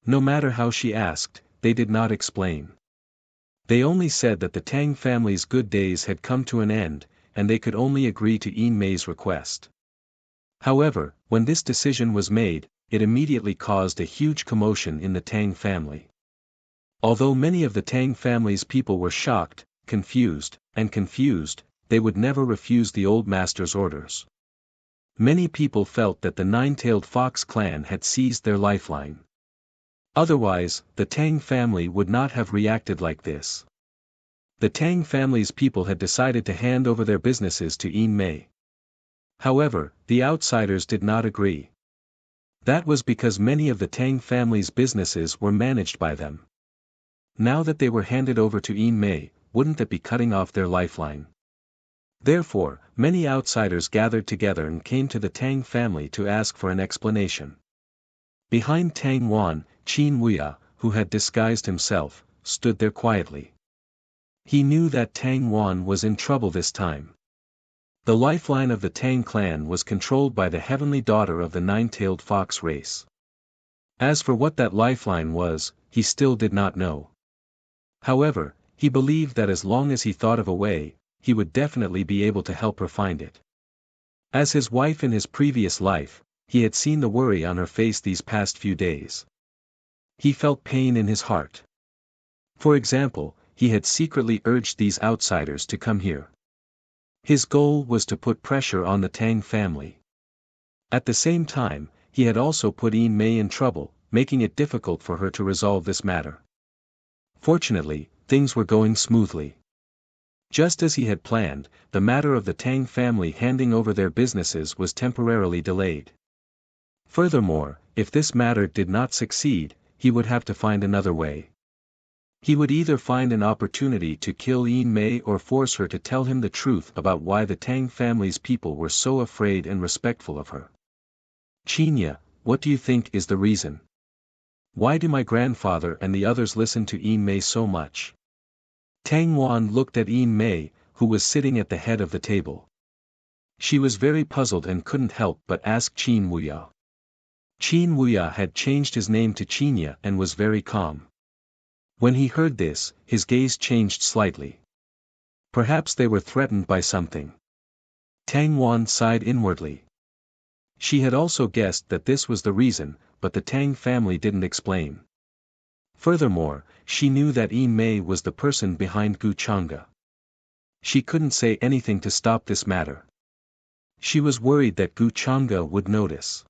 No matter how she asked, they did not explain. They only said that the Tang family's good days had come to an end, and they could only agree to Yin Mei's request. However, when this decision was made, it immediately caused a huge commotion in the Tang family. Although many of the Tang family's people were shocked, confused, they would never refuse the old master's orders. Many people felt that the Nine-Tailed Fox clan had seized their lifeline. Otherwise, the Tang family would not have reacted like this. The Tang family's people had decided to hand over their businesses to Yin Mei. However, the outsiders did not agree. That was because many of the Tang family's businesses were managed by them. Now that they were handed over to Yin Mei, wouldn't that be cutting off their lifeline? Therefore, many outsiders gathered together and came to the Tang family to ask for an explanation. Behind Tang Wan, Qin Wuya, who had disguised himself, stood there quietly. He knew that Tang Wan was in trouble this time. The lifeline of the Tang clan was controlled by the heavenly daughter of the nine-tailed fox race. As for what that lifeline was, he still did not know. However, he believed that as long as he thought of a way, he would definitely be able to help her find it. As his wife in his previous life, he had seen the worry on her face these past few days. He felt pain in his heart. For example, he had secretly urged these outsiders to come here. His goal was to put pressure on the Tang family. At the same time, he had also put Yin Mei in trouble, making it difficult for her to resolve this matter. Fortunately, things were going smoothly. Just as he had planned, the matter of the Tang family handing over their businesses was temporarily delayed. Furthermore, if this matter did not succeed, he would have to find another way. He would either find an opportunity to kill Yin Mei or force her to tell him the truth about why the Tang family's people were so afraid and respectful of her. Qinya, what do you think is the reason? Why do my grandfather and the others listen to Yin Mei so much? Tang Wan looked at Yin Mei, who was sitting at the head of the table. She was very puzzled and couldn't help but ask Qin Wuya. Qin Wuya had changed his name to Qinya and was very calm. When he heard this, his gaze changed slightly. Perhaps they were threatened by something. Tang Wan sighed inwardly. She had also guessed that this was the reason, but the Tang family didn't explain. Furthermore, she knew that Yin Mei was the person behind Gu Chang'e. She couldn't say anything to stop this matter. She was worried that Gu Chang'e would notice.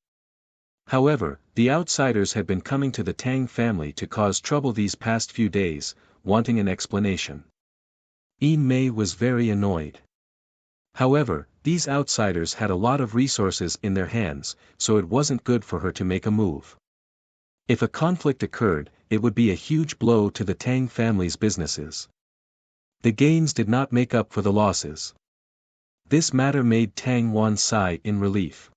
However, the outsiders had been coming to the Tang family to cause trouble these past few days, wanting an explanation. Yin Mei was very annoyed. However, these outsiders had a lot of resources in their hands, so it wasn't good for her to make a move. If a conflict occurred, it would be a huge blow to the Tang family's businesses. The gains did not make up for the losses. This matter made Tang Wan sigh in relief.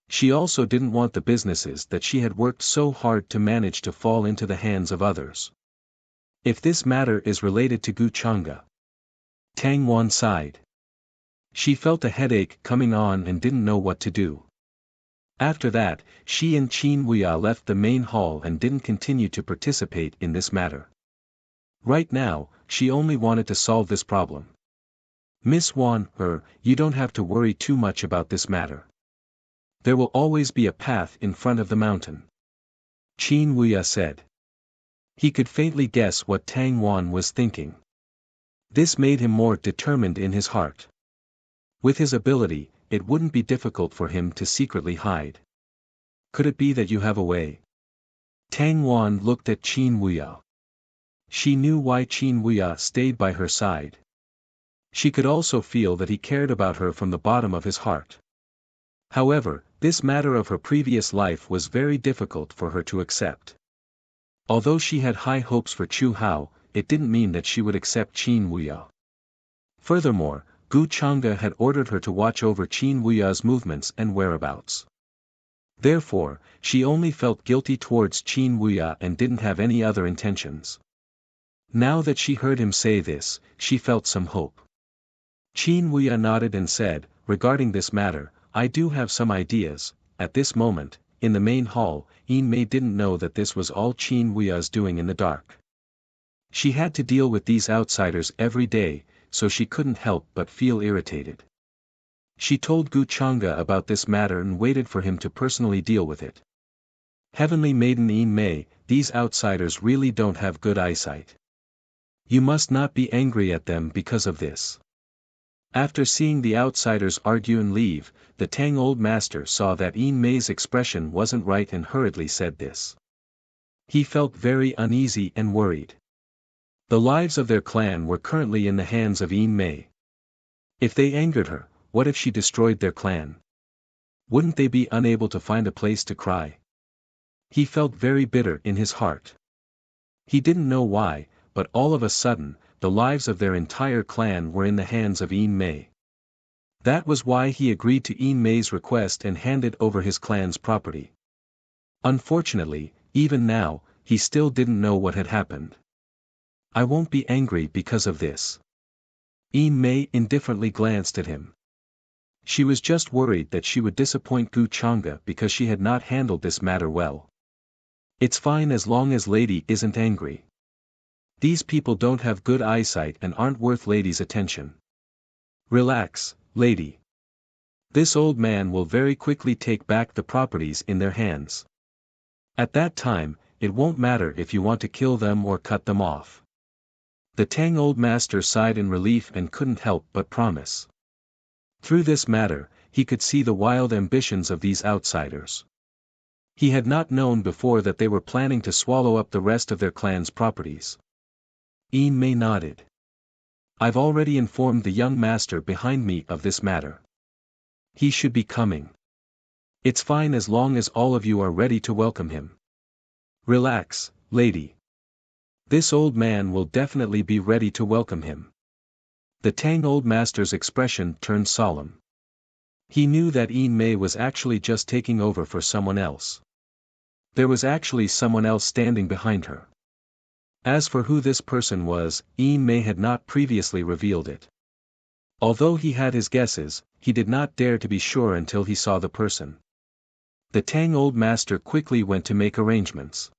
She also didn't want the businesses that she had worked so hard to manage to fall into the hands of others. If this matter is related to Gu Chang'e. Tang Wan sighed. She felt a headache coming on and didn't know what to do. After that, she and Qin Wuya left the main hall and didn't continue to participate in this matter. Right now, she only wanted to solve this problem. Miss Wan, you don't have to worry too much about this matter. There will always be a path in front of the mountain. Qin Wuya said. He could faintly guess what Tang Wan was thinking. This made him more determined in his heart. With his ability, it wouldn't be difficult for him to secretly hide. Could it be that you have a way? Tang Wan looked at Qin Wuya. She knew why Qin Wuya stayed by her side. She could also feel that he cared about her from the bottom of his heart. However, this matter of her previous life was very difficult for her to accept. Although she had high hopes for Chu Hao, it didn't mean that she would accept Qin Wuya. Furthermore, Gu Chang'e had ordered her to watch over Qin Wuya's movements and whereabouts. Therefore, she only felt guilty towards Qin Wuya and didn't have any other intentions. Now that she heard him say this, she felt some hope. Qin Wuya nodded and said, regarding this matter, I do have some ideas. At this moment, in the main hall, Yin Mei didn't know that this was all Qin Wuya's doing in the dark. She had to deal with these outsiders every day, so she couldn't help but feel irritated. She told Gu Chang'e about this matter and waited for him to personally deal with it. Heavenly Maiden Yin Mei, these outsiders really don't have good eyesight. You must not be angry at them because of this. After seeing the outsiders argue and leave, the Tang old master saw that Yin Mei's expression wasn't right and hurriedly said this. He felt very uneasy and worried. The lives of their clan were currently in the hands of Yin Mei. If they angered her, what if she destroyed their clan? Wouldn't they be unable to find a place to cry? He felt very bitter in his heart. He didn't know why, but all of a sudden, the lives of their entire clan were in the hands of Yin Mei. That was why he agreed to Yin Mei's request and handed over his clan's property. Unfortunately, even now, he still didn't know what had happened. I won't be angry because of this. Yin Mei indifferently glanced at him. She was just worried that she would disappoint Gu Chang'e because she had not handled this matter well. It's fine as long as lady isn't angry. These people don't have good eyesight and aren't worth lady's attention. Relax, lady. This old man will very quickly take back the properties in their hands. At that time, it won't matter if you want to kill them or cut them off. The Tang old master sighed in relief and couldn't help but promise. Through this matter, he could see the wild ambitions of these outsiders. He had not known before that they were planning to swallow up the rest of their clan's properties. Yin Mei nodded. I've already informed the young master behind me of this matter. He should be coming. It's fine as long as all of you are ready to welcome him. Relax, lady. This old man will definitely be ready to welcome him. The Tang old master's expression turned solemn. He knew that Yin Mei was actually just taking over for someone else. There was actually someone else standing behind her. As for who this person was, Yin Mei had not previously revealed it. Although he had his guesses, he did not dare to be sure until he saw the person. The Tang old master quickly went to make arrangements.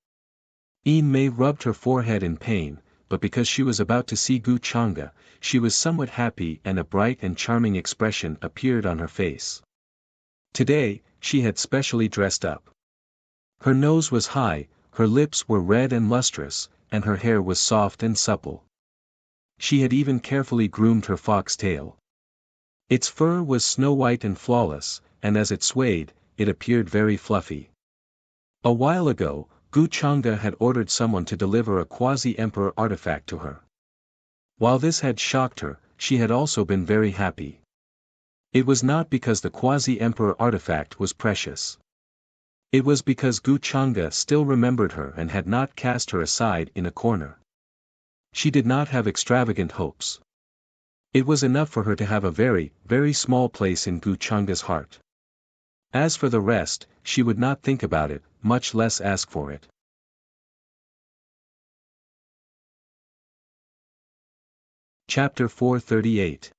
Yin Mei rubbed her forehead in pain, but because she was about to see Gu Chang'e, she was somewhat happy and a bright and charming expression appeared on her face. Today, she had specially dressed up. Her nose was high, her lips were red and lustrous, and her hair was soft and supple. She had even carefully groomed her fox tail. Its fur was snow-white and flawless, and as it swayed, it appeared very fluffy. A while ago, Gu Chang'e had ordered someone to deliver a quasi-emperor artifact to her. While this had shocked her, she had also been very happy. It was not because the quasi-emperor artifact was precious. It was because Gu Chang'e still remembered her and had not cast her aside in a corner. She did not have extravagant hopes. It was enough for her to have a very, very small place in Gu Chang'e's heart. As for the rest, she would not think about it, much less ask for it. Chapter 438.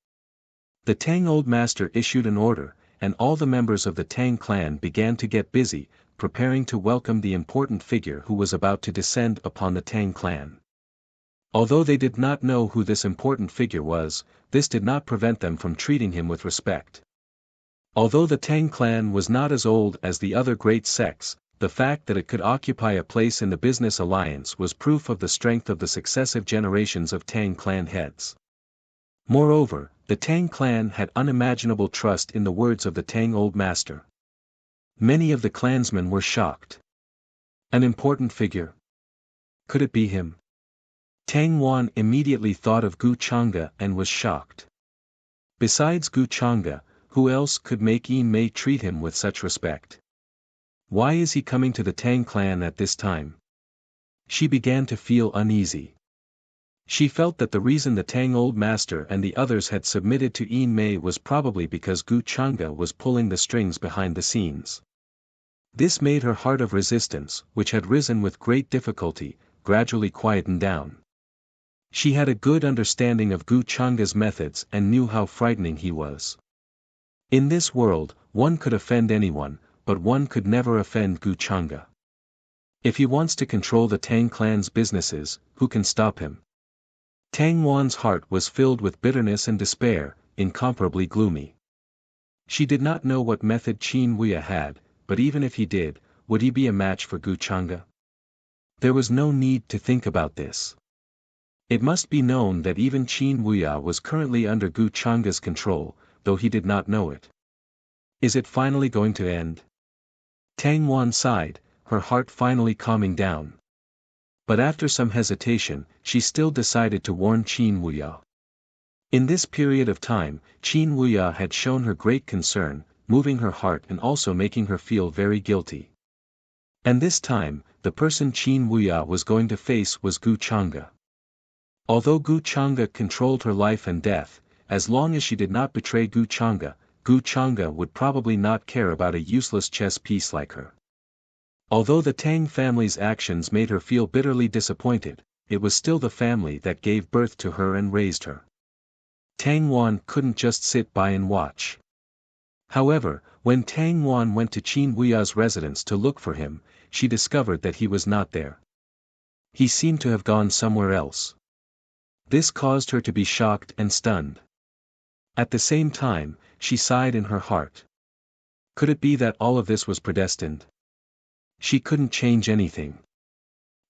The Tang old master issued an order, and all the members of the Tang clan began to get busy, preparing to welcome the important figure who was about to descend upon the Tang clan. Although they did not know who this important figure was, this did not prevent them from treating him with respect. Although the Tang clan was not as old as the other great sects, the fact that it could occupy a place in the business alliance was proof of the strength of the successive generations of Tang clan heads. Moreover, the Tang clan had unimaginable trust in the words of the Tang old master. Many of the clansmen were shocked. An important figure? Could it be him? Tang Wan immediately thought of Gu Chang'e and was shocked. Besides Gu Chang'e, who else could make Yin Mei treat him with such respect? Why is he coming to the Tang clan at this time? She began to feel uneasy. She felt that the reason the Tang old master and the others had submitted to Yin Mei was probably because Gu Chang'e was pulling the strings behind the scenes. This made her heart of resistance, which had risen with great difficulty, gradually quieten down. She had a good understanding of Gu Chang'e's methods and knew how frightening he was. In this world, one could offend anyone, but one could never offend Gu Chang'e. If he wants to control the Tang clan's businesses, who can stop him? Tang Wan's heart was filled with bitterness and despair, incomparably gloomy. She did not know what method Qin Wuya had, but even if he did, would he be a match for Gu Chang'e? There was no need to think about this. It must be known that even Qin Wuya was currently under Gu Chang'e's control, though he did not know it. Is it finally going to end? Tang Wan sighed, her heart finally calming down. But after some hesitation, she still decided to warn Qin Wuya. In this period of time, Qin Wuya had shown her great concern, moving her heart and also making her feel very guilty. And this time, the person Qin Wuya was going to face was Gu Chang'e. Although Gu Chang'e controlled her life and death, as long as she did not betray Gu Chang'e would probably not care about a useless chess piece like her. Although the Tang family's actions made her feel bitterly disappointed, it was still the family that gave birth to her and raised her. Tang Wan couldn't just sit by and watch. However, when Tang Wan went to Qin Wuya's residence to look for him, she discovered that he was not there. He seemed to have gone somewhere else. This caused her to be shocked and stunned. At the same time, she sighed in her heart. Could it be that all of this was predestined? She couldn't change anything.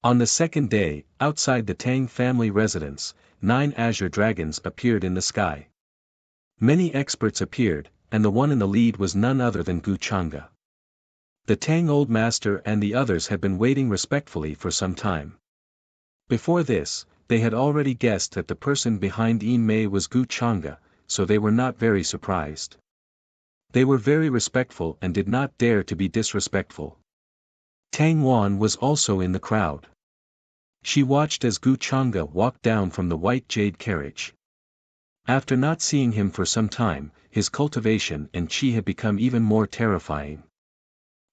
On the second day, outside the Tang family residence, 9 azure dragons appeared in the sky. Many experts appeared, and the one in the lead was none other than Gu Chang'e. The Tang old master and the others had been waiting respectfully for some time. Before this, they had already guessed that the person behind Yin Mei was Gu Chang'e, so they were not very surprised. They were very respectful and did not dare to be disrespectful. Tang Wan was also in the crowd. She watched as Gu Chang'e walked down from the white jade carriage. After not seeing him for some time, his cultivation and chi had become even more terrifying.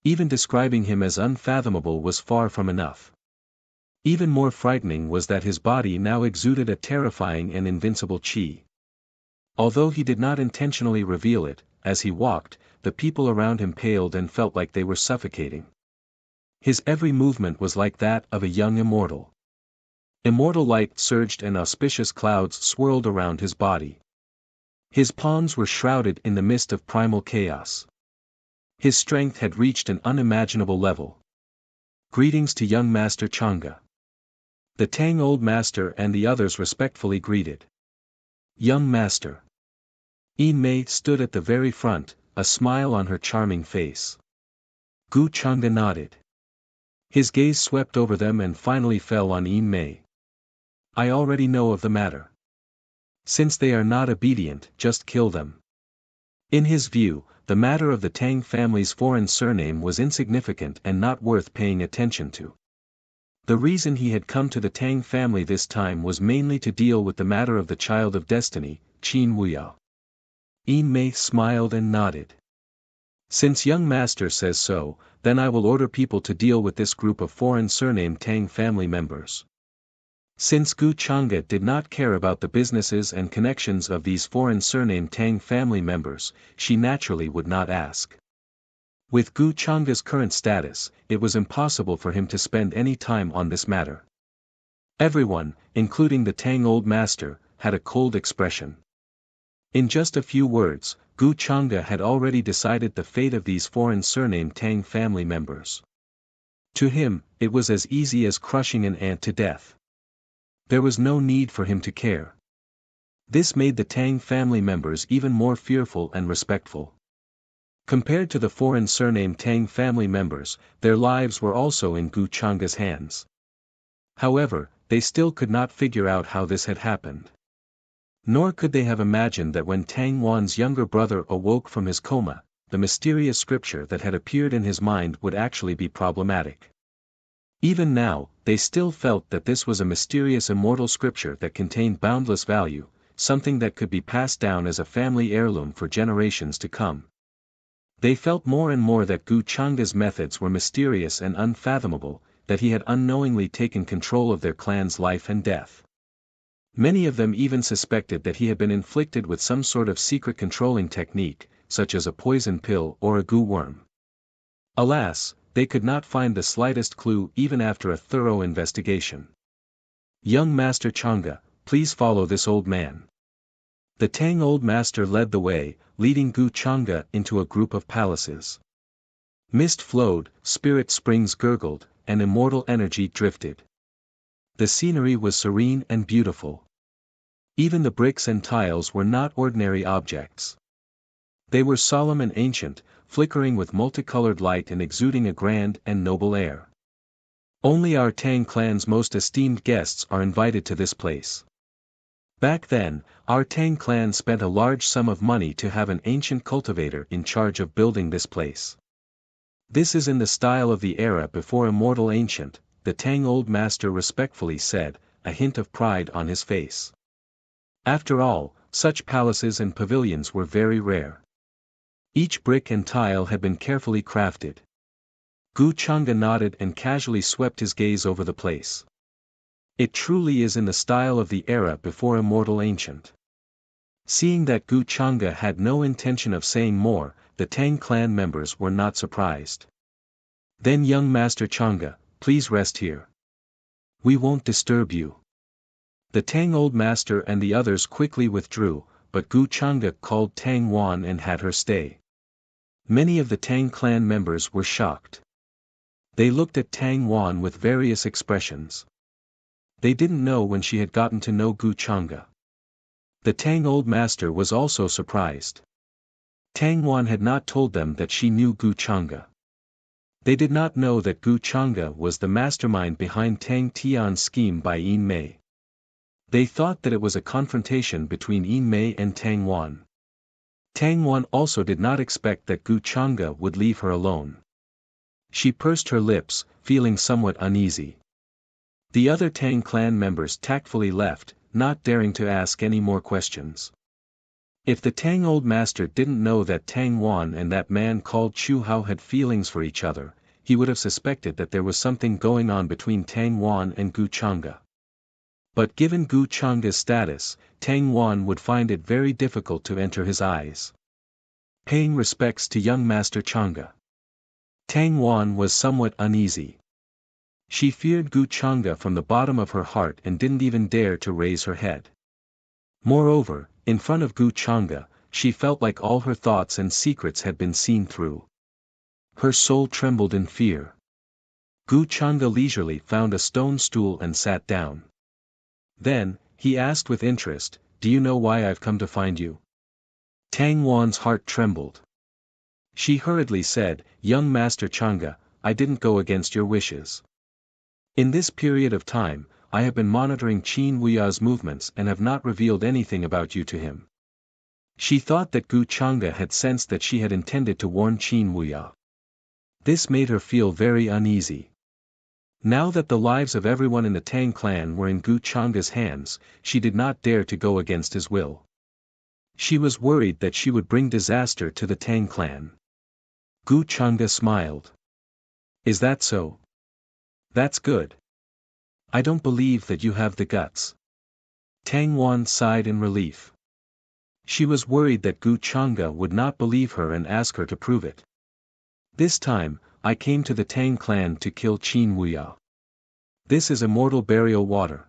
Even describing him as unfathomable was far from enough. Even more frightening was that his body now exuded a terrifying and invincible chi. Although he did not intentionally reveal it, as he walked, the people around him paled and felt like they were suffocating. His every movement was like that of a young immortal. Immortal light surged and auspicious clouds swirled around his body. His palms were shrouded in the mist of primal chaos. His strength had reached an unimaginable level. Greetings to young Master Chang'e. The Tang old master and the others respectfully greeted. Young master. Yin Mei stood at the very front, a smile on her charming face. Gu Chang'e nodded. His gaze swept over them and finally fell on Yin Mei. I already know of the matter. Since they are not obedient, just kill them. In his view, the matter of the Tang family's foreign surname was insignificant and not worth paying attention to. The reason he had come to the Tang family this time was mainly to deal with the matter of the child of destiny, Qin Wuya. Yin Mei smiled and nodded. Since young master says so, then I will order people to deal with this group of foreign surname Tang family members. Since Gu Chang'e did not care about the businesses and connections of these foreign surname Tang family members, she naturally would not ask. With Gu Chang'e's current status, it was impossible for him to spend any time on this matter. Everyone, including the Tang old master, had a cold expression. In just a few words, Gu Chang'e had already decided the fate of these foreign surname Tang family members. To him, it was as easy as crushing an ant to death. There was no need for him to care. This made the Tang family members even more fearful and respectful. Compared to the foreign surname Tang family members, their lives were also in Gu Chang'e's hands. However, they still could not figure out how this had happened. Nor could they have imagined that when Tang Wan's younger brother awoke from his coma, the mysterious scripture that had appeared in his mind would actually be problematic. Even now, they still felt that this was a mysterious immortal scripture that contained boundless value, something that could be passed down as a family heirloom for generations to come. They felt more and more that Gu Chang'e's methods were mysterious and unfathomable, that he had unknowingly taken control of their clan's life and death. Many of them even suspected that he had been inflicted with some sort of secret controlling technique, such as a poison pill or a goo worm. Alas, they could not find the slightest clue even after a thorough investigation. Young Master Chang'e, please follow this old man. The Tang old master led the way, leading Gu Chang'e into a group of palaces. Mist flowed, spirit springs gurgled, and immortal energy drifted. The scenery was serene and beautiful. Even the bricks and tiles were not ordinary objects. They were solemn and ancient, flickering with multicolored light and exuding a grand and noble air. Only our Tang clan's most esteemed guests are invited to this place. Back then, our Tang clan spent a large sum of money to have an ancient cultivator in charge of building this place. This is in the style of the era before immortal ancient, the Tang old master respectfully said, a hint of pride on his face. After all, such palaces and pavilions were very rare. Each brick and tile had been carefully crafted. Gu Changa nodded and casually swept his gaze over the place. It truly is in the style of the era before Immortal Ancient. Seeing that Gu Changa had no intention of saying more, the Tang clan members were not surprised. Then young Master Changa, please rest here. We won't disturb you. The Tang old master and the others quickly withdrew, but Gu Changa called Tang Wan and had her stay. Many of the Tang clan members were shocked. They looked at Tang Wan with various expressions. They didn't know when she had gotten to know Gu Changa. The Tang old master was also surprised. Tang Wan had not told them that she knew Gu Changa. They did not know that Gu Changa was the mastermind behind Tang Tian's scheme by Yin Mei. They thought that it was a confrontation between Yin Mei and Tang Wan. Tang Wan also did not expect that Gu Changa would leave her alone. She pursed her lips, feeling somewhat uneasy. The other Tang clan members tactfully left, not daring to ask any more questions. If the Tang old master didn't know that Tang Wan and that man called Chu Hao had feelings for each other, he would have suspected that there was something going on between Tang Wan and Gu Changa. But given Gu Changa's status, Tang Wan would find it very difficult to enter his eyes. Paying respects to young Master Changa. Tang Wan was somewhat uneasy. She feared Gu Changa from the bottom of her heart and didn't even dare to raise her head. Moreover, in front of Gu Changa, she felt like all her thoughts and secrets had been seen through. Her soul trembled in fear. Gu Changa leisurely found a stone stool and sat down. Then, he asked with interest, "Do you know why I've come to find you?" Tang Wan's heart trembled. She hurriedly said, "Young Master Changa, I didn't go against your wishes. In this period of time, I have been monitoring Qin Wuya's movements and have not revealed anything about you to him." She thought that Gu Changa had sensed that she had intended to warn Qin Wuya. This made her feel very uneasy. Now that the lives of everyone in the Tang clan were in Gu Changa's hands, she did not dare to go against his will. She was worried that she would bring disaster to the Tang clan. Gu Changa smiled. "Is that so? That's good. I don't believe that you have the guts." Tang Wan sighed in relief. She was worried that Gu Changa would not believe her and ask her to prove it. "This time, I came to the Tang clan to kill Qin Wuya. This is immortal burial water.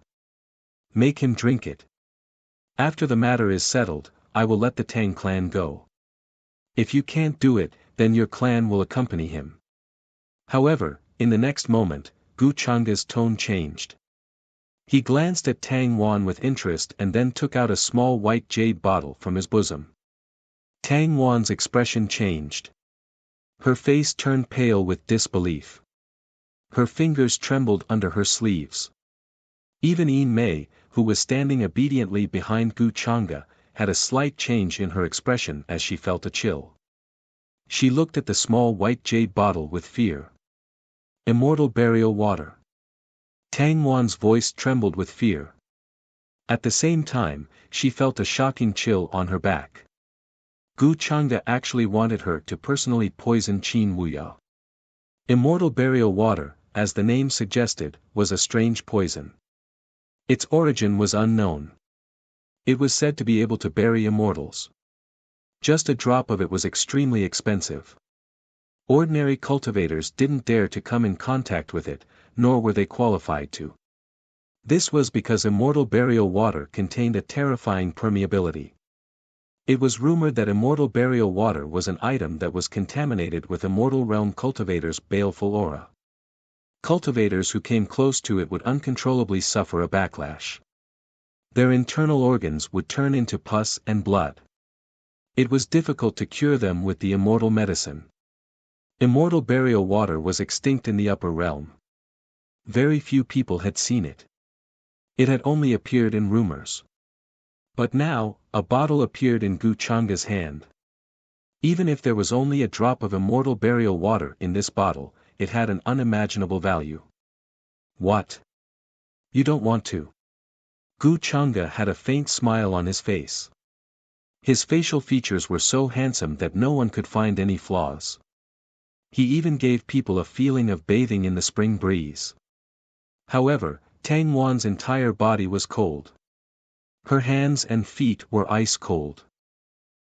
Make him drink it. After the matter is settled, I will let the Tang clan go. If you can't do it, then your clan will accompany him." However, in the next moment, Gu Changa's tone changed. He glanced at Tang Wan with interest and then took out a small white jade bottle from his bosom. Tang Wan's expression changed. Her face turned pale with disbelief. Her fingers trembled under her sleeves. Even Yin Mei, who was standing obediently behind Gu Changa, had a slight change in her expression as she felt a chill. She looked at the small white jade bottle with fear. Immortal burial water. Tang Wan's voice trembled with fear. At the same time, she felt a shocking chill on her back. Gu Changa actually wanted her to personally poison Qin Wuya. Immortal burial water, as the name suggested, was a strange poison. Its origin was unknown. It was said to be able to bury immortals. Just a drop of it was extremely expensive. Ordinary cultivators didn't dare to come in contact with it, nor were they qualified to. This was because immortal burial water contained a terrifying permeability. It was rumored that immortal burial water was an item that was contaminated with immortal realm cultivators' baleful aura. Cultivators who came close to it would uncontrollably suffer a backlash. Their internal organs would turn into pus and blood. It was difficult to cure them with the immortal medicine. Immortal burial water was extinct in the upper realm. Very few people had seen it. It had only appeared in rumors. But now, a bottle appeared in Gu Changa's hand. Even if there was only a drop of immortal burial water in this bottle, it had an unimaginable value. "What? You don't want to?" Gu Changa had a faint smile on his face. His facial features were so handsome that no one could find any flaws. He even gave people a feeling of bathing in the spring breeze. However, Tang Wan's entire body was cold. Her hands and feet were ice cold.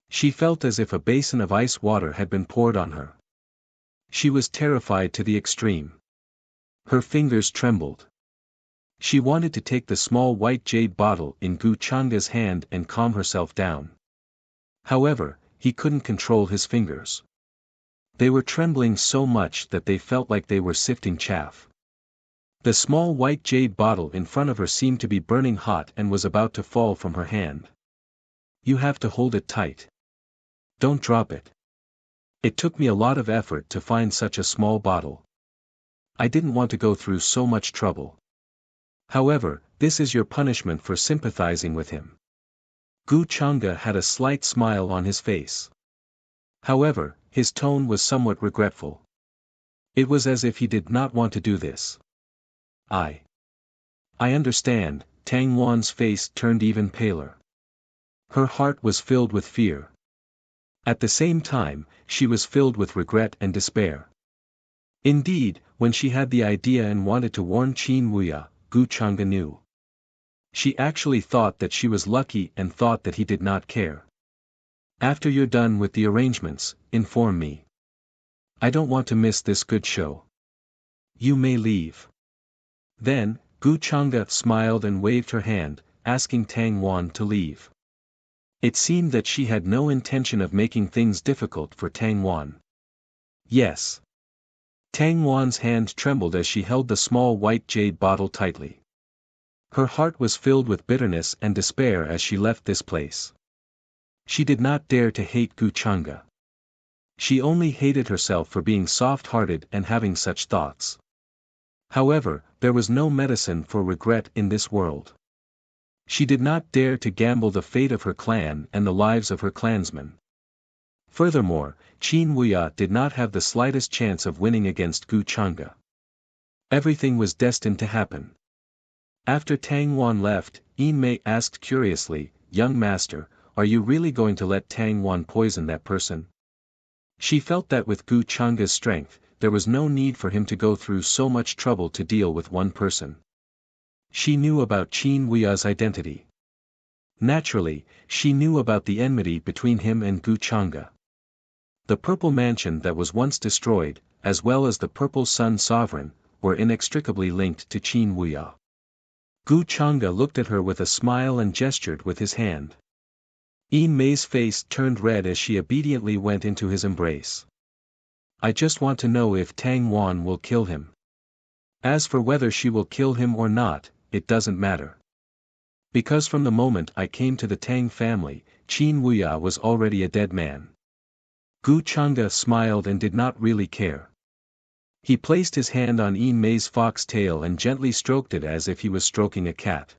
She felt as if a basin of ice water had been poured on her. She was terrified to the extreme. Her fingers trembled. She wanted to take the small white jade bottle in Gu Changa's hand and calm herself down. However, he couldn't control his fingers. They were trembling so much that they felt like they were sifting chaff. The small white jade bottle in front of her seemed to be burning hot and was about to fall from her hand. You have to hold it tight. Don't drop it. It took me a lot of effort to find such a small bottle. I didn't want to go through so much trouble. However, this is your punishment for sympathizing with him. Gu Changa had a slight smile on his face. However, his tone was somewhat regretful. It was as if he did not want to do this. I understand. Tang Wan's face turned even paler. Her heart was filled with fear. At the same time, she was filled with regret and despair. Indeed, when she had the idea and wanted to warn Qin Wuya, Gu Changa knew. She actually thought that she was lucky and thought that he did not care. After you're done with the arrangements, inform me. I don't want to miss this good show. You may leave. Then, Gu Changa smiled and waved her hand, asking Tang Wan to leave. It seemed that she had no intention of making things difficult for Tang Wan. Yes. Tang Wan's hand trembled as she held the small white jade bottle tightly. Her heart was filled with bitterness and despair as she left this place. She did not dare to hate Gu Changa. She only hated herself for being soft-hearted and having such thoughts. However, there was no medicine for regret in this world. She did not dare to gamble the fate of her clan and the lives of her clansmen. Furthermore, Qin Wuya did not have the slightest chance of winning against Gu Changa. Everything was destined to happen. After Tang Wan left, Yin Mei asked curiously, "Young master, are you really going to let Tang Wan poison that person?" She felt that with Gu Changa's strength, there was no need for him to go through so much trouble to deal with one person. She knew about Qin Wuya's identity. Naturally, she knew about the enmity between him and Gu Changa. The Purple Mansion that was once destroyed, as well as the Purple Sun Sovereign, were inextricably linked to Qin Wuya. Gu Changa looked at her with a smile and gestured with his hand. Yin Mei's face turned red as she obediently went into his embrace. I just want to know if Tang Wan will kill him. As for whether she will kill him or not, it doesn't matter. Because from the moment I came to the Tang family, Qin Wuya was already a dead man. Gu Changa smiled and did not really care. He placed his hand on Yin Mei's fox tail and gently stroked it as if he was stroking a cat.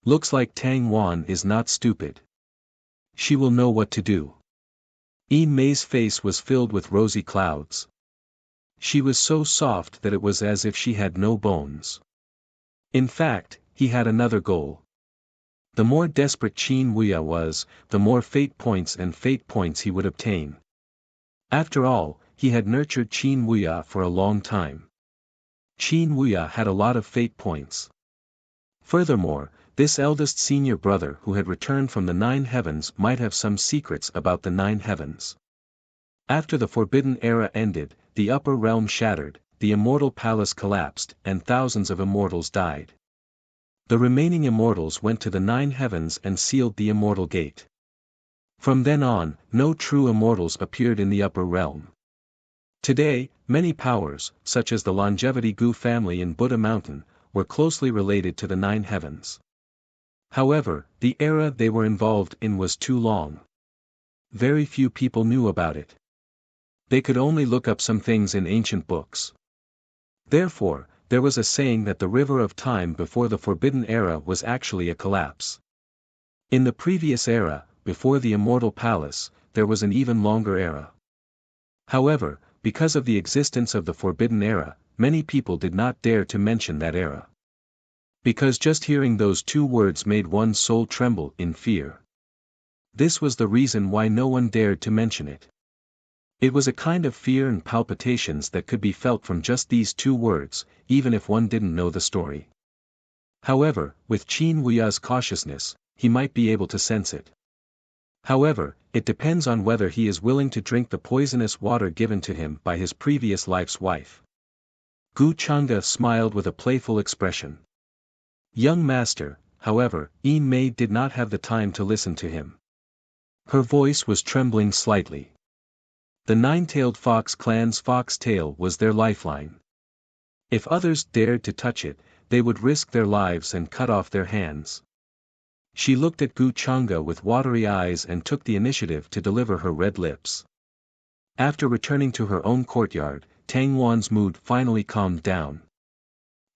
Looks like Tang Wan is not stupid. She will know what to do. Yin Mei's face was filled with rosy clouds. She was so soft that it was as if she had no bones. In fact, he had another goal. The more desperate Qin Wuya was, the more fate points he would obtain. After all, he had nurtured Qin Wuya for a long time. Qin Wuya had a lot of fate points. Furthermore, this eldest senior brother who had returned from the 9 heavens might have some secrets about the 9 heavens. After the Forbidden Era ended, the upper realm shattered, the immortal palace collapsed, and thousands of immortals died. The remaining immortals went to the 9 heavens and sealed the immortal gate. From then on, no true immortals appeared in the upper realm. Today, many powers, such as the Longevity Gu family in Buddha Mountain, were closely related to the 9 heavens. However, the era they were involved in was too long. Very few people knew about it. They could only look up some things in ancient books. Therefore, there was a saying that the river of time before the Forbidden Era was actually a collapse. In the previous era, before the Immortal Palace, there was an even longer era. However, because of the existence of the Forbidden Era, many people did not dare to mention that era. Because just hearing those 2 words made one's soul tremble in fear. This was the reason why no one dared to mention it. It was a kind of fear and palpitations that could be felt from just these two words, even if one didn't know the story. However, with Qin Wuya's cautiousness, he might be able to sense it. However, it depends on whether he is willing to drink the poisonous water given to him by his previous life's wife. Gu Changge smiled with a playful expression. Young master, however, Yin Mei did not have the time to listen to him. Her voice was trembling slightly. The nine-tailed fox clan's fox tail was their lifeline. If others dared to touch it, they would risk their lives and cut off their hands. She looked at Gu Changge with watery eyes and took the initiative to deliver her red lips. After returning to her own courtyard, Tang Wan's mood finally calmed down.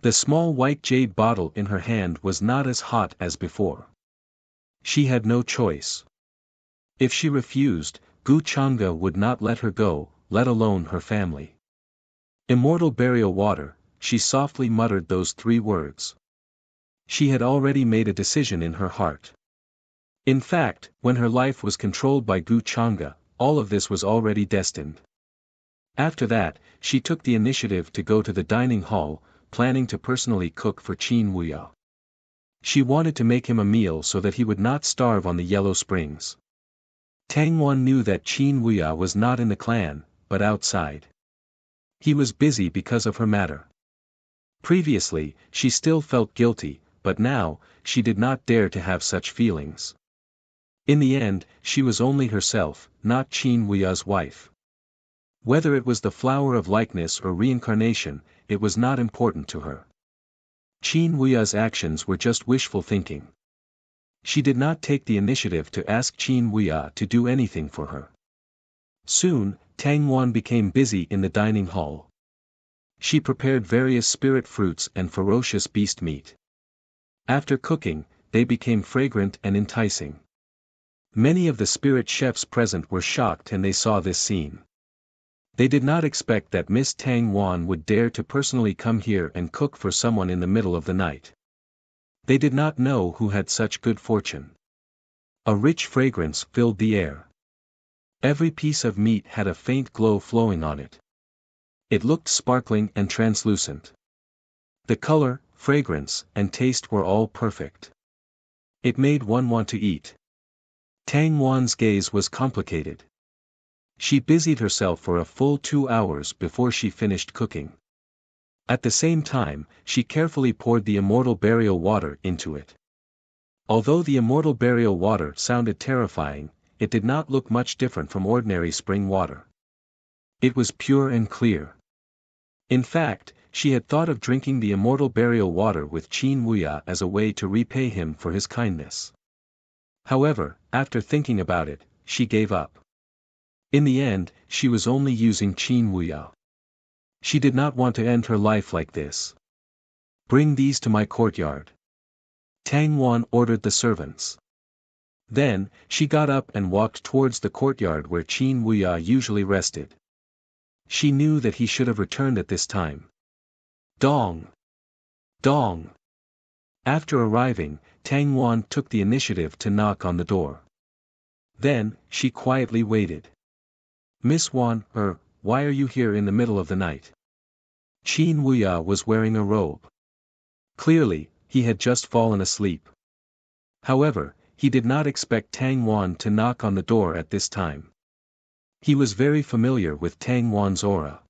The small white jade bottle in her hand was not as hot as before. She had no choice. If she refused, Gu Changge would not let her go, let alone her family. Immortal burial water, she softly muttered those 3 words. She had already made a decision in her heart. In fact, when her life was controlled by Gu Changge, all of this was already destined. After that, she took the initiative to go to the dining hall, planning to personally cook for Qin Wuya. She wanted to make him a meal so that he would not starve on the Yellow Springs. Tang Wan knew that Qin Wuya was not in the clan, but outside. He was busy because of her matter. Previously, she still felt guilty, but now, she did not dare to have such feelings. In the end, she was only herself, not Qin Wuya's wife. Whether it was the flower of likeness or reincarnation, it was not important to her. Qin Wuya's actions were just wishful thinking. She did not take the initiative to ask Qin Wuya to do anything for her. Soon, Tang Wan became busy in the dining hall. She prepared various spirit fruits and ferocious beast meat. After cooking, they became fragrant and enticing. Many of the spirit chefs present were shocked when they saw this scene. They did not expect that Miss Tang Wan would dare to personally come here and cook for someone in the middle of the night. They did not know who had such good fortune. A rich fragrance filled the air. Every piece of meat had a faint glow flowing on it. It looked sparkling and translucent. The color, fragrance, and taste were all perfect. It made one want to eat. Tang Wan's gaze was complicated. She busied herself for a full 2 hours before she finished cooking. At the same time, she carefully poured the immortal burial water into it. Although the immortal burial water sounded terrifying, it did not look much different from ordinary spring water. It was pure and clear. In fact, she had thought of drinking the immortal burial water with Qin Wuya as a way to repay him for his kindness. However, after thinking about it, she gave up. In the end, she was only using Qin Wuya. She did not want to end her life like this. Bring these to my courtyard. Tang Wan ordered the servants. Then, she got up and walked towards the courtyard where Qin Wuya usually rested. She knew that he should have returned at this time. Dong! Dong! After arriving, Tang Wan took the initiative to knock on the door. Then, she quietly waited. Miss Wan, why are you here in the middle of the night? Qin Wuya was wearing a robe. Clearly, he had just fallen asleep. However, he did not expect Tang Wan to knock on the door at this time. He was very familiar with Tang Wan's aura.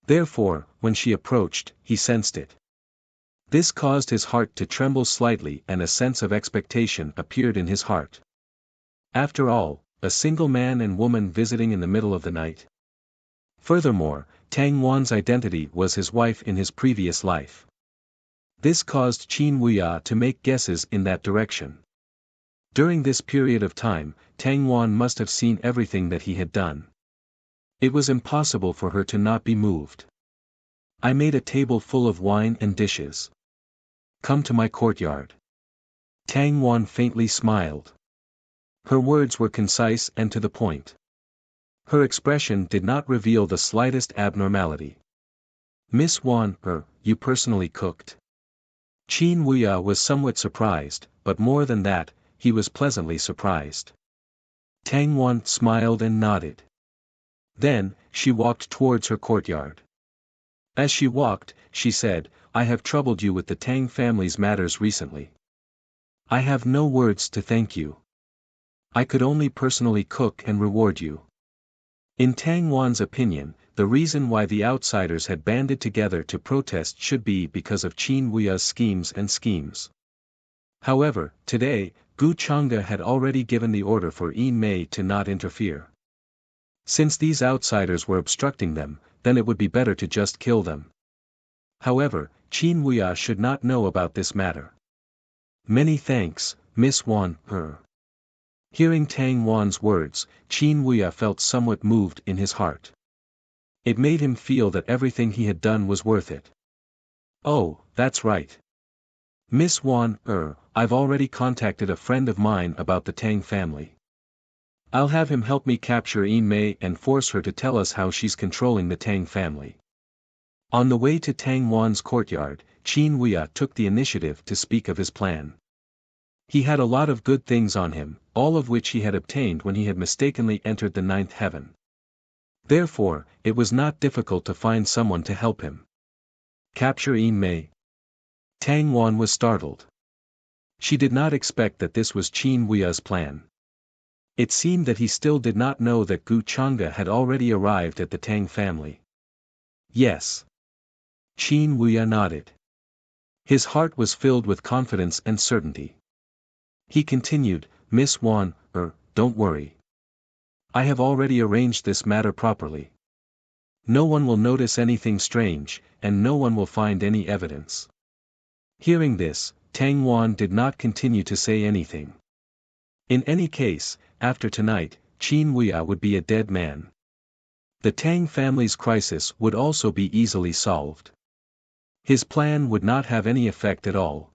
Therefore, when she approached, he sensed it. This caused his heart to tremble slightly and a sense of expectation appeared in his heart. After all, a single man and woman visiting in the middle of the night. Furthermore, Tang Wan's identity was his wife in his previous life. This caused Qin Wuya to make guesses in that direction. During this period of time, Tang Wan must have seen everything that he had done. It was impossible for her to not be moved. I made a table full of wine and dishes. Come to my courtyard. Tang Wan faintly smiled. Her words were concise and to the point. Her expression did not reveal the slightest abnormality. Miss Wan, you personally cooked? Qin Wuya was somewhat surprised, but more than that, he was pleasantly surprised. Tang Wan smiled and nodded. Then, she walked towards her courtyard. As she walked, she said, I have troubled you with the Tang family's matters recently. I have no words to thank you. I could only personally cook and reward you. In Tang Wan's opinion, the reason why the outsiders had banded together to protest should be because of Qin Wuya's schemes. However, today, Gu Chang'e had already given the order for Yin Mei to not interfere. Since these outsiders were obstructing them, then it would be better to just kill them. However, Qin Wuya should not know about this matter. Many thanks, Miss Wan, Hearing Tang Wan's words, Qin Wuya felt somewhat moved in his heart. It made him feel that everything he had done was worth it. Oh, that's right. Miss Wan, I've already contacted a friend of mine about the Tang family. I'll have him help me capture Yin Mei and force her to tell us how she's controlling the Tang family. On the way to Tang Wan's courtyard, Qin Wuya took the initiative to speak of his plan. He had a lot of good things on him, all of which he had obtained when he had mistakenly entered the ninth heaven. Therefore, it was not difficult to find someone to help him. Capture Yin Mei. Tang Wan was startled. She did not expect that this was Qin Wuya's plan. It seemed that he still did not know that Gu Chang'e had already arrived at the Tang family. Yes. Qin Wuya nodded. His heart was filled with confidence and certainty. He continued, Miss Wan, don't worry. I have already arranged this matter properly. No one will notice anything strange, and no one will find any evidence. Hearing this, Tang Wan did not continue to say anything. In any case, after tonight, Qin Wuya would be a dead man. The Tang family's crisis would also be easily solved. His plan would not have any effect at all.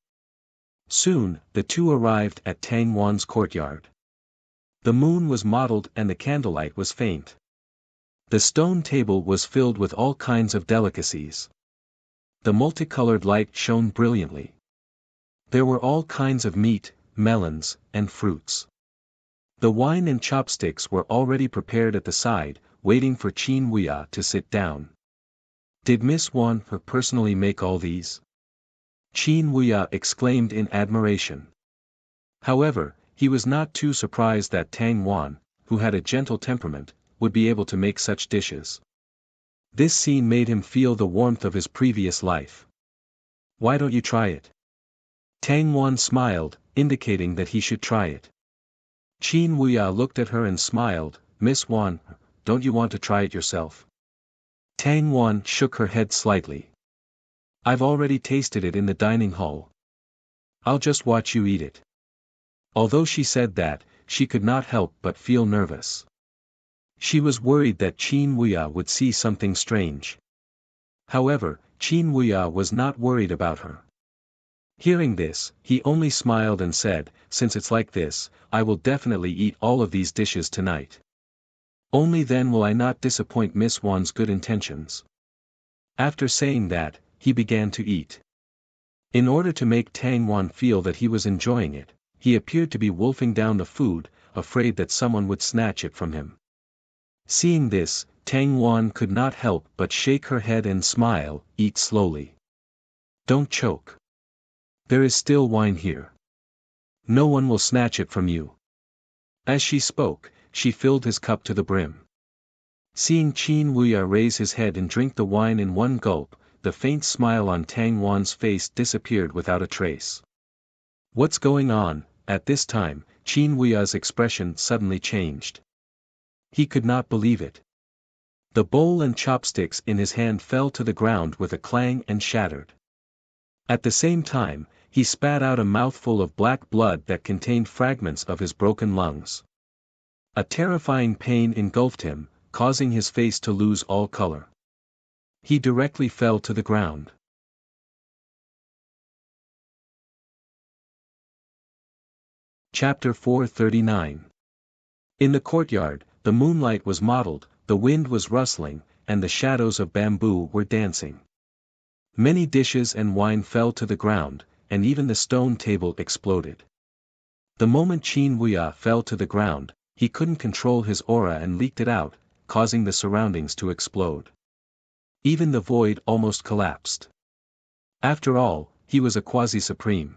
Soon, the two arrived at Tang Wan's courtyard. The moon was mottled and the candlelight was faint. The stone table was filled with all kinds of delicacies. The multicolored light shone brilliantly. There were all kinds of meat, melons, and fruits. The wine and chopsticks were already prepared at the side, waiting for Qin Wuya to sit down. Did Miss Wan personally make all these? Qin Wuya exclaimed in admiration. However, he was not too surprised that Tang Wan, who had a gentle temperament, would be able to make such dishes. This scene made him feel the warmth of his previous life. Why don't you try it? Tang Wan smiled, indicating that he should try it. Qin Wuya looked at her and smiled, Miss Wan, don't you want to try it yourself? Tang Wan shook her head slightly. I've already tasted it in the dining hall. I'll just watch you eat it. Although she said that, she could not help but feel nervous. She was worried that Qin Wuya would see something strange. However, Qin Wuya was not worried about her. Hearing this, he only smiled and said, since it's like this, I will definitely eat all of these dishes tonight. Only then will I not disappoint Miss Wan's good intentions. After saying that, he began to eat. In order to make Tang Wan feel that he was enjoying it, he appeared to be wolfing down the food, afraid that someone would snatch it from him. Seeing this, Tang Wan could not help but shake her head and smile, eat slowly. Don't choke. There is still wine here. No one will snatch it from you. As she spoke, she filled his cup to the brim. Seeing Qin Wuya raise his head and drink the wine in one gulp, the faint smile on Tang Wan's face disappeared without a trace. What's going on? At this time, Qin Wuya's expression suddenly changed. He could not believe it. The bowl and chopsticks in his hand fell to the ground with a clang and shattered. At the same time, he spat out a mouthful of black blood that contained fragments of his broken lungs. A terrifying pain engulfed him, causing his face to lose all color. He directly fell to the ground. Chapter 439. In the courtyard, the moonlight was mottled, the wind was rustling, and the shadows of bamboo were dancing. Many dishes and wine fell to the ground, and even the stone table exploded. The moment Qin Wuya fell to the ground, he couldn't control his aura and leaked it out, causing the surroundings to explode. Even the void almost collapsed. After all, he was a quasi-supreme.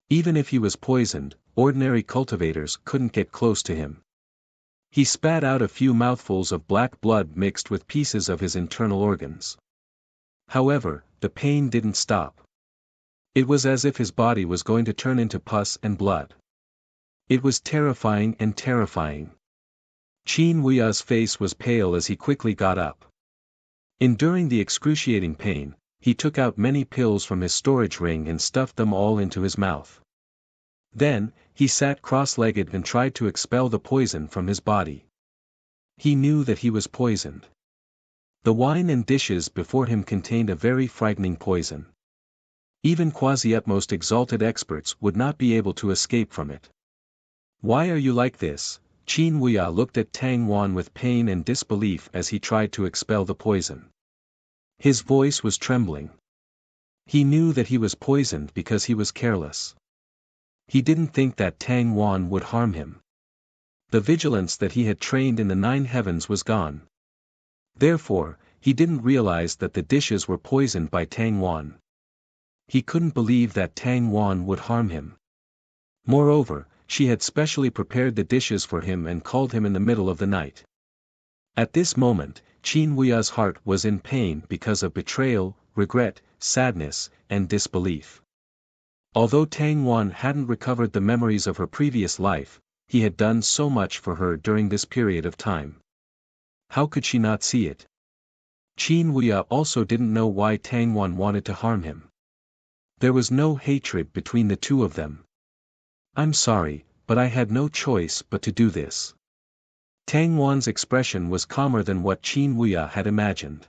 Even if he was poisoned, ordinary cultivators couldn't get close to him. He spat out a few mouthfuls of black blood mixed with pieces of his internal organs. However, the pain didn't stop. It was as if his body was going to turn into pus and blood. It was terrifying and terrifying. Qin Wuya's face was pale as he quickly got up. Enduring the excruciating pain, he took out many pills from his storage ring and stuffed them all into his mouth. Then, he sat cross-legged and tried to expel the poison from his body. He knew that he was poisoned. The wine and dishes before him contained a very frightening poison. Even quasi-utmost exalted experts would not be able to escape from it. "Why are you like this?" Qin Wuya looked at Tang Wan with pain and disbelief as he tried to expel the poison. His voice was trembling. He knew that he was poisoned because he was careless. He didn't think that Tang Wan would harm him. The vigilance that he had trained in the 9 heavens was gone. Therefore, he didn't realize that the dishes were poisoned by Tang Wan. He couldn't believe that Tang Wan would harm him. Moreover, she had specially prepared the dishes for him and called him in the middle of the night. At this moment, Qin Wuya's heart was in pain because of betrayal, regret, sadness, and disbelief. Although Tang Wan hadn't recovered the memories of her previous life, he had done so much for her during this period of time. How could she not see it? Qin Wuya also didn't know why Tang Wan wanted to harm him. There was no hatred between the two of them. "I'm sorry, but I had no choice but to do this." Tang Wan's expression was calmer than what Qin Wuya had imagined.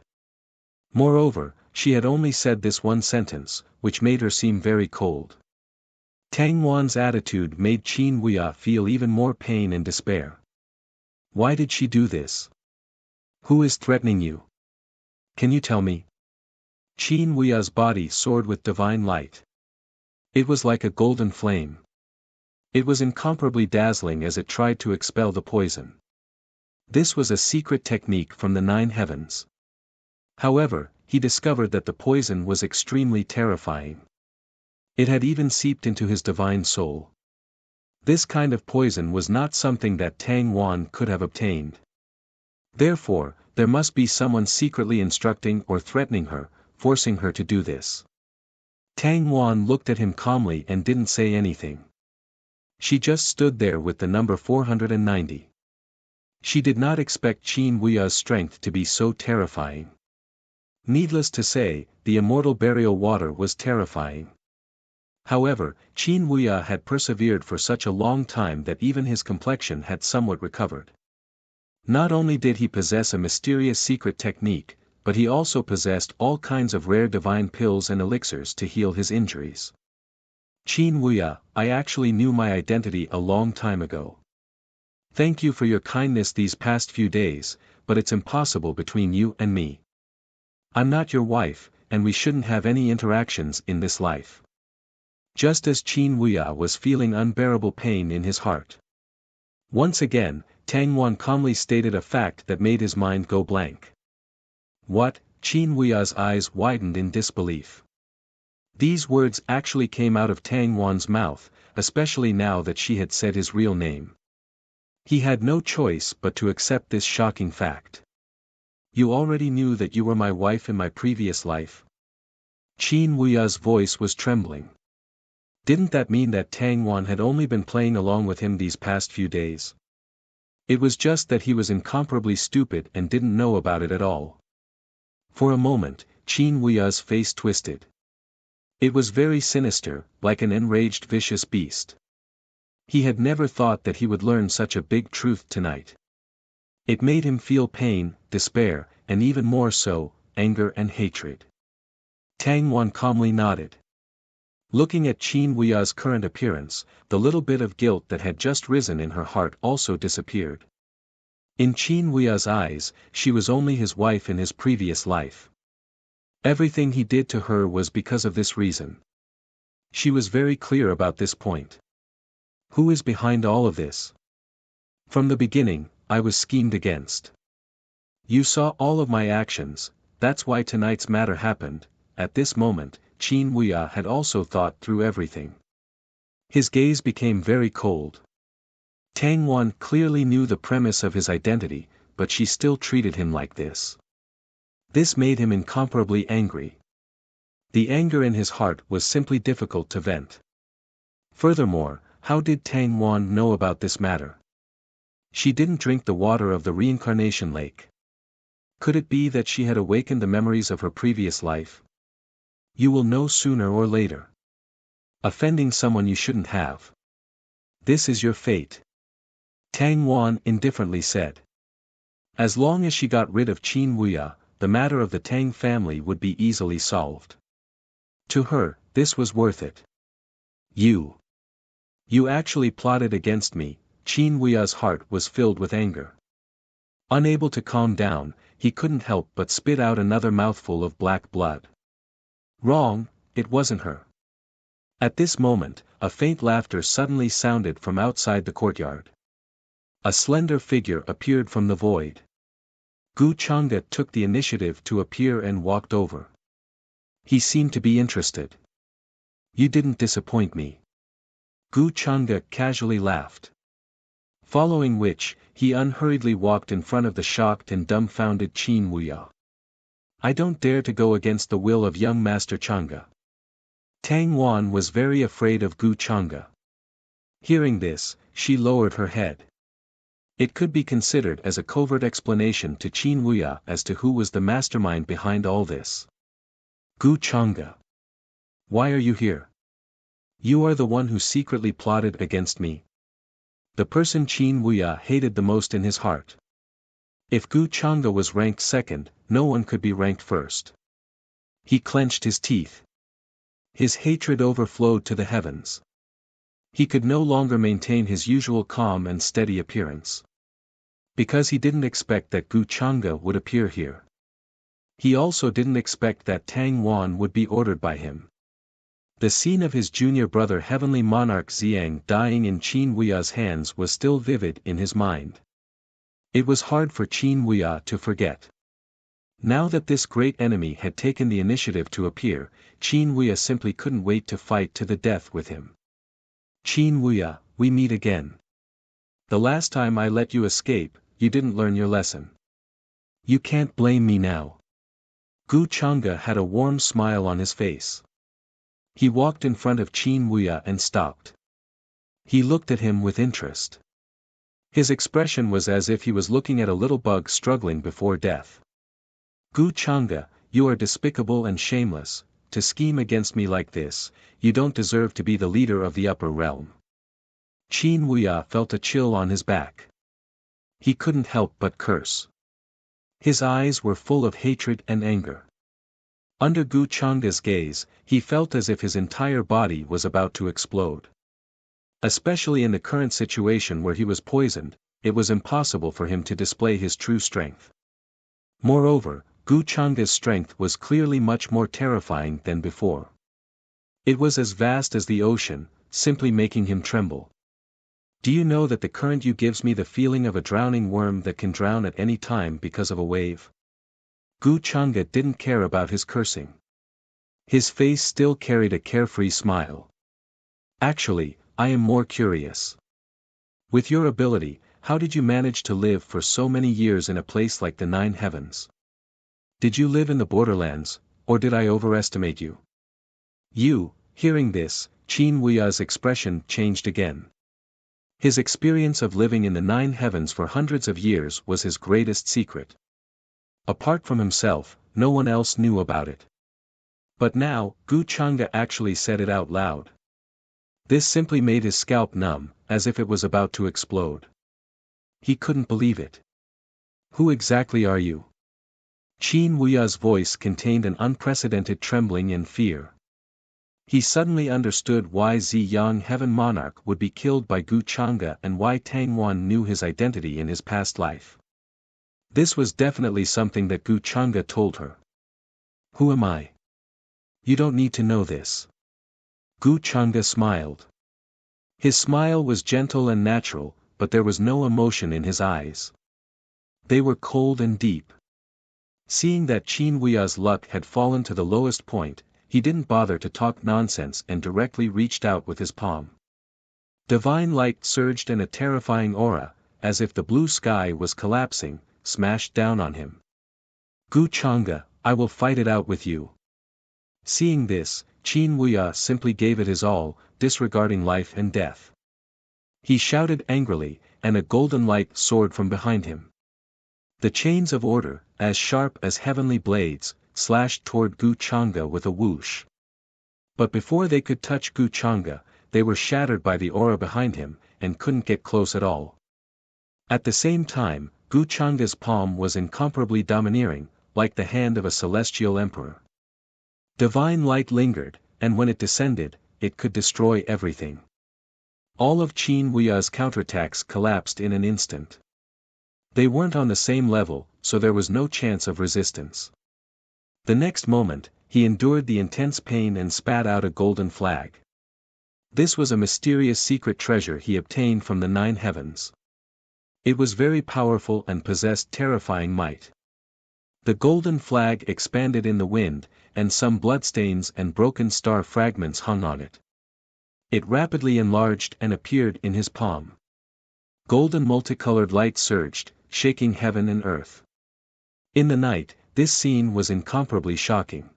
Moreover, she had only said this one sentence, which made her seem very cold. Tang Wan's attitude made Qin Wuya feel even more pain and despair. Why did she do this? Who is threatening you? Can you tell me? Qin Wuya's body soared with divine light. It was like a golden flame. It was incomparably dazzling as it tried to expel the poison. This was a secret technique from the 9 heavens. However, he discovered that the poison was extremely terrifying. It had even seeped into his divine soul. This kind of poison was not something that Tang Wan could have obtained. Therefore, there must be someone secretly instructing or threatening her, forcing her to do this. Tang Wan looked at him calmly and didn't say anything. She just stood there with the number 490. She did not expect Qin Wuya's strength to be so terrifying. Needless to say, the immortal burial water was terrifying. However, Qin Wuya had persevered for such a long time that even his complexion had somewhat recovered. Not only did he possess a mysterious secret technique, but he also possessed all kinds of rare divine pills and elixirs to heal his injuries. "Qin Wuya, I actually knew my identity a long time ago. Thank you for your kindness these past few days, but it's impossible between you and me. I'm not your wife, and we shouldn't have any interactions in this life." Just as Qin Wuya was feeling unbearable pain in his heart. Once again, Tang Wan calmly stated a fact that made his mind go blank. What? Qin Wuya's eyes widened in disbelief. These words actually came out of Tang Wan's mouth, especially now that she had said his real name. He had no choice but to accept this shocking fact. "You already knew that you were my wife in my previous life?" Qin Wuya's voice was trembling. Didn't that mean that Tang Wan had only been playing along with him these past few days? It was just that he was incomparably stupid and didn't know about it at all. For a moment, Qin Wuya's face twisted. It was very sinister, like an enraged vicious beast. He had never thought that he would learn such a big truth tonight. It made him feel pain, despair, and even more so, anger and hatred. Tang Wan calmly nodded. Looking at Qin Wuya's current appearance, the little bit of guilt that had just risen in her heart also disappeared. In Qin Wuya's eyes, she was only his wife in his previous life. Everything he did to her was because of this reason. She was very clear about this point. Who is behind all of this? From the beginning, I was schemed against. You saw all of my actions, that's why tonight's matter happened. At this moment, Qin Wuya had also thought through everything. His gaze became very cold. Tang Wan clearly knew the premise of his identity, but she still treated him like this. This made him incomparably angry. The anger in his heart was simply difficult to vent. Furthermore, how did Tang Wan know about this matter? She didn't drink the water of the reincarnation lake. Could it be that she had awakened the memories of her previous life? You will know sooner or later. Offending someone you shouldn't have. This is your fate. Tang Wan indifferently said. As long as she got rid of Qin Wuya, the matter of the Tang family would be easily solved. To her, this was worth it. You actually plotted against me. Qin Wuya's heart was filled with anger. Unable to calm down, he couldn't help but spit out another mouthful of black blood. Wrong, it wasn't her. At this moment, a faint laughter suddenly sounded from outside the courtyard. A slender figure appeared from the void. Gu Chang'e took the initiative to appear and walked over. He seemed to be interested. You didn't disappoint me. Gu Chang'e casually laughed. Following which, he unhurriedly walked in front of the shocked and dumbfounded Qin Wuya. I don't dare to go against the will of young Master Chang'e. Tang Wan was very afraid of Gu Chang'e. Hearing this, she lowered her head. It could be considered as a covert explanation to Qin Wuya as to who was the mastermind behind all this. Gu Chang'e. Why are you here? You are the one who secretly plotted against me. The person Qin Wuya hated the most in his heart. If Gu Chang'e was ranked second, no one could be ranked first. He clenched his teeth. His hatred overflowed to the heavens. He could no longer maintain his usual calm and steady appearance. Because he didn't expect that Gu Chang'e would appear here. He also didn't expect that Tang Wan would be ordered by him. The scene of his junior brother Heavenly Monarch Xiang dying in Qin Wuya's hands was still vivid in his mind. It was hard for Qin Wuya to forget. Now that this great enemy had taken the initiative to appear, Qin Wuya simply couldn't wait to fight to the death with him. Qin Wuya, we meet again. The last time I let you escape, you didn't learn your lesson. You can't blame me now. Gu Chang'e had a warm smile on his face. He walked in front of Qin Wuya and stopped. He looked at him with interest. His expression was as if he was looking at a little bug struggling before death. Gu Chang'e, you are despicable and shameless. To scheme against me like this, you don't deserve to be the leader of the upper realm. Qin Wuya felt a chill on his back. He couldn't help but curse. His eyes were full of hatred and anger. Under Gu Chang'e's gaze, he felt as if his entire body was about to explode. Especially in the current situation where he was poisoned, it was impossible for him to display his true strength. Moreover, Gu Chang'e's strength was clearly much more terrifying than before. It was as vast as the ocean, simply making him tremble. Do you know that the current you gives me the feeling of a drowning worm that can drown at any time because of a wave? Gu Chang'e didn't care about his cursing. His face still carried a carefree smile. Actually, I am more curious. With your ability, how did you manage to live for so many years in a place like the Nine Heavens? Did you live in the borderlands, or did I overestimate you? Hearing this, Qin Wuya's expression changed again. His experience of living in the Nine Heavens for hundreds of years was his greatest secret. Apart from himself, no one else knew about it. But now, Gu Chang'e actually said it out loud. This simply made his scalp numb, as if it was about to explode. He couldn't believe it. Who exactly are you? Qin Wuya's voice contained an unprecedented trembling and fear. He suddenly understood why Ziyang Heaven Monarch would be killed by Gu Chang'e and why Tang Wan knew his identity in his past life. This was definitely something that Gu Chang'e told her. Who am I? You don't need to know this. Gu Chang'e smiled. His smile was gentle and natural, but there was no emotion in his eyes. They were cold and deep. Seeing that Qin Wuya's luck had fallen to the lowest point, he didn't bother to talk nonsense and directly reached out with his palm. Divine light surged and a terrifying aura, as if the blue sky was collapsing, smashed down on him. "Gu Chang'e, I will fight it out with you." Seeing this, Qin Wuya simply gave it his all, disregarding life and death. He shouted angrily, and a golden light soared from behind him. The chains of order, as sharp as heavenly blades, slashed toward Gu Chang'e with a whoosh. But before they could touch Gu Chang'e, they were shattered by the aura behind him, and couldn't get close at all. At the same time, Gu Chang'e's palm was incomparably domineering, like the hand of a celestial emperor. Divine light lingered, and when it descended, it could destroy everything. All of Qin Wuya's counterattacks collapsed in an instant. They weren't on the same level, so there was no chance of resistance. The next moment, he endured the intense pain and spat out a golden flag. This was a mysterious secret treasure he obtained from the 9 heavens. It was very powerful and possessed terrifying might. The golden flag expanded in the wind, and some bloodstains and broken star fragments hung on it. It rapidly enlarged and appeared in his palm. Golden multicolored light surged, shaking heaven and earth. In the night, this scene was incomparably shocking.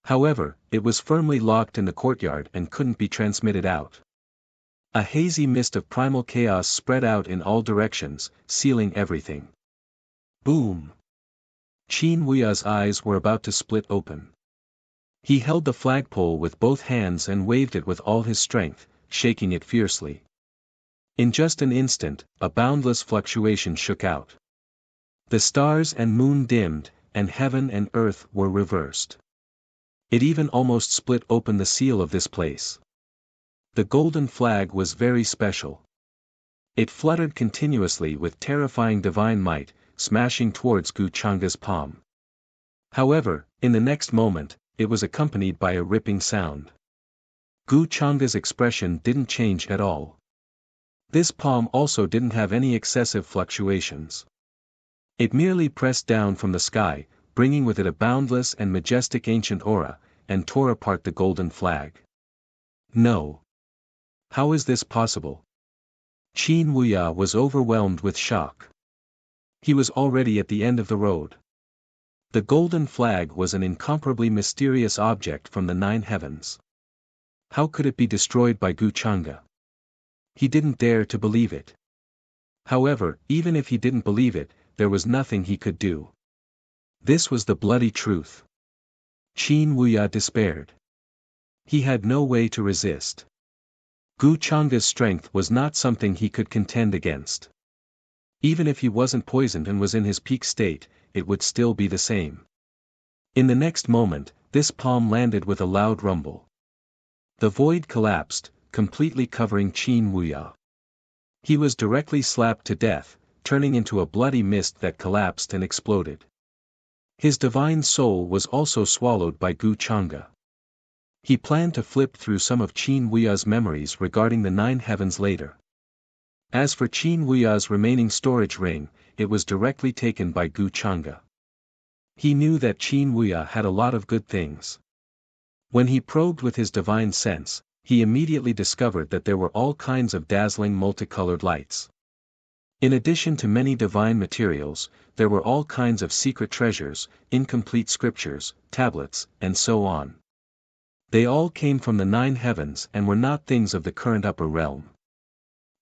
However, it was firmly locked in the courtyard and couldn't be transmitted out. A hazy mist of primal chaos spread out in all directions, sealing everything. Boom! Qin Wuya's eyes were about to split open. He held the flagpole with both hands and waved it with all his strength, shaking it fiercely. In just an instant, a boundless fluctuation shook out. The stars and moon dimmed, and heaven and earth were reversed. It even almost split open the seal of this place. The golden flag was very special. It fluttered continuously with terrifying divine might, smashing towards Gu Chang'e's palm. However, in the next moment, it was accompanied by a ripping sound. Gu Chang'e's expression didn't change at all. This palm also didn't have any excessive fluctuations. It merely pressed down from the sky, bringing with it a boundless and majestic ancient aura, and tore apart the golden flag. No. How is this possible? Qin Wuya was overwhelmed with shock. He was already at the end of the road. The golden flag was an incomparably mysterious object from the 9 heavens. How could it be destroyed by Gu Chang'e? He didn't dare to believe it. However, even if he didn't believe it, there was nothing he could do. This was the bloody truth. Qin Wuya despaired. He had no way to resist. Gu Chang'e's strength was not something he could contend against. Even if he wasn't poisoned and was in his peak state, it would still be the same. In the next moment, this palm landed with a loud rumble. The void collapsed, completely covering Qin Wuya. He was directly slapped to death, turning into a bloody mist that collapsed and exploded. His divine soul was also swallowed by Gu Chang'e. He planned to flip through some of Qin Wuya's memories regarding the 9 heavens later. As for Qin Wuya's remaining storage ring, it was directly taken by Gu Chang'e. He knew that Qin Wuya had a lot of good things. When he probed with his divine sense, he immediately discovered that there were all kinds of dazzling multicolored lights. In addition to many divine materials, there were all kinds of secret treasures, incomplete scriptures, tablets, and so on. They all came from the 9 heavens and were not things of the current upper realm.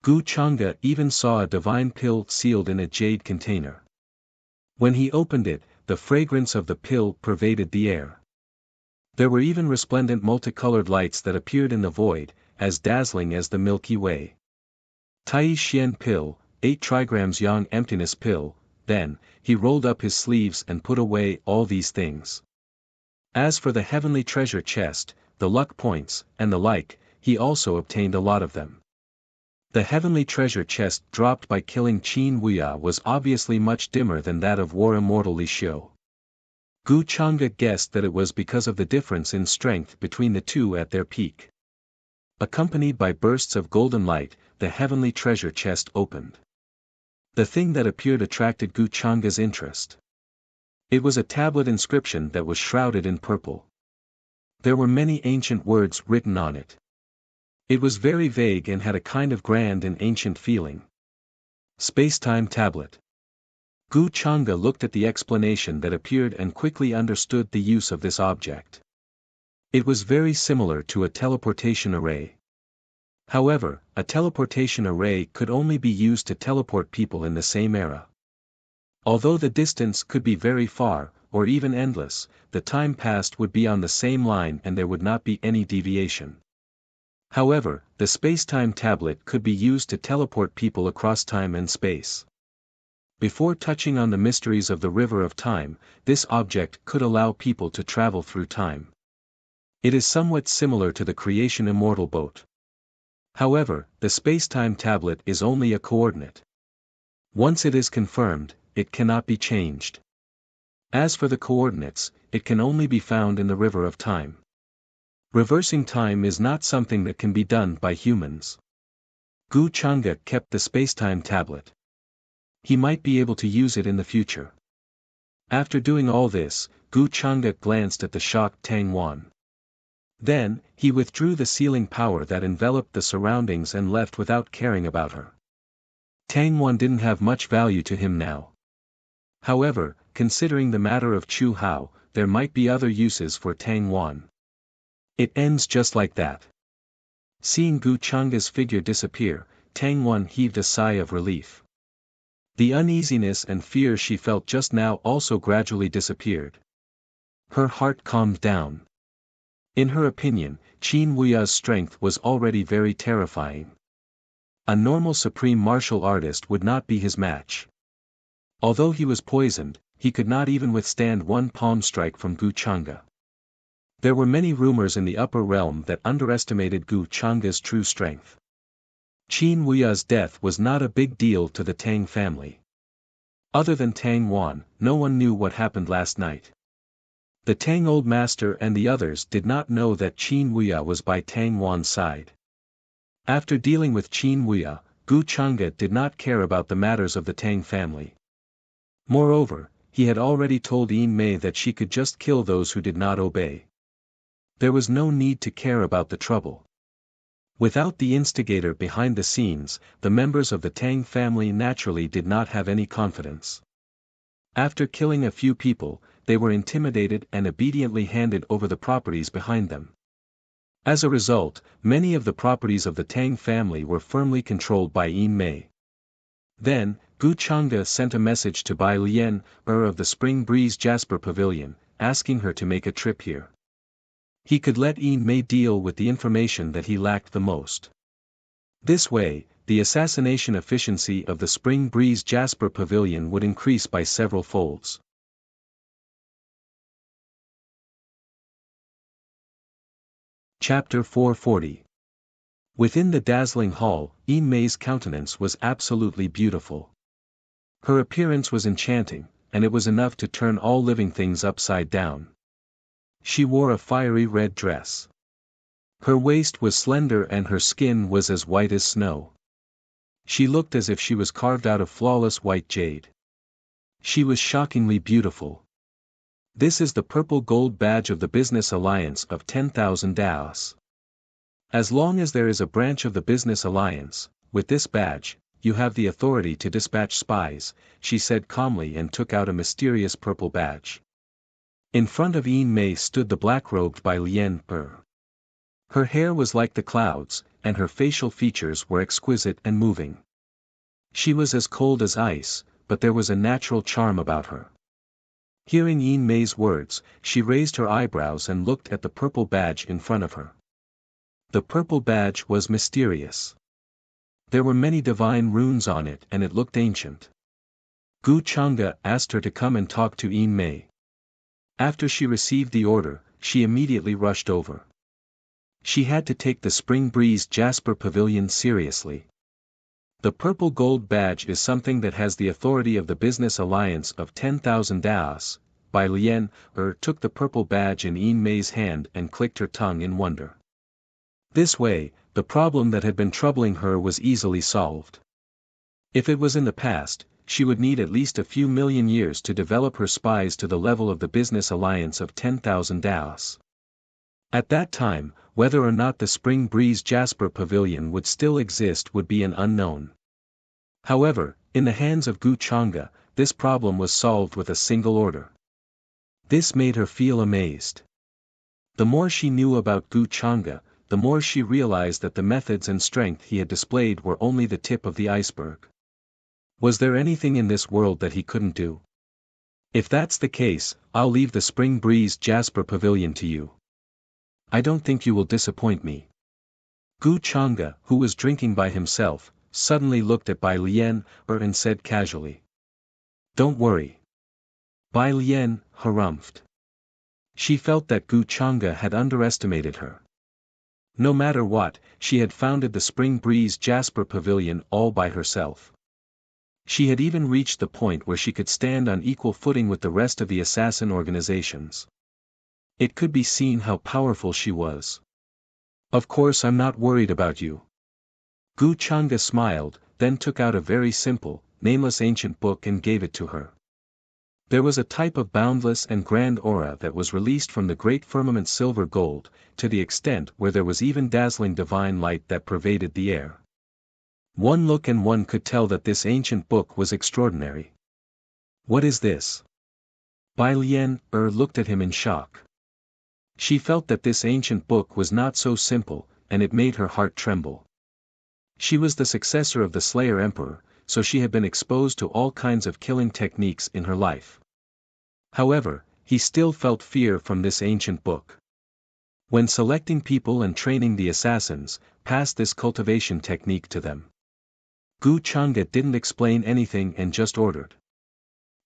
Gu Chang'e even saw a divine pill sealed in a jade container. When he opened it, the fragrance of the pill pervaded the air. There were even resplendent multicolored lights that appeared in the void, as dazzling as the Milky Way. Tai Xian pill, 8 trigrams yang emptiness pill. Then, he rolled up his sleeves and put away all these things. As for the heavenly treasure chest, the luck points, and the like, he also obtained a lot of them. The heavenly treasure chest dropped by killing Qin Wuya was obviously much dimmer than that of War Immortal Li Xiu. Gu Chang'e guessed that it was because of the difference in strength between the two at their peak. Accompanied by bursts of golden light, the heavenly treasure chest opened. The thing that appeared attracted Gu Changa's interest. It was a tablet inscription that was shrouded in purple. There were many ancient words written on it. It was very vague and had a kind of grand and ancient feeling. Space-time tablet. Gu Changa looked at the explanation that appeared and quickly understood the use of this object. It was very similar to a teleportation array. However, a teleportation array could only be used to teleport people in the same era. Although the distance could be very far, or even endless, the time passed would be on the same line and there would not be any deviation. However, the space-time tablet could be used to teleport people across time and space. Before touching on the mysteries of the river of time, this object could allow people to travel through time. It is somewhat similar to the creation immortal boat. However, the space-time tablet is only a coordinate. Once it is confirmed, it cannot be changed. As for the coordinates, it can only be found in the river of time. Reversing time is not something that can be done by humans. Gu Changa kept the space-time tablet. He might be able to use it in the future. After doing all this, Gu Changa glanced at the shocked Tang Wan. Then, he withdrew the sealing power that enveloped the surroundings and left without caring about her. Tang Wan didn't have much value to him now. However, considering the matter of Chu Hao, there might be other uses for Tang Wan. It ends just like that. Seeing Gu Changa's figure disappear, Tang Wan heaved a sigh of relief. The uneasiness and fear she felt just now also gradually disappeared. Her heart calmed down. In her opinion, Qin Wuya's strength was already very terrifying. A normal supreme martial artist would not be his match. Although he was poisoned, he could not even withstand one palm strike from Gu Changa. There were many rumors in the upper realm that underestimated Gu Changa's true strength. Qin Wuya's death was not a big deal to the Tang family. Other than Tang Wan, no one knew what happened last night. The Tang old master and the others did not know that Qin Wuya was by Tang Wan's side. After dealing with Qin Wuya, Gu Changa did not care about the matters of the Tang family. Moreover, he had already told Yin Mei that she could just kill those who did not obey. There was no need to care about the trouble. Without the instigator behind the scenes, the members of the Tang family naturally did not have any confidence. After killing a few people, they were intimidated and obediently handed over the properties behind them. As a result, many of the properties of the Tang family were firmly controlled by Yin Mei. Then, Gu Changa sent a message to Bai Lian, of the Spring Breeze Jasper Pavilion, asking her to make a trip here. He could let Yin Mei deal with the information that he lacked the most. This way, the assassination efficiency of the Spring Breeze Jasper Pavilion would increase by several folds. Chapter 440. Within the dazzling hall, Yin Mei's countenance was absolutely beautiful. Her appearance was enchanting, and it was enough to turn all living things upside down. She wore a fiery red dress. Her waist was slender and her skin was as white as snow. She looked as if she was carved out of flawless white jade. She was shockingly beautiful. This is the purple gold badge of the business alliance of 10,000 daos. As long as there is a branch of the business alliance, with this badge, you have the authority to dispatch spies, she said calmly and took out a mysterious purple badge. In front of Yin Mei stood the black-robed Bai Lian. Her hair was like the clouds, and her facial features were exquisite and moving. She was as cold as ice, but there was a natural charm about her. Hearing Yin Mei's words, she raised her eyebrows and looked at the purple badge in front of her. The purple badge was mysterious. There were many divine runes on it and it looked ancient. Gu Changa asked her to come and talk to Yin Mei. After she received the order, she immediately rushed over. She had to take the Spring Breeze Jasper Pavilion seriously. The purple gold badge is something that has the authority of the business alliance of 10,000 daos. Bai Lian, took the purple badge in Yin Mei's hand and clicked her tongue in wonder. This way, the problem that had been troubling her was easily solved. If it was in the past, she would need at least a few million years to develop her spies to the level of the business alliance of 10,000 DAOs. At that time, whether or not the Spring Breeze Jasper Pavilion would still exist would be an unknown. However, in the hands of Gu Chang'e, this problem was solved with a single order. This made her feel amazed. The more she knew about Gu Chang'e, the more she realized that the methods and strength he had displayed were only the tip of the iceberg. Was there anything in this world that he couldn't do? If that's the case, I'll leave the Spring Breeze Jasper Pavilion to you. I don't think you will disappoint me. Gu Chang'e, who was drinking by himself, suddenly looked at Bai Lian and said casually. Don't worry. Bai Lian harumphed. She felt that Gu Chang'e had underestimated her. No matter what, she had founded the Spring Breeze Jasper Pavilion all by herself. She had even reached the point where she could stand on equal footing with the rest of the assassin organizations. It could be seen how powerful she was. Of course I'm not worried about you. Gu Chang'e smiled, then took out a very simple, nameless ancient book and gave it to her. There was a type of boundless and grand aura that was released from the great firmament silver gold, to the extent where there was even dazzling divine light that pervaded the air. One look and one could tell that this ancient book was extraordinary. What is this? Bai Lian looked at him in shock. She felt that this ancient book was not so simple, and it made her heart tremble. She was the successor of the Slayer Emperor, so she had been exposed to all kinds of killing techniques in her life. However, he still felt fear from this ancient book. When selecting people and training the assassins, pass this cultivation technique to them. Gu Chang'e didn't explain anything and just ordered.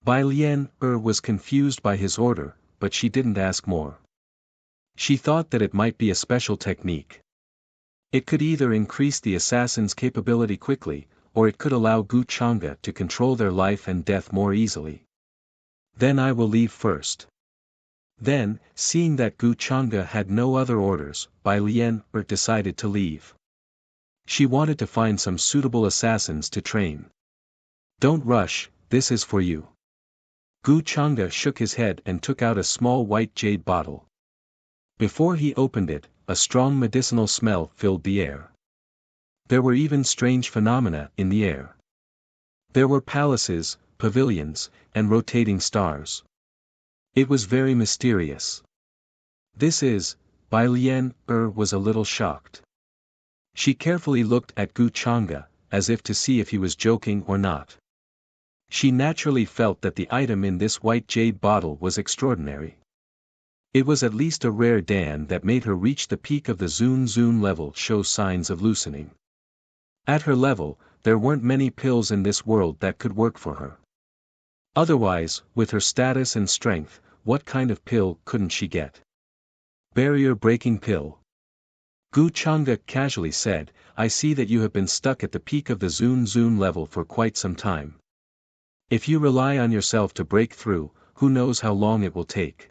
Bai Lian was confused by his order, but she didn't ask more. She thought that it might be a special technique. It could either increase the assassin's capability quickly, or it could allow Gu Chang'e to control their life and death more easily. Then I will leave first. Then, seeing that Gu Chang'e had no other orders, Bai Lian decided to leave. She wanted to find some suitable assassins to train. Don't rush, this is for you. Gu Chang'e shook his head and took out a small white jade bottle. Before he opened it, a strong medicinal smell filled the air. There were even strange phenomena in the air. There were palaces, pavilions, and rotating stars. It was very mysterious. This is, Bai Lian was a little shocked. She carefully looked at Gu Chang'e, as if to see if he was joking or not. She naturally felt that the item in this white jade bottle was extraordinary. It was at least a rare Dan that made her reach the peak of the Zun Zun level show signs of loosening. At her level, there weren't many pills in this world that could work for her. Otherwise, with her status and strength, what kind of pill couldn't she get? Barrier-breaking pill. Gu Chang'e casually said, I see that you have been stuck at the peak of the Zun Zun level for quite some time. If you rely on yourself to break through, who knows how long it will take.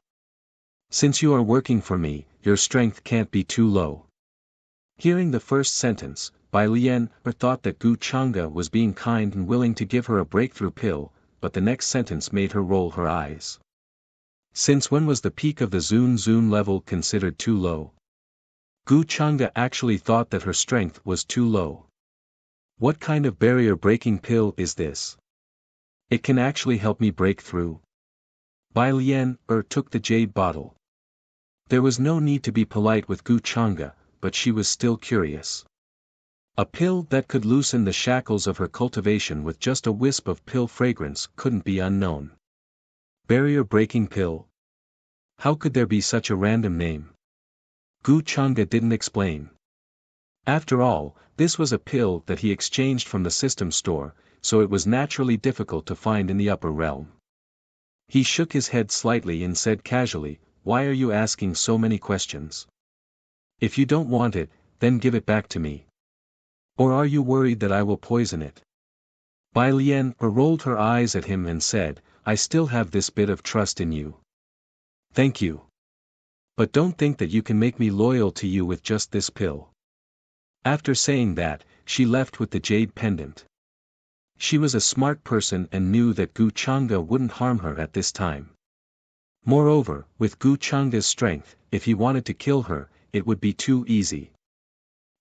Since you are working for me, your strength can't be too low. Hearing the first sentence, Bai Lian thought that Gu Chang'e was being kind and willing to give her a breakthrough pill, but the next sentence made her roll her eyes. Since when was the peak of the Zun Zun level considered too low? Gu Chang'e actually thought that her strength was too low. What kind of barrier-breaking pill is this? It can actually help me break through. Bai Lian took the jade bottle. There was no need to be polite with Gu Chang'e, but she was still curious. A pill that could loosen the shackles of her cultivation with just a wisp of pill fragrance couldn't be unknown. Barrier-breaking pill? How could there be such a random name? Gu Chang'e didn't explain. After all, this was a pill that he exchanged from the system store, so it was naturally difficult to find in the upper realm. He shook his head slightly and said casually, why are you asking so many questions? If you don't want it, then give it back to me. Or are you worried that I will poison it? Bai Lian rolled her eyes at him and said, I still have this bit of trust in you. Thank you. But don't think that you can make me loyal to you with just this pill. After saying that, she left with the jade pendant. She was a smart person and knew that Gu Changa wouldn't harm her at this time. Moreover, with Gu Changa's strength, if he wanted to kill her, it would be too easy.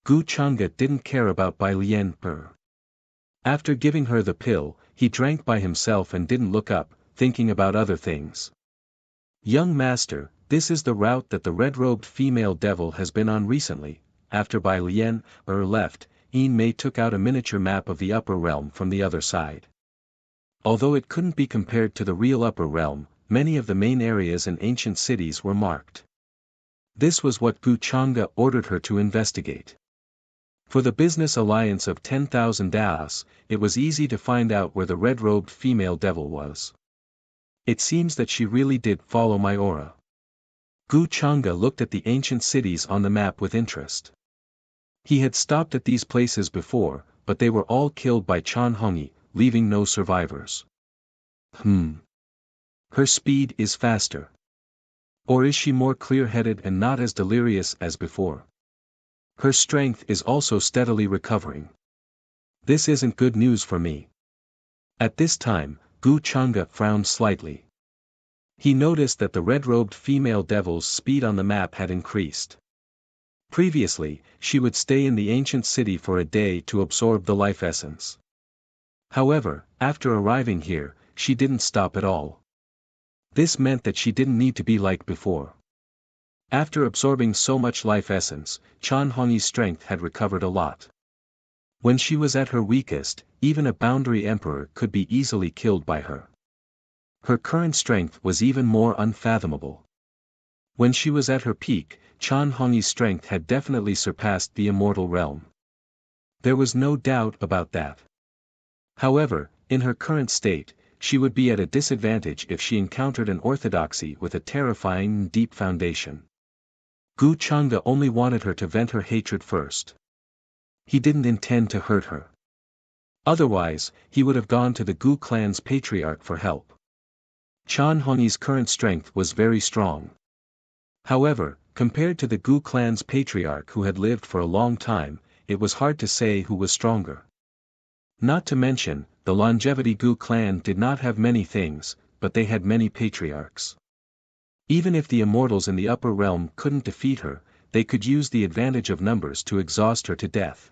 Gu Changa didn't care about Bai Lian Per. After giving her the pill, he drank by himself and didn't look up, thinking about other things. Young master, this is the route that the red-robed female devil has been on recently. After Bai Lian Er left, Yin Mei took out a miniature map of the upper realm from the other side. Although it couldn't be compared to the real upper realm, many of the main areas and ancient cities were marked. This was what Gu Changa ordered her to investigate. For the business alliance of 10,000 Daos, it was easy to find out where the red-robed female devil was. It seems that she really did follow my aura. Gu Changa looked at the ancient cities on the map with interest. He had stopped at these places before, but they were all killed by Chan Hongyi, leaving no survivors. Her speed is faster. Or is she more clear-headed and not as delirious as before? Her strength is also steadily recovering. This isn't good news for me. At this time, Gu Changa frowned slightly. He noticed that the red-robed female devil's speed on the map had increased. Previously, she would stay in the ancient city for a day to absorb the life essence. However, after arriving here, she didn't stop at all. This meant that she didn't need to be like before. After absorbing so much life essence, Chan Hongyi's strength had recovered a lot. When she was at her weakest, even a boundary emperor could be easily killed by her. Her current strength was even more unfathomable. When she was at her peak, Chan Hongyi's strength had definitely surpassed the immortal realm. There was no doubt about that. However, in her current state, she would be at a disadvantage if she encountered an orthodoxy with a terrifying and deep foundation. Gu Changa only wanted her to vent her hatred first. He didn't intend to hurt her. Otherwise, he would have gone to the Gu clan's patriarch for help. Chan Hongyi's current strength was very strong. However, compared to the Gu clan's patriarch who had lived for a long time, it was hard to say who was stronger. Not to mention, the longevity Gu clan did not have many things, but they had many patriarchs. Even if the immortals in the upper realm couldn't defeat her, they could use the advantage of numbers to exhaust her to death.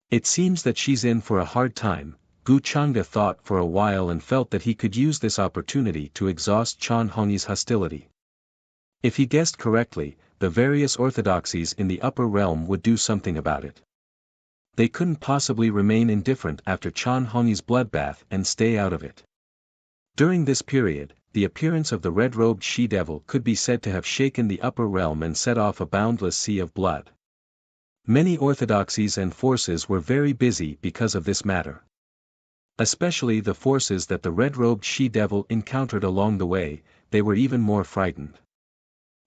It seems that she's in for a hard time, Gu Changa thought for a while and felt that he could use this opportunity to exhaust Chan Hongyi's hostility. If he guessed correctly, the various orthodoxies in the upper realm would do something about it. They couldn't possibly remain indifferent after Chan Hongyi's bloodbath and stay out of it. During this period, the appearance of the red-robed she-devil could be said to have shaken the upper realm and set off a boundless sea of blood. Many orthodoxies and forces were very busy because of this matter. Especially the forces that the red-robed she-devil encountered along the way, they were even more frightened.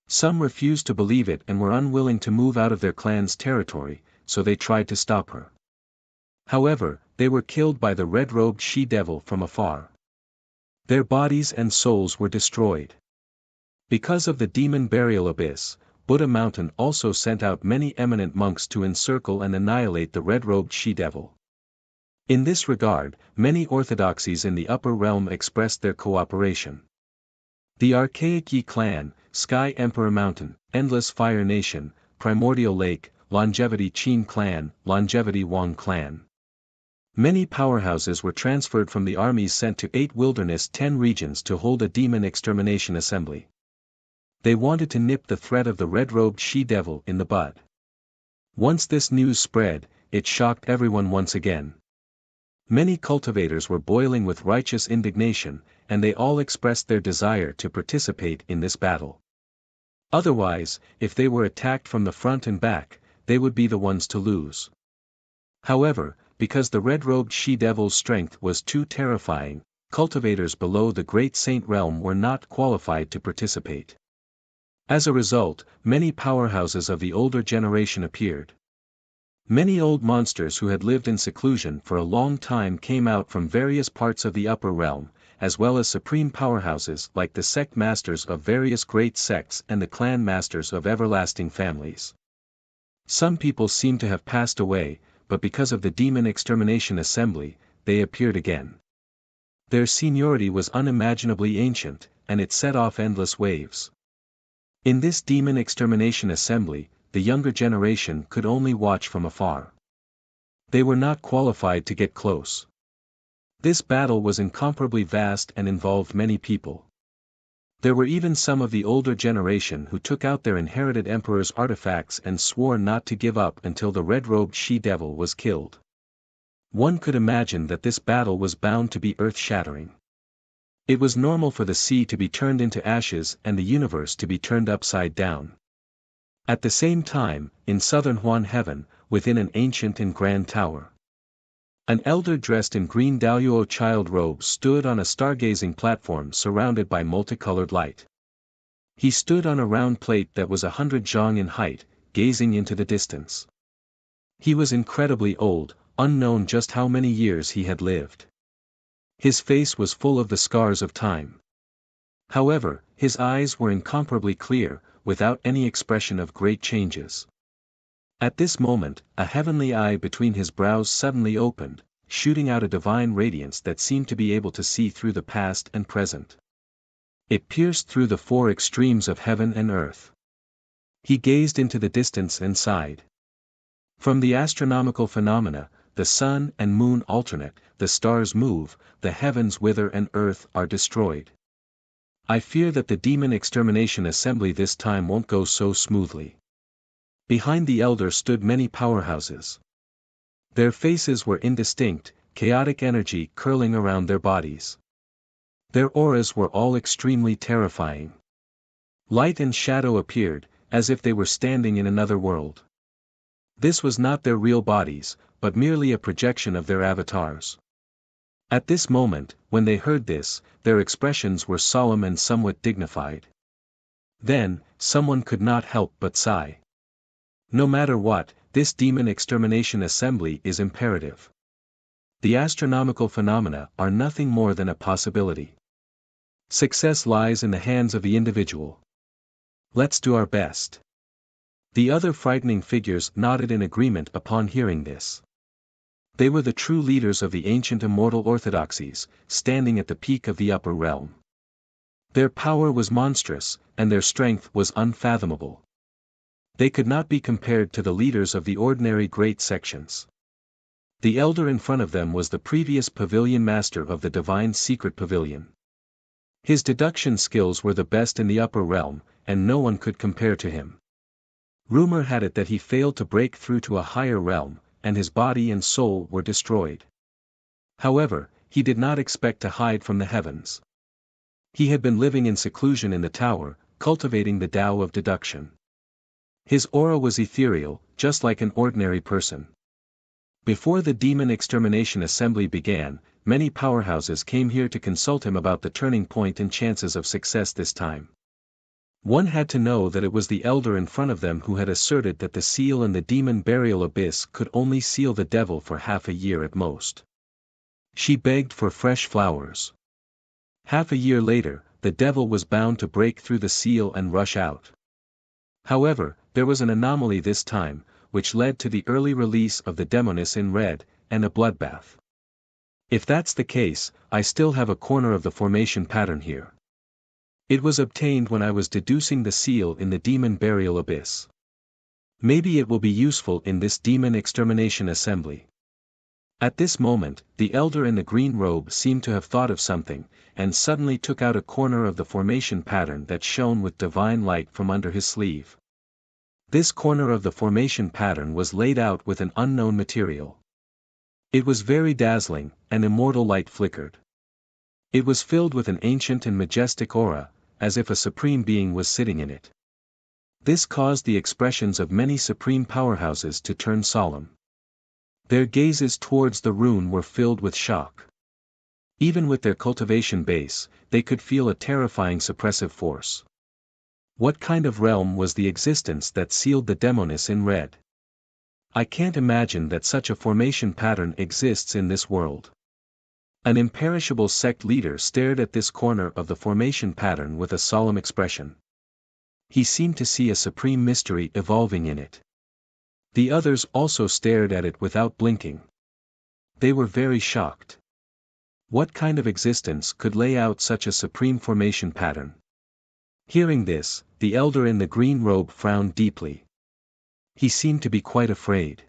Some refused to believe it and were unwilling to move out of their clan's territory, so they tried to stop her. However, they were killed by the red-robed she-devil from afar. Their bodies and souls were destroyed. Because of the demon burial abyss, Buddha Mountain also sent out many eminent monks to encircle and annihilate the red-robed she-devil. In this regard, many orthodoxies in the upper realm expressed their cooperation. The Archaic Yi clan, Sky Emperor Mountain, Endless Fire Nation, Primordial Lake, Longevity Qin clan, Longevity Wang clan. Many powerhouses were transferred from the armies sent to 8 Wilderness 10 regions to hold a demon extermination assembly. They wanted to nip the threat of the red-robed she-devil in the bud. Once this news spread, it shocked everyone once again. Many cultivators were boiling with righteous indignation, and they all expressed their desire to participate in this battle. Otherwise, if they were attacked from the front and back, they would be the ones to lose. However, because the red-robed she-devil's strength was too terrifying, cultivators below the Great Saint Realm were not qualified to participate. As a result, many powerhouses of the older generation appeared. Many old monsters who had lived in seclusion for a long time came out from various parts of the upper realm, as well as supreme powerhouses like the sect masters of various great sects and the clan masters of everlasting families. Some people seem to have passed away, but because of the Demon Extermination Assembly, they appeared again. Their seniority was unimaginably ancient, and it set off endless waves. In this Demon Extermination Assembly, the younger generation could only watch from afar. They were not qualified to get close. This battle was incomparably vast and involved many people. There were even some of the older generation who took out their inherited emperor's artifacts and swore not to give up until the red-robed she-devil was killed. One could imagine that this battle was bound to be earth-shattering. It was normal for the sea to be turned into ashes and the universe to be turned upside down. At the same time, in southern Huan heaven, within an ancient and grand tower, an elder dressed in green Daoyuo child robes stood on a stargazing platform surrounded by multicolored light. He stood on a round plate that was 100 zhang in height, gazing into the distance. He was incredibly old, unknown just how many years he had lived. His face was full of the scars of time. However, his eyes were incomparably clear, without any expression of great changes. At this moment, a heavenly eye between his brows suddenly opened, shooting out a divine radiance that seemed to be able to see through the past and present. It pierced through the four extremes of heaven and earth. He gazed into the distance and sighed. From the astronomical phenomena, the sun and moon alternate, the stars move, the heavens wither and earth are destroyed. I fear that the Demon Extermination Assembly this time won't go so smoothly. Behind the elder stood many powerhouses. Their faces were indistinct, chaotic energy curling around their bodies. Their auras were all extremely terrifying. Light and shadow appeared, as if they were standing in another world. This was not their real bodies, but merely a projection of their avatars. At this moment, when they heard this, their expressions were solemn and somewhat dignified. Then, someone could not help but sigh. No matter what, this Demon Extermination Assembly is imperative. The astronomical phenomena are nothing more than a possibility. Success lies in the hands of the individual. Let's do our best. The other frightening figures nodded in agreement upon hearing this. They were the true leaders of the ancient immortal orthodoxies, standing at the peak of the upper realm. Their power was monstrous, and their strength was unfathomable. They could not be compared to the leaders of the ordinary great sections. The elder in front of them was the previous pavilion master of the divine secret pavilion. His deduction skills were the best in the upper realm, and no one could compare to him. Rumor had it that he failed to break through to a higher realm, and his body and soul were destroyed. However, he did not expect to hide from the heavens. He had been living in seclusion in the tower, cultivating the Tao of deduction. His aura was ethereal, just like an ordinary person. Before the Demon Extermination Assembly began, many powerhouses came here to consult him about the turning point and chances of success this time. One had to know that it was the elder in front of them who had asserted that the seal in the demon burial abyss could only seal the devil for half a year at most. She begged for fresh flowers. Half a year later, the devil was bound to break through the seal and rush out. However, there was an anomaly this time, which led to the early release of the demoness in red, and a bloodbath. If that's the case, I still have a corner of the formation pattern here. It was obtained when I was deducing the seal in the demon burial abyss. Maybe it will be useful in this Demon Extermination Assembly. At this moment, the elder in the green robe seemed to have thought of something, and suddenly took out a corner of the formation pattern that shone with divine light from under his sleeve. This corner of the formation pattern was laid out with an unknown material. It was very dazzling, and immortal light flickered. It was filled with an ancient and majestic aura, as if a supreme being was sitting in it. This caused the expressions of many supreme powerhouses to turn solemn. Their gazes towards the rune were filled with shock. Even with their cultivation base, they could feel a terrifying suppressive force. What kind of realm was the existence that sealed the demoness in red? I can't imagine that such a formation pattern exists in this world. An imperishable sect leader stared at this corner of the formation pattern with a solemn expression. He seemed to see a supreme mystery evolving in it. The others also stared at it without blinking. They were very shocked. What kind of existence could lay out such a supreme formation pattern? Hearing this, the elder in the green robe frowned deeply. He seemed to be quite afraid.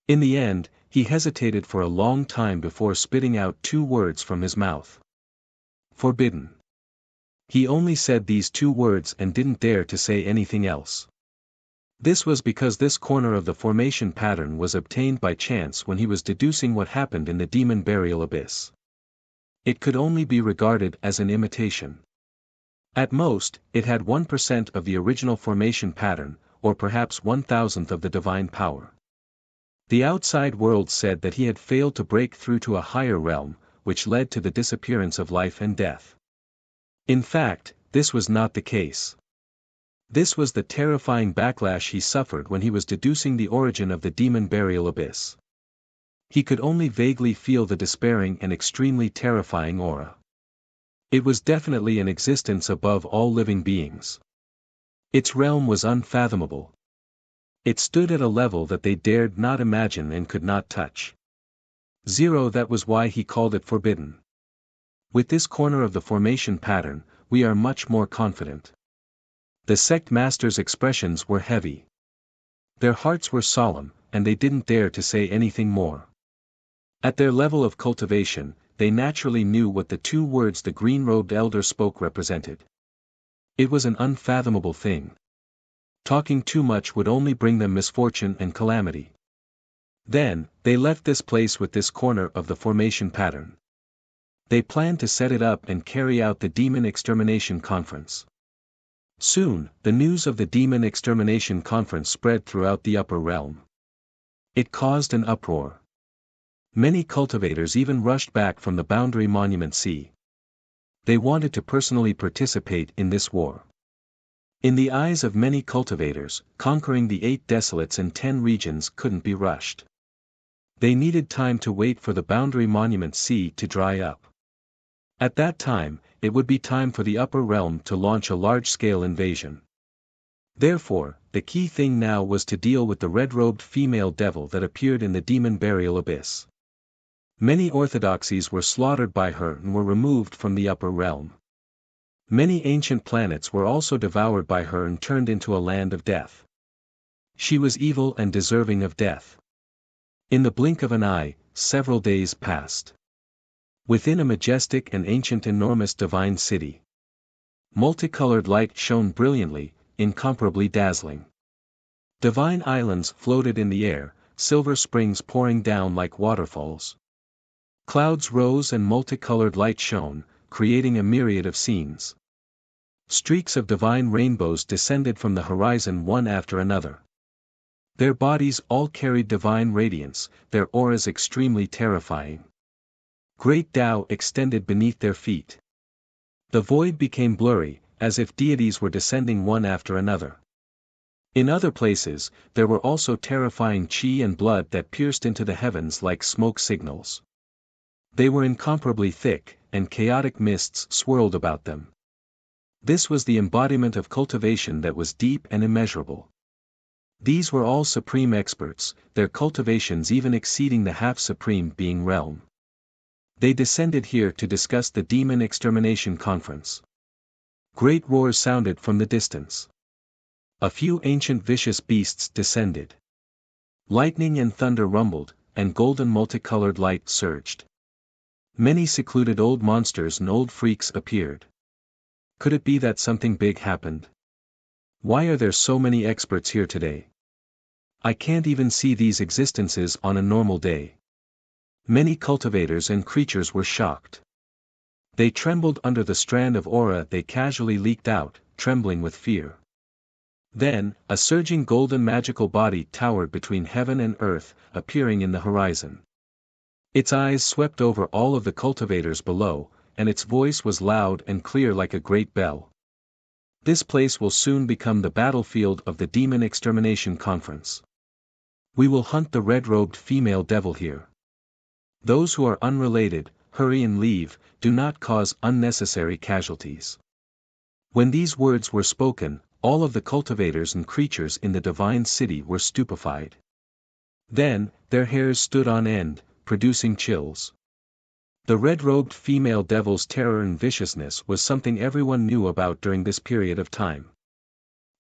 In the end, he hesitated for a long time before spitting out 2 words from his mouth. Forbidden. He only said these 2 words and didn't dare to say anything else. This was because this corner of the formation pattern was obtained by chance when he was deducing what happened in the demon burial abyss. It could only be regarded as an imitation. At most, it had 1% of the original formation pattern, or perhaps 1,000th of the divine power. The outside world said that he had failed to break through to a higher realm, which led to the disappearance of life and death. In fact, this was not the case. This was the terrifying backlash he suffered when he was deducing the origin of the demon burial abyss. He could only vaguely feel the despairing and extremely terrifying aura. It was definitely an existence above all living beings. Its realm was unfathomable. It stood at a level that they dared not imagine and could not touch. That was why he called it forbidden. With this corner of the formation pattern, we are much more confident. The sect masters' expressions were heavy. Their hearts were solemn, and they didn't dare to say anything more. At their level of cultivation, they naturally knew what the 2 words the green-robed elder spoke represented. It was an unfathomable thing. Talking too much would only bring them misfortune and calamity. Then, they left this place with this corner of the formation pattern. They planned to set it up and carry out the Demon Extermination Conference. Soon, the news of the Demon Extermination Conference spread throughout the upper realm. It caused an uproar. Many cultivators even rushed back from the Boundary Monument Sea. They wanted to personally participate in this war. In the eyes of many cultivators, conquering the 8 desolates and 10 regions couldn't be rushed. They needed time to wait for the Boundary Monument Sea to dry up. At that time, it would be time for the upper realm to launch a large-scale invasion. Therefore, the key thing now was to deal with the red-robed female devil that appeared in the demon burial abyss. Many orthodoxies were slaughtered by her and were removed from the upper realm. Many ancient planets were also devoured by her and turned into a land of death. She was evil and deserving of death. In the blink of an eye, several days passed. Within a majestic and ancient enormous divine city, multicolored light shone brilliantly, incomparably dazzling. Divine islands floated in the air, silver springs pouring down like waterfalls. Clouds rose and multicolored light shone, creating a myriad of scenes. Streaks of divine rainbows descended from the horizon one after another. Their bodies all carried divine radiance, their auras extremely terrifying. Great Tao extended beneath their feet. The void became blurry, as if deities were descending one after another. In other places, there were also terrifying chi and blood that pierced into the heavens like smoke signals. They were incomparably thick, and chaotic mists swirled about them. This was the embodiment of cultivation that was deep and immeasurable. These were all supreme experts, their cultivations even exceeding the half-supreme being realm. They descended here to discuss the Demon Extermination Conference. Great roars sounded from the distance. A few ancient vicious beasts descended. Lightning and thunder rumbled, and golden multicolored light surged. Many secluded old monsters and old freaks appeared. Could it be that something big happened? Why are there so many experts here today? I can't even see these existences on a normal day. Many cultivators and creatures were shocked. They trembled under the strand of aura they casually leaked out, trembling with fear. Then, a surging golden magical body towered between heaven and earth, appearing in the horizon. Its eyes swept over all of the cultivators below, and its voice was loud and clear like a great bell. This place will soon become the battlefield of the Demon Extermination Conference. We will hunt the red-robed female devil here. Those who are unrelated, hurry and leave, do not cause unnecessary casualties. When these words were spoken, all of the cultivators and creatures in the divine city were stupefied. Then, their hairs stood on end, producing chills. The red-robed female devil's terror and viciousness was something everyone knew about during this period of time.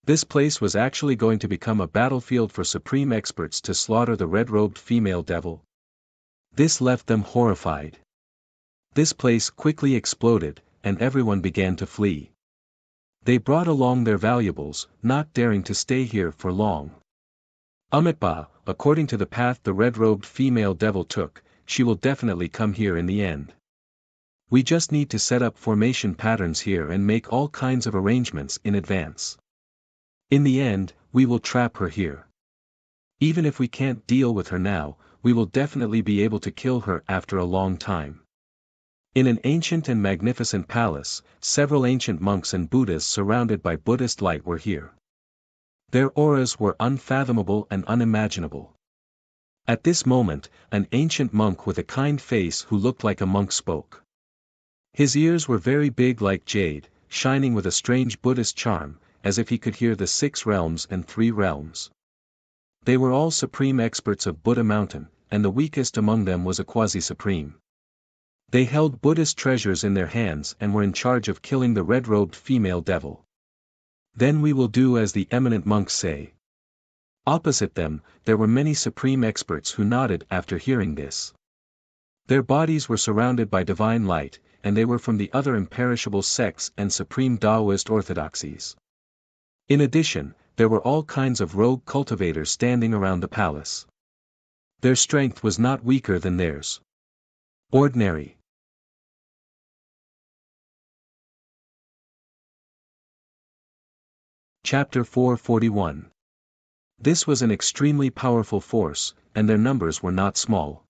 This place was actually going to become a battlefield for supreme experts to slaughter the red-robed female devil. This left them horrified. This place quickly exploded, and everyone began to flee. They brought along their valuables, not daring to stay here for long. Amitabha, according to the path the red-robed female devil took, she will definitely come here in the end. We just need to set up formation patterns here and make all kinds of arrangements in advance. In the end, we will trap her here. Even if we can't deal with her now, we will definitely be able to kill her after a long time. In an ancient and magnificent palace, several ancient monks and Buddhas surrounded by Buddhist light were here. Their auras were unfathomable and unimaginable. At this moment, an ancient monk with a kind face who looked like a monk spoke. His ears were very big like jade, shining with a strange Buddhist charm, as if he could hear the 6 realms and 3 realms. They were all supreme experts of Buddha Mountain, and the weakest among them was a quasi-supreme. They held Buddhist treasures in their hands and were in charge of killing the red-robed female devil. Then we will do as the eminent monks say. Opposite them, there were many supreme experts who nodded after hearing this. Their bodies were surrounded by divine light, and they were from the other imperishable sects and supreme Taoist orthodoxies. In addition, there were all kinds of rogue cultivators standing around the palace. Their strength was not weaker than theirs. Ordinary. Chapter 441. This was an extremely powerful force, and their numbers were not small.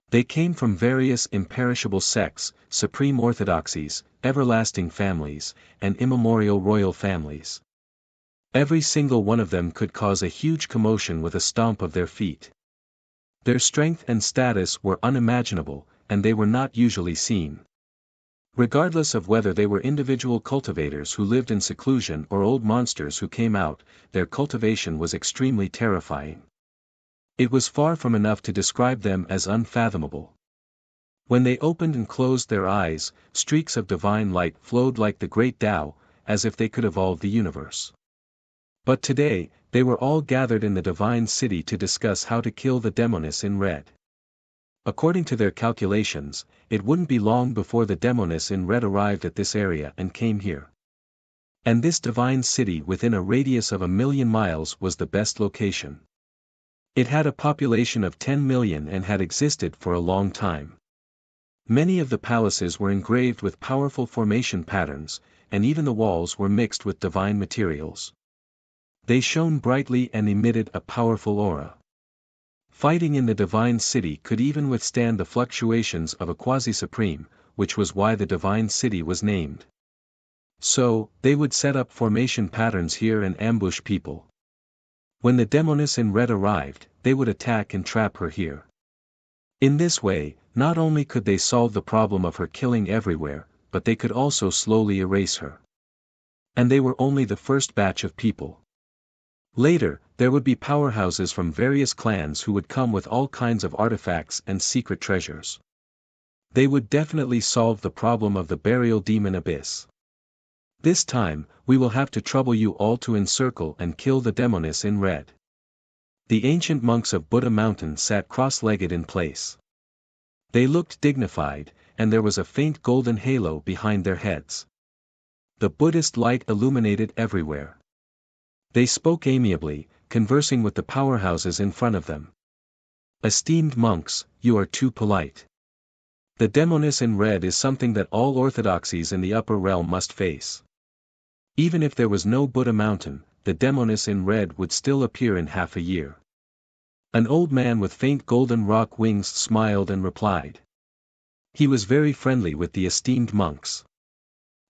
They came from various imperishable sects, supreme orthodoxies, everlasting families, and immemorial royal families. Every single one of them could cause a huge commotion with a stomp of their feet. Their strength and status were unimaginable, and they were not usually seen. Regardless of whether they were individual cultivators who lived in seclusion or old monsters who came out, their cultivation was extremely terrifying. It was far from enough to describe them as unfathomable. When they opened and closed their eyes, streaks of divine light flowed like the great Tao, as if they could evolve the universe. But today, they were all gathered in the divine city to discuss how to kill the demoness in red. According to their calculations, it wouldn't be long before the demoness in red arrived at this area and came here. And this divine city within a radius of 1,000,000 miles was the best location. It had a population of 10 million and had existed for a long time. Many of the palaces were engraved with powerful formation patterns, and even the walls were mixed with divine materials. They shone brightly and emitted a powerful aura. Fighting in the divine city could even withstand the fluctuations of a quasi-supreme, which was why the divine city was named. So, they would set up formation patterns here and ambush people. When the demoness in red arrived, they would attack and trap her here. In this way, not only could they solve the problem of her killing everywhere, but they could also slowly erase her. And they were only the first batch of people. Later, there would be powerhouses from various clans who would come with all kinds of artifacts and secret treasures. They would definitely solve the problem of the burial demon abyss. This time, we will have to trouble you all to encircle and kill the demoness in red. The ancient monks of Buddha Mountain sat cross-legged in place. They looked dignified, and there was a faint golden halo behind their heads. The Buddhist light illuminated everywhere. They spoke amiably, conversing with the powerhouses in front of them. Esteemed monks, you are too polite. The demoness in red is something that all orthodoxies in the upper realm must face. Even if there was no Buddha Mountain, the demoness in red would still appear in half a year. An old man with faint golden rock wings smiled and replied. He was very friendly with the esteemed monks.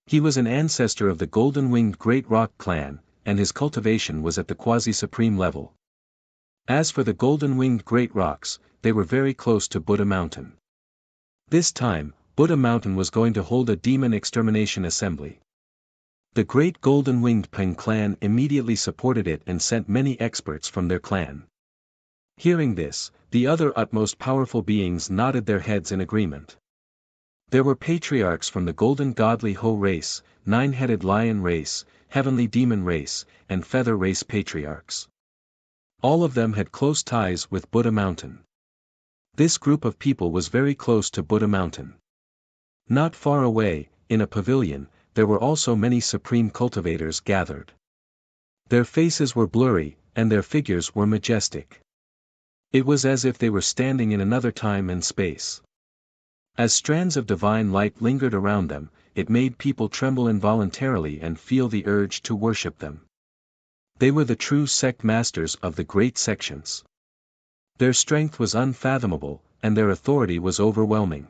He was an ancestor of the golden-winged Great Rock clan, and his cultivation was at the quasi-supreme level. As for the golden-winged Great Rocks, they were very close to Buddha Mountain. This time, Buddha Mountain was going to hold a demon extermination assembly. The great golden-winged Peng clan immediately supported it and sent many experts from their clan. Hearing this, the other utmost powerful beings nodded their heads in agreement. There were patriarchs from the golden godly Ho race, nine-headed lion race, heavenly demon race, and feather race patriarchs. All of them had close ties with Buddha Mountain. This group of people was very close to Buddha Mountain. Not far away, in a pavilion, there were also many supreme cultivators gathered. Their faces were blurry, and their figures were majestic. It was as if they were standing in another time and space. As strands of divine light lingered around them, it made people tremble involuntarily and feel the urge to worship them. They were the true sect masters of the great sections. Their strength was unfathomable, and their authority was overwhelming.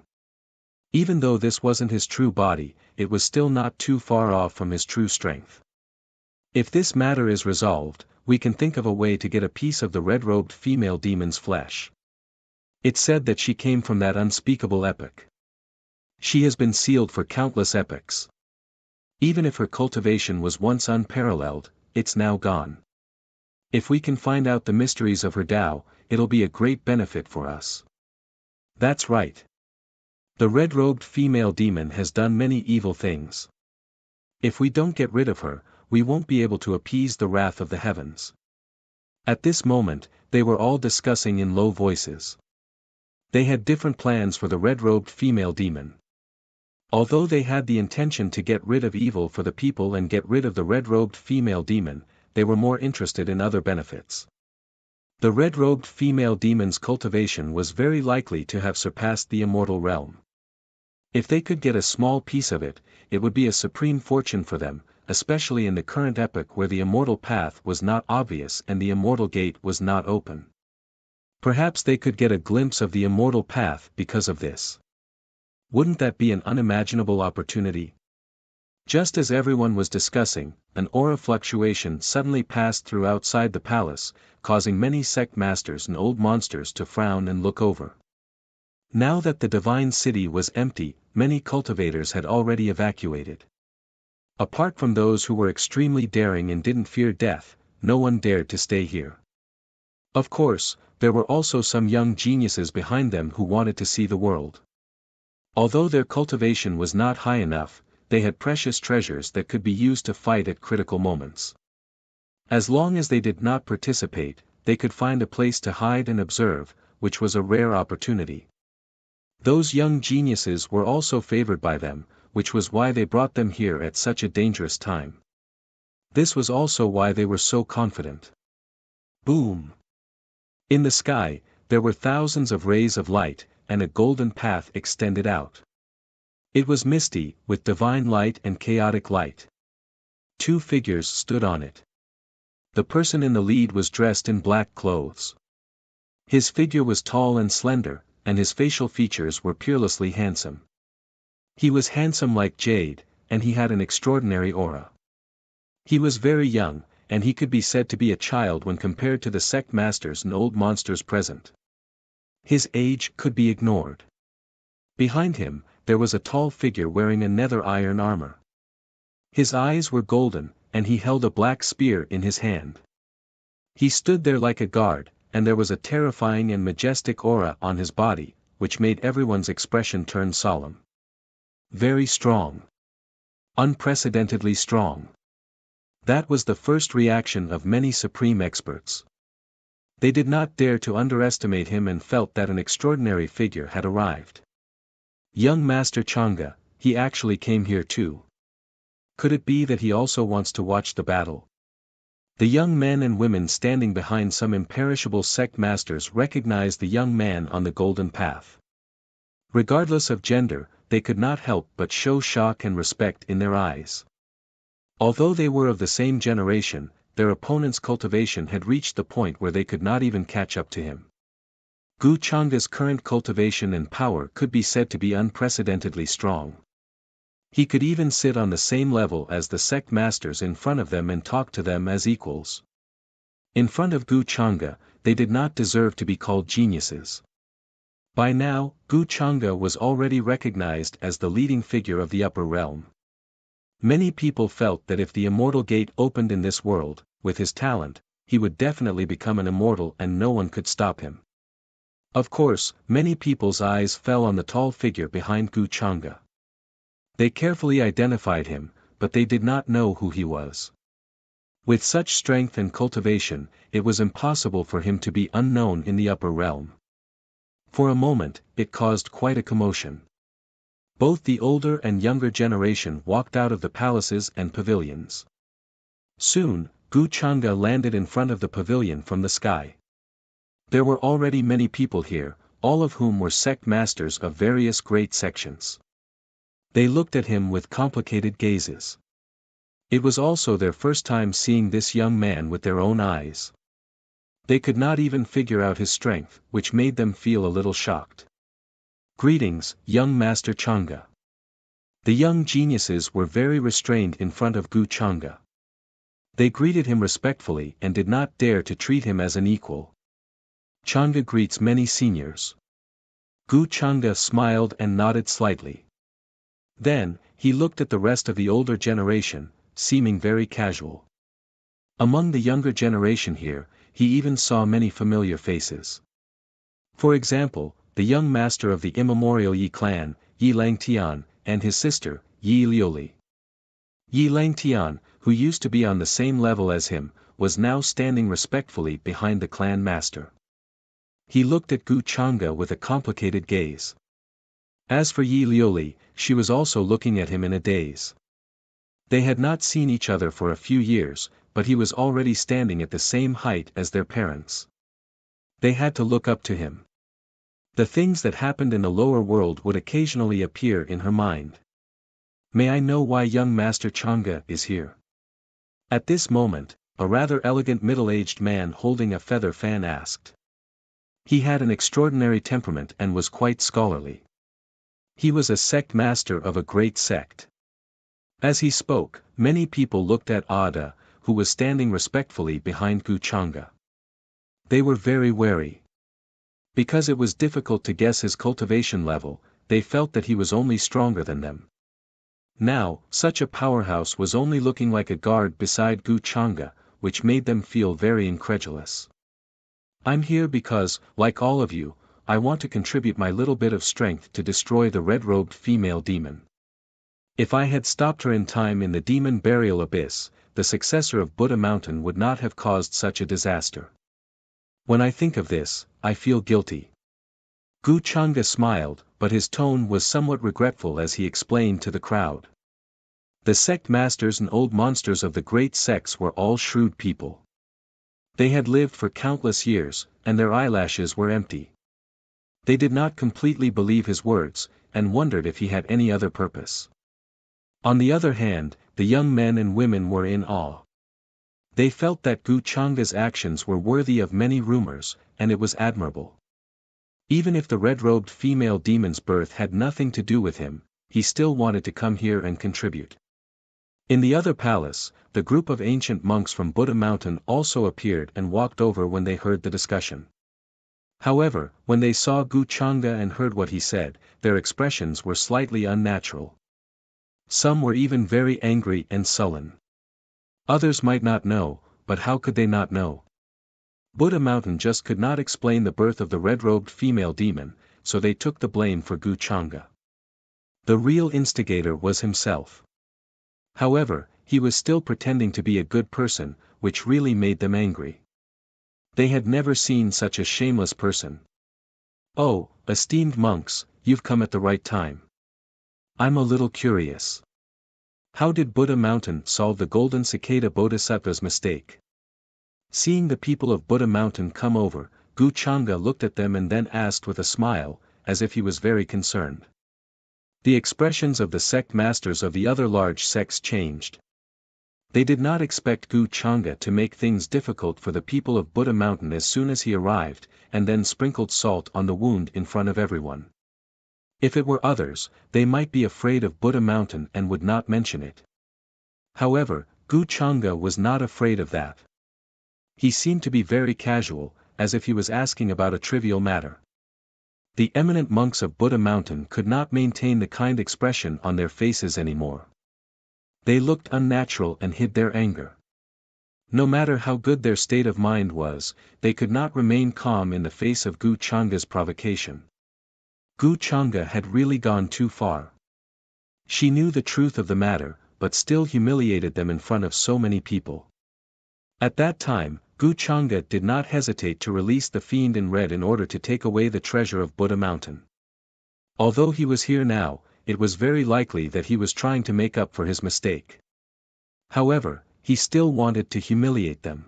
Even though this wasn't his true body, it was still not too far off from his true strength. If this matter is resolved, we can think of a way to get a piece of the red-robed female demon's flesh. It's said that she came from that unspeakable epoch. She has been sealed for countless epochs. Even if her cultivation was once unparalleled, it's now gone. If we can find out the mysteries of her Tao, it'll be a great benefit for us. That's right. The red-robed female demon has done many evil things. If we don't get rid of her, we won't be able to appease the wrath of the heavens. At this moment, they were all discussing in low voices. They had different plans for the red-robed female demon. Although they had the intention to get rid of evil for the people and get rid of the red-robed female demon, they were more interested in other benefits. The red-robed female demon's cultivation was very likely to have surpassed the immortal realm. If they could get a small piece of it, it would be a supreme fortune for them, especially in the current epoch where the immortal path was not obvious and the immortal gate was not open. Perhaps they could get a glimpse of the immortal path because of this. Wouldn't that be an unimaginable opportunity? Just as everyone was discussing, an aura fluctuation suddenly passed through outside the palace, causing many sect masters and old monsters to frown and look over. Now that the divine city was empty, many cultivators had already evacuated. Apart from those who were extremely daring and didn't fear death, no one dared to stay here. Of course, there were also some young geniuses behind them who wanted to see the world. Although their cultivation was not high enough, they had precious treasures that could be used to fight at critical moments. As long as they did not participate, they could find a place to hide and observe, which was a rare opportunity. Those young geniuses were also favored by them, which was why they brought them here at such a dangerous time. This was also why they were so confident. Boom! In the sky, there were thousands of rays of light, and a golden path extended out. It was misty, with divine light and chaotic light. Two figures stood on it. The person in the lead was dressed in black clothes. His figure was tall and slender, and his facial features were peerlessly handsome. He was handsome like jade, and he had an extraordinary aura. He was very young, and he could be said to be a child when compared to the sect masters and old monsters present. His age could be ignored. Behind him, there was a tall figure wearing a nether iron armor. His eyes were golden, and he held a black spear in his hand. He stood there like a guard, and there was a terrifying and majestic aura on his body, which made everyone's expression turn solemn. Very strong. Unprecedentedly strong. That was the first reaction of many supreme experts. They did not dare to underestimate him and felt that an extraordinary figure had arrived. Young Master Chang'e, he actually came here too. Could it be that he also wants to watch the battle? The young men and women standing behind some imperishable sect masters recognized the young man on the golden path. Regardless of gender, they could not help but show shock and respect in their eyes. Although they were of the same generation, their opponent's cultivation had reached the point where they could not even catch up to him. Gu Chang'e's current cultivation and power could be said to be unprecedentedly strong. He could even sit on the same level as the sect masters in front of them and talk to them as equals. In front of Gu Chang'e, they did not deserve to be called geniuses. By now, Gu Chang'e was already recognized as the leading figure of the upper realm. Many people felt that if the immortal gate opened in this world, with his talent, he would definitely become an immortal and no one could stop him. Of course, many people's eyes fell on the tall figure behind Gu Chang'e. They carefully identified him, but they did not know who he was. With such strength and cultivation, it was impossible for him to be unknown in the upper realm. For a moment, it caused quite a commotion. Both the older and younger generation walked out of the palaces and pavilions. Soon, Gu Chang'e landed in front of the pavilion from the sky. There were already many people here, all of whom were sect masters of various great sections. They looked at him with complicated gazes. It was also their first time seeing this young man with their own eyes. They could not even figure out his strength, which made them feel a little shocked. Greetings, young Master Chang'e. The young geniuses were very restrained in front of Gu Chang'e. They greeted him respectfully and did not dare to treat him as an equal. Chang'e greets many seniors. Gu Chang'e smiled and nodded slightly. Then, he looked at the rest of the older generation, seeming very casual. Among the younger generation here, he even saw many familiar faces. For example, the young master of the immemorial Yi clan, Yi Langtian, and his sister, Yi Liuli. Yi Langtian, who used to be on the same level as him, was now standing respectfully behind the clan master. He looked at Gu Chang'e with a complicated gaze. As for Yi Liuli, she was also looking at him in a daze. They had not seen each other for a few years, but he was already standing at the same height as their parents. They had to look up to him. The things that happened in the lower world would occasionally appear in her mind. May I know why young Master Chang'e is here? At this moment, a rather elegant middle-aged man holding a feather fan asked. He had an extraordinary temperament and was quite scholarly. He was a sect master of a great sect. As he spoke, many people looked at Ada, who was standing respectfully behind Gu Chang'e. They were very wary. Because it was difficult to guess his cultivation level, they felt that he was only stronger than them. Now, such a powerhouse was only looking like a guard beside Gu Chang'e, which made them feel very incredulous. I'm here because, like all of you, I want to contribute my little bit of strength to destroy the red-robed female demon. If I had stopped her in time in the demon burial abyss, the successor of Buddha Mountain would not have caused such a disaster. When I think of this, I feel guilty. Gu Chang'e smiled, but his tone was somewhat regretful as he explained to the crowd. The sect masters and old monsters of the great sects were all shrewd people. They had lived for countless years, and their eyelashes were empty. They did not completely believe his words, and wondered if he had any other purpose. On the other hand, the young men and women were in awe. They felt that Gu Chang'e's actions were worthy of many rumors, and it was admirable. Even if the red-robed female demon's birth had nothing to do with him, he still wanted to come here and contribute. In the other palace, the group of ancient monks from Buddha Mountain also appeared and walked over when they heard the discussion. However, when they saw Gu Chang'e and heard what he said, their expressions were slightly unnatural. Some were even very angry and sullen. Others might not know, but how could they not know? Buddha Mountain just could not explain the birth of the red-robed female demon, so they took the blame for Gu Chang'e. The real instigator was himself. However, he was still pretending to be a good person, which really made them angry. They had never seen such a shameless person. Oh, esteemed monks, you've come at the right time. I'm a little curious. How did Buddha Mountain solve the Golden Cicada Bodhisattva's mistake? Seeing the people of Buddha Mountain come over, Gu Chang'e looked at them and then asked with a smile, as if he was very concerned. The expressions of the sect masters of the other large sects changed. They did not expect Gu Chang'e to make things difficult for the people of Buddha Mountain as soon as he arrived, and then sprinkled salt on the wound in front of everyone. If it were others, they might be afraid of Buddha Mountain and would not mention it. However, Gu Chang'e was not afraid of that. He seemed to be very casual, as if he was asking about a trivial matter. The eminent monks of Buddha Mountain could not maintain the kind expression on their faces anymore. They looked unnatural and hid their anger. No matter how good their state of mind was, they could not remain calm in the face of Gu Changa's provocation. Gu Changa had really gone too far. She knew the truth of the matter, but still humiliated them in front of so many people. At that time, Gu Changa did not hesitate to release the fiend in red in order to take away the treasure of Buddha Mountain. Although he was here now, it was very likely that he was trying to make up for his mistake. However, he still wanted to humiliate them.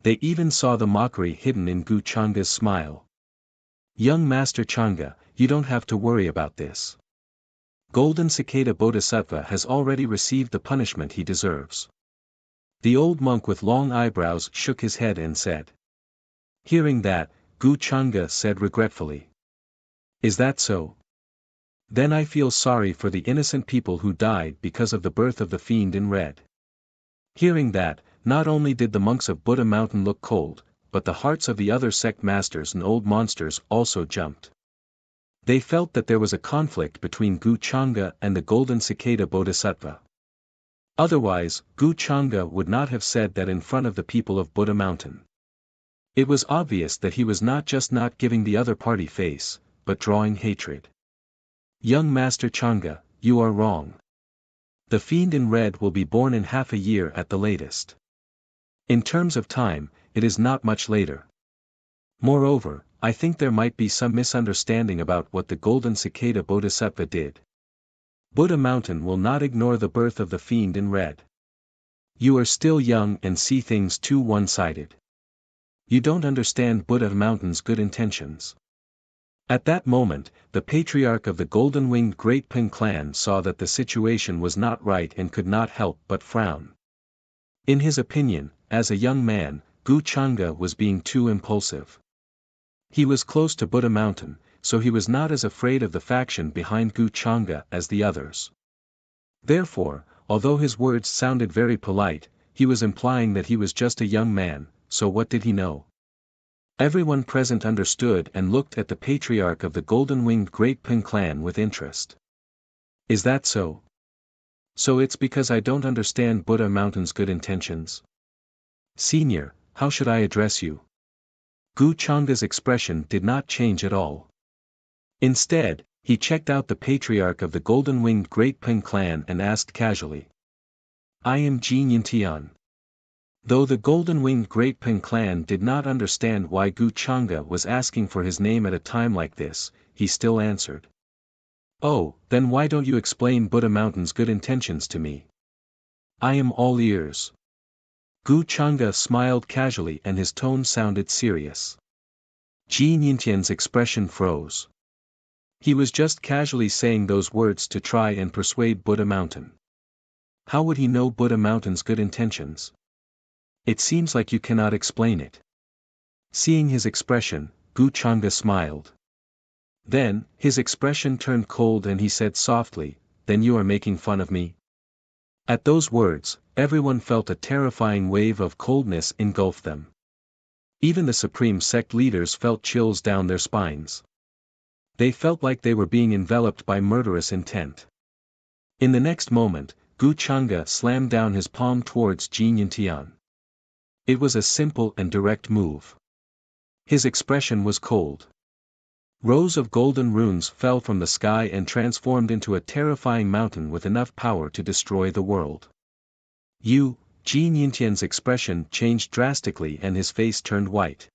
They even saw the mockery hidden in Gu Changa's smile. Young Master Changa, you don't have to worry about this. Golden Cicada Bodhisattva has already received the punishment he deserves. The old monk with long eyebrows shook his head and said. Hearing that, Gu Changa said regretfully. Is that so? Then I feel sorry for the innocent people who died because of the birth of the fiend in red. Hearing that, not only did the monks of Buddha Mountain look cold, but the hearts of the other sect masters and old monsters also jumped. They felt that there was a conflict between Gu Changa and the Golden Cicada Bodhisattva. Otherwise, Gu Changa would not have said that in front of the people of Buddha Mountain. It was obvious that he was not just not giving the other party face, but drawing hatred. Young Master Changa, you are wrong. The fiend in red will be born in half a year at the latest. In terms of time, it is not much later. Moreover, I think there might be some misunderstanding about what the Golden Cicada Bodhisattva did. Buddha Mountain will not ignore the birth of the fiend in red. You are still young and see things too one-sided. You don't understand Buddha Mountain's good intentions. At that moment, the patriarch of the golden-winged Great Ping clan saw that the situation was not right and could not help but frown. In his opinion, as a young man, Gu Changa was being too impulsive. He was close to Buddha Mountain, so he was not as afraid of the faction behind Gu Changa as the others. Therefore, although his words sounded very polite, he was implying that he was just a young man, so what did he know? Everyone present understood and looked at the patriarch of the golden-winged Great Ping clan with interest. Is that so? So it's because I don't understand Buddha Mountain's good intentions? Senior, how should I address you? Gu Changa's expression did not change at all. Instead, he checked out the patriarch of the golden-winged Great Ping clan and asked casually. I am Jin Yintian. Though the golden-winged Great Ping clan did not understand why Gu Changa was asking for his name at a time like this, he still answered. Oh, then why don't you explain Buddha Mountain's good intentions to me? I am all ears. Gu Changa smiled casually and his tone sounded serious. Jin Yintian's expression froze. He was just casually saying those words to try and persuade Buddha Mountain. How would he know Buddha Mountain's good intentions? It seems like you cannot explain it. Seeing his expression, Gu Changa smiled. Then, his expression turned cold and he said softly, then you are making fun of me? At those words, everyone felt a terrifying wave of coldness engulf them. Even the supreme sect leaders felt chills down their spines. They felt like they were being enveloped by murderous intent. In the next moment, Gu Changa slammed down his palm towards Jin Yintian. It was a simple and direct move. His expression was cold. Rows of golden runes fell from the sky and transformed into a terrifying mountain with enough power to destroy the world. Jin Yintian's expression changed drastically and his face turned white.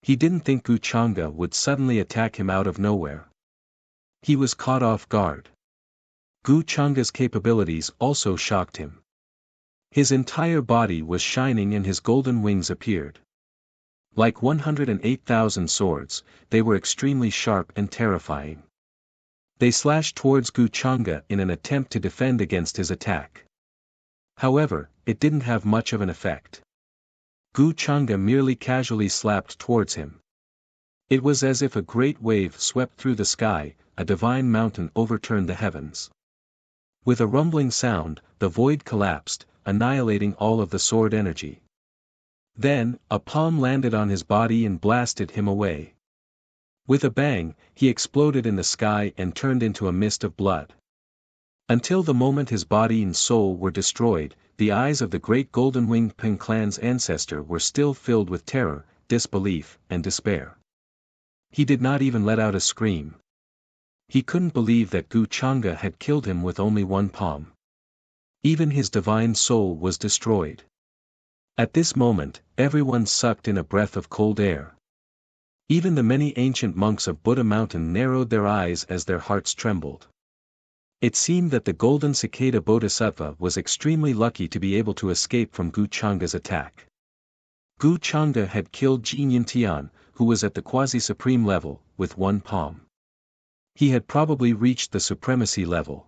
He didn't think Gu Changa would suddenly attack him out of nowhere. He was caught off guard. Gu Changa's capabilities also shocked him. His entire body was shining and his golden wings appeared. Like 108,000 swords, they were extremely sharp and terrifying. They slashed towards Gu Changa in an attempt to defend against his attack. However, it didn't have much of an effect. Gu Changa merely casually slapped towards him. It was as if a great wave swept through the sky, a divine mountain overturned the heavens. With a rumbling sound, the void collapsed, annihilating all of the sword energy. Then, a palm landed on his body and blasted him away. With a bang, he exploded in the sky and turned into a mist of blood. Until the moment his body and soul were destroyed, the eyes of the great golden-winged Ping clan's ancestor were still filled with terror, disbelief, and despair. He did not even let out a scream. He couldn't believe that Gu Chang'e had killed him with only one palm. Even his divine soul was destroyed. At this moment, everyone sucked in a breath of cold air. Even the many ancient monks of Buddha Mountain narrowed their eyes as their hearts trembled. It seemed that the golden cicada bodhisattva was extremely lucky to be able to escape from Gu Chang'e's attack. Gu Chang'e had killed Jin Yintian, who was at the quasi-supreme level, with one palm. He had probably reached the supremacy level.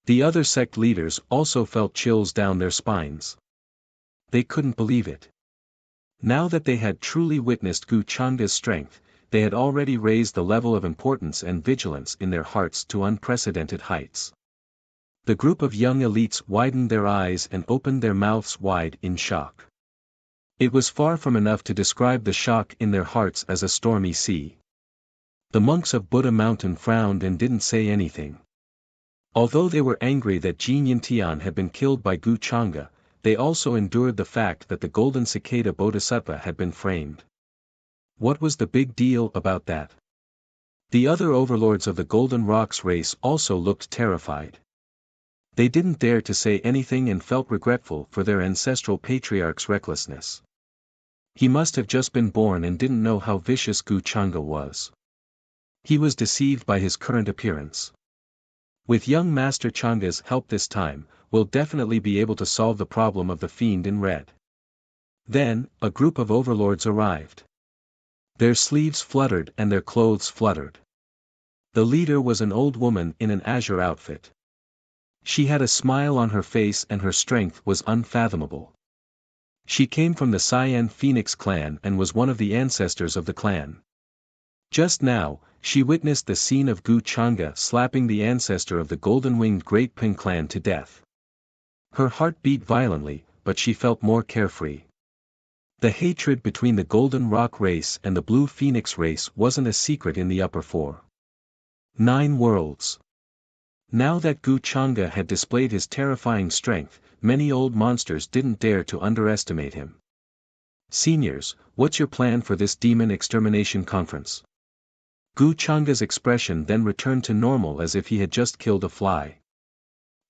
The other sect leaders also felt chills down their spines. They couldn't believe it. Now that they had truly witnessed Gu Chang'e's strength, they had already raised the level of importance and vigilance in their hearts to unprecedented heights. The group of young elites widened their eyes and opened their mouths wide in shock. It was far from enough to describe the shock in their hearts as a stormy sea. The monks of Buddha Mountain frowned and didn't say anything. Although they were angry that Jin Yintian had been killed by Gu Chang'e, they also endured the fact that the golden cicada bodhisattva had been framed. What was the big deal about that? The other overlords of the Golden Rocks race also looked terrified. They didn't dare to say anything and felt regretful for their ancestral patriarch's recklessness. He must have just been born and didn't know how vicious Gu Chang'e was. He was deceived by his current appearance. With young Master Chang'e's help this time, we'll definitely be able to solve the problem of the fiend in red. Then, a group of overlords arrived. Their sleeves fluttered and their clothes fluttered. The leader was an old woman in an azure outfit. She had a smile on her face and her strength was unfathomable. She came from the Cyan Phoenix clan and was one of the ancestors of the clan. Just now, she witnessed the scene of Gu Chang'e slapping the ancestor of the golden-winged Great Ping clan to death. Her heart beat violently, but she felt more carefree. The hatred between the Golden Rock race and the Blue Phoenix race wasn't a secret in the upper 9 worlds. Now that Gu Chang'e had displayed his terrifying strength, many old monsters didn't dare to underestimate him. Seniors, what's your plan for this demon extermination conference? Gu Chang'e's expression then returned to normal as if he had just killed a fly.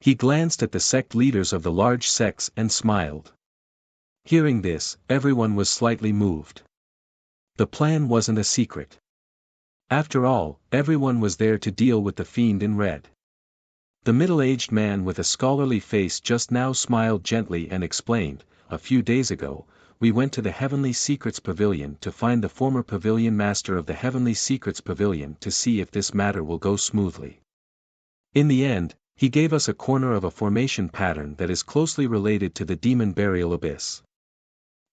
He glanced at the sect leaders of the large sects and smiled. Hearing this, everyone was slightly moved. The plan wasn't a secret. After all, everyone was there to deal with the fiend in red. The middle-aged man with a scholarly face just now smiled gently and explained, "A few days ago, we went to the Heavenly Secrets Pavilion to find the former pavilion master of the Heavenly Secrets Pavilion to see if this matter will go smoothly. In the end, he gave us a corner of a formation pattern that is closely related to the demon burial abyss.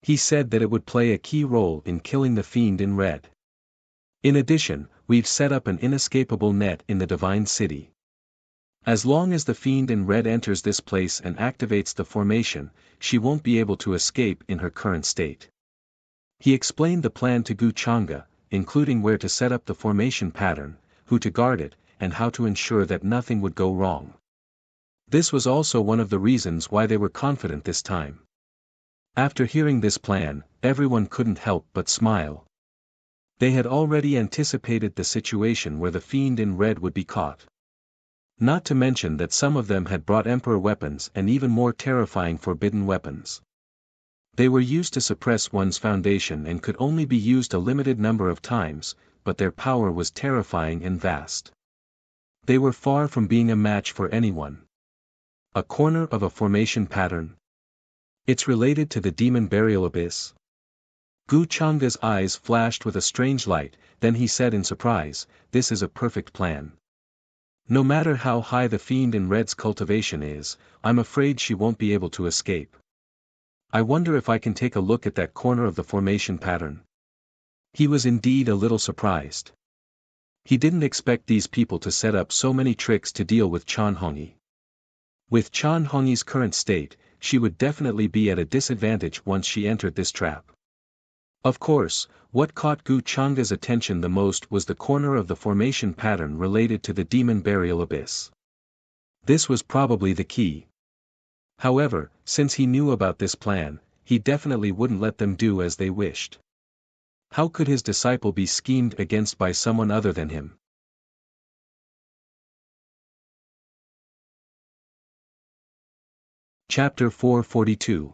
He said that it would play a key role in killing the fiend in red. In addition, we've set up an inescapable net in the Divine City. As long as the fiend in red enters this place and activates the formation, she won't be able to escape in her current state." He explained the plan to Gu Chang'e, including where to set up the formation pattern, who to guard it, and how to ensure that nothing would go wrong. This was also one of the reasons why they were confident this time. After hearing this plan, everyone couldn't help but smile. They had already anticipated the situation where the fiend in red would be caught. Not to mention that some of them had brought emperor weapons and even more terrifying forbidden weapons. They were used to suppress one's foundation and could only be used a limited number of times, but their power was terrifying and vast. They were far from being a match for anyone. A corner of a formation pattern? It's related to the demon burial abyss? Gu Chang'e's eyes flashed with a strange light, then he said in surprise, "This is a perfect plan. No matter how high the fiend in red's cultivation is, I'm afraid she won't be able to escape. I wonder if I can take a look at that corner of the formation pattern." He was indeed a little surprised. He didn't expect these people to set up so many tricks to deal with Chan Hongyi. With Chan Hongyi's current state, she would definitely be at a disadvantage once she entered this trap. Of course, what caught Gu Chang'e's attention the most was the corner of the formation pattern related to the demon burial abyss. This was probably the key. However, since he knew about this plan, he definitely wouldn't let them do as they wished. How could his disciple be schemed against by someone other than him? Chapter 442.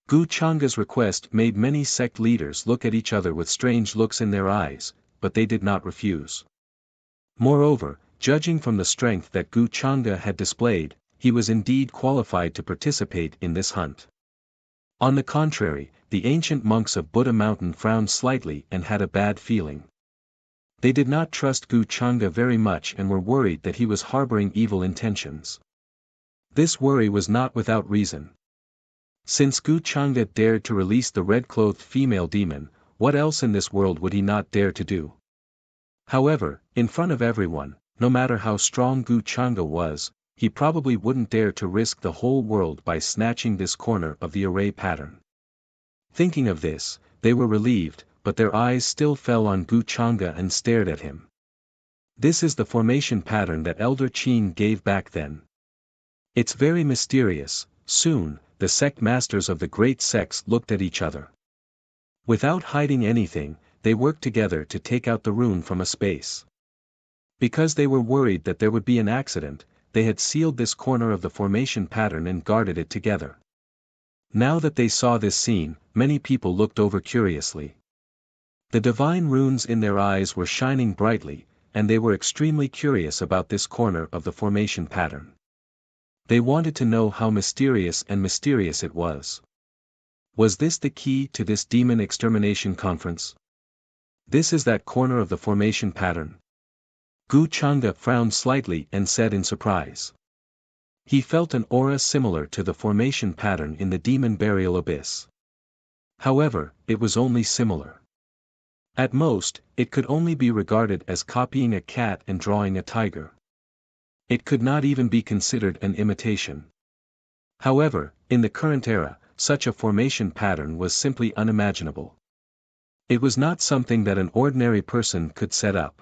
Gu Changa's request made many sect leaders look at each other with strange looks in their eyes, but they did not refuse. Moreover, judging from the strength that Gu Changa had displayed, he was indeed qualified to participate in this hunt. On the contrary, the ancient monks of Buddha Mountain frowned slightly and had a bad feeling. They did not trust Gu Changa very much and were worried that he was harboring evil intentions. This worry was not without reason. Since Gu Changa dared to release the red-clothed female demon, what else in this world would he not dare to do? However, in front of everyone, no matter how strong Gu Changa was, he probably wouldn't dare to risk the whole world by snatching this corner of the array pattern. Thinking of this, they were relieved, but their eyes still fell on Gu Changa and stared at him. This is the formation pattern that Elder Qin gave back then. It's very mysterious. Soon, the sect masters of the great sects looked at each other. Without hiding anything, they worked together to take out the rune from a space. Because they were worried that there would be an accident, they had sealed this corner of the formation pattern and guarded it together. Now that they saw this scene, many people looked over curiously. The divine runes in their eyes were shining brightly, and they were extremely curious about this corner of the formation pattern. They wanted to know how mysterious it was. Was this the key to this demon extermination conference? This is that corner of the formation pattern. Gu Changa frowned slightly and said in surprise. He felt an aura similar to the formation pattern in the demon burial abyss. However, it was only similar. At most, it could only be regarded as copying a cat and drawing a tiger. It could not even be considered an imitation. However, in the current era, such a formation pattern was simply unimaginable. It was not something that an ordinary person could set up.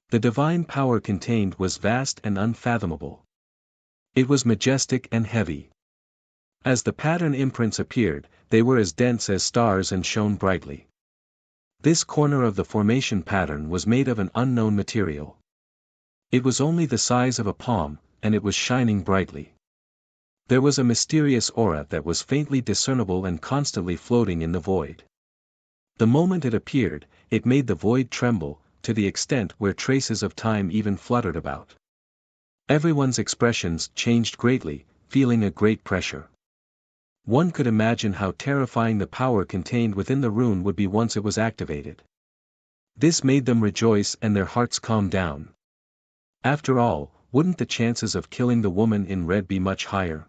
The divine power contained was vast and unfathomable. It was majestic and heavy. As the pattern imprints appeared, they were as dense as stars and shone brightly. This corner of the formation pattern was made of an unknown material. It was only the size of a palm, and it was shining brightly. There was a mysterious aura that was faintly discernible and constantly floating in the void. The moment it appeared, it made the void tremble, to the extent where traces of time even fluttered about. Everyone's expressions changed greatly, feeling a great pressure. One could imagine how terrifying the power contained within the rune would be once it was activated. This made them rejoice and their hearts calm down. After all, wouldn't the chances of killing the woman in red be much higher?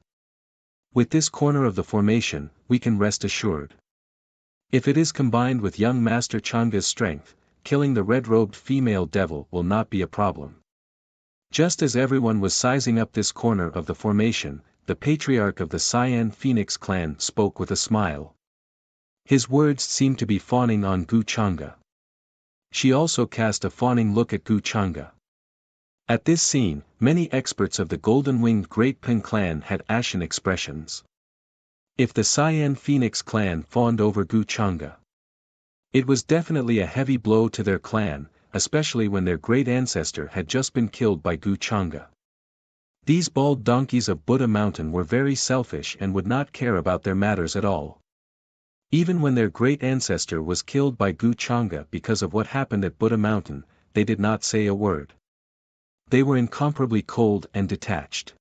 With this corner of the formation, we can rest assured. If it is combined with young Master Changa's strength, killing the red-robed female devil will not be a problem. Just as everyone was sizing up this corner of the formation, the patriarch of the Cyan Phoenix clan spoke with a smile. His words seemed to be fawning on Gu Changa. She also cast a fawning look at Gu Changa. At this scene, many experts of the golden-winged Great Pin clan had ashen expressions. If the Cyan Phoenix clan fawned over Gu Changa, it was definitely a heavy blow to their clan, especially when their great ancestor had just been killed by Gu Changa. These bald donkeys of Buddha Mountain were very selfish and would not care about their matters at all. Even when their great ancestor was killed by Gu Changa because of what happened at Buddha Mountain, they did not say a word. They were incomparably cold and detached.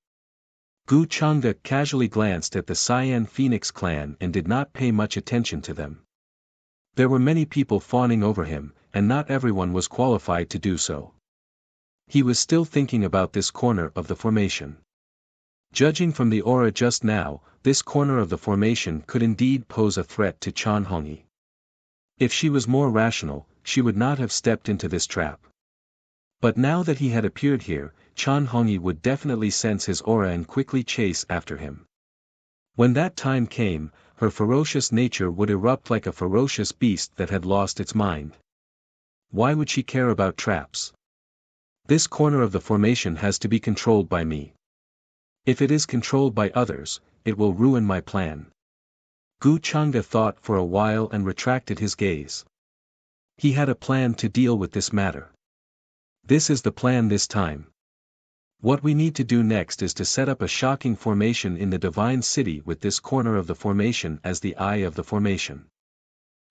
Gu Changa casually glanced at the Cyan Phoenix clan and did not pay much attention to them. There were many people fawning over him, and not everyone was qualified to do so. He was still thinking about this corner of the formation. Judging from the aura just now, this corner of the formation could indeed pose a threat to Chan Hongyi. If she was more rational, she would not have stepped into this trap. But now that he had appeared here, Chan Hongyi would definitely sense his aura and quickly chase after him. When that time came, her ferocious nature would erupt like a ferocious beast that had lost its mind. Why would she care about traps? This corner of the formation has to be controlled by me. If it is controlled by others, it will ruin my plan. Gu Chang'e thought for a while and retracted his gaze. He had a plan to deal with this matter. This is the plan this time. What we need to do next is to set up a shocking formation in the divine city with this corner of the formation as the eye of the formation.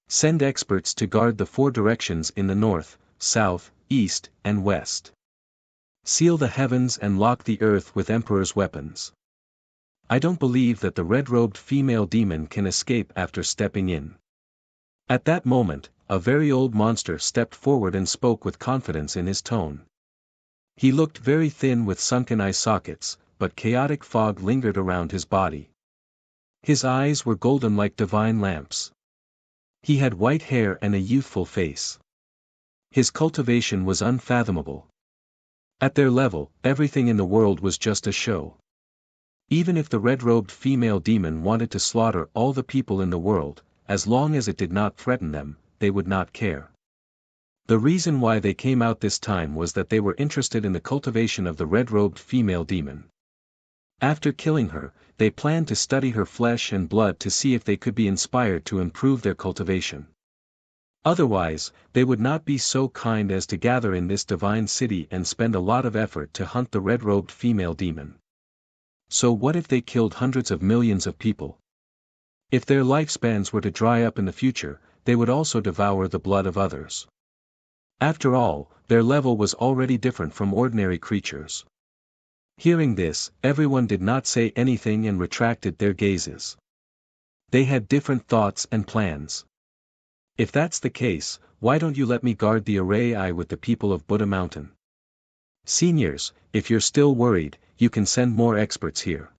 Send experts to guard the 4 directions in the north, south, east, and west. Seal the heavens and lock the earth with Emperor's weapons. I don't believe that the red-robed female demon can escape after stepping in. At that moment, a very old monster stepped forward and spoke with confidence in his tone. He looked very thin with sunken eye sockets, but chaotic fog lingered around his body. His eyes were golden like divine lamps. He had white hair and a youthful face. His cultivation was unfathomable. At their level, everything in the world was just a show. Even if the red-robed female demon wanted to slaughter all the people in the world, as long as it did not threaten them, they would not care. The reason why they came out this time was that they were interested in the cultivation of the red-robed female demon. After killing her, they planned to study her flesh and blood to see if they could be inspired to improve their cultivation. Otherwise, they would not be so kind as to gather in this divine city and spend a lot of effort to hunt the red-robed female demon. So what if they killed hundreds of millions of people? If their lifespans were to dry up in the future, they would also devour the blood of others. After all, their level was already different from ordinary creatures. Hearing this, everyone did not say anything and retracted their gazes. They had different thoughts and plans. If that's the case, why don't you let me guard the array eye with the people of Buddha Mountain? Seniors, if you're still worried, you can send more experts here.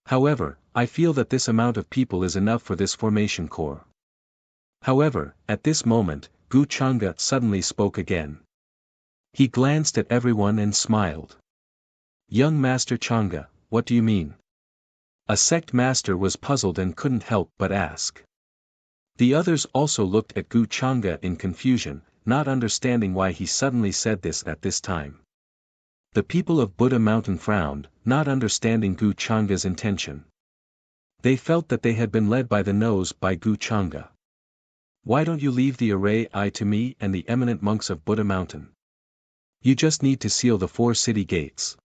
However, I feel that this amount of people is enough for this formation core. However, at this moment, Gu Chang'e suddenly spoke again. He glanced at everyone and smiled. Young Master Chang'e, what do you mean? A sect master was puzzled and couldn't help but ask. The others also looked at Gu Chang'e in confusion, not understanding why he suddenly said this at this time. The people of Buddha Mountain frowned, not understanding Gu Chang'e's intention. They felt that they had been led by the nose by Gu Chang'e. Why don't you leave the array eye to me and the eminent monks of Buddha Mountain? You just need to seal the 4 city gates.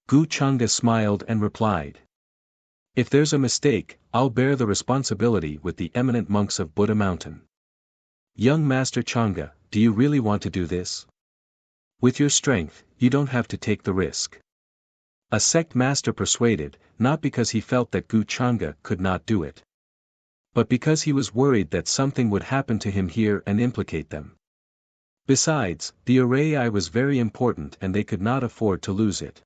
Gu Chang'e smiled and replied. If there's a mistake, I'll bear the responsibility with the eminent monks of Buddha Mountain. Young Master Chang'e, do you really want to do this? With your strength, you don't have to take the risk. A sect master persuaded, not because he felt that Gu Chang'e could not do it, but because he was worried that something would happen to him here and implicate them. Besides, the array eye was very important and they could not afford to lose it.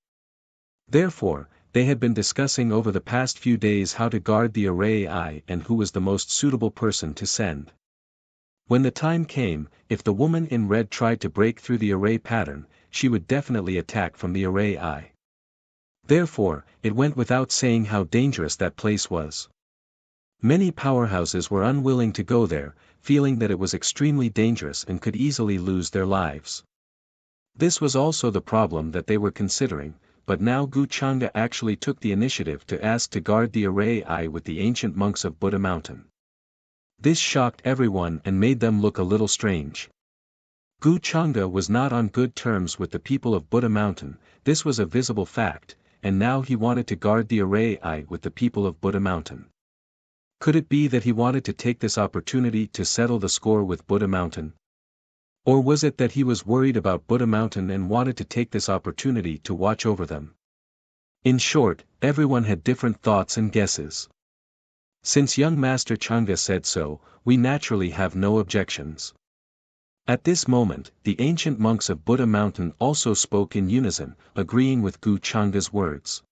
Therefore, they had been discussing over the past few days how to guard the array eye and who was the most suitable person to send. When the time came, if the woman in red tried to break through the array pattern, she would definitely attack from the array eye. Therefore, it went without saying how dangerous that place was. Many powerhouses were unwilling to go there, feeling that it was extremely dangerous and could easily lose their lives. This was also the problem that they were considering, but now Gu Chang'e actually took the initiative to ask to guard the array eye with the ancient monks of Buddha Mountain. This shocked everyone and made them look a little strange. Gu Chang'e was not on good terms with the people of Buddha Mountain, this was a visible fact, and now he wanted to guard the array eye with the people of Buddha Mountain. Could it be that he wanted to take this opportunity to settle the score with Buddha Mountain? Or was it that he was worried about Buddha Mountain and wanted to take this opportunity to watch over them? In short, everyone had different thoughts and guesses. Since young Master Chang'e said so, we naturally have no objections. At this moment, the ancient monks of Buddha Mountain also spoke in unison, agreeing with Gu Chang'e's words.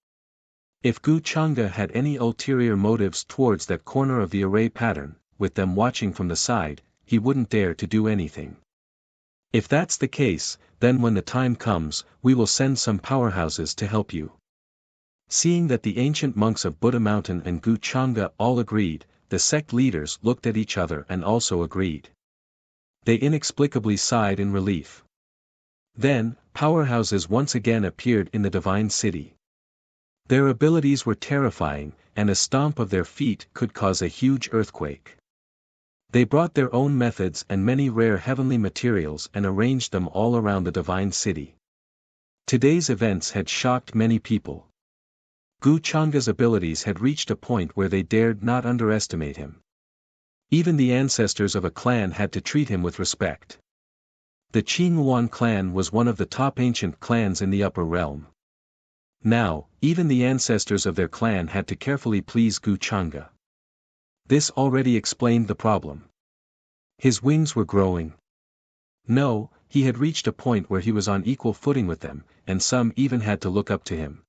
If Gu Chang'e had any ulterior motives towards that corner of the array pattern, with them watching from the side, he wouldn't dare to do anything. If that's the case, then when the time comes, we will send some powerhouses to help you. Seeing that the ancient monks of Buddha Mountain and Gu Chang'e all agreed, the sect leaders looked at each other and also agreed. They inexplicably sighed in relief. Then, powerhouses once again appeared in the divine city. Their abilities were terrifying, and a stomp of their feet could cause a huge earthquake. They brought their own methods and many rare heavenly materials and arranged them all around the divine city. Today's events had shocked many people. Gu Changa's abilities had reached a point where they dared not underestimate him. Even the ancestors of a clan had to treat him with respect. The Qingyuan clan was one of the top ancient clans in the upper realm. Now, even the ancestors of their clan had to carefully please Gu Changa. This already explained the problem. His wings were growing. No, he had reached a point where he was on equal footing with them, and some even had to look up to him.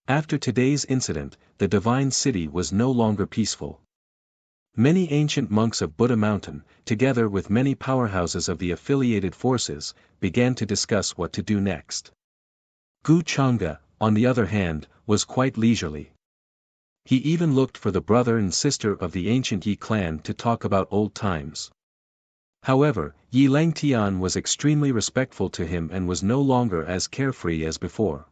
After today's incident, the divine city was no longer peaceful. Many ancient monks of Buddha Mountain, together with many powerhouses of the affiliated forces, began to discuss what to do next. Gu Changa, on the other hand, was quite leisurely. He even looked for the brother and sister of the ancient Yi clan to talk about old times. However, Yi Langtian was extremely respectful to him and was no longer as carefree as before.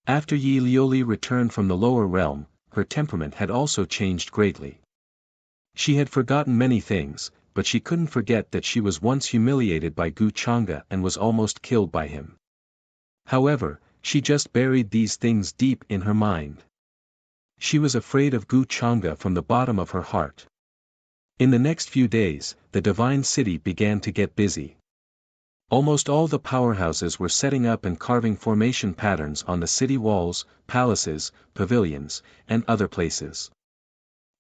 After Yi Lioli returned from the lower realm, her temperament had also changed greatly. She had forgotten many things, but she couldn't forget that she was once humiliated by Gu Changa and was almost killed by him. However, she just buried these things deep in her mind. She was afraid of Gu Changa from the bottom of her heart. In the next few days, the divine city began to get busy. Almost all the powerhouses were setting up and carving formation patterns on the city walls, palaces, pavilions, and other places.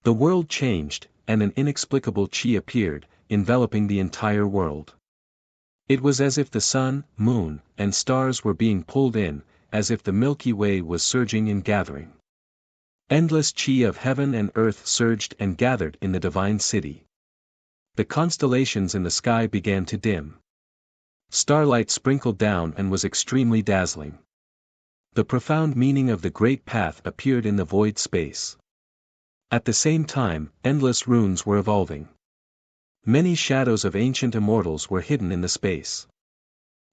The world changed, and an inexplicable qi appeared, enveloping the entire world. It was as if the sun, moon, and stars were being pulled in, as if the Milky Way was surging and gathering. Endless qi of heaven and earth surged and gathered in the divine city. The constellations in the sky began to dim. Starlight sprinkled down and was extremely dazzling. The profound meaning of the great path appeared in the void space. At the same time, endless runes were evolving. Many shadows of ancient immortals were hidden in the space.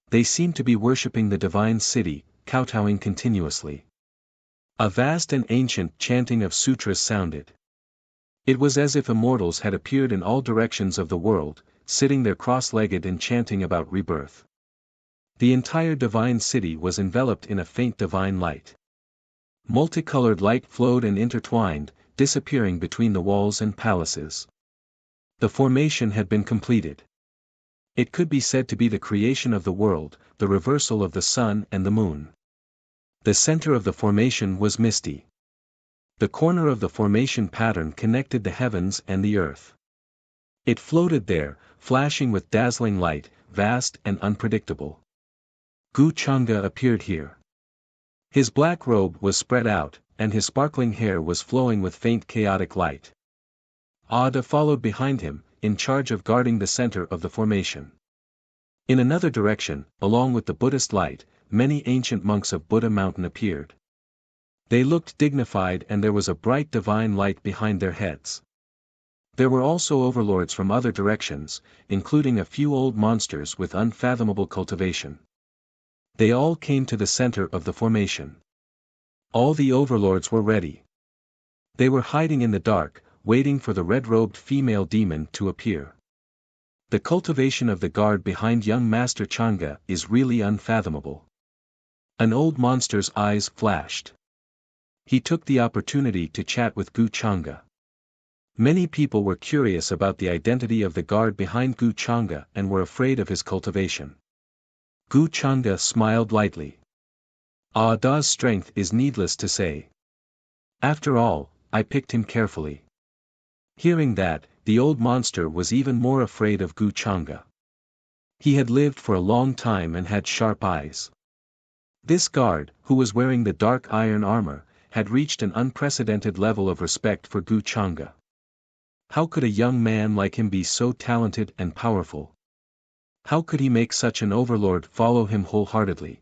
They seemed to be worshipping the divine city, kowtowing continuously. A vast and ancient chanting of sutras sounded. It was as if immortals had appeared in all directions of the world, sitting there cross-legged and chanting about rebirth. The entire divine city was enveloped in a faint divine light. Multicolored light flowed and intertwined, disappearing between the walls and palaces. The formation had been completed. It could be said to be the creation of the world, the reversal of the sun and the moon. The center of the formation was misty. The corner of the formation pattern connected the heavens and the earth. It floated there, flashing with dazzling light, vast and unpredictable. Gu Changa appeared here. His black robe was spread out, and his sparkling hair was flowing with faint chaotic light. Ada followed behind him, in charge of guarding the center of the formation. In another direction, along with the Buddhist light, many ancient monks of Buddha Mountain appeared. They looked dignified and there was a bright divine light behind their heads. There were also overlords from other directions, including a few old monsters with unfathomable cultivation. They all came to the center of the formation. All the overlords were ready. They were hiding in the dark, waiting for the red-robed female demon to appear. The cultivation of the guard behind young Master Changa is really unfathomable. An old monster's eyes flashed. He took the opportunity to chat with Gu Changa. Many people were curious about the identity of the guard behind Gu Changa and were afraid of his cultivation. Gu Changa smiled lightly. Ada's strength is needless to say. After all, I picked him carefully. Hearing that, the old monster was even more afraid of Gu Changa. He had lived for a long time and had sharp eyes. This guard, who was wearing the dark iron armor, had reached an unprecedented level of respect for Gu Changa. How could a young man like him be so talented and powerful? How could he make such an overlord follow him wholeheartedly?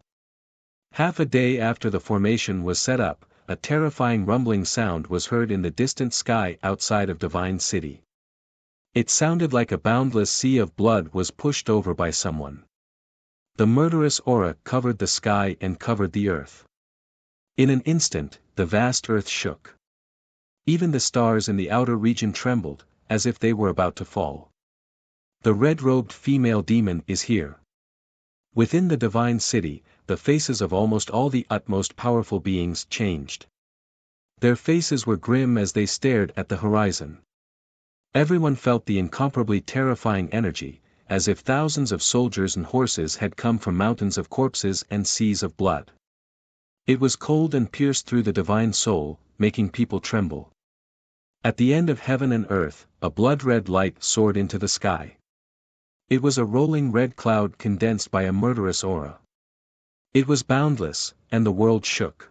Half a day after the formation was set up, a terrifying rumbling sound was heard in the distant sky outside of Divine City. It sounded like a boundless sea of blood was pushed over by someone. The murderous aura covered the sky and covered the earth. In an instant, the vast earth shook. Even the stars in the outer region trembled, as if they were about to fall. The red-robed female demon is here. Within the divine city, the faces of almost all the utmost powerful beings changed. Their faces were grim as they stared at the horizon. Everyone felt the incomparably terrifying energy, as if thousands of soldiers and horses had come from mountains of corpses and seas of blood. It was cold and pierced through the divine soul, making people tremble. At the end of heaven and earth, a blood-red light soared into the sky. It was a rolling red cloud condensed by a murderous aura. It was boundless, and the world shook.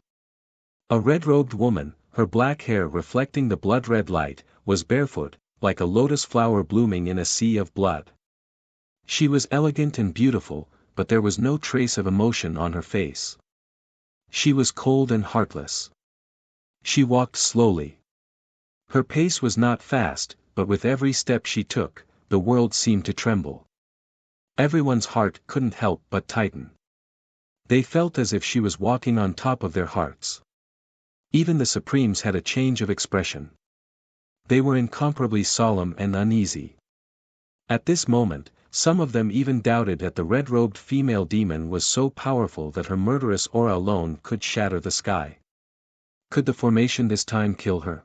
A red-robed woman, her black hair reflecting the blood-red light, was barefoot, like a lotus flower blooming in a sea of blood. She was elegant and beautiful, but there was no trace of emotion on her face. She was cold and heartless. She walked slowly. Her pace was not fast, but with every step she took, the world seemed to tremble. Everyone's heart couldn't help but tighten. They felt as if she was walking on top of their hearts. Even the Supremes had a change of expression. They were incomparably solemn and uneasy. At this moment, some of them even doubted that the red-robed female demon was so powerful that her murderous aura alone could shatter the sky. Could the formation this time kill her?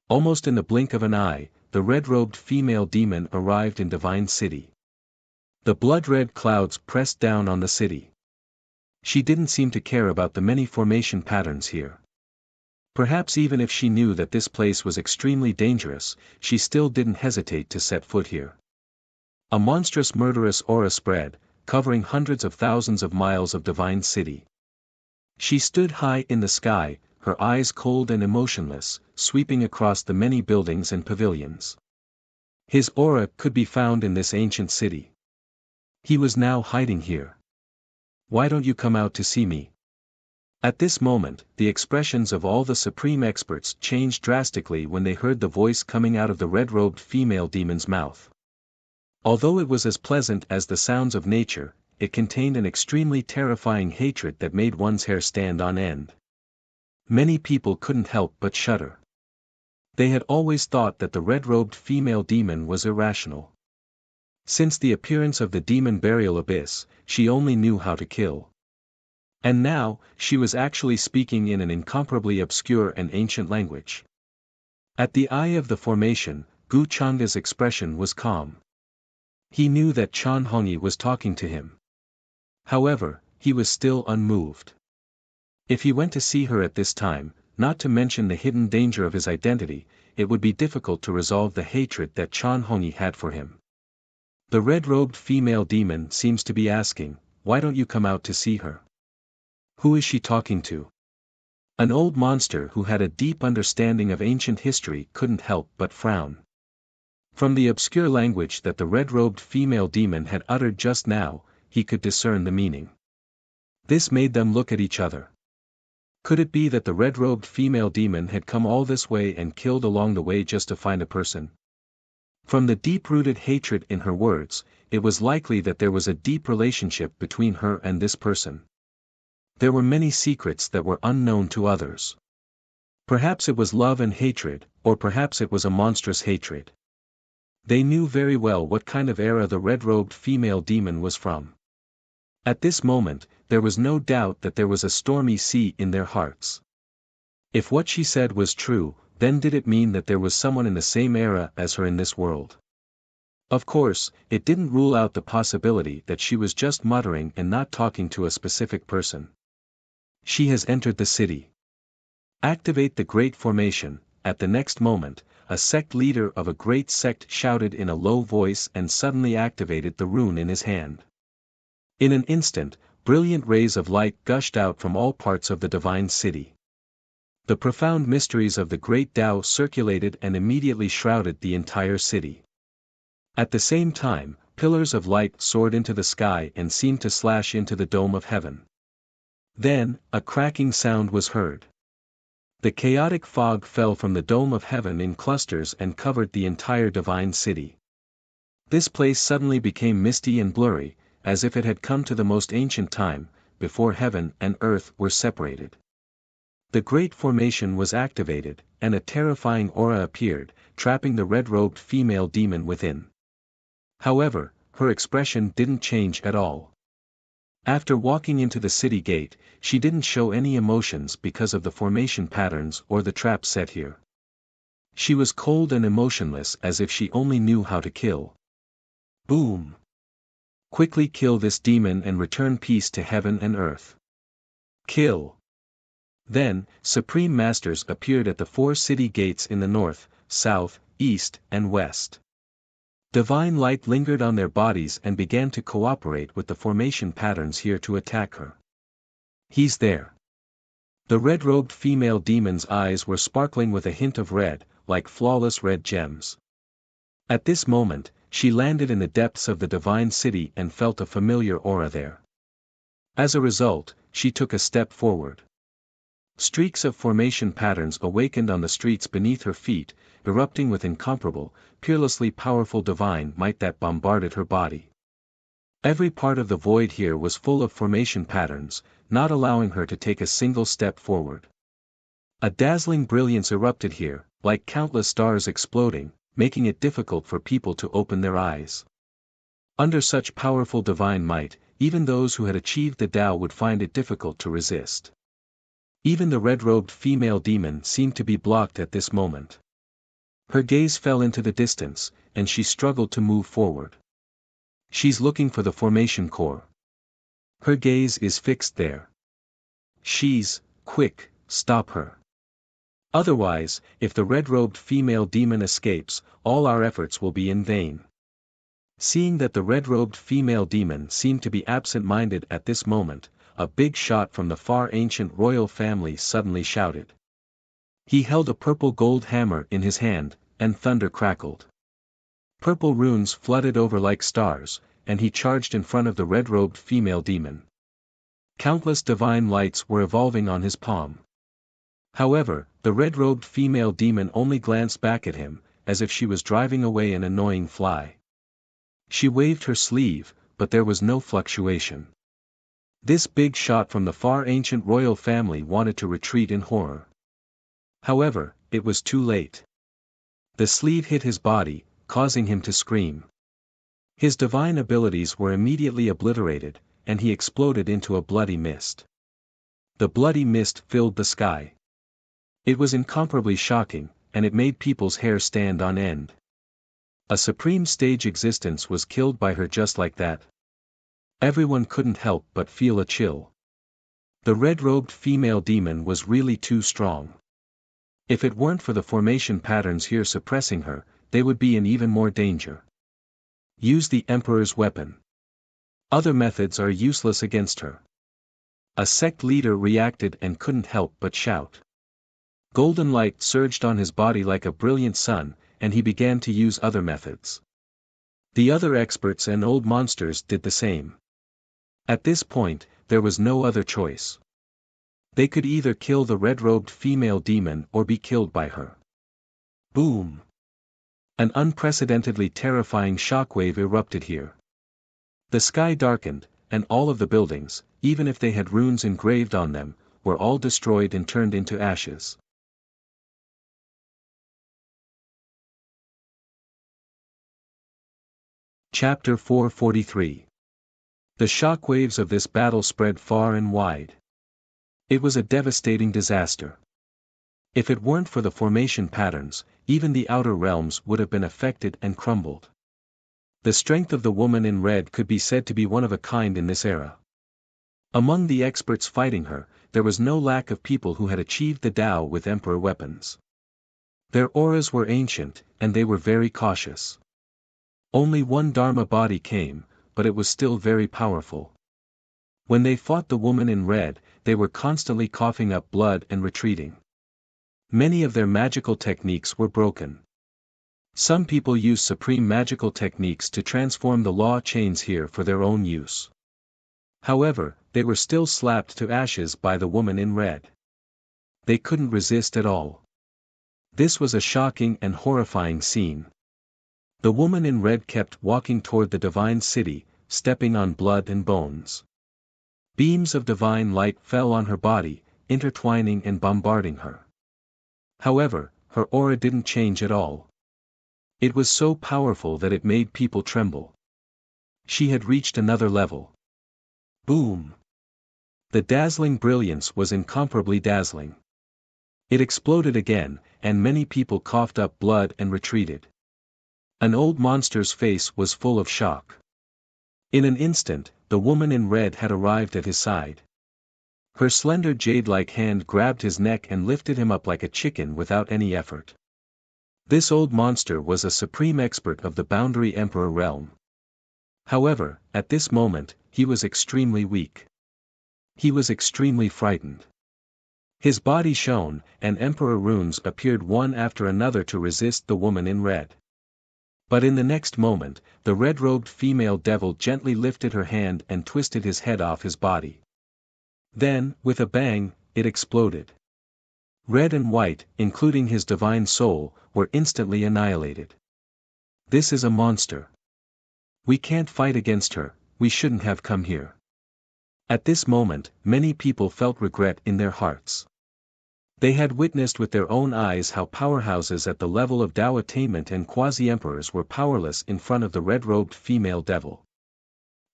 Almost in the blink of an eye, the red-robed female demon arrived in Divine City. The blood-red clouds pressed down on the city. She didn't seem to care about the many formation patterns here. Perhaps even if she knew that this place was extremely dangerous, she still didn't hesitate to set foot here. A monstrous murderous aura spread, covering hundreds of thousands of miles of Divine City. She stood high in the sky, her eyes cold and emotionless, sweeping across the many buildings and pavilions. His aura could be found in this ancient city. He was now hiding here. Why don't you come out to see me? At this moment, the expressions of all the supreme experts changed drastically when they heard the voice coming out of the red-robed female demon's mouth. Although it was as pleasant as the sounds of nature, it contained an extremely terrifying hatred that made one's hair stand on end. Many people couldn't help but shudder. They had always thought that the red-robed female demon was irrational. Since the appearance of the demon burial abyss, she only knew how to kill. And now, she was actually speaking in an incomparably obscure and ancient language. At the eye of the formation, Gu Changa's expression was calm. He knew that Chan Hongyi was talking to him. However, he was still unmoved. If he went to see her at this time, not to mention the hidden danger of his identity, it would be difficult to resolve the hatred that Chan Hongyi had for him. The red-robed female demon seems to be asking, why don't you come out to see her? Who is she talking to? An old monster who had a deep understanding of ancient history couldn't help but frown. From the obscure language that the red-robed female demon had uttered just now, he could discern the meaning. This made them look at each other. Could it be that the red-robed female demon had come all this way and killed along the way just to find a person? From the deep-rooted hatred in her words, it was likely that there was a deep relationship between her and this person. There were many secrets that were unknown to others. Perhaps it was love and hatred, or perhaps it was a monstrous hatred. They knew very well what kind of era the red-robed female demon was from. At this moment, there was no doubt that there was a stormy sea in their hearts. If what she said was true, then did it mean that there was someone in the same era as her in this world? Of course, it didn't rule out the possibility that she was just muttering and not talking to a specific person. She has entered the city. Activate the Great Formation. At the next moment, a sect leader of a great sect shouted in a low voice and suddenly activated the rune in his hand. In an instant, brilliant rays of light gushed out from all parts of the divine city. The profound mysteries of the great Tao circulated and immediately shrouded the entire city. At the same time, pillars of light soared into the sky and seemed to slash into the dome of heaven. Then, a cracking sound was heard. The chaotic fog fell from the dome of heaven in clusters and covered the entire divine city. This place suddenly became misty and blurry, as if it had come to the most ancient time, before heaven and earth were separated. The Great Formation was activated, and a terrifying aura appeared, trapping the red-robed female demon within. However, her expression didn't change at all. After walking into the city gate, she didn't show any emotions because of the formation patterns or the traps set here. She was cold and emotionless, as if she only knew how to kill. Boom! Quickly kill this demon and return peace to heaven and earth. Kill! Then, Supreme Masters appeared at the 4 city gates in the north, south, east, and west. Divine light lingered on their bodies and began to cooperate with the formation patterns here to attack her. He's there. The red-robed female demon's eyes were sparkling with a hint of red, like flawless red gems. At this moment, she landed in the depths of the divine city and felt a familiar aura there. As a result, she took a step forward. Streaks of formation patterns awakened on the streets beneath her feet, erupting with incomparable, peerlessly powerful divine might that bombarded her body. Every part of the void here was full of formation patterns, not allowing her to take a single step forward. A dazzling brilliance erupted here, like countless stars exploding, making it difficult for people to open their eyes. Under such powerful divine might, even those who had achieved the Tao would find it difficult to resist. Even the red-robed female demon seemed to be blocked at this moment. Her gaze fell into the distance, and she struggled to move forward. She's looking for the formation core. Her gaze is fixed there. Quick, stop her. Otherwise, if the red-robed female demon escapes, all our efforts will be in vain. Seeing that the red-robed female demon seemed to be absent-minded at this moment, a big shot from the far ancient royal family suddenly shouted. He held a purple gold hammer in his hand, and thunder crackled. Purple runes flooded over like stars, and he charged in front of the red-robed female demon. Countless divine lights were evolving on his palm. However, the red-robed female demon only glanced back at him, as if she was driving away an annoying fly. She waved her sleeve, but there was no fluctuation. This big shot from the far ancient royal family wanted to retreat in horror. However, it was too late. The sleeve hit his body, causing him to scream. His divine abilities were immediately obliterated, and he exploded into a bloody mist. The bloody mist filled the sky. It was incomparably shocking, and it made people's hair stand on end. A supreme stage existence was killed by her just like that. Everyone couldn't help but feel a chill. The red-robed female demon was really too strong. If it weren't for the formation patterns here suppressing her, they would be in even more danger. Use the Emperor's weapon. Other methods are useless against her. A sect leader reacted and couldn't help but shout. Golden light surged on his body like a brilliant sun, and he began to use other methods. The other experts and old monsters did the same. At this point, there was no other choice. They could either kill the red-robed female demon or be killed by her. Boom! An unprecedentedly terrifying shockwave erupted here. The sky darkened, and all of the buildings, even if they had runes engraved on them, were all destroyed and turned into ashes. Chapter 443. The shockwaves of this battle spread far and wide. It was a devastating disaster. If it weren't for the formation patterns, even the outer realms would have been affected and crumbled. The strength of the woman in red could be said to be one of a kind in this era. Among the experts fighting her, there was no lack of people who had achieved the Tao with Emperor weapons. Their auras were ancient, and they were very cautious. Only one Dharma body came, but it was still very powerful. When they fought the woman in red, they were constantly coughing up blood and retreating. Many of their magical techniques were broken. Some people used supreme magical techniques to transform the law chains here for their own use. However, they were still slapped to ashes by the woman in red. They couldn't resist at all. This was a shocking and horrifying scene. The woman in red kept walking toward the divine city, stepping on blood and bones. Beams of divine light fell on her body, intertwining and bombarding her. However, her aura didn't change at all. It was so powerful that it made people tremble. She had reached another level. Boom! The dazzling brilliance was incomparably dazzling. It exploded again, and many people coughed up blood and retreated. An old monster's face was full of shock. In an instant, the woman in red had arrived at his side. Her slender jade-like hand grabbed his neck and lifted him up like a chicken without any effort. This old monster was a supreme expert of the Boundary Emperor realm. However, at this moment, he was extremely weak. He was extremely frightened. His body shone, and Emperor runes appeared one after another to resist the woman in red. But in the next moment, the red-robed female devil gently lifted her hand and twisted his head off his body. Then, with a bang, it exploded. Red and white, including his divine soul, were instantly annihilated. This is a monster. We can't fight against her, we shouldn't have come here. At this moment, many people felt regret in their hearts. They had witnessed with their own eyes how powerhouses at the level of Tao attainment and quasi-emperors were powerless in front of the red-robed female devil.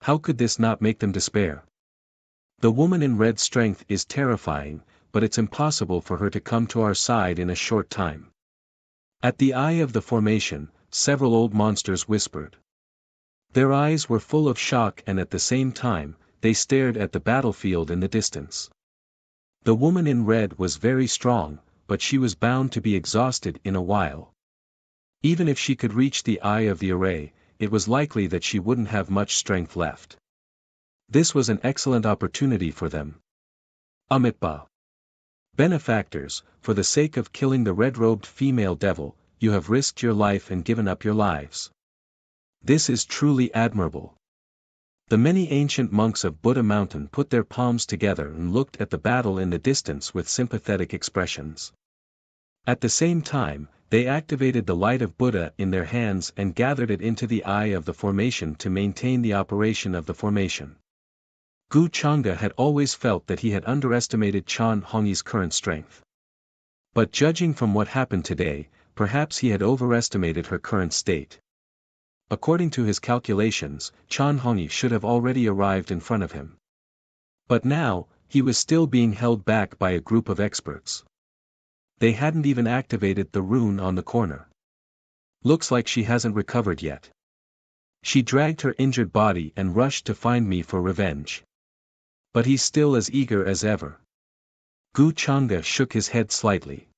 How could this not make them despair? The woman in red's strength is terrifying, but it's impossible for her to come to our side in a short time. At the eye of the formation, several old monsters whispered. Their eyes were full of shock, and at the same time, they stared at the battlefield in the distance. The woman in red was very strong, but she was bound to be exhausted in a while. Even if she could reach the eye of the array, it was likely that she wouldn't have much strength left. This was an excellent opportunity for them. Amitba. Benefactors, for the sake of killing the red-robed female devil, you have risked your life and given up your lives. This is truly admirable. The many ancient monks of Buddha Mountain put their palms together and looked at the battle in the distance with sympathetic expressions. At the same time, they activated the light of Buddha in their hands and gathered it into the eye of the formation to maintain the operation of the formation. Gu Chang'e had always felt that he had underestimated Chan Hongyi's current strength. But judging from what happened today, perhaps he had overestimated her current state. According to his calculations, Chan Hongyi should have already arrived in front of him. But now, he was still being held back by a group of experts. They hadn't even activated the rune on the corner. Looks like she hasn't recovered yet. She dragged her injured body and rushed to find me for revenge. But he's still as eager as ever. Gu Chang'e shook his head slightly.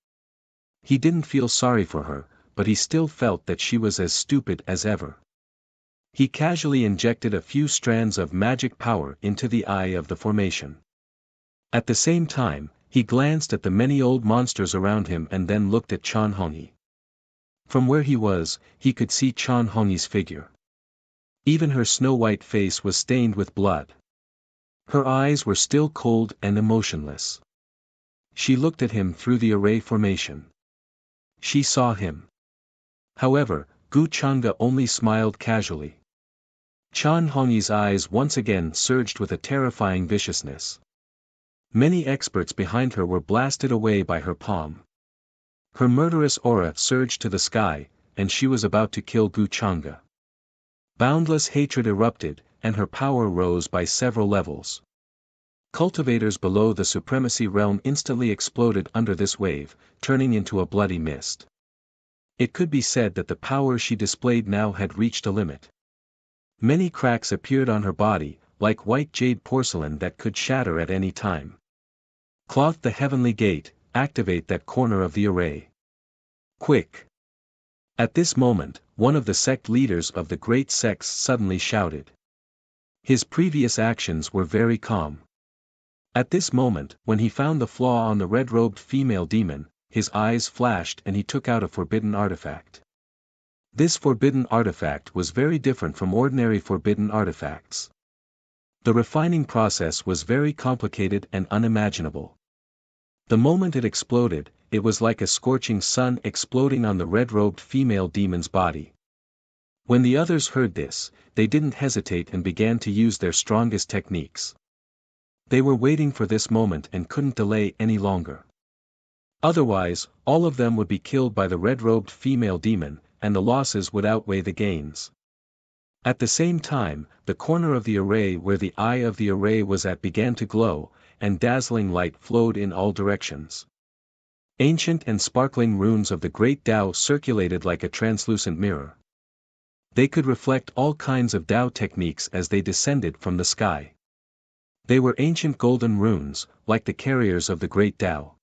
He didn't feel sorry for her, but he still felt that she was as stupid as ever. He casually injected a few strands of magic power into the eye of the formation. At the same time, he glanced at the many old monsters around him and then looked at Chan Hongyi. From where he was, he could see Chan Hongyi's figure. Even her snow-white face was stained with blood. Her eyes were still cold and emotionless. She looked at him through the array formation. She saw him. However, Gu Chang'e only smiled casually. Chan Hongyi's eyes once again surged with a terrifying viciousness. Many experts behind her were blasted away by her palm. Her murderous aura surged to the sky, and she was about to kill Gu Chang'e. Boundless hatred erupted, and her power rose by several levels. Cultivators below the supremacy realm instantly exploded under this wave, turning into a bloody mist. It could be said that the power she displayed now had reached a limit. Many cracks appeared on her body, like white jade porcelain that could shatter at any time. Cloth the heavenly gate, activate that corner of the array. Quick! At this moment, one of the sect leaders of the great sects suddenly shouted. His previous actions were very calm. At this moment, when he found the flaw on the red-robed female demon, his eyes flashed and he took out a forbidden artifact. This forbidden artifact was very different from ordinary forbidden artifacts. The refining process was very complicated and unimaginable. The moment it exploded, it was like a scorching sun exploding on the red-robed female demon's body. When the others heard this, they didn't hesitate and began to use their strongest techniques. They were waiting for this moment and couldn't delay any longer. Otherwise, all of them would be killed by the red-robed female demon, and the losses would outweigh the gains. At the same time, the corner of the array where the eye of the array was at began to glow, and dazzling light flowed in all directions. Ancient and sparkling runes of the great Tao circulated like a translucent mirror. They could reflect all kinds of Tao techniques as they descended from the sky. They were ancient golden runes, like the carriers of the great Tao.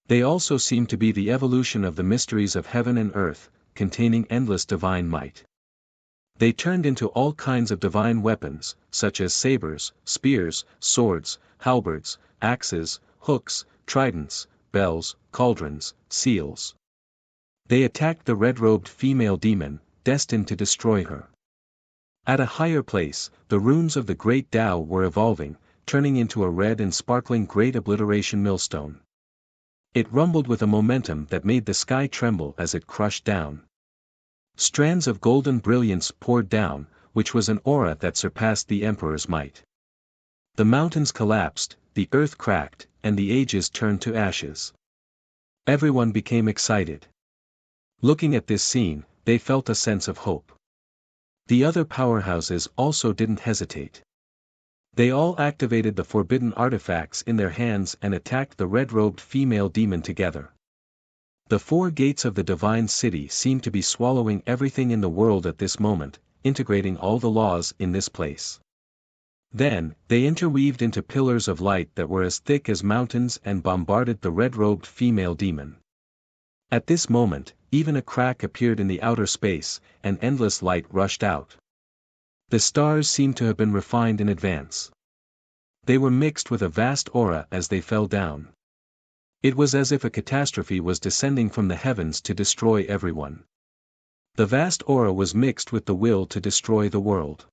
They also seemed to be the evolution of the mysteries of heaven and earth, containing endless divine might. They turned into all kinds of divine weapons, such as sabers, spears, swords, halberds, axes, hooks, tridents, bells, cauldrons, seals. They attacked the red-robed female demon, destined to destroy her. At a higher place, the runes of the great Tao were evolving, turning into a red and sparkling great obliteration millstone. It rumbled with a momentum that made the sky tremble as it crushed down. Strands of golden brilliance poured down, which was an aura that surpassed the emperor's might. The mountains collapsed, the earth cracked, and the ages turned to ashes. Everyone became excited. Looking at this scene, they felt a sense of hope. The other powerhouses also didn't hesitate. They all activated the forbidden artifacts in their hands and attacked the red-robed female demon together. The four gates of the divine city seemed to be swallowing everything in the world at this moment, integrating all the laws in this place. Then, they interweaved into pillars of light that were as thick as mountains and bombarded the red-robed female demon. At this moment, even a crack appeared in the outer space, and endless light rushed out. The stars seemed to have been refined in advance. They were mixed with a vast aura as they fell down. It was as if a catastrophe was descending from the heavens to destroy everyone. The vast aura was mixed with the will to destroy the world.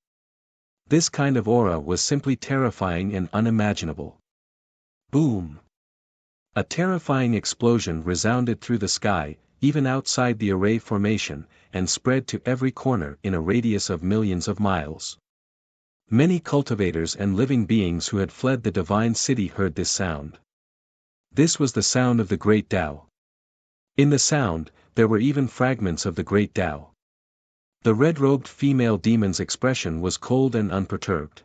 This kind of aura was simply terrifying and unimaginable. Boom! A terrifying explosion resounded through the sky, even outside the array formation, and spread to every corner in a radius of millions of miles. Many cultivators and living beings who had fled the divine city heard this sound. This was the sound of the great Tao. In the sound, there were even fragments of the great Tao. The red-robed female demon's expression was cold and unperturbed.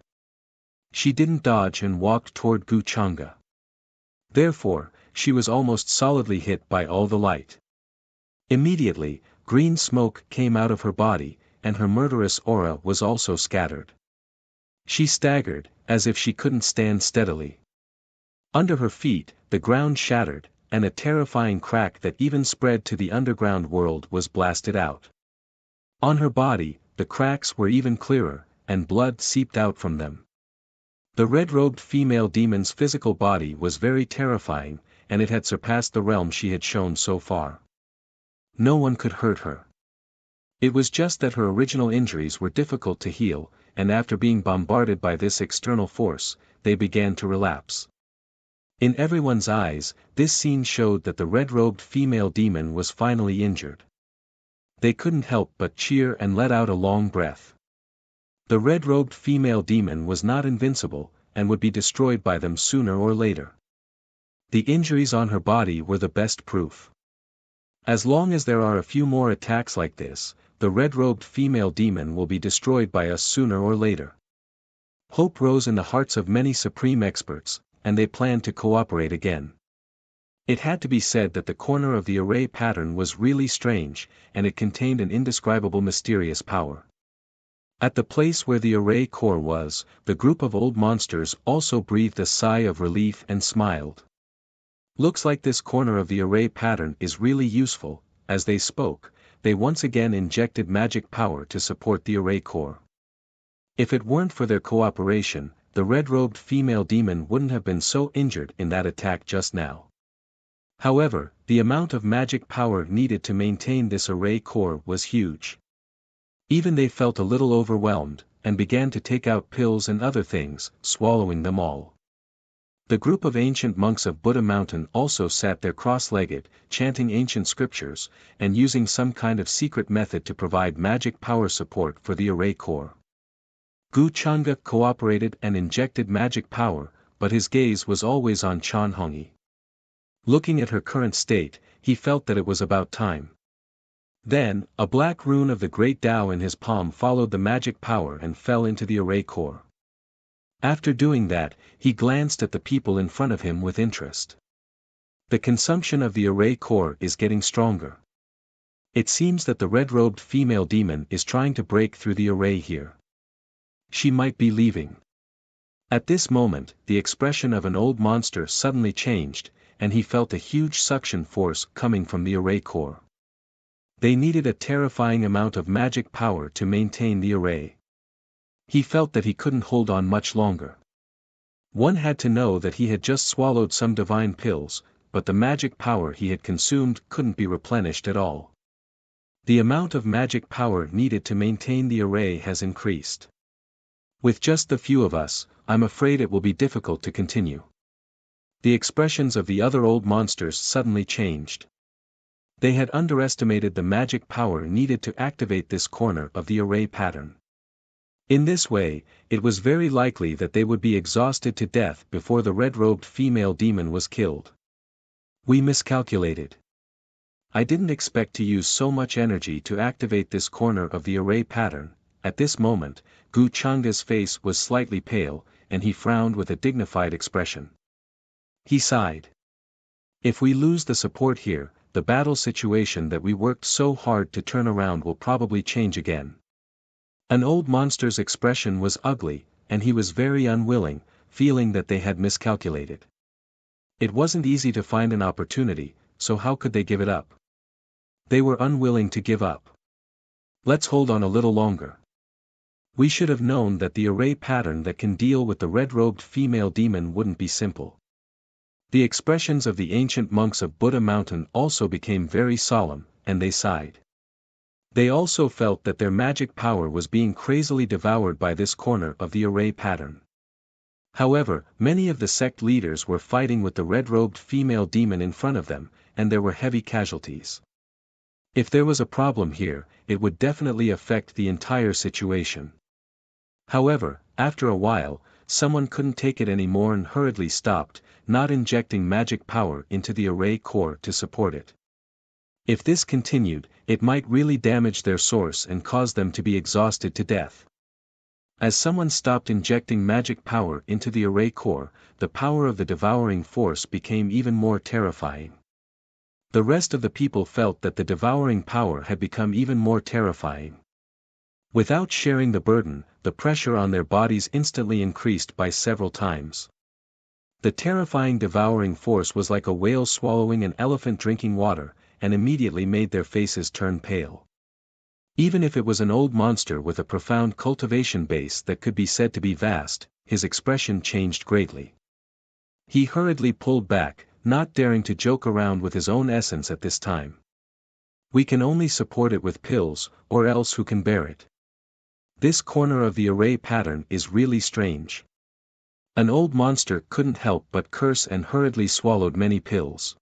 She didn't dodge and walked toward Gu Changa. Therefore, she was almost solidly hit by all the light. Immediately, green smoke came out of her body, and her murderous aura was also scattered. She staggered, as if she couldn't stand steadily. Under her feet, the ground shattered, and a terrifying crack that even spread to the underground world was blasted out. On her body, the cracks were even clearer, and blood seeped out from them. The red-robed female demon's physical body was very terrifying, and it had surpassed the realm she had shown so far. No one could hurt her. It was just that her original injuries were difficult to heal, and after being bombarded by this external force, they began to relapse. In everyone's eyes, this scene showed that the red-robed female demon was finally injured. They couldn't help but cheer and let out a long breath. The red-robed female demon was not invincible, and would be destroyed by them sooner or later. The injuries on her body were the best proof. As long as there are a few more attacks like this, the red-robed female demon will be destroyed by us sooner or later. Hope rose in the hearts of many supreme experts, and they planned to cooperate again. It had to be said that the corner of the array pattern was really strange, and it contained an indescribable mysterious power. At the place where the array core was, the group of old monsters also breathed a sigh of relief and smiled. Looks like this corner of the array pattern is really useful. As they spoke, they once again injected magic power to support the array core. If it weren't for their cooperation, the red-robed female demon wouldn't have been so injured in that attack just now. However, the amount of magic power needed to maintain this array core was huge. Even they felt a little overwhelmed, and began to take out pills and other things, swallowing them all. The group of ancient monks of Buddha Mountain also sat there cross-legged, chanting ancient scriptures, and using some kind of secret method to provide magic power support for the array core. Gu Changa cooperated and injected magic power, but his gaze was always on Chan Hongyi. Looking at her current state, he felt that it was about time. Then, a black rune of the Great Tao in his palm followed the magic power and fell into the array core. After doing that, he glanced at the people in front of him with interest. The consumption of the array core is getting stronger. It seems that the red-robed female demon is trying to break through the array here. She might be leaving. At this moment, the expression of an old monster suddenly changed, and he felt a huge suction force coming from the array core. They needed a terrifying amount of magic power to maintain the array. He felt that he couldn't hold on much longer. One had to know that he had just swallowed some divine pills, but the magic power he had consumed couldn't be replenished at all. The amount of magic power needed to maintain the array has increased. With just the few of us, I'm afraid it will be difficult to continue. The expressions of the other old monsters suddenly changed. They had underestimated the magic power needed to activate this corner of the array pattern. In this way, it was very likely that they would be exhausted to death before the red-robed female demon was killed. We miscalculated. I didn't expect to use so much energy to activate this corner of the array pattern. At this moment, Gu Changda's face was slightly pale, and he frowned with a dignified expression. He sighed. If we lose the support here, the battle situation that we worked so hard to turn around will probably change again. An old monster's expression was ugly, and he was very unwilling, feeling that they had miscalculated. It wasn't easy to find an opportunity, so how could they give it up? They were unwilling to give up. Let's hold on a little longer. We should have known that the array pattern that can deal with the red-robed female demon wouldn't be simple. The expressions of the ancient monks of Buddha Mountain also became very solemn, and they sighed. They also felt that their magic power was being crazily devoured by this corner of the array pattern. However, many of the sect leaders were fighting with the red-robed female demon in front of them, and there were heavy casualties. If there was a problem here, it would definitely affect the entire situation. However, after a while, someone couldn't take it anymore and hurriedly stopped, not injecting magic power into the array core to support it. If this continued, it might really damage their source and cause them to be exhausted to death. As someone stopped injecting magic power into the array core, the power of the devouring force became even more terrifying. The rest of the people felt that the devouring power had become even more terrifying. Without sharing the burden, the pressure on their bodies instantly increased by several times. The terrifying devouring force was like a whale swallowing an elephant drinking water, and immediately made their faces turn pale. Even if it was an old monster with a profound cultivation base that could be said to be vast, his expression changed greatly. He hurriedly pulled back, not daring to joke around with his own essence at this time. We can only support it with pills, or else who can bear it? This corner of the array pattern is really strange. An old monster couldn't help but curse and hurriedly swallowed many pills.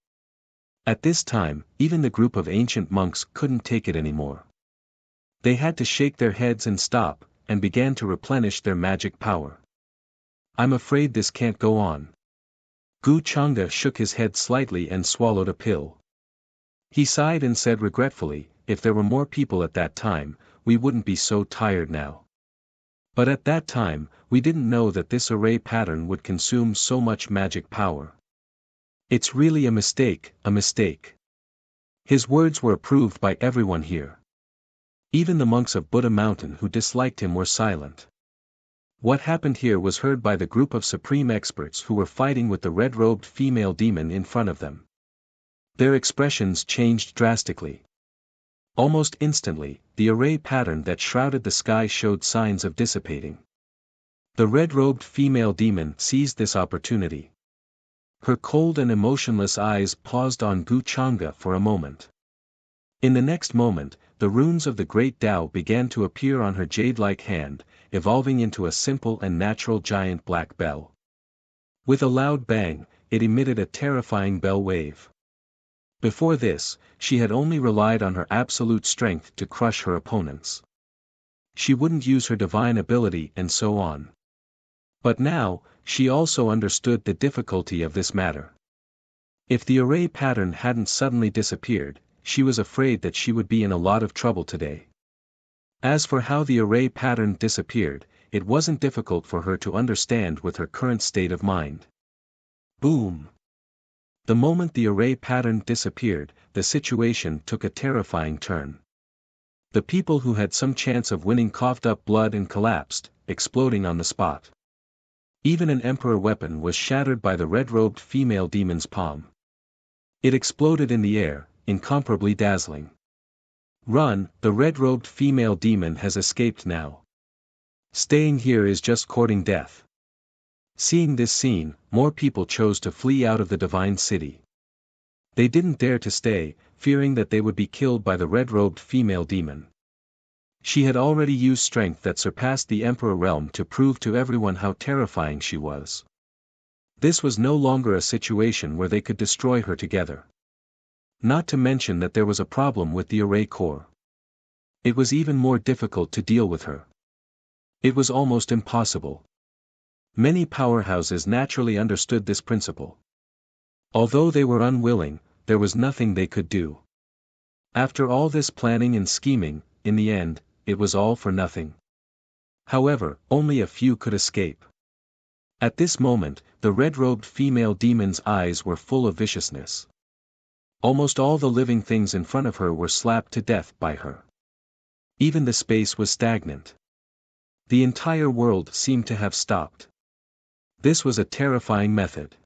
At this time, even the group of ancient monks couldn't take it anymore. They had to shake their heads and stop, and began to replenish their magic power. I'm afraid this can't go on. Gu Changda shook his head slightly and swallowed a pill. He sighed and said regretfully, if there were more people at that time, we wouldn't be so tired now. But at that time, we didn't know that this array pattern would consume so much magic power. It's really a mistake, a mistake. His words were approved by everyone here. Even the monks of Buddha Mountain who disliked him were silent. What happened here was heard by the group of supreme experts who were fighting with the red-robed female demon in front of them. Their expressions changed drastically. Almost instantly, the array pattern that shrouded the sky showed signs of dissipating. The red-robed female demon seized this opportunity. Her cold and emotionless eyes paused on Gu Changda for a moment. In the next moment, the runes of the Great Tao began to appear on her jade-like hand, evolving into a simple and natural giant black bell. With a loud bang, it emitted a terrifying bell wave. Before this, she had only relied on her absolute strength to crush her opponents. She wouldn't use her divine ability and so on. But now, she also understood the difficulty of this matter. If the array pattern hadn't suddenly disappeared, she was afraid that she would be in a lot of trouble today. As for how the array pattern disappeared, it wasn't difficult for her to understand with her current state of mind. Boom! The moment the array pattern disappeared, the situation took a terrifying turn. The people who had some chance of winning coughed up blood and collapsed, exploding on the spot. Even an emperor weapon was shattered by the red-robed female demon's palm. It exploded in the air, incomparably dazzling. Run, the red-robed female demon has escaped now. Staying here is just courting death. Seeing this scene, more people chose to flee out of the divine city. They didn't dare to stay, fearing that they would be killed by the red-robed female demon. She had already used strength that surpassed the emperor realm to prove to everyone how terrifying she was. This was no longer a situation where they could destroy her together. Not to mention that there was a problem with the array core. It was even more difficult to deal with her. It was almost impossible. Many powerhouses naturally understood this principle. Although they were unwilling, there was nothing they could do. After all this planning and scheming, in the end, it was all for nothing. However, only a few could escape. At this moment, the red-robed female demon's eyes were full of viciousness. Almost all the living things in front of her were slapped to death by her. Even the space was stagnant. The entire world seemed to have stopped. This was a terrifying method.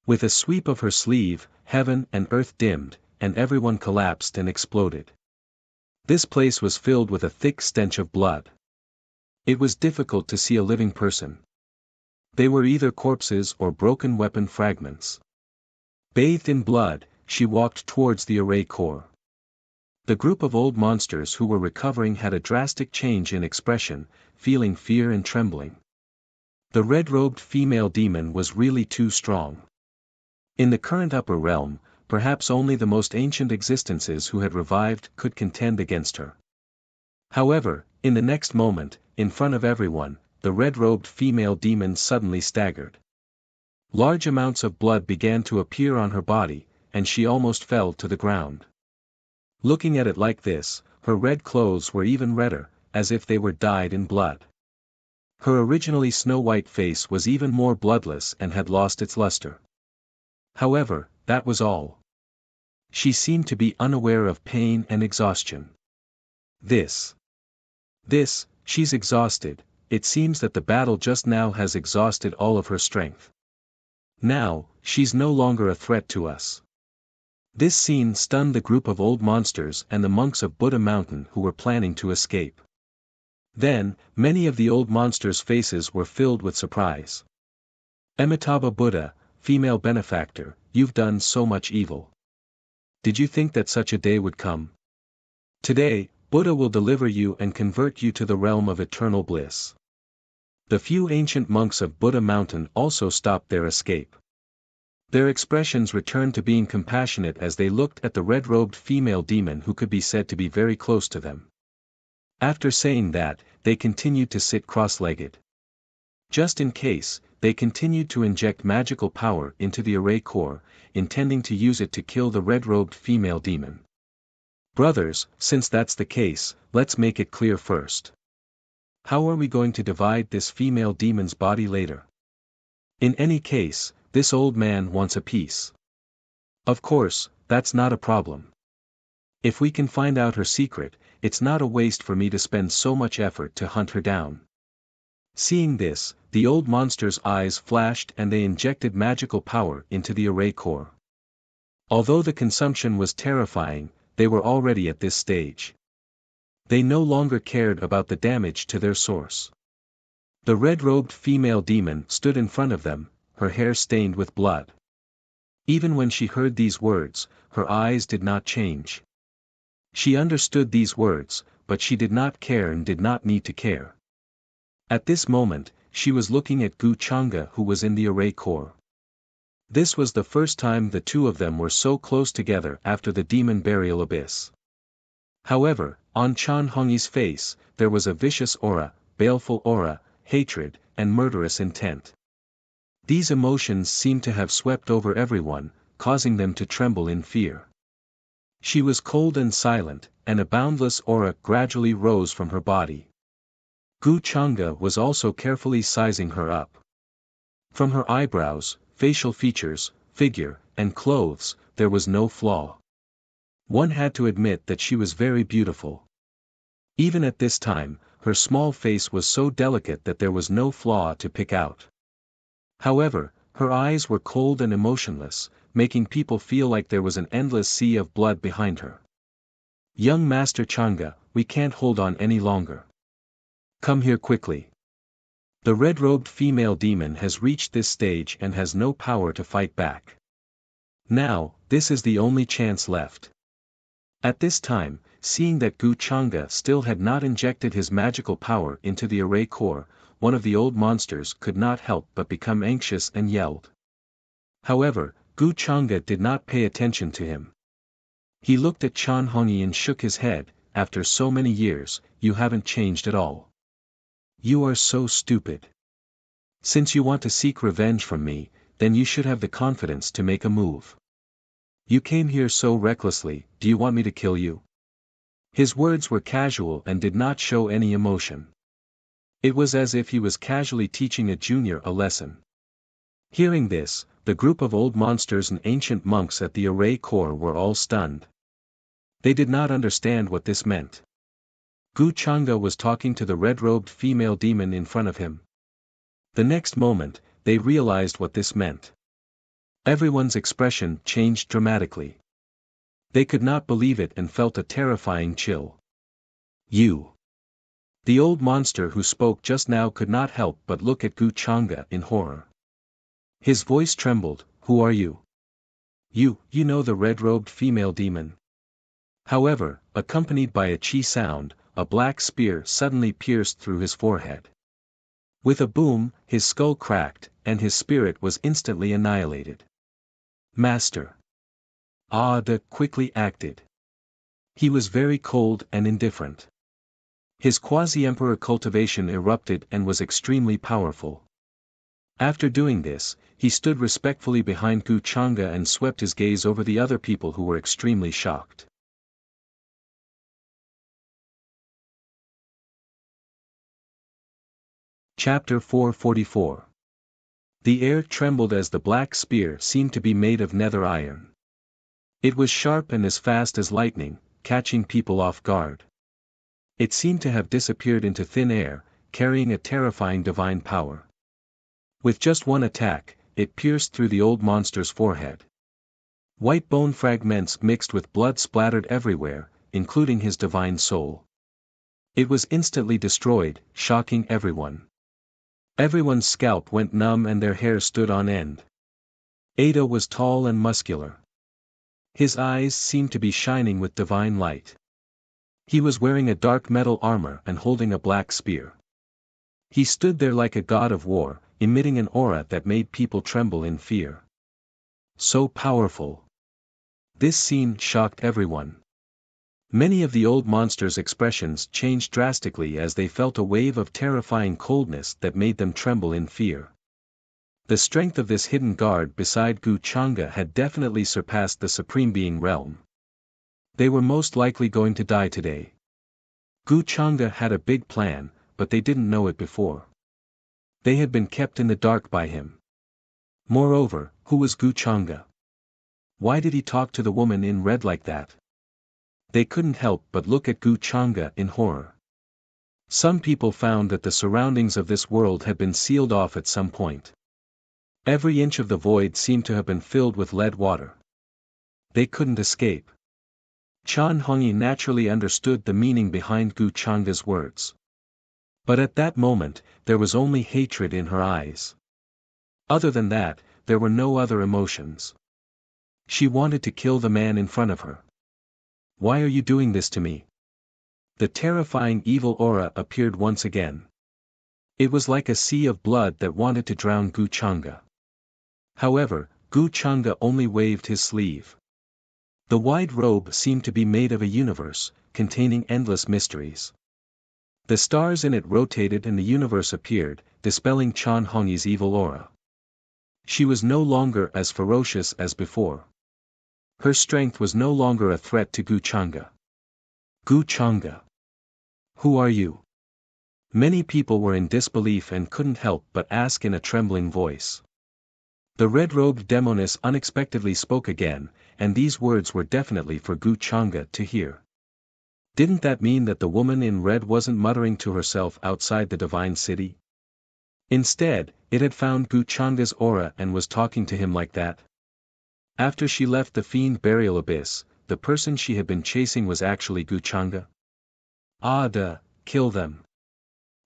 With a sweep of her sleeve, heaven and earth dimmed, and everyone collapsed and exploded. This place was filled with a thick stench of blood. It was difficult to see a living person. They were either corpses or broken weapon fragments. Bathed in blood, she walked towards the array core. The group of old monsters who were recovering had a drastic change in expression, feeling fear and trembling. The red-robed female demon was really too strong. In the current upper realm, perhaps only the most ancient existences who had revived could contend against her. However, in the next moment, in front of everyone, the red-robed female demon suddenly staggered. Large amounts of blood began to appear on her body, and she almost fell to the ground. Looking at it like this, her red clothes were even redder, as if they were dyed in blood. Her originally snow-white face was even more bloodless and had lost its luster. However, that was all. She seemed to be unaware of pain and exhaustion. She's exhausted, it seems that the battle just now has exhausted all of her strength. Now, she's no longer a threat to us. This scene stunned the group of old monsters and the monks of Buddha Mountain who were planning to escape. Then, many of the old monsters' faces were filled with surprise. Amitabha Buddha, female benefactor, you've done so much evil. Did you think that such a day would come? Today, Buddha will deliver you and convert you to the realm of eternal bliss. The few ancient monks of Buddha Mountain also stopped their escape. Their expressions returned to being compassionate as they looked at the red-robed female demon who could be said to be very close to them. After saying that, they continued to sit cross-legged. Just in case, they continued to inject magical power into the array core, intending to use it to kill the red-robed female demon. Brothers, since that's the case, let's make it clear first. How are we going to divide this female demon's body later? In any case, this old man wants a piece. Of course, that's not a problem. If we can find out her secret, it's not a waste for me to spend so much effort to hunt her down. Seeing this, the old monster's eyes flashed and they injected magical power into the array core. Although the consumption was terrifying, they were already at this stage. They no longer cared about the damage to their source. The red-robed female demon stood in front of them, her hair stained with blood. Even when she heard these words, her eyes did not change. She understood these words, but she did not care and did not need to care. At this moment, she was looking at Gu Changa who was in the array core. This was the first time the two of them were so close together after the demon burial abyss. However, on Chan Hongyi's face, there was a vicious aura, baleful aura, hatred, and murderous intent. These emotions seemed to have swept over everyone, causing them to tremble in fear. She was cold and silent, and a boundless aura gradually rose from her body. Gu Chang'e was also carefully sizing her up. From her eyebrows, facial features, figure, and clothes, there was no flaw. One had to admit that she was very beautiful. Even at this time, her small face was so delicate that there was no flaw to pick out. However, her eyes were cold and emotionless, making people feel like there was an endless sea of blood behind her. Young Master Chang'e, we can't hold on any longer. Come here quickly. The red-robed female demon has reached this stage and has no power to fight back. Now, this is the only chance left. At this time, seeing that Gu Chang'e still had not injected his magical power into the array core, one of the old monsters could not help but become anxious and yelled. However, Gu Chang'e did not pay attention to him. He looked at Chan Hongyi and shook his head. After so many years, you haven't changed at all. You are so stupid. Since you want to seek revenge from me, then you should have the confidence to make a move. You came here so recklessly, do you want me to kill you? His words were casual and did not show any emotion. It was as if he was casually teaching a junior a lesson. Hearing this, the group of old monsters and ancient monks at the array core were all stunned. They did not understand what this meant. Gu Chang'e was talking to the red-robed female demon in front of him. The next moment, they realized what this meant. Everyone's expression changed dramatically. They could not believe it and felt a terrifying chill. You. The old monster who spoke just now could not help but look at Gu Chang'e in horror. His voice trembled, who are you? You know the red-robed female demon. However, accompanied by a chi sound, a black spear suddenly pierced through his forehead. With a boom, his skull cracked, and his spirit was instantly annihilated. Master. Aude quickly acted. He was very cold and indifferent. His quasi-emperor cultivation erupted and was extremely powerful. After doing this, he stood respectfully behind Gu Chang'e and swept his gaze over the other people who were extremely shocked. Chapter 444. The air trembled as the black spear seemed to be made of nether iron. It was sharp and as fast as lightning, catching people off guard. It seemed to have disappeared into thin air, carrying a terrifying divine power. With just one attack, it pierced through the old monster's forehead. White bone fragments mixed with blood splattered everywhere, including his divine soul. It was instantly destroyed, shocking everyone. Everyone's scalp went numb and their hair stood on end. Ada was tall and muscular. His eyes seemed to be shining with divine light. He was wearing a dark metal armor and holding a black spear. He stood there like a god of war, emitting an aura that made people tremble in fear. So powerful. This scene shocked everyone. Many of the old monsters' expressions changed drastically as they felt a wave of terrifying coldness that made them tremble in fear. The strength of this hidden guard beside Gu Chang'e had definitely surpassed the Supreme Being realm. They were most likely going to die today. Gu Chang'e had a big plan, but they didn't know it before. They had been kept in the dark by him. Moreover, who was Gu Chang'e? Why did he talk to the woman in red like that? They couldn't help but look at Gu Chang'e in horror. Some people found that the surroundings of this world had been sealed off at some point. Every inch of the void seemed to have been filled with lead water. They couldn't escape. Chan Hongyi naturally understood the meaning behind Gu Chang'e's words. But at that moment, there was only hatred in her eyes. Other than that, there were no other emotions. She wanted to kill the man in front of her. Why are you doing this to me? The terrifying evil aura appeared once again. It was like a sea of blood that wanted to drown Gu Chang'e. However, Gu Chang'e only waved his sleeve. The wide robe seemed to be made of a universe, containing endless mysteries. The stars in it rotated and the universe appeared, dispelling Chan Hongyi's evil aura. She was no longer as ferocious as before. Her strength was no longer a threat to Gu Chang'e. Gu Chang'e. Who are you? Many people were in disbelief and couldn't help but ask in a trembling voice. The red-robed demoness unexpectedly spoke again, and these words were definitely for Gu Chang'e to hear. Didn't that mean that the woman in red wasn't muttering to herself outside the divine city? Instead, it had found Gu Chang'e's aura and was talking to him like that. After she left the fiend burial abyss, the person she had been chasing was actually Gu Chang'e. Kill them.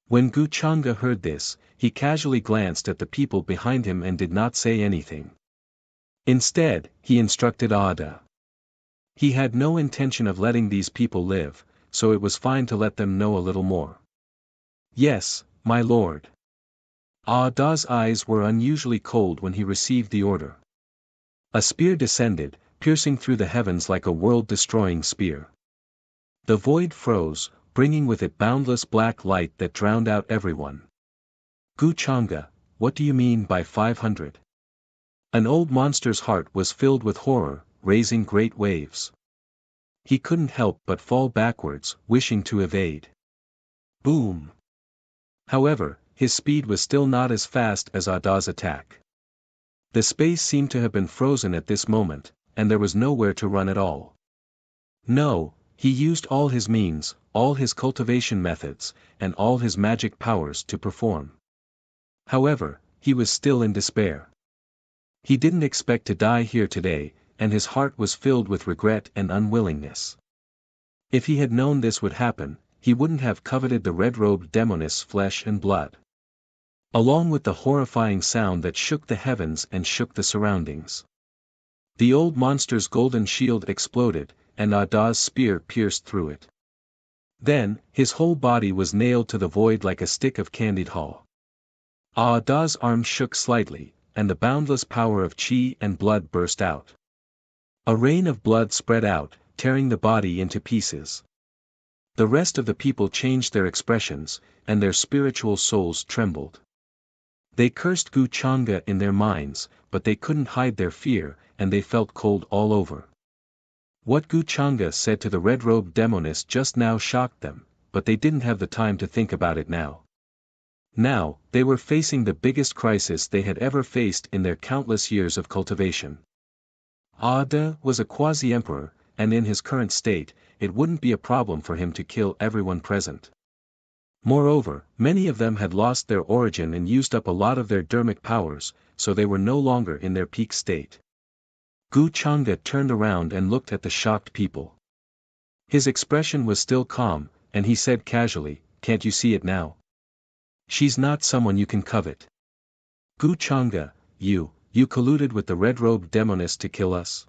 When Gu Chang'e heard this, he casually glanced at the people behind him and did not say anything. Instead, he instructed Ada. He had no intention of letting these people live, so it was fine to let them know a little more. Yes, my lord. Ada's eyes were unusually cold when he received the order. A spear descended, piercing through the heavens like a world-destroying spear. The void froze, bringing with it boundless black light that drowned out everyone. Gu Chang'e, what do you mean by 500? An old monster's heart was filled with horror, raising great waves. He couldn't help but fall backwards, wishing to evade. Boom! However, his speed was still not as fast as Ada's attack. The space seemed to have been frozen at this moment, and there was nowhere to run at all. No, he used all his means, all his cultivation methods, and all his magic powers to perform. However, he was still in despair. He didn't expect to die here today, and his heart was filled with regret and unwillingness. If he had known this would happen, he wouldn't have coveted the red-robed demoness' flesh and blood. Along with the horrifying sound that shook the heavens and shook the surroundings. The old monster's golden shield exploded, and Ada's spear pierced through it. Then, his whole body was nailed to the void like a stick of candied hull. Ada's arm shook slightly, and the boundless power of chi and blood burst out. A rain of blood spread out, tearing the body into pieces. The rest of the people changed their expressions, and their spiritual souls trembled. They cursed Gu Chang'e in their minds, but they couldn't hide their fear, and they felt cold all over. What Gu Chang'e said to the red-robed demoness just now shocked them, but they didn't have the time to think about it now. Now, they were facing the biggest crisis they had ever faced in their countless years of cultivation. Ada was a quasi-emperor, and in his current state, it wouldn't be a problem for him to kill everyone present. Moreover, many of them had lost their origin and used up a lot of their dermic powers, so they were no longer in their peak state. Gu Chang'e turned around and looked at the shocked people. His expression was still calm, and he said casually, "Can't you see it now? She's not someone you can covet. Gu Chang'e, you colluded with the red-robed demoness to kill us?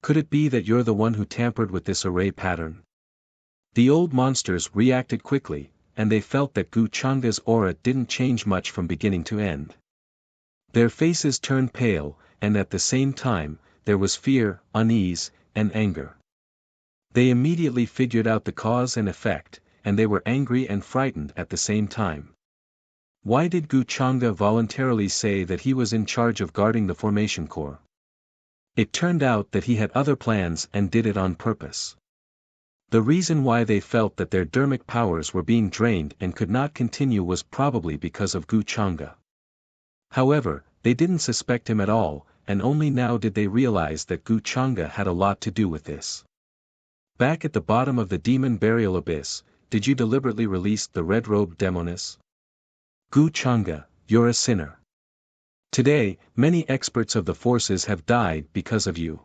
Could it be that you're the one who tampered with this array pattern?" The old monsters reacted quickly, and they felt that Gu Chang'e's aura didn't change much from beginning to end. Their faces turned pale, and at the same time, there was fear, unease, and anger. They immediately figured out the cause and effect, and they were angry and frightened at the same time. Why did Gu Chang'e voluntarily say that he was in charge of guarding the formation core? It turned out that he had other plans and did it on purpose. The reason why they felt that their dermic powers were being drained and could not continue was probably because of Gu Chang'e. However, they didn't suspect him at all, and only now did they realize that Gu Chang'e had a lot to do with this. Back at the bottom of the demon burial abyss, did you deliberately release the red-robed demoness? Gu Chang'e, you're a sinner. Today, many experts of the forces have died because of you.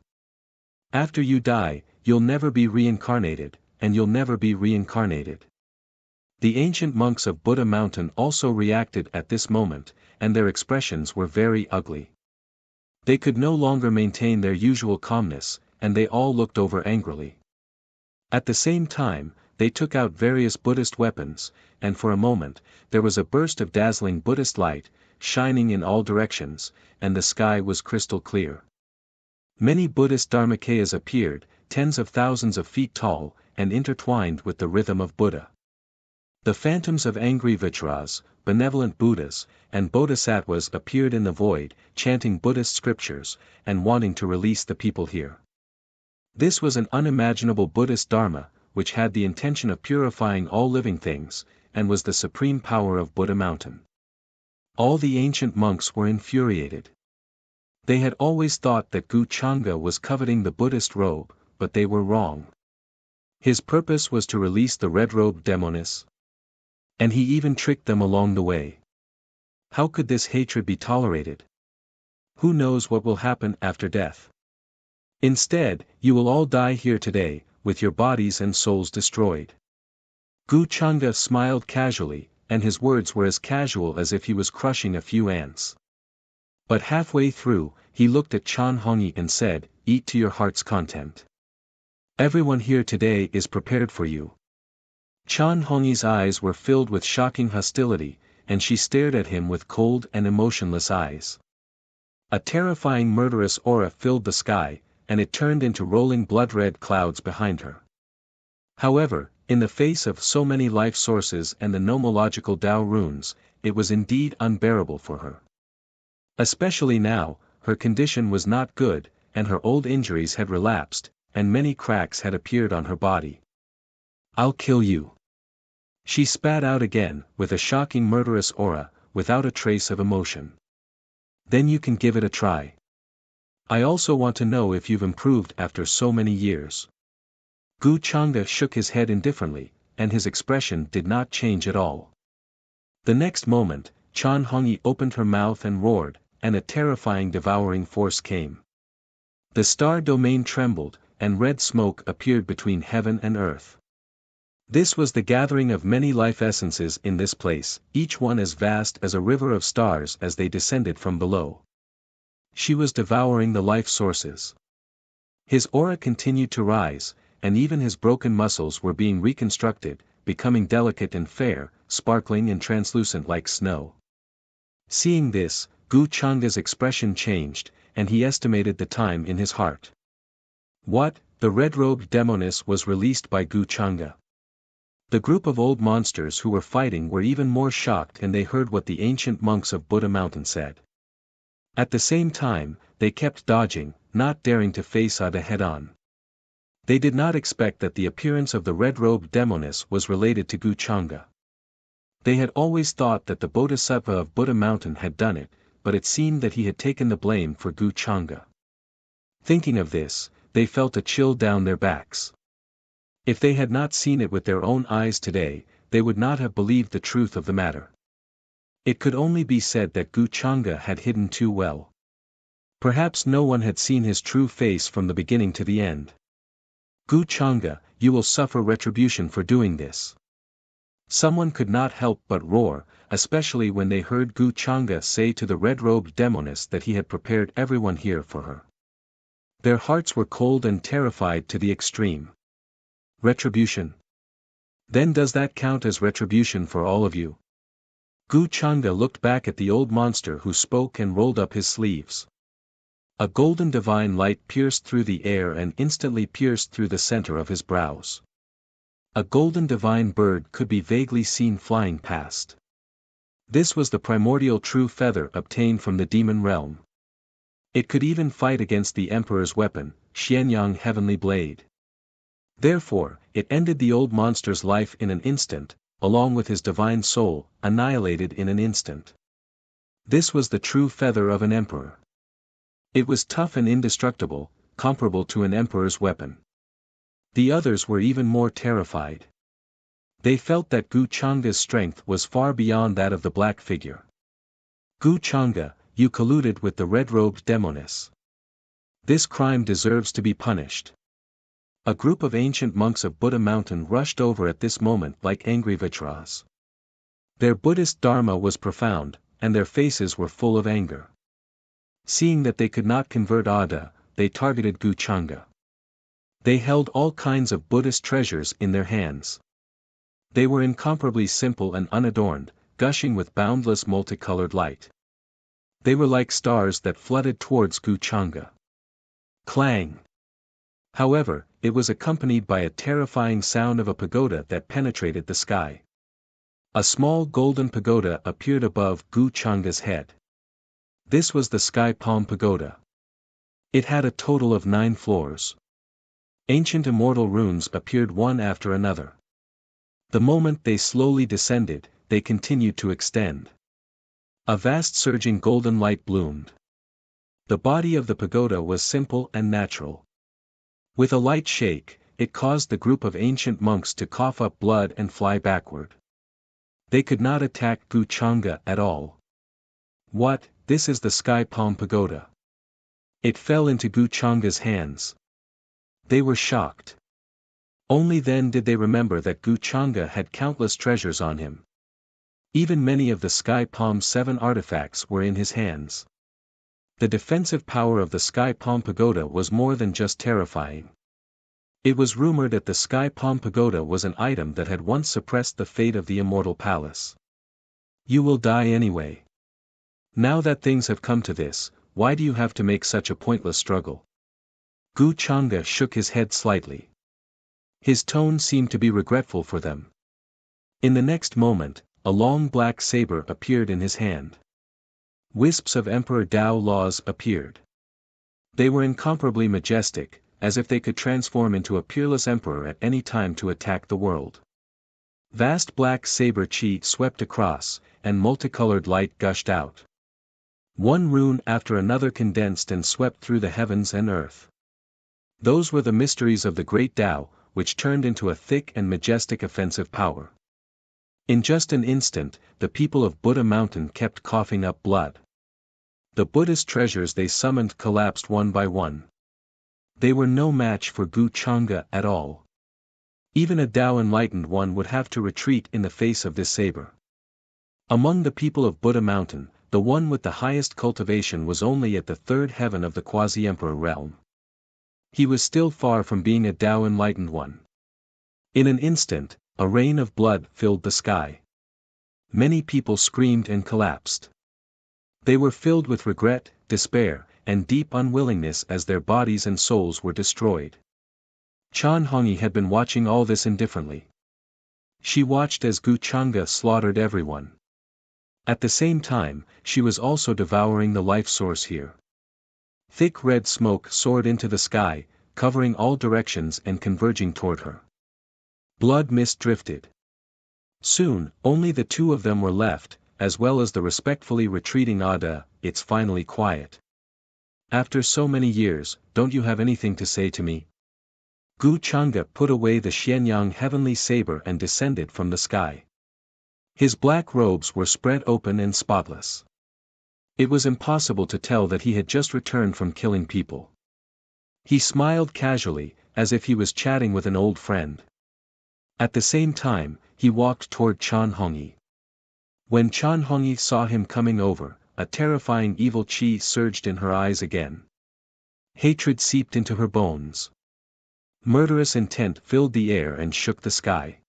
After you die, you'll never be reincarnated, and you'll never be reincarnated. The ancient monks of Buddha Mountain also reacted at this moment, and their expressions were very ugly. They could no longer maintain their usual calmness, and they all looked over angrily. At the same time, they took out various Buddhist weapons, and for a moment, there was a burst of dazzling Buddhist light, shining in all directions, and the sky was crystal clear. Many Buddhist dharmakayas appeared, tens of thousands of feet tall, and intertwined with the rhythm of Buddha. The phantoms of angry Vichras, benevolent Buddhas, and Bodhisattvas appeared in the void, chanting Buddhist scriptures, and wanting to release the people here. This was an unimaginable Buddhist Dharma, which had the intention of purifying all living things, and was the supreme power of Buddha Mountain. All the ancient monks were infuriated. They had always thought that Gu Changa was coveting the Buddhist robe, but they were wrong. His purpose was to release the red-robed demoness. And he even tricked them along the way. How could this hatred be tolerated? Who knows what will happen after death? Instead, you will all die here today, with your bodies and souls destroyed. Gu Changa smiled casually, and his words were as casual as if he was crushing a few ants. But halfway through, he looked at Chan Hongyi and said, "Eat to your heart's content. Everyone here today is prepared for you." Chan Hongyi's eyes were filled with shocking hostility, and she stared at him with cold and emotionless eyes. A terrifying murderous aura filled the sky, and it turned into rolling blood-red clouds behind her. However, in the face of so many life sources and the nomological Tao runes, it was indeed unbearable for her. Especially now, her condition was not good, and her old injuries had relapsed, and many cracks had appeared on her body. "I'll kill you." She spat out again, with a shocking murderous aura, without a trace of emotion. "Then you can give it a try. I also want to know if you've improved after so many years." Gu Changa shook his head indifferently, and his expression did not change at all. The next moment, Chan Hongyi opened her mouth and roared, and a terrifying devouring force came. The star domain trembled, and red smoke appeared between heaven and earth. This was the gathering of many life essences in this place, each one as vast as a river of stars as they descended from below. She was devouring the life sources. His aura continued to rise, and even his broken muscles were being reconstructed, becoming delicate and fair, sparkling and translucent like snow. Seeing this, Gu Changa's expression changed, and he estimated the time in his heart. What? The red-robed demoness was released by Gu Changa. The group of old monsters who were fighting were even more shocked, and they heard what the ancient monks of Buddha Mountain said. At the same time, they kept dodging, not daring to face Ada head-on. They did not expect that the appearance of the red-robed demoness was related to Gu Changa. They had always thought that the Bodhisattva of Buddha Mountain had done it, but it seemed that he had taken the blame for Gu Changa. Thinking of this, they felt a chill down their backs. If they had not seen it with their own eyes today, they would not have believed the truth of the matter. It could only be said that Gu Changa had hidden too well. Perhaps no one had seen his true face from the beginning to the end. "Gu Changa, you will suffer retribution for doing this." Someone could not help but roar, especially when they heard Gu Changa say to the red-robed demoness that he had prepared everyone here for her. Their hearts were cold and terrified to the extreme. Retribution? Then does that count as retribution for all of you? Gu Changa looked back at the old monster who spoke and rolled up his sleeves. A golden divine light pierced through the air and instantly pierced through the center of his brows. A golden divine bird could be vaguely seen flying past. This was the primordial true feather obtained from the demon realm. It could even fight against the emperor's weapon, Xianyang Heavenly Blade. Therefore, it ended the old monster's life in an instant, along with his divine soul, annihilated in an instant. This was the true feather of an emperor. It was tough and indestructible, comparable to an emperor's weapon. The others were even more terrified. They felt that Gu Changa's strength was far beyond that of the black figure. "Gu Changa, you colluded with the red-robed demoness. This crime deserves to be punished." A group of ancient monks of Buddha Mountain rushed over at this moment like angry Vichras. Their Buddhist dharma was profound, and their faces were full of anger. Seeing that they could not convert Ada, they targeted Gu Changa. They held all kinds of Buddhist treasures in their hands. They were incomparably simple and unadorned, gushing with boundless multicolored light. They were like stars that flooded towards Gu Changa. Clang! However, it was accompanied by a terrifying sound of a pagoda that penetrated the sky. A small golden pagoda appeared above Gu Changa's head. This was the Sky Palm Pagoda. It had a total of 9 floors. Ancient immortal runes appeared one after another. The moment they slowly descended, they continued to extend. A vast surging golden light bloomed. The body of the pagoda was simple and natural. With a light shake, it caused the group of ancient monks to cough up blood and fly backward. They could not attack Gu Changa at all. What, this is the Sky Palm Pagoda? It fell into Gu Changa's hands. They were shocked. Only then did they remember that Gu Changa had countless treasures on him. Even many of the Sky Palm's 7 artifacts were in his hands. The defensive power of the Sky Palm Pagoda was more than just terrifying. It was rumored that the Sky Palm Pagoda was an item that had once suppressed the fate of the Immortal Palace. You will die anyway. Now that things have come to this, why do you have to make such a pointless struggle? Gu Changa shook his head slightly. His tone seemed to be regretful for them. In the next moment, a long black saber appeared in his hand. Wisps of Emperor Dao laws appeared. They were incomparably majestic, as if they could transform into a peerless emperor at any time to attack the world. Vast black saber chi swept across, and multicolored light gushed out. One rune after another condensed and swept through the heavens and earth. Those were the mysteries of the great Tao, which turned into a thick and majestic offensive power. In just an instant, the people of Buddha Mountain kept coughing up blood. The Buddhist treasures they summoned collapsed one by one. They were no match for Gu Changa at all. Even a Tao enlightened one would have to retreat in the face of this saber. Among the people of Buddha Mountain, the one with the highest cultivation was only at the 3rd heaven of the quasi-emperor realm. He was still far from being a Tao enlightened one. In an instant, a rain of blood filled the sky. Many people screamed and collapsed. They were filled with regret, despair, and deep unwillingness as their bodies and souls were destroyed. Chan Hongyi had been watching all this indifferently. She watched as Gu Changa slaughtered everyone. At the same time, she was also devouring the life source here. Thick red smoke soared into the sky, covering all directions and converging toward her. Blood mist drifted. Soon, only the 2 of them were left, as well as the respectfully retreating Ada. It's finally quiet. After so many years, don't you have anything to say to me? Gu Changa put away the Xianyang heavenly saber and descended from the sky. His black robes were spread open and spotless. It was impossible to tell that he had just returned from killing people. He smiled casually, as if he was chatting with an old friend. At the same time, he walked toward Chan Hongyi. When Chan Hongyi saw him coming over, a terrifying evil chi surged in her eyes again. Hatred seeped into her bones. Murderous intent filled the air and shook the sky.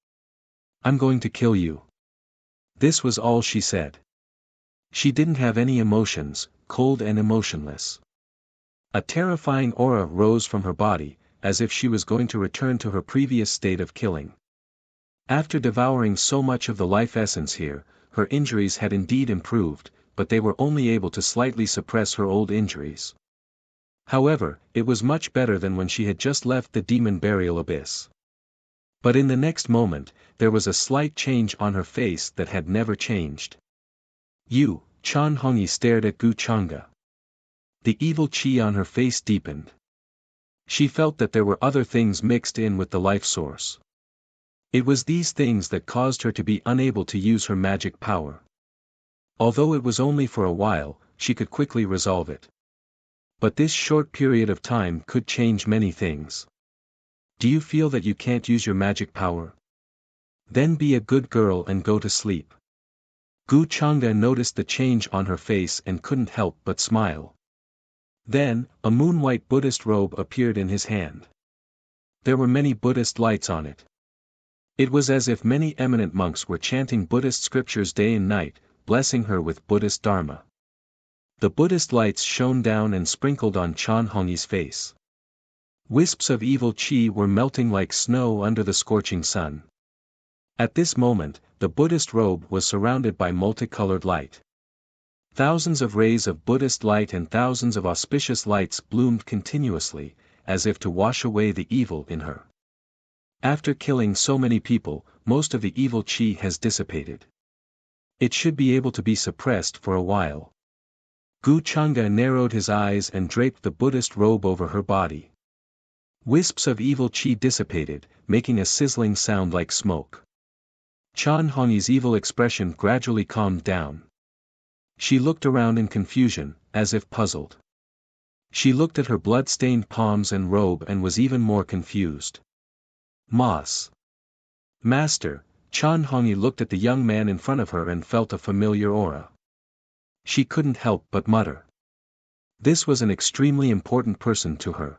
I'm going to kill you. This was all she said. She didn't have any emotions, cold and emotionless. A terrifying aura rose from her body, as if she was going to return to her previous state of killing. After devouring so much of the life essence here, her injuries had indeed improved, but they were only able to slightly suppress her old injuries. However, it was much better than when she had just left the demon burial abyss. But in the next moment, there was a slight change on her face that had never changed. You, Chan Hongyi stared at Gu Changa. The evil chi on her face deepened. She felt that there were other things mixed in with the life source. It was these things that caused her to be unable to use her magic power. Although it was only for a while, she could quickly resolve it. But this short period of time could change many things. Do you feel that you can't use your magic power? Then be a good girl and go to sleep. Gu Changa noticed the change on her face and couldn't help but smile. Then, a moon-white Buddhist robe appeared in his hand. There were many Buddhist lights on it. It was as if many eminent monks were chanting Buddhist scriptures day and night, blessing her with Buddhist Dharma. The Buddhist lights shone down and sprinkled on Chan Hongyi's face. Wisps of evil chi were melting like snow under the scorching sun. At this moment, the Buddhist robe was surrounded by multicolored light. Thousands of rays of Buddhist light and thousands of auspicious lights bloomed continuously, as if to wash away the evil in her. After killing so many people, most of the evil chi has dissipated. It should be able to be suppressed for a while. Gu Changa narrowed his eyes and draped the Buddhist robe over her body. Wisps of evil chi dissipated, making a sizzling sound like smoke. Chan Hongyi's evil expression gradually calmed down. She looked around in confusion, as if puzzled. She looked at her blood-stained palms and robe and was even more confused. Mas. Master, Chan Hongyi looked at the young man in front of her and felt a familiar aura. She couldn't help but mutter. This was an extremely important person to her.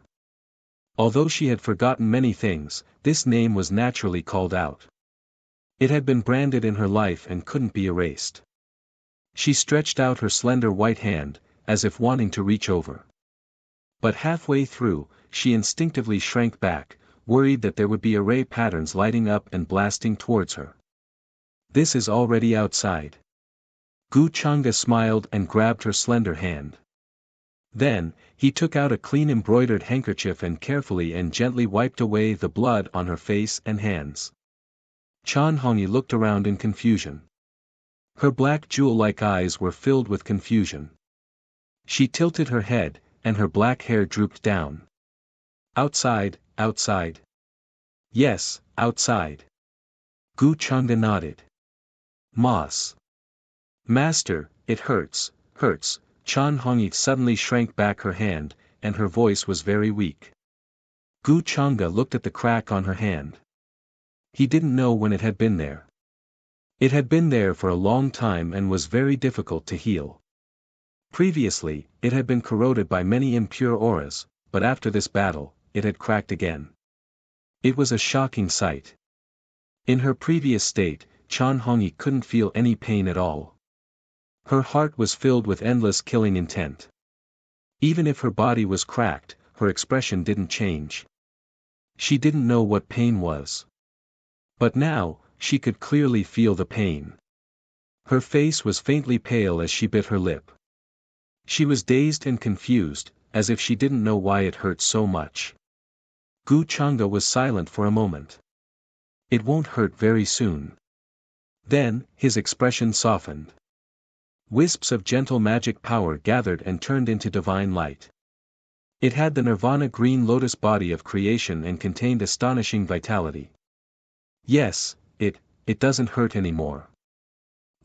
Although she had forgotten many things, this name was naturally called out. It had been branded in her life and couldn't be erased. She stretched out her slender white hand, as if wanting to reach over. But halfway through, she instinctively shrank back, worried that there would be array patterns lighting up and blasting towards her. This is already outside. Gu Changa smiled and grabbed her slender hand. Then, he took out a clean embroidered handkerchief and carefully and gently wiped away the blood on her face and hands. Chan Hongyi looked around in confusion. Her black jewel-like eyes were filled with confusion. She tilted her head, and her black hair drooped down. Outside, outside. Yes, outside. Gu Changa nodded. Mas. Master, it hurts, hurts. Chan Hongyi suddenly shrank back her hand, and her voice was very weak. Gu Changa looked at the crack on her hand. He didn't know when it had been there. It had been there for a long time and was very difficult to heal. Previously, it had been corroded by many impure auras, but after this battle, it had cracked again. It was a shocking sight. In her previous state, Chan Hongyi couldn't feel any pain at all. Her heart was filled with endless killing intent. Even if her body was cracked, her expression didn't change. She didn't know what pain was. But now, she could clearly feel the pain. Her face was faintly pale as she bit her lip. She was dazed and confused, as if she didn't know why it hurt so much. Gu Changa was silent for a moment. It won't hurt very soon. Then, his expression softened. Wisps of gentle magic power gathered and turned into divine light. It had the nirvana green lotus body of creation and contained astonishing vitality. Yes, it doesn't hurt anymore.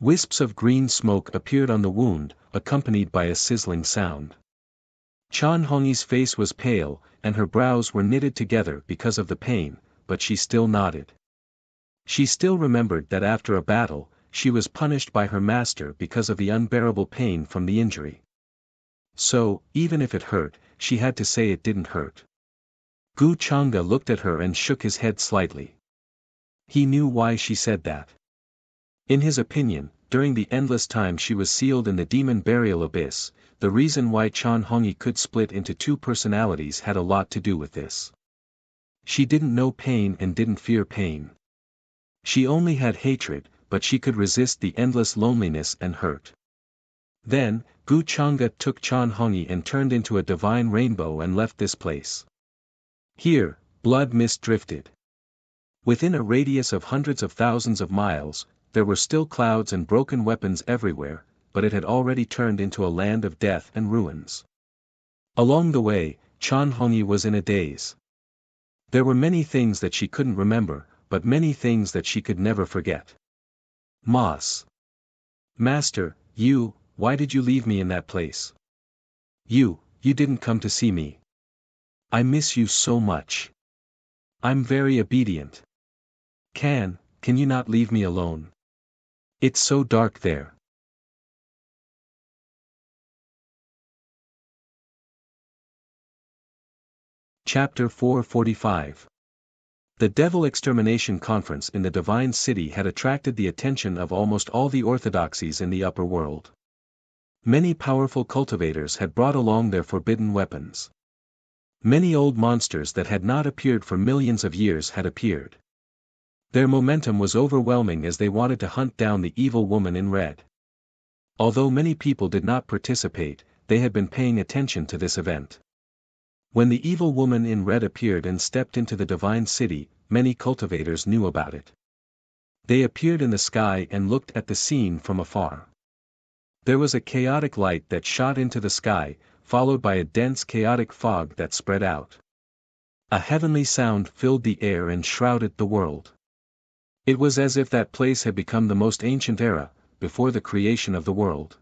Wisps of green smoke appeared on the wound, accompanied by a sizzling sound. Chan Hongyi's face was pale, and her brows were knitted together because of the pain, but she still nodded. She still remembered that after a battle, she was punished by her master because of the unbearable pain from the injury. So, even if it hurt, she had to say it didn't hurt. Gu Changa looked at her and shook his head slightly. He knew why she said that. In his opinion, during the endless time she was sealed in the demon burial abyss, the reason why Chan Hongyi could split into two personalities had a lot to do with this. She didn't know pain and didn't fear pain. She only had hatred, but she could resist the endless loneliness and hurt. Then, Gu Changa took Chan Hongyi and turned into a divine rainbow and left this place. Here, blood mist drifted. Within a radius of hundreds of thousands of miles, there were still clouds and broken weapons everywhere, but it had already turned into a land of death and ruins. Along the way, Chan Hongyi was in a daze. There were many things that she couldn't remember, but many things that she could never forget. Mas. Master, why did you leave me in that place? You didn't come to see me. I miss you so much. I'm very obedient. Can you not leave me alone? It's so dark there. Chapter 445. The Devil Extermination Conference in the Divine City had attracted the attention of almost all the orthodoxies in the upper world. Many powerful cultivators had brought along their forbidden weapons. Many old monsters that had not appeared for millions of years had appeared. Their momentum was overwhelming as they wanted to hunt down the evil woman in red. Although many people did not participate, they had been paying attention to this event. When the evil woman in red appeared and stepped into the divine city, many cultivators knew about it. They appeared in the sky and looked at the scene from afar. There was a chaotic light that shot into the sky, followed by a dense chaotic fog that spread out. A heavenly sound filled the air and shrouded the world. It was as if that place had become the most ancient era, before the creation of the world.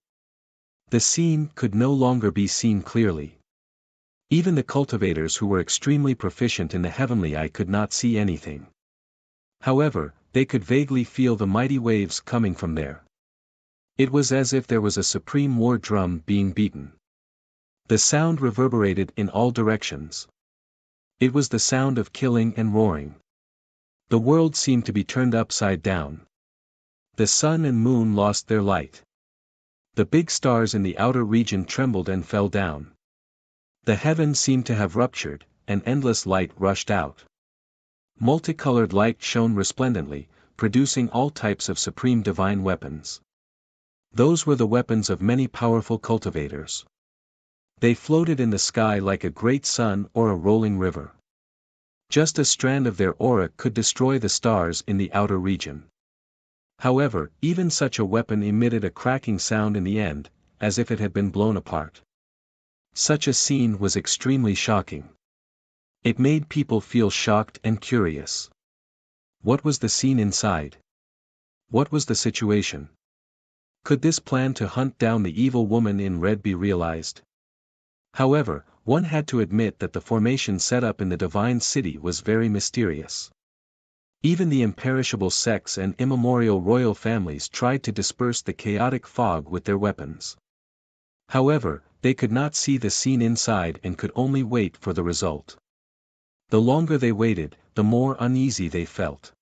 The scene could no longer be seen clearly. Even the cultivators who were extremely proficient in the heavenly eye could not see anything. However, they could vaguely feel the mighty waves coming from there. It was as if there was a supreme war drum being beaten. The sound reverberated in all directions. It was the sound of killing and roaring. The world seemed to be turned upside down. The sun and moon lost their light. The big stars in the outer region trembled and fell down. The heavens seemed to have ruptured, and endless light rushed out. Multicolored light shone resplendently, producing all types of supreme divine weapons. Those were the weapons of many powerful cultivators. They floated in the sky like a great sun or a rolling river. Just a strand of their aura could destroy the stars in the outer region. However, even such a weapon emitted a cracking sound in the end, as if it had been blown apart. Such a scene was extremely shocking. It made people feel shocked and curious. What was the scene inside? What was the situation? Could this plan to hunt down the evil woman in red be realized? However, one had to admit that the formation set up in the divine city was very mysterious. Even the imperishable sects and immemorial royal families tried to disperse the chaotic fog with their weapons. However, they could not see the scene inside and could only wait for the result. The longer they waited, the more uneasy they felt.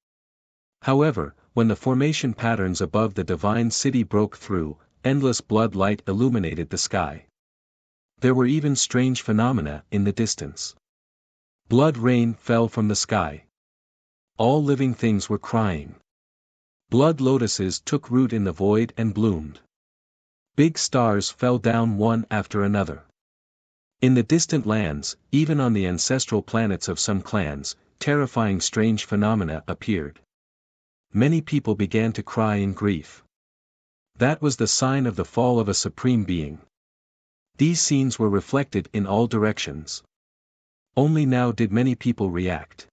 However, when the formation patterns above the divine city broke through, endless blood light illuminated the sky. There were even strange phenomena in the distance. Blood rain fell from the sky. All living things were crying. Blood lotuses took root in the void and bloomed. Big stars fell down one after another. In the distant lands, even on the ancestral planets of some clans, terrifying strange phenomena appeared. Many people began to cry in grief. That was the sign of the fall of a supreme being. These scenes were reflected in all directions. Only now did many people react.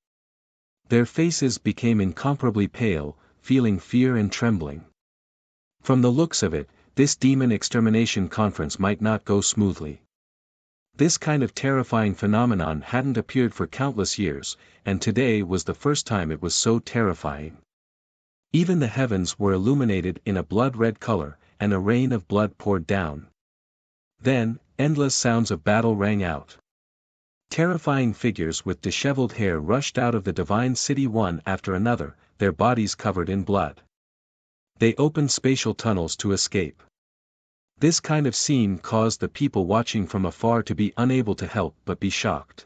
Their faces became incomparably pale, feeling fear and trembling. From the looks of it, this demon extermination conference might not go smoothly. This kind of terrifying phenomenon hadn't appeared for countless years, and today was the first time it was so terrifying. Even the heavens were illuminated in a blood-red color, and a rain of blood poured down. Then, endless sounds of battle rang out. Terrifying figures with disheveled hair rushed out of the divine city one after another, their bodies covered in blood. They opened spatial tunnels to escape. This kind of scene caused the people watching from afar to be unable to help but be shocked.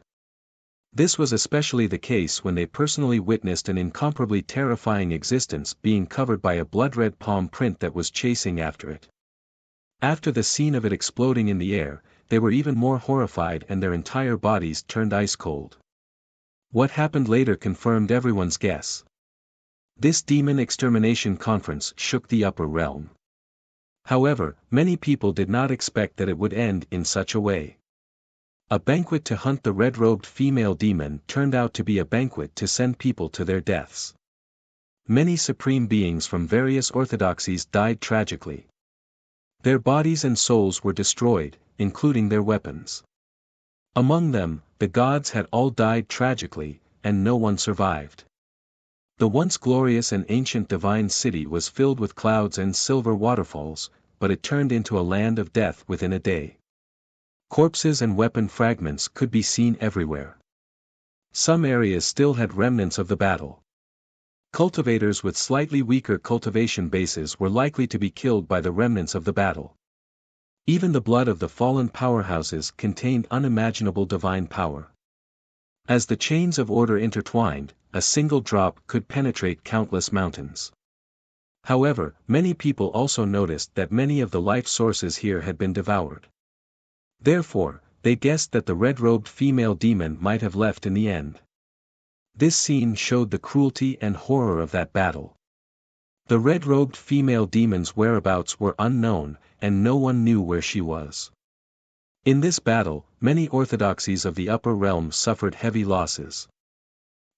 This was especially the case when they personally witnessed an incomparably terrifying existence being covered by a blood-red palm print that was chasing after it. After the scene of it exploding in the air, they were even more horrified and their entire bodies turned ice-cold. What happened later confirmed everyone's guess. This demon extermination conference shook the upper realm. However, many people did not expect that it would end in such a way. A banquet to hunt the red-robed female demon turned out to be a banquet to send people to their deaths. Many supreme beings from various orthodoxies died tragically. Their bodies and souls were destroyed, including their weapons. Among them, the gods had all died tragically, and no one survived. The once glorious and ancient divine city was filled with clouds and silver waterfalls, but it turned into a land of death within a day. Corpses and weapon fragments could be seen everywhere. Some areas still had remnants of the battle. Cultivators with slightly weaker cultivation bases were likely to be killed by the remnants of the battle. Even the blood of the fallen powerhouses contained unimaginable divine power. As the chains of order intertwined, a single drop could penetrate countless mountains. However, many people also noticed that many of the life sources here had been devoured. Therefore, they guessed that the red-robed female demon might have left in the end. This scene showed the cruelty and horror of that battle. The red-robed female demon's whereabouts were unknown, and no one knew where she was. In this battle, many orthodoxies of the upper realms suffered heavy losses.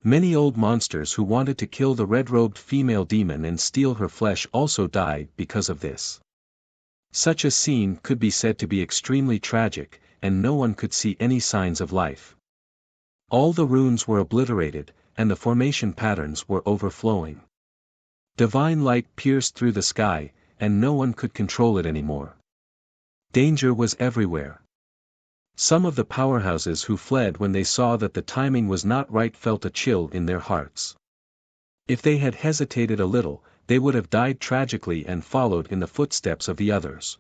Many old monsters who wanted to kill the red-robed female demon and steal her flesh also died because of this. Such a scene could be said to be extremely tragic, and no one could see any signs of life. All the runes were obliterated, and the formation patterns were overflowing. Divine light pierced through the sky, and no one could control it anymore. Danger was everywhere. Some of the powerhouses who fled when they saw that the timing was not right felt a chill in their hearts. If they had hesitated a little, they would have died tragically and followed in the footsteps of the others.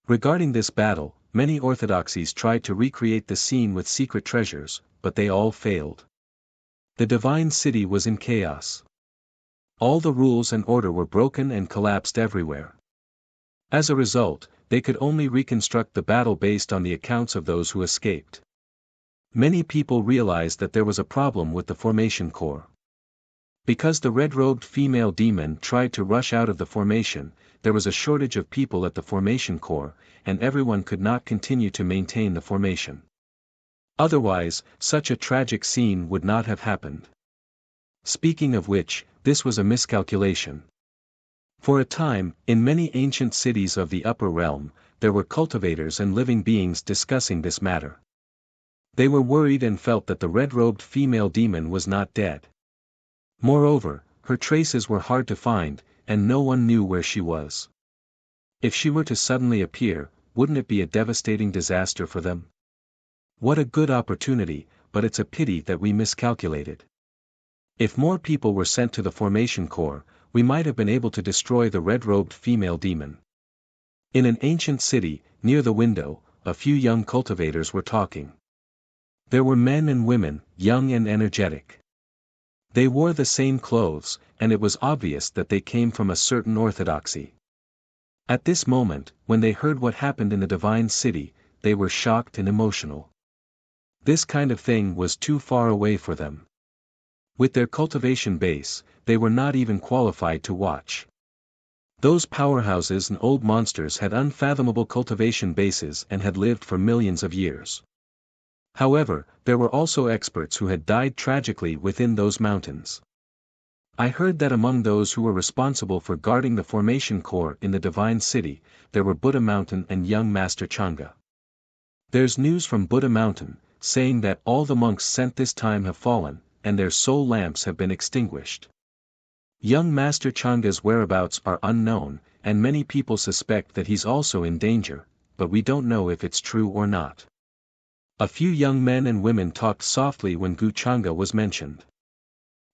Regarding this battle, many orthodoxies tried to recreate the scene with secret treasures, but they all failed. The divine city was in chaos. All the rules and order were broken and collapsed everywhere. As a result, they could only reconstruct the battle based on the accounts of those who escaped. Many people realized that there was a problem with the formation core. Because the red-robed female demon tried to rush out of the formation, there was a shortage of people at the formation core, and everyone could not continue to maintain the formation. Otherwise, such a tragic scene would not have happened. Speaking of which, this was a miscalculation. For a time, in many ancient cities of the upper realm, there were cultivators and living beings discussing this matter. They were worried and felt that the red-robed female demon was not dead. Moreover, her traces were hard to find, and no one knew where she was. If she were to suddenly appear, wouldn't it be a devastating disaster for them? What a good opportunity, but it's a pity that we miscalculated. If more people were sent to the formation core, we might have been able to destroy the red-robed female demon. In an ancient city, near the window, a few young cultivators were talking. There were men and women, young and energetic. They wore the same clothes, and it was obvious that they came from a certain orthodoxy. At this moment, when they heard what happened in the divine city, they were shocked and emotional. This kind of thing was too far away for them. With their cultivation base, they were not even qualified to watch. Those powerhouses and old monsters had unfathomable cultivation bases and had lived for millions of years. However, there were also experts who had died tragically within those mountains. I heard that among those who were responsible for guarding the formation core in the divine city, there were Buddha Mountain and young Master Changa. There's news from Buddha Mountain, saying that all the monks sent this time have fallen, and their soul lamps have been extinguished. Young Master Changa's whereabouts are unknown, and many people suspect that he's also in danger, but we don't know if it's true or not. A few young men and women talked softly when Gu Changa was mentioned.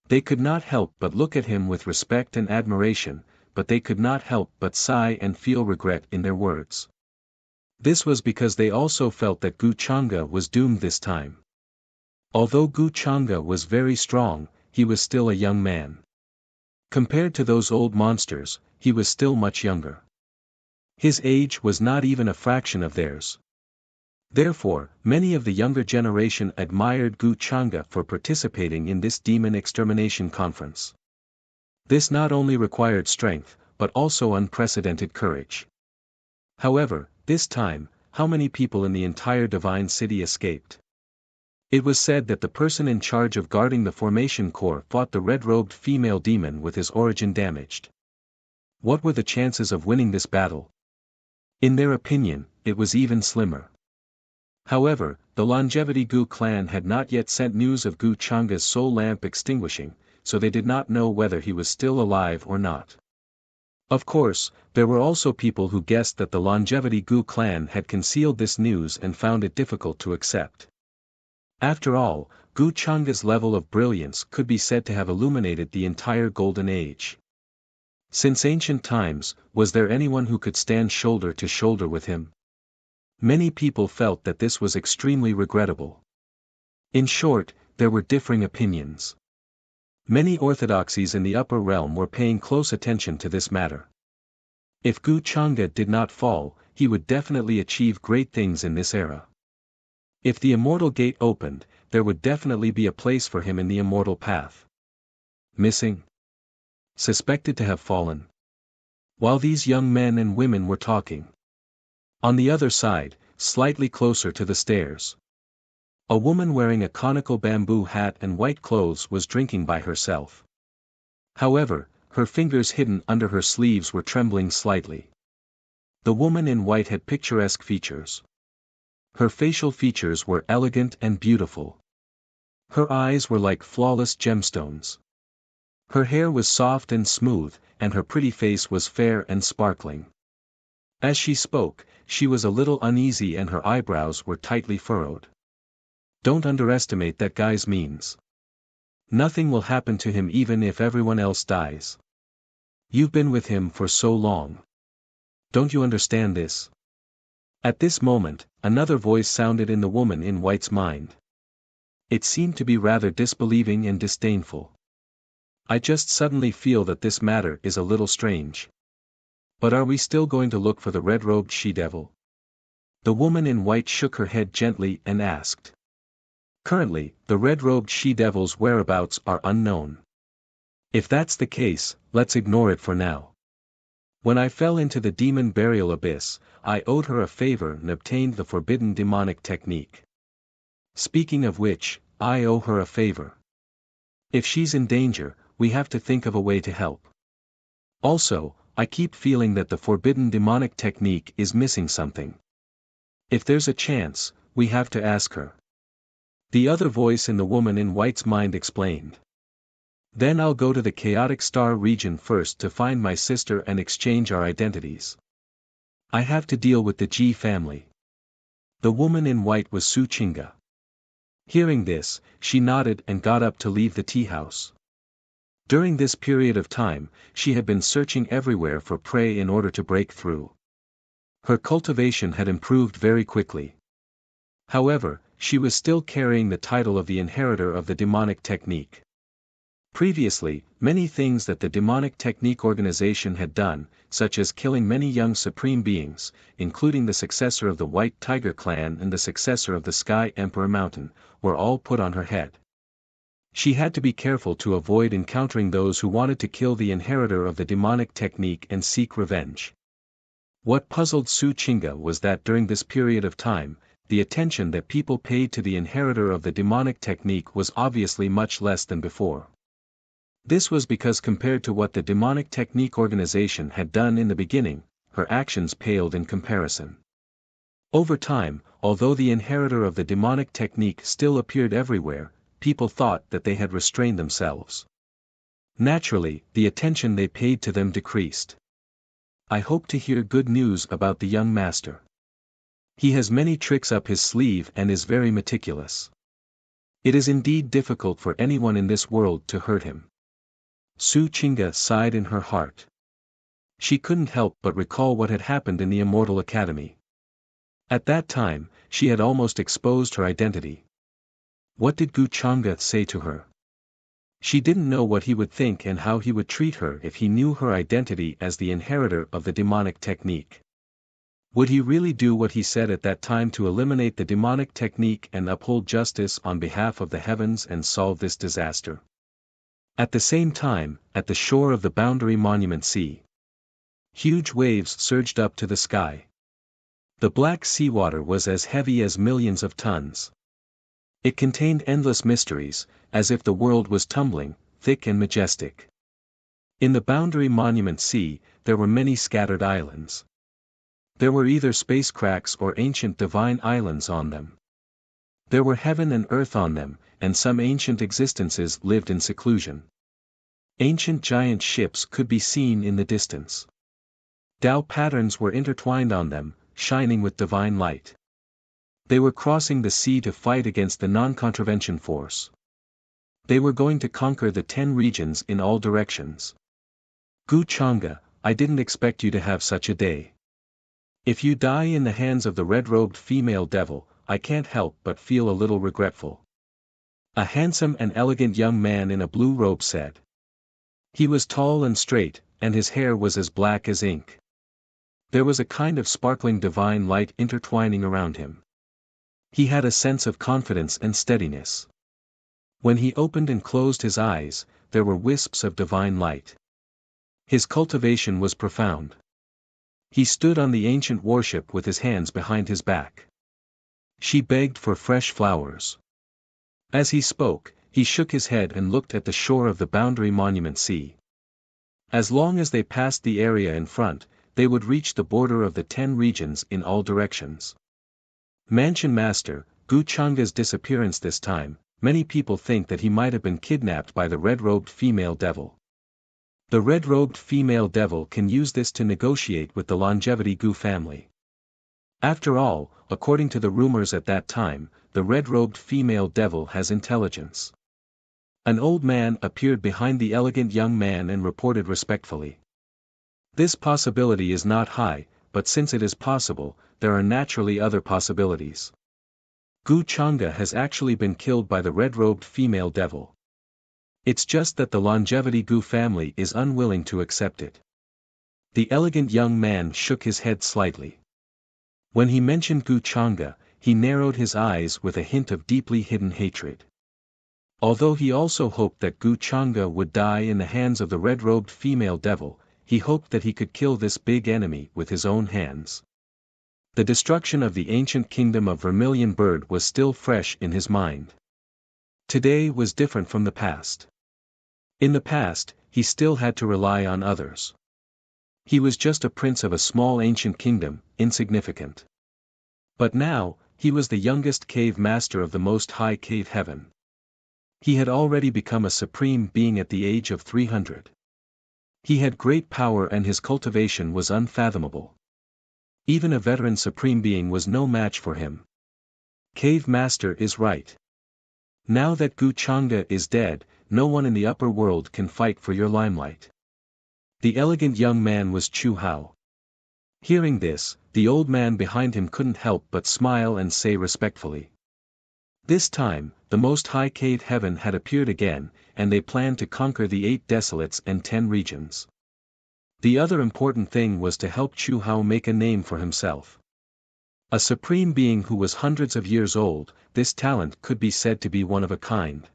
They could not help but look at him with respect and admiration, but they could not help but sigh and feel regret in their words. This was because they also felt that Gu Changa was doomed this time. Although Gu Changa was very strong, he was still a young man. Compared to those old monsters, he was still much younger. His age was not even a fraction of theirs. Therefore, many of the younger generation admired Gu Changa for participating in this demon extermination conference. This not only required strength, but also unprecedented courage. However, this time, how many people in the entire divine city escaped? It was said that the person in charge of guarding the formation core fought the red-robed female demon with his origin damaged. What were the chances of winning this battle? In their opinion, it was even slimmer. However, the Longevity Gu clan had not yet sent news of Gu Changa's soul lamp extinguishing, so they did not know whether he was still alive or not. Of course, there were also people who guessed that the Longevity Gu clan had concealed this news and found it difficult to accept. After all, Gu Changa's level of brilliance could be said to have illuminated the entire Golden Age. Since ancient times, was there anyone who could stand shoulder to shoulder with him? Many people felt that this was extremely regrettable. In short, there were differing opinions. Many orthodoxies in the upper realm were paying close attention to this matter. If Gu Chang'e did not fall, he would definitely achieve great things in this era. If the immortal gate opened, there would definitely be a place for him in the immortal path. Missing? Suspected to have fallen. While these young men and women were talking. On the other side, slightly closer to the stairs, a woman wearing a conical bamboo hat and white clothes was drinking by herself. However, her fingers hidden under her sleeves were trembling slightly. The woman in white had picturesque features. Her facial features were elegant and beautiful. Her eyes were like flawless gemstones. Her hair was soft and smooth, and her pretty face was fair and sparkling. As she spoke, she was a little uneasy and her eyebrows were tightly furrowed. Don't underestimate that guy's means. Nothing will happen to him even if everyone else dies. You've been with him for so long. Don't you understand this? At this moment, another voice sounded in the woman in white's mind. It seemed to be rather disbelieving and disdainful. I just suddenly feel that this matter is a little strange. But are we still going to look for the red-robed she-devil? The woman in white shook her head gently and asked. Currently, the red-robed she-devil's whereabouts are unknown. If that's the case, let's ignore it for now. When I fell into the demon burial abyss, I owed her a favor and obtained the forbidden demonic technique. Speaking of which, I owe her a favor. If she's in danger, we have to think of a way to help. Also, I keep feeling that the forbidden demonic technique is missing something. If there's a chance, we have to ask her. The other voice in the woman in white's mind explained. Then I'll go to the chaotic star region first to find my sister and exchange our identities. I have to deal with the Ji family. The woman in white was Su Chinga. Hearing this, she nodded and got up to leave the tea house. During this period of time, she had been searching everywhere for prey in order to break through. Her cultivation had improved very quickly. However, she was still carrying the title of the inheritor of the demonic technique. Previously, many things that the demonic technique organization had done, such as killing many young supreme beings, including the successor of the White Tiger clan and the successor of the Sky Emperor Mountain, were all put on her head. She had to be careful to avoid encountering those who wanted to kill the inheritor of the demonic technique and seek revenge. What puzzled Su Chinga was that during this period of time, the attention that people paid to the inheritor of the demonic technique was obviously much less than before. This was because compared to what the demonic technique organization had done in the beginning, her actions paled in comparison. Over time, although the inheritor of the demonic technique still appeared everywhere, people thought that they had restrained themselves. Naturally, the attention they paid to them decreased. I hope to hear good news about the young master. He has many tricks up his sleeve and is very meticulous. It is indeed difficult for anyone in this world to hurt him. Su Chinga sighed in her heart. She couldn't help but recall what had happened in the Immortal Academy. At that time, she had almost exposed her identity. What did Gu Chang'e say to her? She didn't know what he would think and how he would treat her if he knew her identity as the inheritor of the demonic technique. Would he really do what he said at that time to eliminate the demonic technique and uphold justice on behalf of the heavens and solve this disaster? At the same time, at the shore of the Boundary Monument Sea, huge waves surged up to the sky. The black seawater was as heavy as millions of tons. It contained endless mysteries, as if the world was tumbling, thick and majestic. In the Boundary Monument Sea, there were many scattered islands. There were either space cracks or ancient divine islands on them. There were heaven and earth on them, and some ancient existences lived in seclusion. Ancient giant ships could be seen in the distance. Tao patterns were intertwined on them, shining with divine light. They were crossing the sea to fight against the non-contravention force. They were going to conquer the 10 regions in all directions. Gu Chang'e, I didn't expect you to have such a day. If you die in the hands of the red-robed female devil, I can't help but feel a little regretful. A handsome and elegant young man in a blue robe said. He was tall and straight, and his hair was as black as ink. There was a kind of sparkling divine light intertwining around him. He had a sense of confidence and steadiness. When he opened and closed his eyes, there were wisps of divine light. His cultivation was profound. He stood on the ancient warship with his hands behind his back. She begged for fresh flowers. As he spoke, he shook his head and looked at the shore of the boundary monument sea. As long as they passed the area in front, they would reach the border of the 10 regions in all directions. Mansion Master, Gu Changa's disappearance this time, many people think that he might have been kidnapped by the red-robed female devil. The red-robed female devil can use this to negotiate with the Longevity Gu family. After all, according to the rumors at that time, the red-robed female devil has intelligence. An old man appeared behind the elegant young man and reported respectfully. This possibility is not high, but since it is possible, there are naturally other possibilities. Gu Changa has actually been killed by the red-robed female devil. It's just that the Longevity Gu family is unwilling to accept it. The elegant young man shook his head slightly. When he mentioned Gu Changa, he narrowed his eyes with a hint of deeply hidden hatred. Although he also hoped that Gu Changa would die in the hands of the red-robed female devil, he hoped that he could kill this big enemy with his own hands. The destruction of the ancient kingdom of Vermilion Bird was still fresh in his mind. Today was different from the past. In the past, he still had to rely on others. He was just a prince of a small ancient kingdom, insignificant. But now, he was the youngest cave master of the most high cave heaven. He had already become a supreme being at the age of 300. He had great power and his cultivation was unfathomable. Even a veteran supreme being was no match for him. Cave Master is right. Now that Gu Changa is dead, no one in the upper world can fight for your limelight. The elegant young man was Chu Hao. Hearing this, the old man behind him couldn't help but smile and say respectfully. This time, the Most High Cave Heaven had appeared again, and they planned to conquer the 8 desolates and 10 regions. The other important thing was to help Chu Hao make a name for himself. A supreme being who was hundreds of years old, this talent could be said to be one of a kind.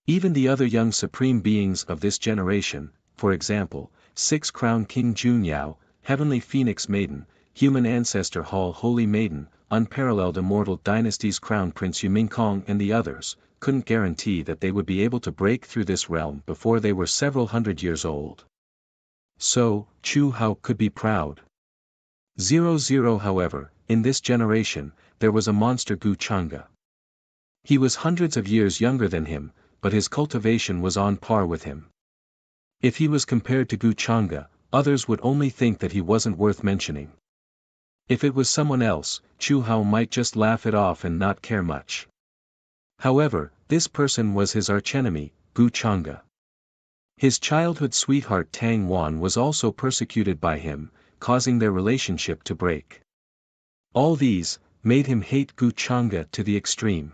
Even the other young supreme beings of this generation, for example, 6 Crown King Junyao, Heavenly Phoenix Maiden, Human Ancestor Hall Holy Maiden, Unparalleled Immortal Dynasty's Crown Prince Yumingkong and the others, couldn't guarantee that they would be able to break through this realm before they were several hundred years old. So, Chu Hao could be proud. 00 However, in this generation, there was a monster Gu Changa. He was hundreds of years younger than him, but his cultivation was on par with him. If he was compared to Gu Changa, others would only think that he wasn't worth mentioning. If it was someone else, Chu Hao might just laugh it off and not care much. However, this person was his archenemy, Gu Changa. His childhood sweetheart Tang Wan was also persecuted by him, causing their relationship to break. All these made him hate Gu Changa to the extreme.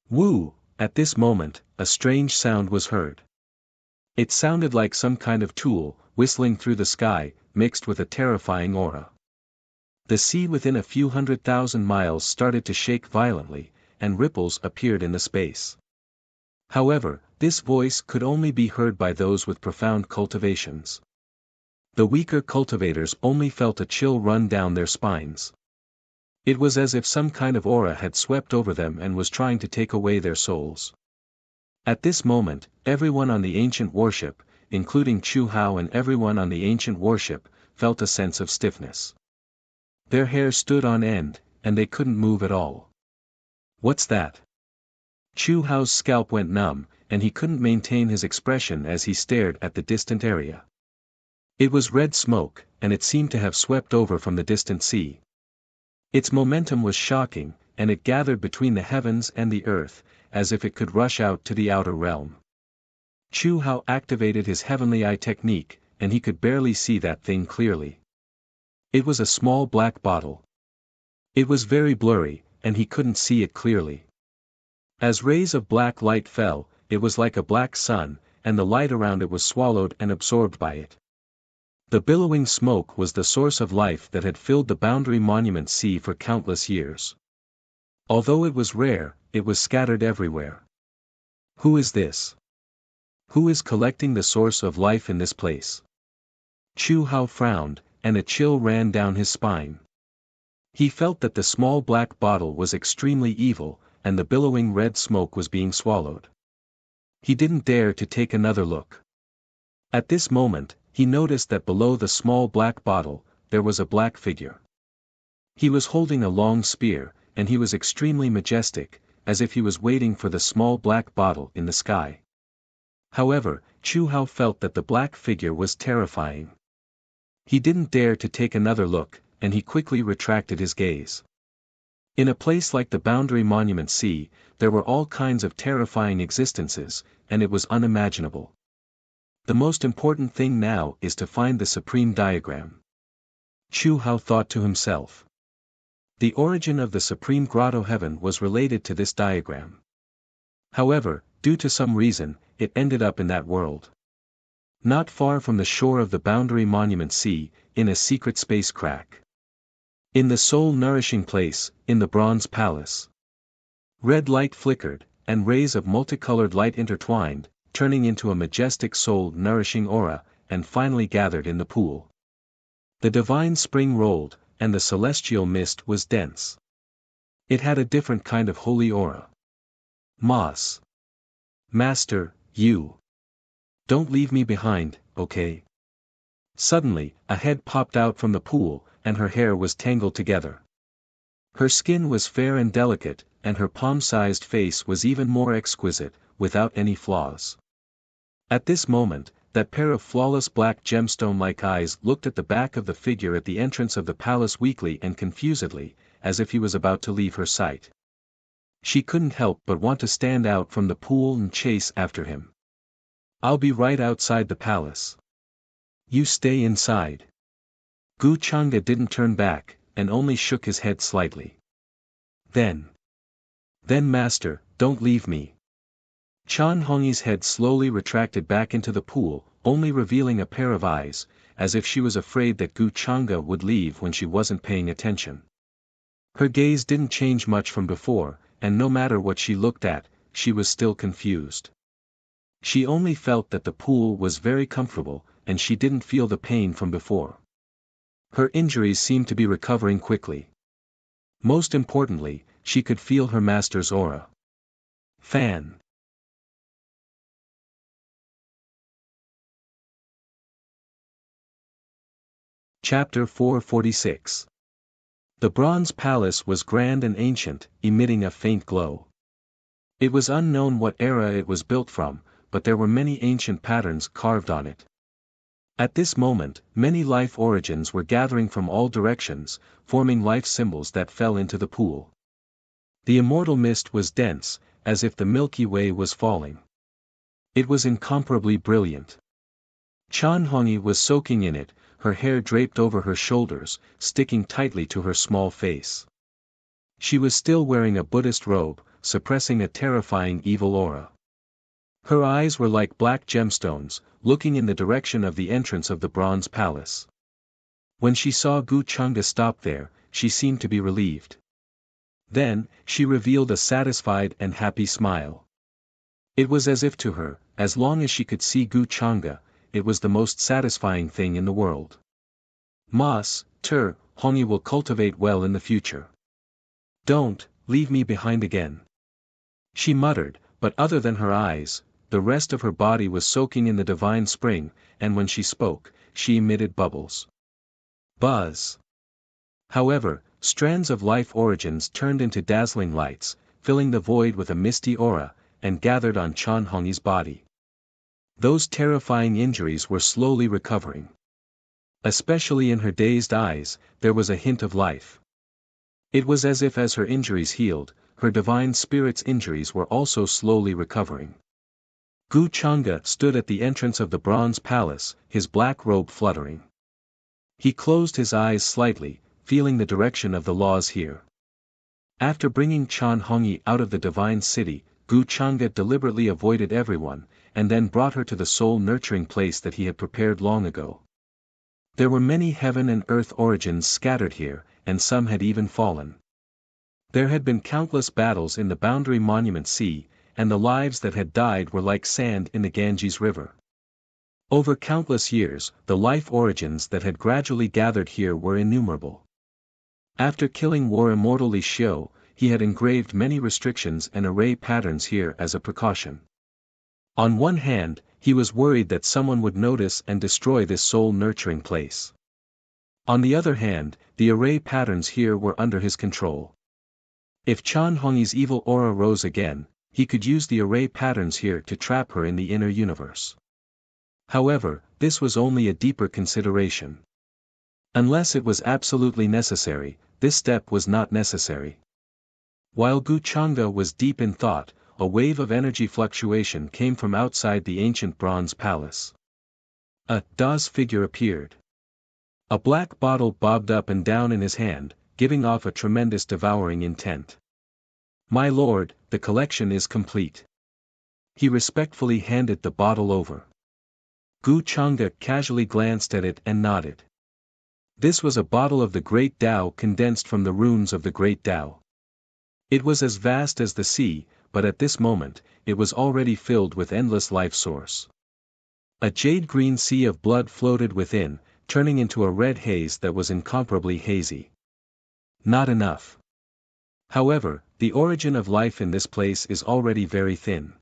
Woo! At this moment, a strange sound was heard. It sounded like some kind of tool, whistling through the sky, mixed with a terrifying aura. The sea within a few 100,000 miles started to shake violently, and ripples appeared in the space. However, this voice could only be heard by those with profound cultivations. The weaker cultivators only felt a chill run down their spines. It was as if some kind of aura had swept over them and was trying to take away their souls. At this moment, everyone on the ancient warship, including Chu Hao and everyone on the ancient warship, felt a sense of stiffness. Their hair stood on end, and they couldn't move at all. What's that? Chu Hao's scalp went numb, and he couldn't maintain his expression as he stared at the distant area. It was red smoke, and it seemed to have swept over from the distant sea. Its momentum was shocking, and it gathered between the heavens and the earth, as if it could rush out to the outer realm. Chu Hao activated his heavenly eye technique, and he could barely see that thing clearly. It was a small black bottle. It was very blurry, and he couldn't see it clearly. As rays of black light fell, it was like a black sun, and the light around it was swallowed and absorbed by it. The billowing smoke was the source of life that had filled the Boundary Monument Sea for countless years. Although it was rare, it was scattered everywhere. Who is this? Who is collecting the source of life in this place? Chu Hao frowned, and a chill ran down his spine. He felt that the small black bottle was extremely evil, and the billowing red smoke was being swallowed. He didn't dare to take another look. At this moment, he noticed that below the small black bottle, there was a black figure. He was holding a long spear, and he was extremely majestic, as if he was waiting for the small black bottle in the sky. However, Chu Hao felt that the black figure was terrifying. He didn't dare to take another look, and he quickly retracted his gaze. In a place like the Boundary Monument Sea, there were all kinds of terrifying existences, and it was unimaginable. The most important thing now is to find the supreme diagram. Chu Hao thought to himself. The origin of the supreme grotto heaven was related to this diagram. However, due to some reason, it ended up in that world. Not far from the shore of the Boundary Monument Sea, in a secret space crack. In the soul-nourishing place, in the Bronze Palace. Red light flickered, and rays of multicolored light intertwined, turning into a majestic soul-nourishing aura, and finally gathered in the pool. The divine spring rolled, and the celestial mist was dense. It had a different kind of holy aura. Moss. Master, you. Don't leave me behind, okay? Suddenly, a head popped out from the pool, and her hair was tangled together. Her skin was fair and delicate, and her palm-sized face was even more exquisite, without any flaws. At this moment, that pair of flawless black gemstone-like eyes looked at the back of the figure at the entrance of the palace weakly and confusedly, as if he was about to leave her sight. She couldn't help but want to stand out from the pool and chase after him. I'll be right outside the palace. You stay inside. Gu Chang'e didn't turn back, and only shook his head slightly. Then, master, don't leave me. Chan Hongyi's head slowly retracted back into the pool, only revealing a pair of eyes, as if she was afraid that Gu Chang'e would leave when she wasn't paying attention. Her gaze didn't change much from before, and no matter what she looked at, she was still confused. She only felt that the pool was very comfortable, and she didn't feel the pain from before. Her injuries seemed to be recovering quickly. Most importantly, she could feel her master's aura. Fan. Chapter 446. The Bronze Palace was grand and ancient, emitting a faint glow. It was unknown what era it was built from, but there were many ancient patterns carved on it. At this moment, many life origins were gathering from all directions, forming life symbols that fell into the pool. The immortal mist was dense, as if the Milky Way was falling. It was incomparably brilliant. Chan Hongyi was soaking in it, her hair draped over her shoulders, sticking tightly to her small face. She was still wearing a Buddhist robe, suppressing a terrifying evil aura. Her eyes were like black gemstones, looking in the direction of the entrance of the Bronze Palace. When she saw Gu Chang'e stop there, she seemed to be relieved. Then, she revealed a satisfied and happy smile. It was as if to her, as long as she could see Gu Chang'e, it was the most satisfying thing in the world. Hongyi will cultivate well in the future. Don't, leave me behind again. She muttered, but other than her eyes, the rest of her body was soaking in the divine spring, and when she spoke, she emitted bubbles. Buzz. However, strands of life origins turned into dazzling lights, filling the void with a misty aura, and gathered on Chan Hongyi's body. Those terrifying injuries were slowly recovering. Especially in her dazed eyes, there was a hint of life. It was as if as her injuries healed, her divine spirit's injuries were also slowly recovering. Gu Chang'e stood at the entrance of the Bronze Palace, his black robe fluttering. He closed his eyes slightly, feeling the direction of the laws here. After bringing Chan Hongyi out of the divine city, Gu Chang'e deliberately avoided everyone, and then brought her to the soul-nurturing place that he had prepared long ago. There were many heaven and earth origins scattered here, and some had even fallen. There had been countless battles in the Boundary Monument Sea, and the lives that had died were like sand in the Ganges River. Over countless years, the life origins that had gradually gathered here were innumerable. After killing War Immortal Li Xiu, he had engraved many restrictions and array patterns here as a precaution. On one hand, he was worried that someone would notice and destroy this soul-nurturing place. On the other hand, the array patterns here were under his control. If Chan Hongyi's evil aura rose again, he could use the array patterns here to trap her in the inner universe. However, this was only a deeper consideration. Unless it was absolutely necessary, this step was not necessary. While Gu Chang'e was deep in thought, a wave of energy fluctuation came from outside the ancient bronze palace. A Da's figure appeared. A black bottle bobbed up and down in his hand, giving off a tremendous devouring intent. "My lord, the collection is complete." He respectfully handed the bottle over. Gu Chang'e casually glanced at it and nodded. This was a bottle of the Great Tao condensed from the runes of the Great Tao. It was as vast as the sea, but at this moment, it was already filled with endless life source. A jade-green sea of blood floated within, turning into a red haze that was incomparably hazy. Not enough. However, the origin of life in this place is already very thin.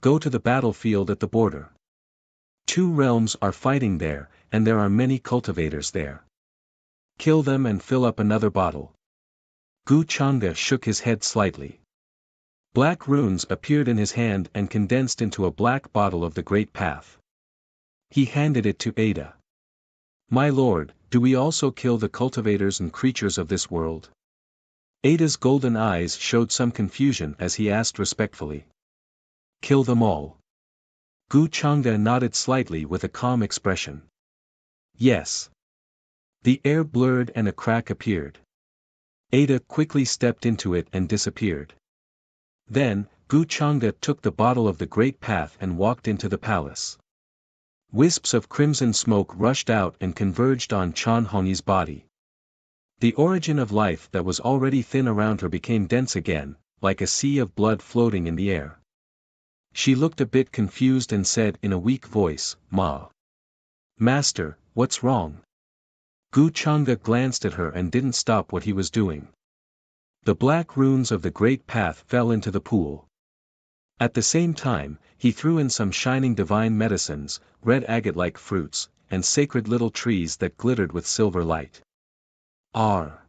Go to the battlefield at the border. 2 realms are fighting there, and there are many cultivators there. Kill them and fill up another bottle. Gu Chang'e shook his head slightly. Black runes appeared in his hand and condensed into a black bottle of the Great Path. He handed it to Ada. "My lord, do we also kill the cultivators and creatures of this world?" Ada's golden eyes showed some confusion as he asked respectfully. "Kill them all." Gu Chang'e nodded slightly with a calm expression. "Yes." The air blurred and a crack appeared. Ada quickly stepped into it and disappeared. Then, Gu Chang'e took the bottle of the Great Path and walked into the palace. Wisps of crimson smoke rushed out and converged on Chan Hongyi's body. The origin of life that was already thin around her became dense again, like a sea of blood floating in the air. She looked a bit confused and said in a weak voice, "Ma. Master, what's wrong?" Gu Chang'e glanced at her and didn't stop what he was doing. The black runes of the Great Path fell into the pool. At the same time, he threw in some shining divine medicines, red agate-like fruits, and sacred little trees that glittered with silver light. Are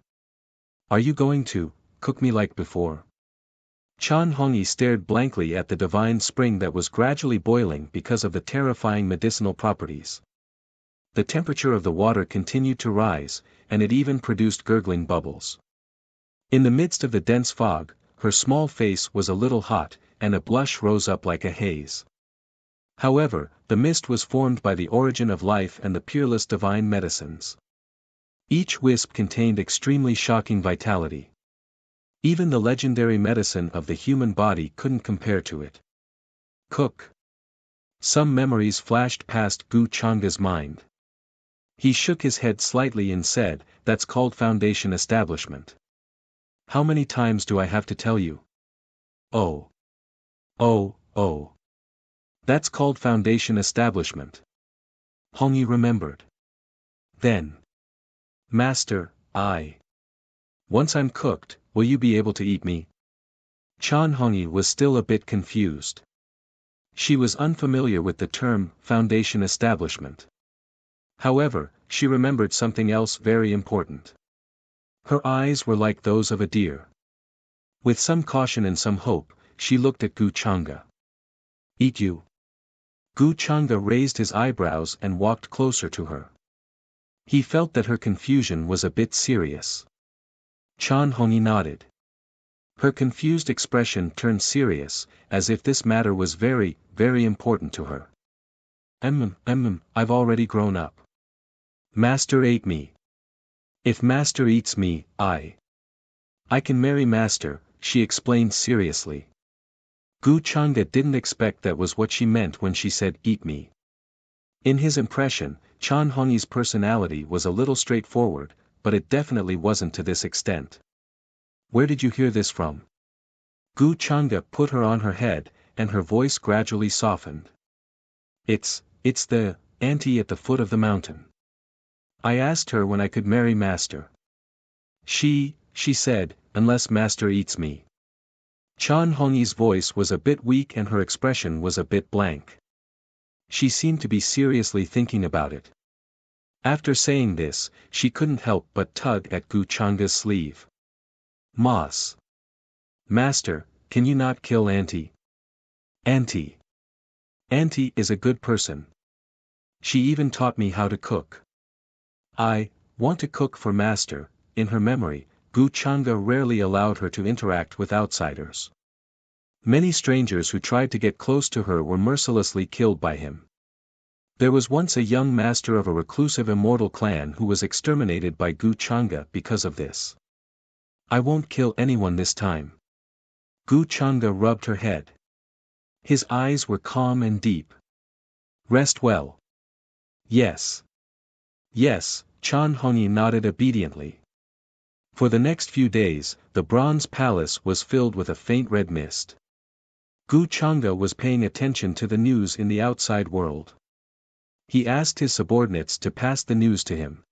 you going to cook me like before?" Chan Hongyi stared blankly at the divine spring that was gradually boiling because of the terrifying medicinal properties. The temperature of the water continued to rise, and it even produced gurgling bubbles. In the midst of the dense fog, her small face was a little hot, and a blush rose up like a haze. However, the mist was formed by the origin of life and the peerless divine medicines. Each wisp contained extremely shocking vitality. Even the legendary medicine of the human body couldn't compare to it. Cook. Some memories flashed past Gu Chang'e's mind. He shook his head slightly and said, "That's called foundation establishment. How many times do I have to tell you?" Oh. That's called foundation establishment. Hongyi remembered. Then. "Master, once I'm cooked, will you be able to eat me?" Chan Hongyi was still a bit confused. She was unfamiliar with the term, foundation establishment. However, she remembered something else very important. Her eyes were like those of a deer. With some caution and some hope, she looked at Gu Chang'e. "Eat you?" Gu Chang'e raised his eyebrows and walked closer to her. He felt that her confusion was a bit serious. Chan Hongyi nodded. Her confused expression turned serious, as if this matter was very, very important to her. I've already grown up. Master ate me. If Master eats me, I can marry master, she explained seriously. Gu Chang'e didn't expect that was what she meant when she said eat me. In his impression, Chan Hongyi's personality was a little straightforward, but it definitely wasn't to this extent. Where did you hear this from? Gu Chang'e put her on her head, and her voice gradually softened. It's the auntie at the foot of the mountain. I asked her when I could marry master. She said, unless master eats me. Chan Hongyi's voice was a bit weak and her expression was a bit blank. She seemed to be seriously thinking about it. After saying this, she couldn't help but tug at Gu Chang'e's sleeve. Moss. Master, can you not kill auntie? Auntie. Auntie is a good person. She even taught me how to cook. I want to cook for master. In her memory, Gu Chang'e rarely allowed her to interact with outsiders. Many strangers who tried to get close to her were mercilessly killed by him. There was once a young master of a reclusive immortal clan who was exterminated by Gu Chang'e because of this. I won't kill anyone this time. Gu Chang'e rubbed her head. His eyes were calm and deep. Rest well. Yes. Yes, Chan Hongyi nodded obediently. For the next few days, the bronze palace was filled with a faint red mist. Gu Chang'e was paying attention to the news in the outside world. He asked his subordinates to pass the news to him.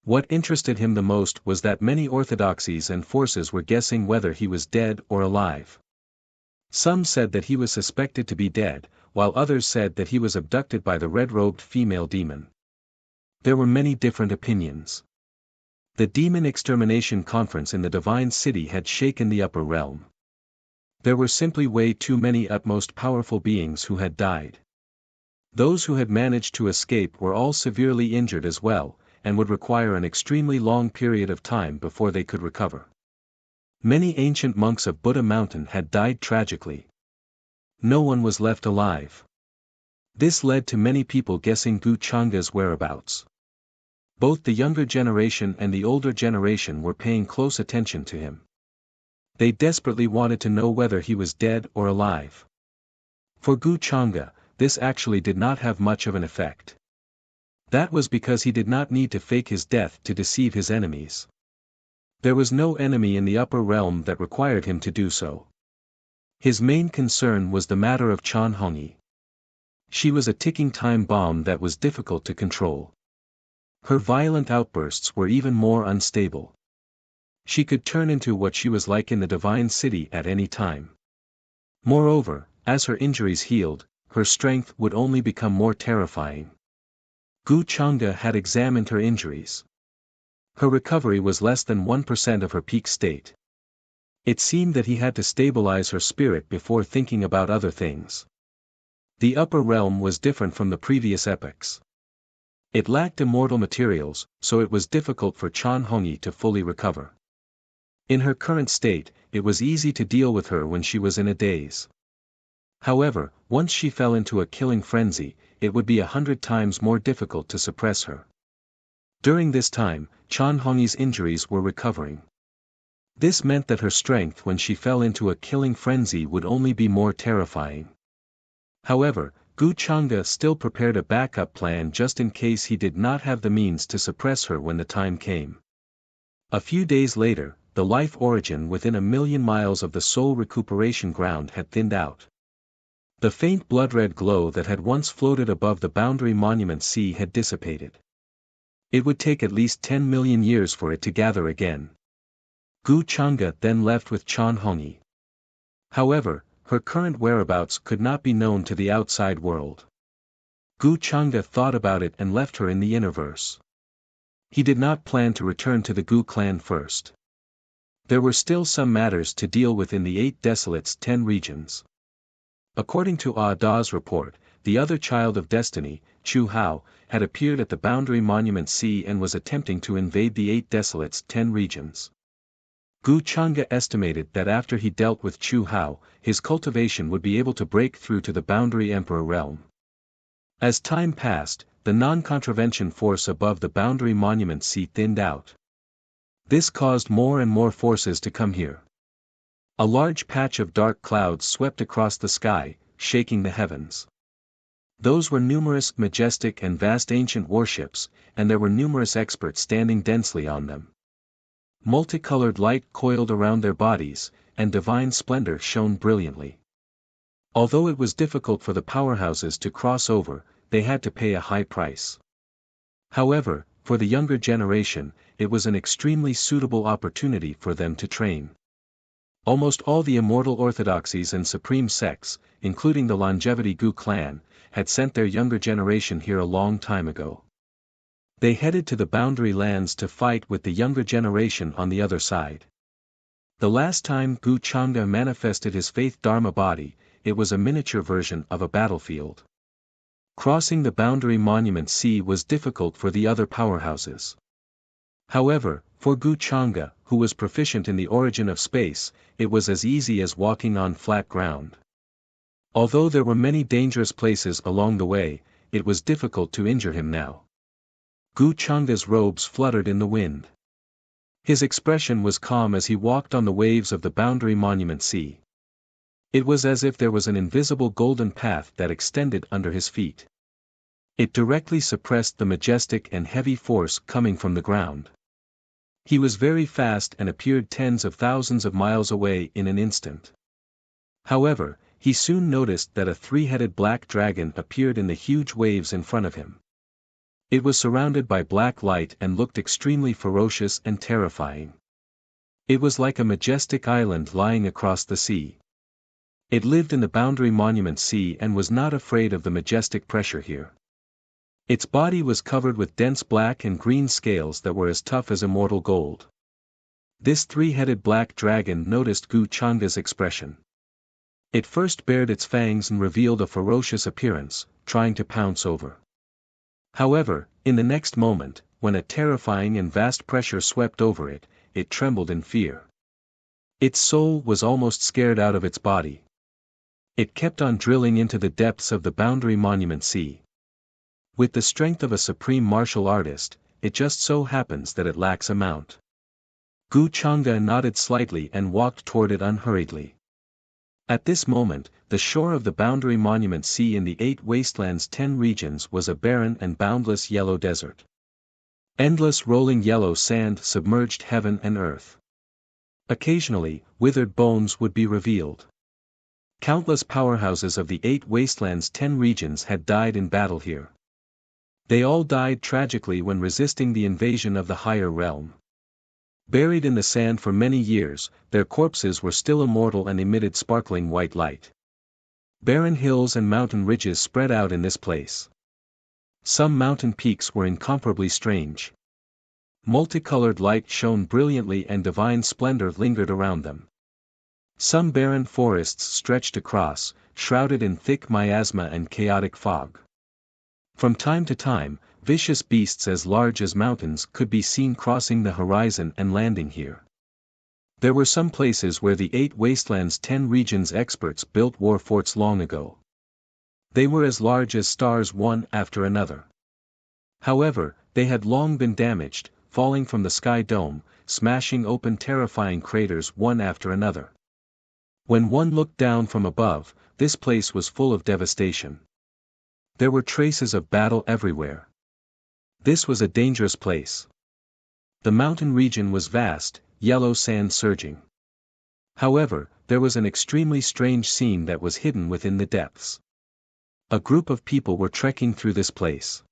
What interested him the most was that many orthodoxies and forces were guessing whether he was dead or alive. Some said that he was suspected to be dead, while others said that he was abducted by the red-robed female demon. There were many different opinions. The demon extermination conference in the Divine City had shaken the upper realm. There were simply way too many utmost powerful beings who had died. Those who had managed to escape were all severely injured as well, and would require an extremely long period of time before they could recover. Many ancient monks of Buddha Mountain had died tragically. No one was left alive. This led to many people guessing Gu Chang'e's whereabouts. Both the younger generation and the older generation were paying close attention to him. They desperately wanted to know whether he was dead or alive. For Gu Chang'e, this actually did not have much of an effect. That was because he did not need to fake his death to deceive his enemies. There was no enemy in the upper realm that required him to do so. His main concern was the matter of Chan Hongyi. She was a ticking time bomb that was difficult to control. Her violent outbursts were even more unstable. She could turn into what she was like in the Divine City at any time. Moreover, as her injuries healed, her strength would only become more terrifying. Gu Chang'e had examined her injuries. Her recovery was less than 1% of her peak state. It seemed that he had to stabilize her spirit before thinking about other things. The upper realm was different from the previous epochs. It lacked immortal materials, so it was difficult for Chan Hongyi to fully recover. In her current state, it was easy to deal with her when she was in a daze. However, once she fell into a killing frenzy, it would be 100 times more difficult to suppress her. During this time, Chan Hongyi's injuries were recovering. This meant that her strength when she fell into a killing frenzy would only be more terrifying. However, Gu Chang'e still prepared a backup plan just in case he did not have the means to suppress her when the time came. A few days later, the life origin within 1,000,000 miles of the soul recuperation ground had thinned out. The faint blood-red glow that had once floated above the boundary monument sea had dissipated. It would take at least 10 million years for it to gather again. Gu Chang'e then left with Chan Hongyi. However, her current whereabouts could not be known to the outside world. Gu Chang'e thought about it and left her in the innerverse. He did not plan to return to the Gu clan first. There were still some matters to deal with in the 8 Desolates' 10 regions. According to Ah Da's report, the other child of destiny, Chu Hao, had appeared at the boundary monument sea and was attempting to invade the 8 Desolates' 10 regions. Gu Chang'e estimated that after he dealt with Chu Hao, his cultivation would be able to break through to the boundary emperor realm. As time passed, the non-contravention force above the boundary monument sea thinned out. This caused more and more forces to come here. A large patch of dark clouds swept across the sky, shaking the heavens. Those were numerous majestic and vast ancient warships, and there were numerous experts standing densely on them. Multicolored light coiled around their bodies, and divine splendor shone brilliantly. Although it was difficult for the powerhouses to cross over, they had to pay a high price. However, for the younger generation, it was an extremely suitable opportunity for them to train. Almost all the immortal orthodoxies and supreme sects, including the Longevity Gu clan, had sent their younger generation here a long time ago. They headed to the boundary lands to fight with the younger generation on the other side. The last time Gu Changda manifested his faith Dharma body, it was a miniature version of a battlefield. Crossing the boundary monument sea was difficult for the other powerhouses. However, for Gu Changda, who was proficient in the origin of space, it was as easy as walking on flat ground. Although there were many dangerous places along the way, it was difficult to injure him now. Gu Changda's robes fluttered in the wind. His expression was calm as he walked on the waves of the boundary monument sea. It was as if there was an invisible golden path that extended under his feet. It directly suppressed the majestic and heavy force coming from the ground. He was very fast and appeared tens of thousands of miles away in an instant. However, he soon noticed that a three-headed black dragon appeared in the huge waves in front of him. It was surrounded by black light and looked extremely ferocious and terrifying. It was like a majestic island lying across the sea. It lived in the boundary monument sea and was not afraid of the majestic pressure here. Its body was covered with dense black and green scales that were as tough as immortal gold. This three-headed black dragon noticed Gu Changda's expression. It first bared its fangs and revealed a ferocious appearance, trying to pounce over. However, in the next moment, when a terrifying and vast pressure swept over it, it trembled in fear. Its soul was almost scared out of its body. It kept on drilling into the depths of the boundary monument sea. With the strength of a supreme martial artist, it just so happens that it lacks a mount. Gu Changda nodded slightly and walked toward it unhurriedly. At this moment, the shore of the boundary monument sea in the 8 wastelands 10 regions was a barren and boundless yellow desert. Endless rolling yellow sand submerged heaven and earth. Occasionally, withered bones would be revealed. Countless powerhouses of the 8 wastelands 10 regions had died in battle here. They all died tragically when resisting the invasion of the higher realm. Buried in the sand for many years, their corpses were still immortal and emitted sparkling white light. Barren hills and mountain ridges spread out in this place. Some mountain peaks were incomparably strange. Multicolored light shone brilliantly and divine splendor lingered around them. Some barren forests stretched across, shrouded in thick miasma and chaotic fog. From time to time, vicious beasts as large as mountains could be seen crossing the horizon and landing here. There were some places where the 8 wastelands 10 regions experts built war forts long ago. They were as large as stars one after another. However, they had long been damaged, falling from the sky dome, smashing open terrifying craters one after another. When one looked down from above, this place was full of devastation. There were traces of battle everywhere. This was a dangerous place. The mountain region was vast, yellow sand surging. However, there was an extremely strange scene that was hidden within the depths. A group of people were trekking through this place.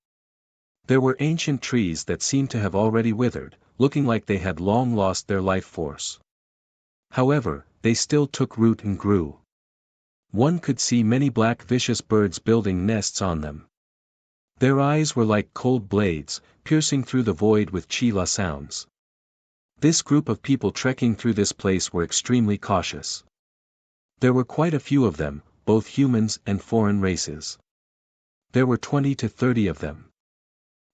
There were ancient trees that seemed to have already withered, looking like they had long lost their life force. However, they still took root and grew. One could see many black vicious birds building nests on them. Their eyes were like cold blades, piercing through the void with chila sounds. This group of people trekking through this place were extremely cautious. There were quite a few of them, both humans and foreign races. There were 20 to 30 of them.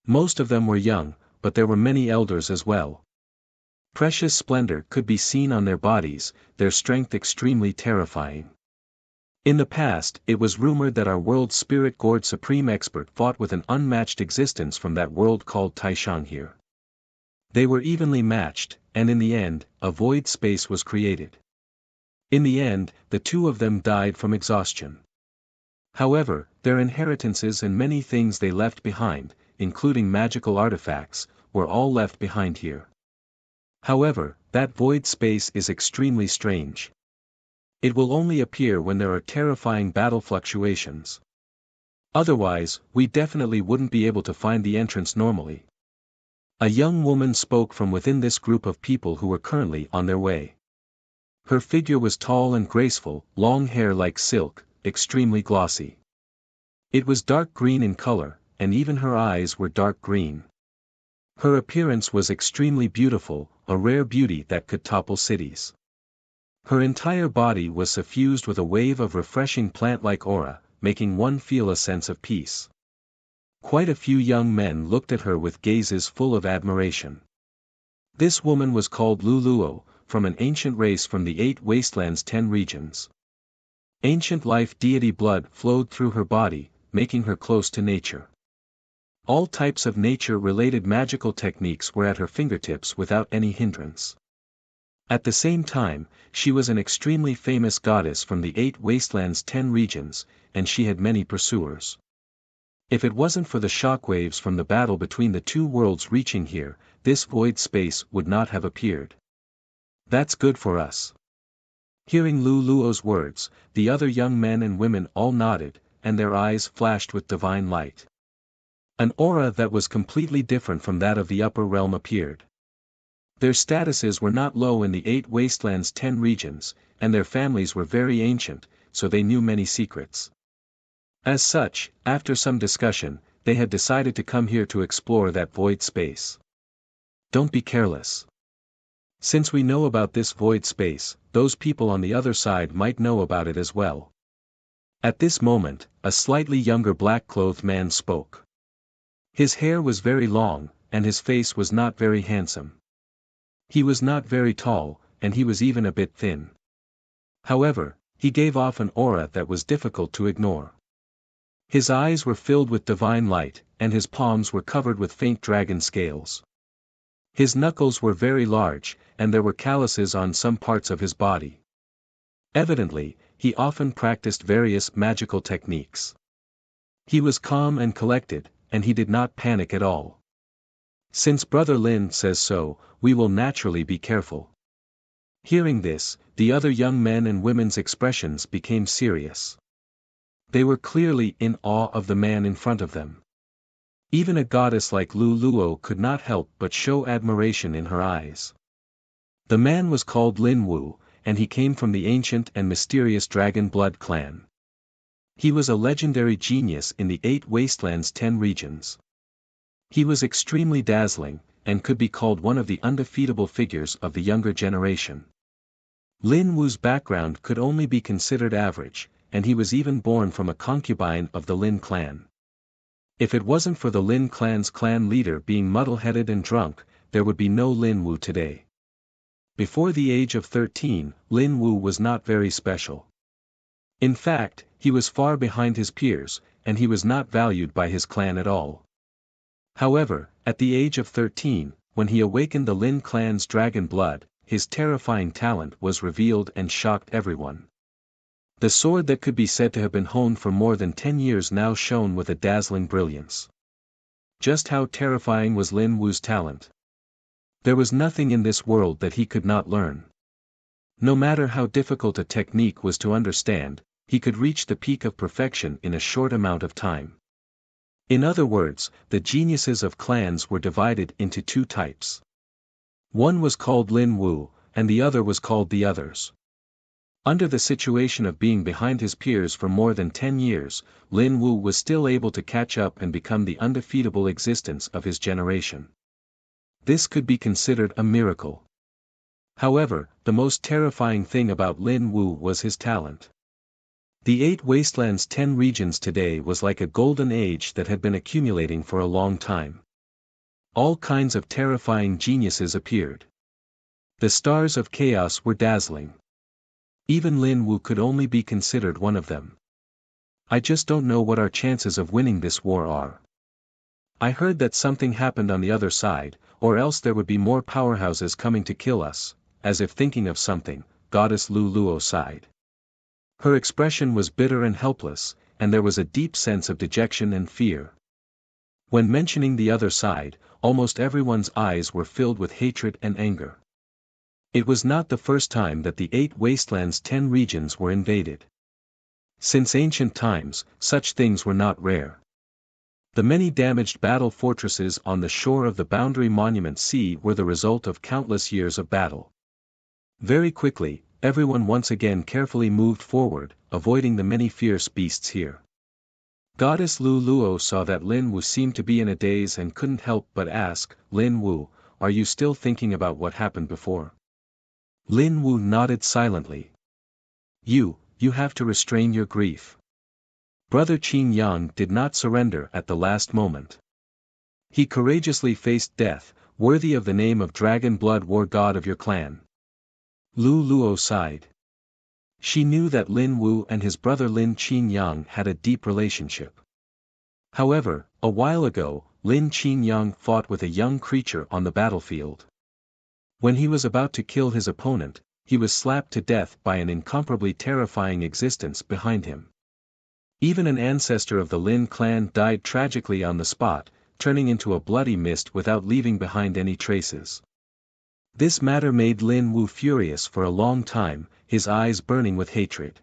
Most of them were young, but there were many elders as well. Precious splendor could be seen on their bodies, their strength extremely terrifying. In the past, it was rumored that our world's spirit gourd supreme expert fought with an unmatched existence from that world called Taishang here. They were evenly matched, and in the end, a void space was created. In the end, the two of them died from exhaustion. However, their inheritances and many things they left behind, including magical artifacts, were all left behind here. However, that void space is extremely strange. It will only appear when there are terrifying battle fluctuations. Otherwise, we definitely wouldn't be able to find the entrance normally. A young woman spoke from within this group of people who were currently on their way. Her figure was tall and graceful, long hair like silk, extremely glossy. It was dark green in color, and even her eyes were dark green. Her appearance was extremely beautiful, a rare beauty that could topple cities. Her entire body was suffused with a wave of refreshing plant-like aura, making one feel a sense of peace. Quite a few young men looked at her with gazes full of admiration. This woman was called Luluo, from an ancient race from the 8 Wastelands 10 regions. Ancient life deity blood flowed through her body, making her close to nature. All types of nature-related magical techniques were at her fingertips without any hindrance. At the same time, she was an extremely famous goddess from the 8 Wastelands 10 regions, and she had many pursuers. If it wasn't for the shockwaves from the battle between the two worlds reaching here, this void space would not have appeared. That's good for us. Hearing Luluo's words, the other young men and women all nodded, and their eyes flashed with divine light. An aura that was completely different from that of the upper realm appeared. Their statuses were not low in the 8 Wastelands 10 regions, and their families were very ancient, so they knew many secrets. As such, after some discussion, they had decided to come here to explore that void space. Don't be careless. Since we know about this void space, those people on the other side might know about it as well. At this moment, a slightly younger black-clothed man spoke. His hair was very long, and his face was not very handsome. He was not very tall, and he was even a bit thin. However, he gave off an aura that was difficult to ignore. His eyes were filled with divine light, and his palms were covered with faint dragon scales. His knuckles were very large, and there were calluses on some parts of his body. Evidently, he often practiced various magical techniques. He was calm and collected, and he did not panic at all. Since Brother Lin says so, we will naturally be careful. Hearing this, the other young men and women's expressions became serious. They were clearly in awe of the man in front of them. Even a goddess like Luluo could not help but show admiration in her eyes. The man was called Lin Wu, and he came from the ancient and mysterious Dragon Blood clan. He was a legendary genius in the 8 Wastelands 10 regions. He was extremely dazzling, and could be called one of the undefeatable figures of the younger generation. Lin Wu's background could only be considered average, and he was even born from a concubine of the Lin clan. If it wasn't for the Lin clan's clan leader being muddle-headed and drunk, there would be no Lin Wu today. Before the age of 13, Lin Wu was not very special. In fact, he was far behind his peers, and he was not valued by his clan at all. However, at the age of 13, when he awakened the Lin clan's dragon blood, his terrifying talent was revealed and shocked everyone. The sword that could be said to have been honed for more than 10 years now shone with a dazzling brilliance. Just how terrifying was Lin Wu's talent? There was nothing in this world that he could not learn. No matter how difficult a technique was to understand, he could reach the peak of perfection in a short amount of time. In other words, the geniuses of clans were divided into two types. One was called Lin Wu, and the other was called the others. Under the situation of being behind his peers for more than 10 years, Lin Wu was still able to catch up and become the undefeatable existence of his generation. This could be considered a miracle. However, the most terrifying thing about Lin Wu was his talent. The 8 Wastelands 10 regions today was like a golden age that had been accumulating for a long time. All kinds of terrifying geniuses appeared. The stars of chaos were dazzling. Even Lin Wu could only be considered one of them. I just don't know what our chances of winning this war are. I heard that something happened on the other side, or else there would be more powerhouses coming to kill us, as if thinking of something, Goddess Lu Luo sighed. Her expression was bitter and helpless, and there was a deep sense of dejection and fear. When mentioning the other side, almost everyone's eyes were filled with hatred and anger. It was not the first time that the 8 wastelands' 10 regions were invaded. Since ancient times, such things were not rare. The many damaged battle fortresses on the shore of the Boundary Monument Sea were the result of countless years of battle. Very quickly, everyone once again carefully moved forward, avoiding the many fierce beasts here. Goddess Lu Luo saw that Lin Wu seemed to be in a daze and couldn't help but ask, "Lin Wu, are you still thinking about what happened before?" Lin Wu nodded silently. You have to restrain your grief." Brother Qin Yang did not surrender at the last moment. He courageously faced death, worthy of the name of Dragon Blood War God of your clan. Lu Luo sighed. She knew that Lin Wu and his brother Lin Qin Yang had a deep relationship. However, a while ago, Lin Qin Yang fought with a young creature on the battlefield. When he was about to kill his opponent, he was slapped to death by an incomparably terrifying existence behind him. Even an ancestor of the Lin clan died tragically on the spot, turning into a bloody mist without leaving behind any traces. This matter made Lin Wu furious for a long time, his eyes burning with hatred.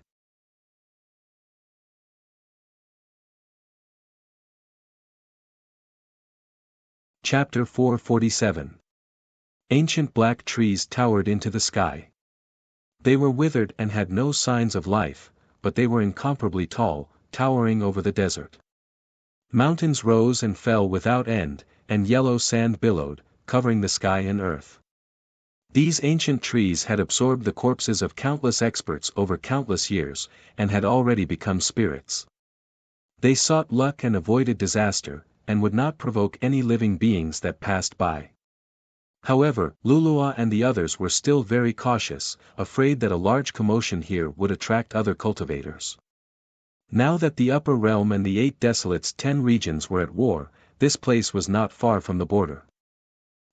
Chapter 447. Ancient black trees towered into the sky. They were withered and had no signs of life, but they were incomparably tall, towering over the desert. Mountains rose and fell without end, and yellow sand billowed, covering the sky and earth. These ancient trees had absorbed the corpses of countless experts over countless years, and had already become spirits. They sought luck and avoided disaster, and would not provoke any living beings that passed by. However, Lulua and the others were still very cautious, afraid that a large commotion here would attract other cultivators. Now that the Upper Realm and the 8 Desolates' 10 regions were at war, this place was not far from the border.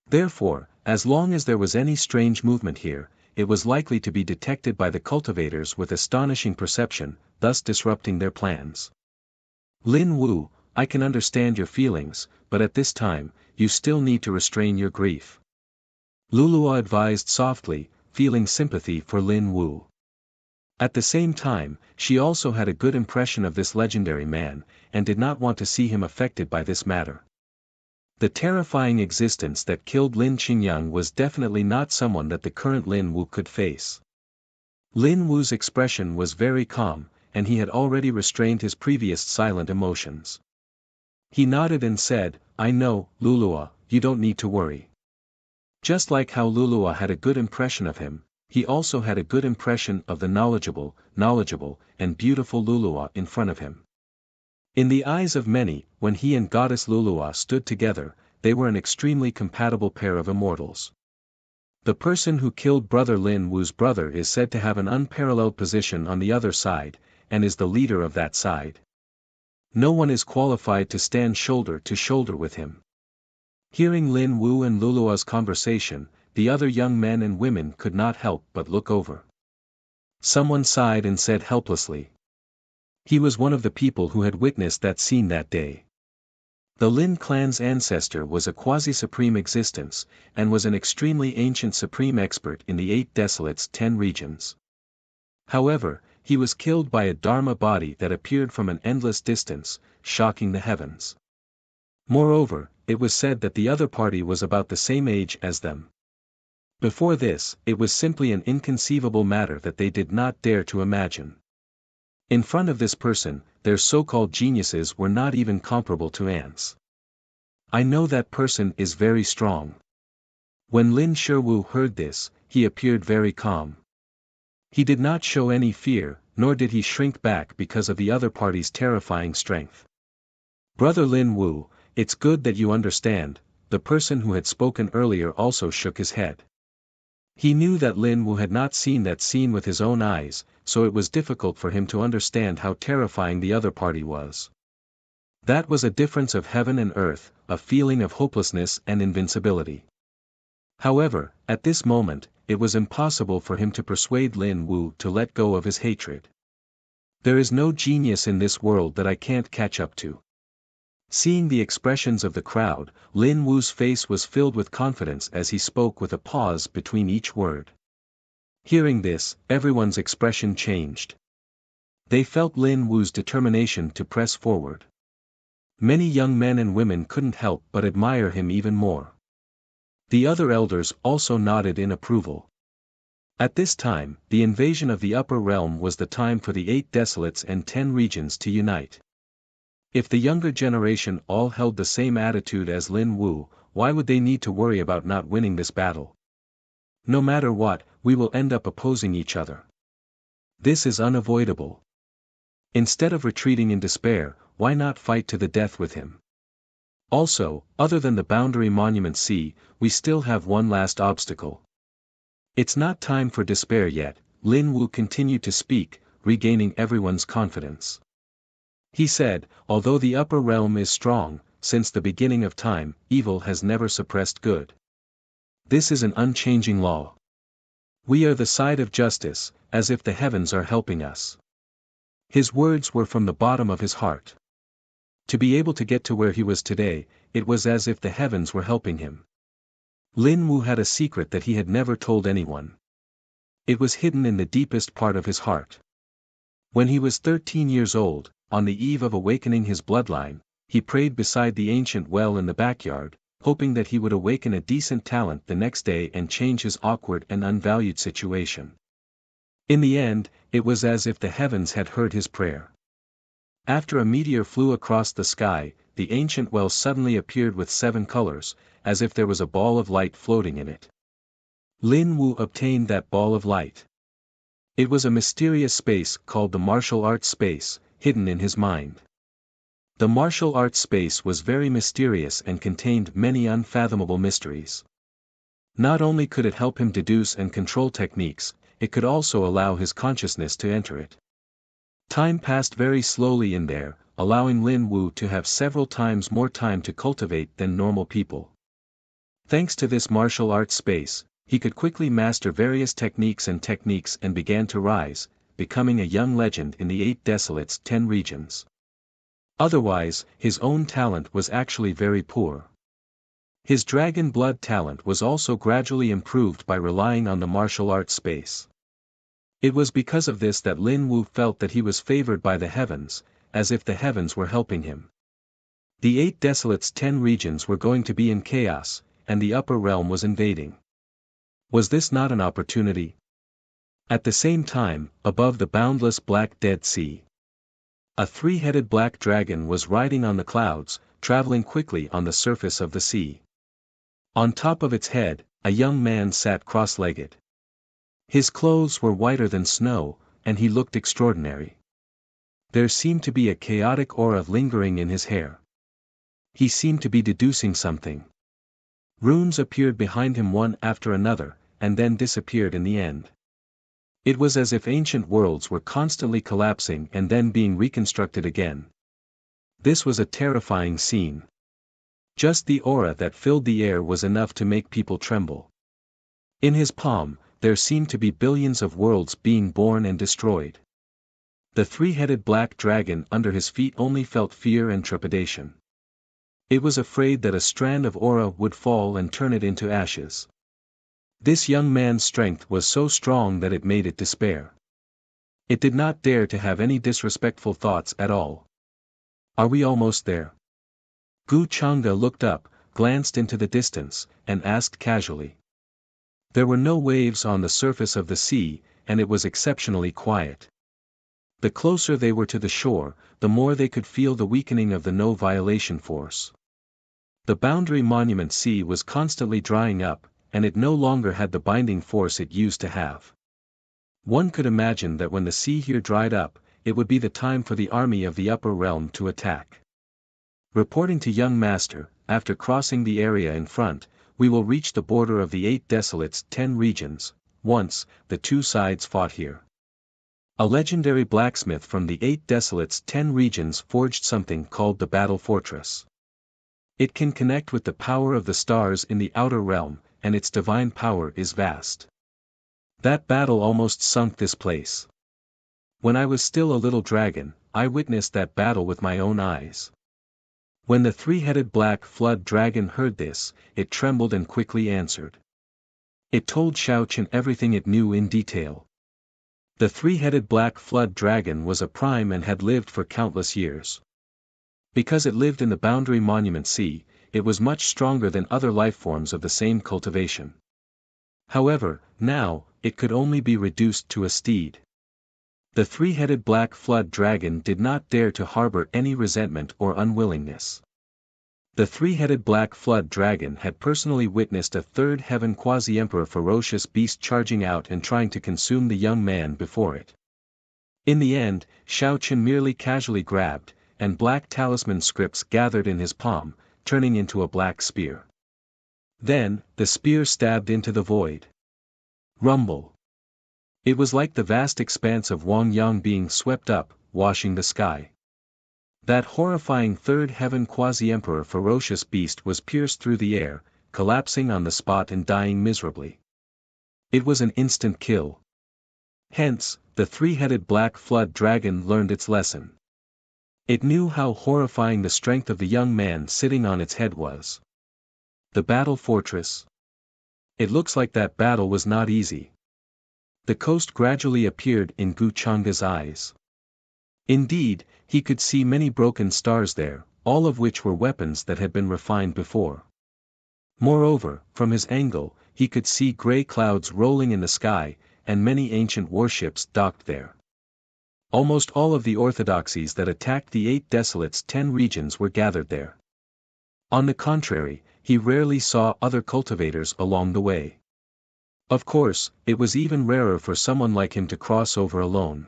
Therefore, as long as there was any strange movement here, it was likely to be detected by the cultivators with astonishing perception, thus disrupting their plans. Lin Wu, I can understand your feelings, but at this time, you still need to restrain your grief. Lulua advised softly, feeling sympathy for Lin Wu. At the same time, she also had a good impression of this legendary man, and did not want to see him affected by this matter. The terrifying existence that killed Lin Qingyang was definitely not someone that the current Lin Wu could face. Lin Wu's expression was very calm, and he had already restrained his previous silent emotions. He nodded and said, I know, Lulua, you don't need to worry. Just like how Lulua had a good impression of him, he also had a good impression of the knowledgeable, and beautiful Lulua in front of him. In the eyes of many, when he and Goddess Lulua stood together, they were an extremely compatible pair of immortals. The person who killed Brother Lin Wu's brother is said to have an unparalleled position on the other side, and is the leader of that side. No one is qualified to stand shoulder to shoulder with him. Hearing Lin Wu and Lulua's conversation, the other young men and women could not help but look over. Someone sighed and said helplessly. He was one of the people who had witnessed that scene that day. The Lin clan's ancestor was a quasi-supreme existence, and was an extremely ancient supreme expert in the 8 Desolates' 10 regions. However, he was killed by a Dharma body that appeared from an endless distance, shocking the heavens. Moreover, it was said that the other party was about the same age as them. Before this, it was simply an inconceivable matter that they did not dare to imagine. In front of this person, their so-called geniuses were not even comparable to ants. I know that person is very strong. When Lin Shiwu heard this, he appeared very calm. He did not show any fear, nor did he shrink back because of the other party's terrifying strength. Brother Lin Wu, it's good that you understand, the person who had spoken earlier also shook his head. He knew that Lin Wu had not seen that scene with his own eyes, so it was difficult for him to understand how terrifying the other party was. That was a difference of heaven and earth, a feeling of hopelessness and invincibility. However, at this moment, it was impossible for him to persuade Lin Wu to let go of his hatred. There is no genius in this world that I can't catch up to. Seeing the expressions of the crowd, Lin Wu's face was filled with confidence as he spoke with a pause between each word. Hearing this, everyone's expression changed. They felt Lin Wu's determination to press forward. Many young men and women couldn't help but admire him even more. The other elders also nodded in approval. At this time, the invasion of the upper realm was the time for the 8 desolates and 10 regions to unite. If the younger generation all held the same attitude as Lin Wu, why would they need to worry about not winning this battle? No matter what, we will end up opposing each other. This is unavoidable. Instead of retreating in despair, why not fight to the death with him? Also, other than the boundary monument sea, we still have one last obstacle. It's not time for despair yet, Lin Wu continued to speak, regaining everyone's confidence. He said, although the upper realm is strong, since the beginning of time, evil has never suppressed good. This is an unchanging law. We are the side of justice, as if the heavens are helping us. His words were from the bottom of his heart. To be able to get to where he was today, it was as if the heavens were helping him. Lin Wu had a secret that he had never told anyone. It was hidden in the deepest part of his heart. When he was 13 years old, on the eve of awakening his bloodline, he prayed beside the ancient well in the backyard, hoping that he would awaken a decent talent the next day and change his awkward and unvalued situation. In the end, it was as if the heavens had heard his prayer. After a meteor flew across the sky, the ancient well suddenly appeared with 7 colors, as if there was a ball of light floating in it. Lin Wu obtained that ball of light. It was a mysterious space called the martial arts space, hidden in his mind. The martial arts space was very mysterious and contained many unfathomable mysteries. Not only could it help him deduce and control techniques, it could also allow his consciousness to enter it. Time passed very slowly in there, allowing Lin Wu to have several times more time to cultivate than normal people. Thanks to this martial arts space, he could quickly master various techniques and began to rise, becoming a young legend in the 8 desolates 10 regions. Otherwise, his own talent was actually very poor. His dragon blood talent was also gradually improved by relying on the martial arts space. It was because of this that Lin Wu felt that he was favored by the heavens, as if the heavens were helping him. The 8 desolates 10 regions were going to be in chaos, and the upper realm was invading. Was this not an opportunity? At the same time, above the boundless black Dead Sea, a 3-headed black dragon was riding on the clouds, traveling quickly on the surface of the sea. On top of its head, a young man sat cross-legged. His clothes were whiter than snow, and he looked extraordinary. There seemed to be a chaotic aura lingering in his hair. He seemed to be deducing something. Runes appeared behind him one after another, and then disappeared in the end. It was as if ancient worlds were constantly collapsing and then being reconstructed again. This was a terrifying scene. Just the aura that filled the air was enough to make people tremble. In his palm, there seemed to be billions of worlds being born and destroyed. The 3-headed black dragon under his feet only felt fear and trepidation. It was afraid that a strand of aura would fall and turn it into ashes. This young man's strength was so strong that it made it despair. It did not dare to have any disrespectful thoughts at all. Are we almost there? Gu Chang'e looked up, glanced into the distance, and asked casually. There were no waves on the surface of the sea, and it was exceptionally quiet. The closer they were to the shore, the more they could feel the weakening of the no-violation force. The boundary monument sea was constantly drying up, and it no longer had the binding force it used to have. One could imagine that when the sea here dried up, it would be the time for the army of the upper realm to attack. Reporting to young master, after crossing the area in front, we will reach the border of the 8 desolates 10 regions. Once, the 2 sides fought here. A legendary blacksmith from the 8 Desolates 10 regions forged something called the Battle Fortress. It can connect with the power of the stars in the outer realm, and its divine power is vast. That battle almost sunk this place. When I was still a little dragon, I witnessed that battle with my own eyes. When the three-headed black flood dragon heard this, it trembled and quickly answered. It told Xiaoqian everything it knew in detail. The three-headed black flood dragon was a prime and had lived for countless years. Because it lived in the Boundary Monument Sea, it was much stronger than other lifeforms of the same cultivation. However, now, it could only be reduced to a steed. The three-headed black flood dragon did not dare to harbor any resentment or unwillingness. The three-headed black flood dragon had personally witnessed a third heaven quasi-emperor ferocious beast charging out and trying to consume the young man before it. In the end, Xiaoqian merely casually grabbed, and black talisman scripts gathered in his palm, turning into a black spear. Then, the spear stabbed into the void. Rumble. It was like the vast expanse of Wangyang being swept up, washing the sky. That horrifying third heaven quasi-emperor ferocious beast was pierced through the air, collapsing on the spot and dying miserably. It was an instant kill. Hence, the three-headed black flood dragon learned its lesson. It knew how horrifying the strength of the young man sitting on its head was. The battle fortress. It looks like that battle was not easy. The coast gradually appeared in Gu Changa's eyes. Indeed, he could see many broken stars there, all of which were weapons that had been refined before. Moreover, from his angle, he could see gray clouds rolling in the sky, and many ancient warships docked there. Almost all of the orthodoxies that attacked the 8 Desolates 10 regions were gathered there. On the contrary, he rarely saw other cultivators along the way. Of course, it was even rarer for someone like him to cross over alone.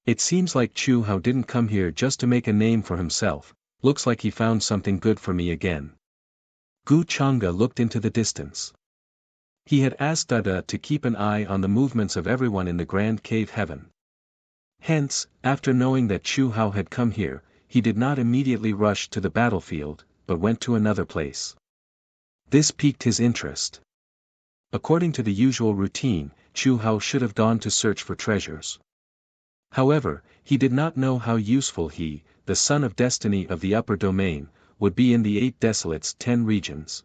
It seems like Chu Hao didn't come here just to make a name for himself, looks like he found something good for me again. Gu Changa looked into the distance. He had asked Dada to keep an eye on the movements of everyone in the Grand Cave Heaven. Hence, after knowing that Chu Hao had come here, he did not immediately rush to the battlefield, but went to another place. This piqued his interest. According to the usual routine, Chu Hao should have gone to search for treasures. However, he did not know how useful he, the son of destiny of the upper domain, would be in the 8 Desolates 10 regions.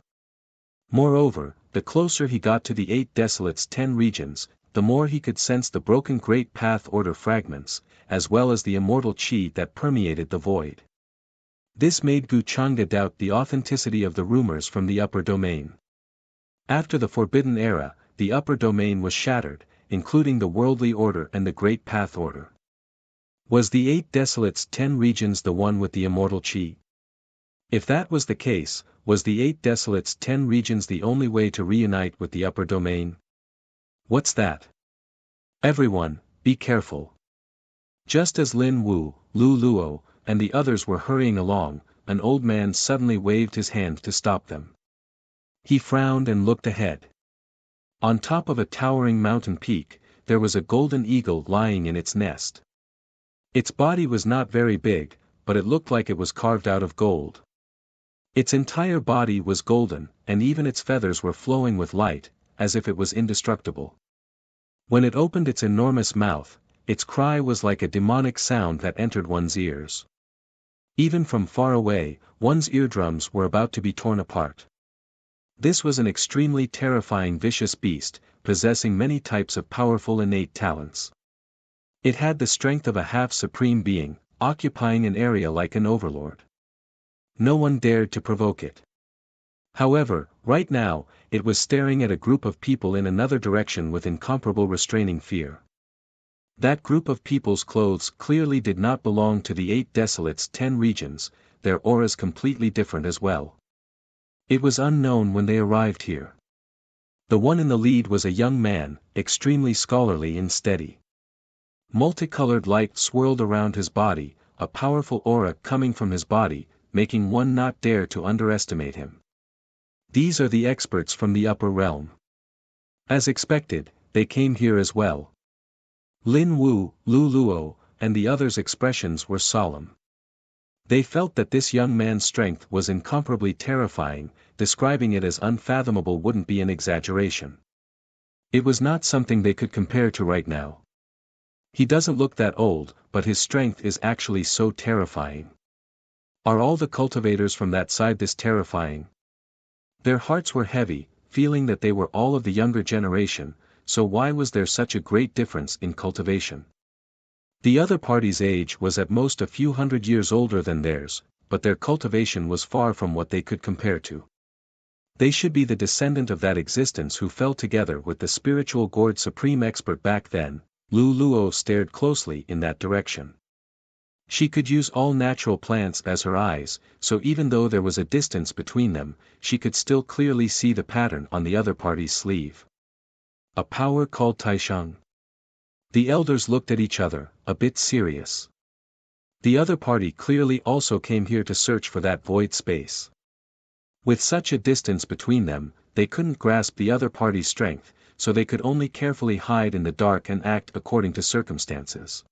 Moreover, the closer he got to the 8 Desolates 10 regions, the more he could sense the broken Great Path Order fragments, as well as the immortal chi that permeated the void. This made Gu Changa doubt the authenticity of the rumors from the upper domain. After the Forbidden Era, the upper domain was shattered, including the Worldly Order and the Great Path Order. Was the 8 Desolates 10 regions the one with the immortal chi? If that was the case, was the 8 Desolates 10 regions the only way to reunite with the upper domain? What's that? Everyone, be careful. Just as Lin Wu, Lu Luo, and the others were hurrying along, an old man suddenly waved his hand to stop them. He frowned and looked ahead. On top of a towering mountain peak, there was a golden eagle lying in its nest. Its body was not very big, but it looked like it was carved out of gold. Its entire body was golden, and even its feathers were flowing with light, as if it was indestructible. When it opened its enormous mouth, its cry was like a demonic sound that entered one's ears. Even from far away, one's eardrums were about to be torn apart. This was an extremely terrifying vicious beast, possessing many types of powerful innate talents. It had the strength of a half-supreme being, occupying an area like an overlord. No one dared to provoke it. However, right now, it was staring at a group of people in another direction with incomparable restraining fear. That group of people's clothes clearly did not belong to the 8 Desolates 10 regions, their auras completely different as well. It was unknown when they arrived here. The one in the lead was a young man, extremely scholarly and steady. Multicolored light swirled around his body, a powerful aura coming from his body, making one not dare to underestimate him. These are the experts from the upper realm. As expected, they came here as well. Lin Wu, Lu Luo, and the others' expressions were solemn. They felt that this young man's strength was incomparably terrifying, describing it as unfathomable wouldn't be an exaggeration. It was not something they could compare to right now. He doesn't look that old, but his strength is actually so terrifying. Are all the cultivators from that side this terrifying? Their hearts were heavy, feeling that they were all of the younger generation, so why was there such a great difference in cultivation? The other party's age was at most a few hundred years older than theirs, but their cultivation was far from what they could compare to. They should be the descendant of that existence who fell together with the spiritual gourd supreme expert back then. Lu Luo stared closely in that direction. She could use all natural plants as her eyes, so even though there was a distance between them, she could still clearly see the pattern on the other party's sleeve. A power called Taishang. The elders looked at each other, a bit serious. The other party clearly also came here to search for that void space. With such a distance between them, they couldn't grasp the other party's strength, so they could only carefully hide in the dark and act according to circumstances.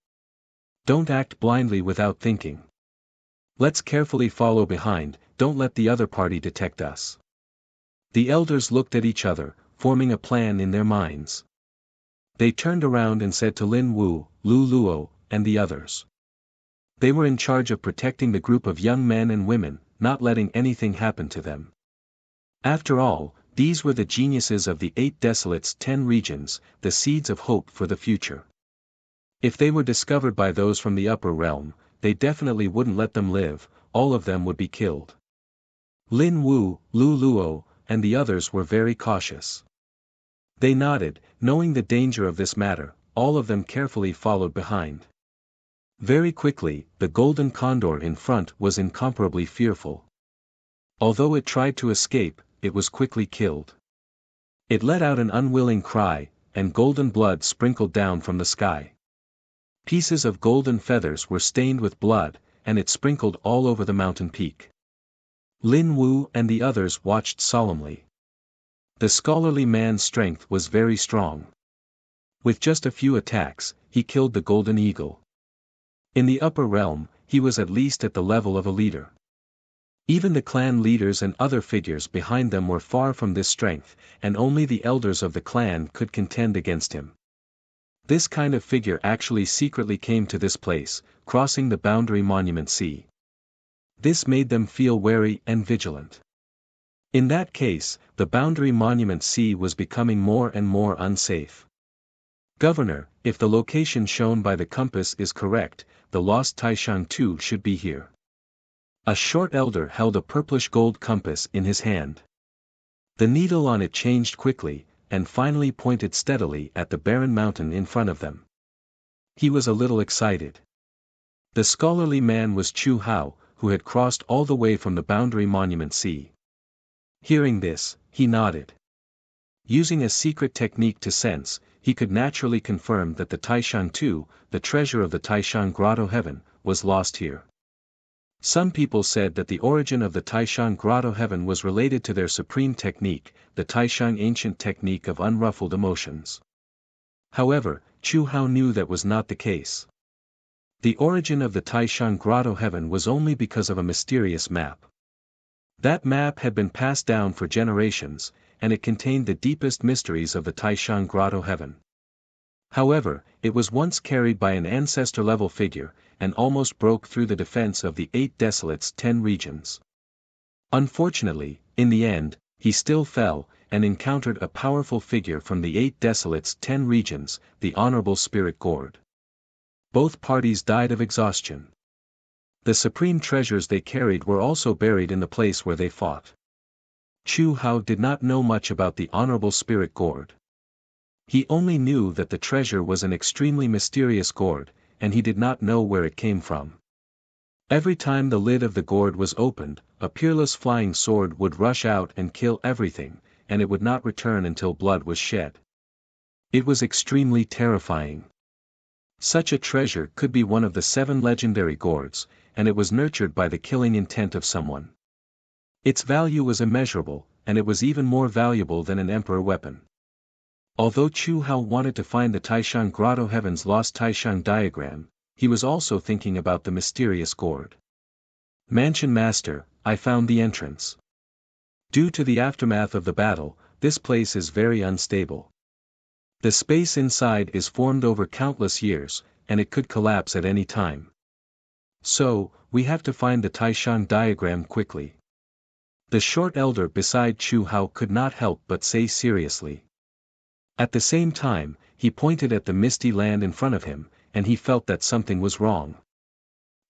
Don't act blindly without thinking. Let's carefully follow behind, don't let the other party detect us. The elders looked at each other, forming a plan in their minds. They turned around and said to Lin Wu, Lu Luo, and the others. They were in charge of protecting the group of young men and women, not letting anything happen to them. After all, these were the geniuses of the 8 Desolates 10 regions, the seeds of hope for the future. If they were discovered by those from the upper realm, they definitely wouldn't let them live, all of them would be killed. Lin Wu, Lu Luo, and the others were very cautious. They nodded, knowing the danger of this matter, all of them carefully followed behind. Very quickly, the golden condor in front was incomparably fearful. Although it tried to escape, it was quickly killed. It let out an unwilling cry, and golden blood sprinkled down from the sky. Pieces of golden feathers were stained with blood, and it sprinkled all over the mountain peak. Lin Wu and the others watched solemnly. The scholarly man's strength was very strong. With just a few attacks, he killed the golden eagle. In the upper realm, he was at least at the level of a leader. Even the clan leaders and other figures behind them were far from this strength, and only the elders of the clan could contend against him. This kind of figure actually secretly came to this place, crossing the boundary monument sea. This made them feel wary and vigilant. In that case, the boundary monument sea was becoming more and more unsafe. Governor, if the location shown by the compass is correct, the lost Taishang too should be here. A short elder held a purplish gold compass in his hand. The needle on it changed quickly, and finally pointed steadily at the barren mountain in front of them. He was a little excited. The scholarly man was Chu Hao, who had crossed all the way from the boundary monument sea. Hearing this, he nodded. Using a secret technique to sense, he could naturally confirm that the Taishang too, the treasure of the Taishang Grotto Heaven, was lost here. Some people said that the origin of the Taishang Grotto Heaven was related to their supreme technique, the Taishang ancient technique of unruffled emotions. However, Chu Hao knew that was not the case. The origin of the Taishang Grotto Heaven was only because of a mysterious map. That map had been passed down for generations, and it contained the deepest mysteries of the Taishang Grotto Heaven. However, it was once carried by an ancestor-level figure, and almost broke through the defense of the 8 Desolates 10 regions. Unfortunately, in the end, he still fell, and encountered a powerful figure from the 8 Desolates 10 regions, the Honorable Spirit Gourd. Both parties died of exhaustion. The supreme treasures they carried were also buried in the place where they fought. Chu Hao did not know much about the Honorable Spirit Gourd. He only knew that the treasure was an extremely mysterious gourd, and he did not know where it came from. Every time the lid of the gourd was opened, a peerless flying sword would rush out and kill everything, and it would not return until blood was shed. It was extremely terrifying. Such a treasure could be one of the 7 legendary gourds, and it was nurtured by the killing intent of someone. Its value was immeasurable, and it was even more valuable than an emperor weapon. Although Chu Hao wanted to find the Taishan Grotto Heaven's lost Taishan diagram, he was also thinking about the mysterious gourd. Mansion Master, I found the entrance. Due to the aftermath of the battle, this place is very unstable. The space inside is formed over countless years, and it could collapse at any time. So, we have to find the Taishan diagram quickly. The short elder beside Chu Hao could not help but say seriously. At the same time, he pointed at the misty land in front of him, and he felt that something was wrong.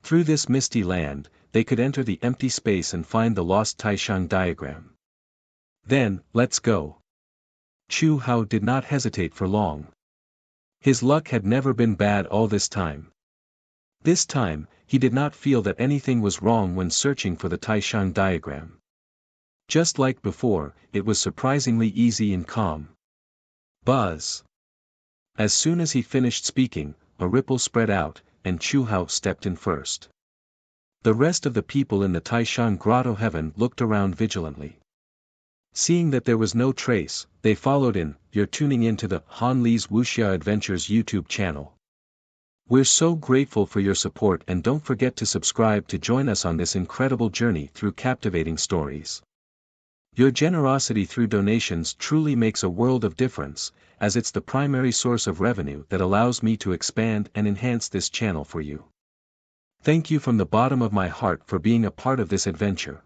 Through this misty land, they could enter the empty space and find the lost Taishan diagram. Then, let's go. Chu Hao did not hesitate for long. His luck had never been bad all this time. This time, he did not feel that anything was wrong when searching for the Taishan diagram. Just like before, it was surprisingly easy and calm. Buzz. As soon as he finished speaking, a ripple spread out, and Chu Hao stepped in first. The rest of the people in the Taishan Grotto Heaven looked around vigilantly. Seeing that there was no trace, they followed in. You're tuning into the Han Li's Wuxia Adventures YouTube channel. We're so grateful for your support, and don't forget to subscribe to join us on this incredible journey through captivating stories. Your generosity through donations truly makes a world of difference, as it's the primary source of revenue that allows me to expand and enhance this channel for you. Thank you from the bottom of my heart for being a part of this adventure.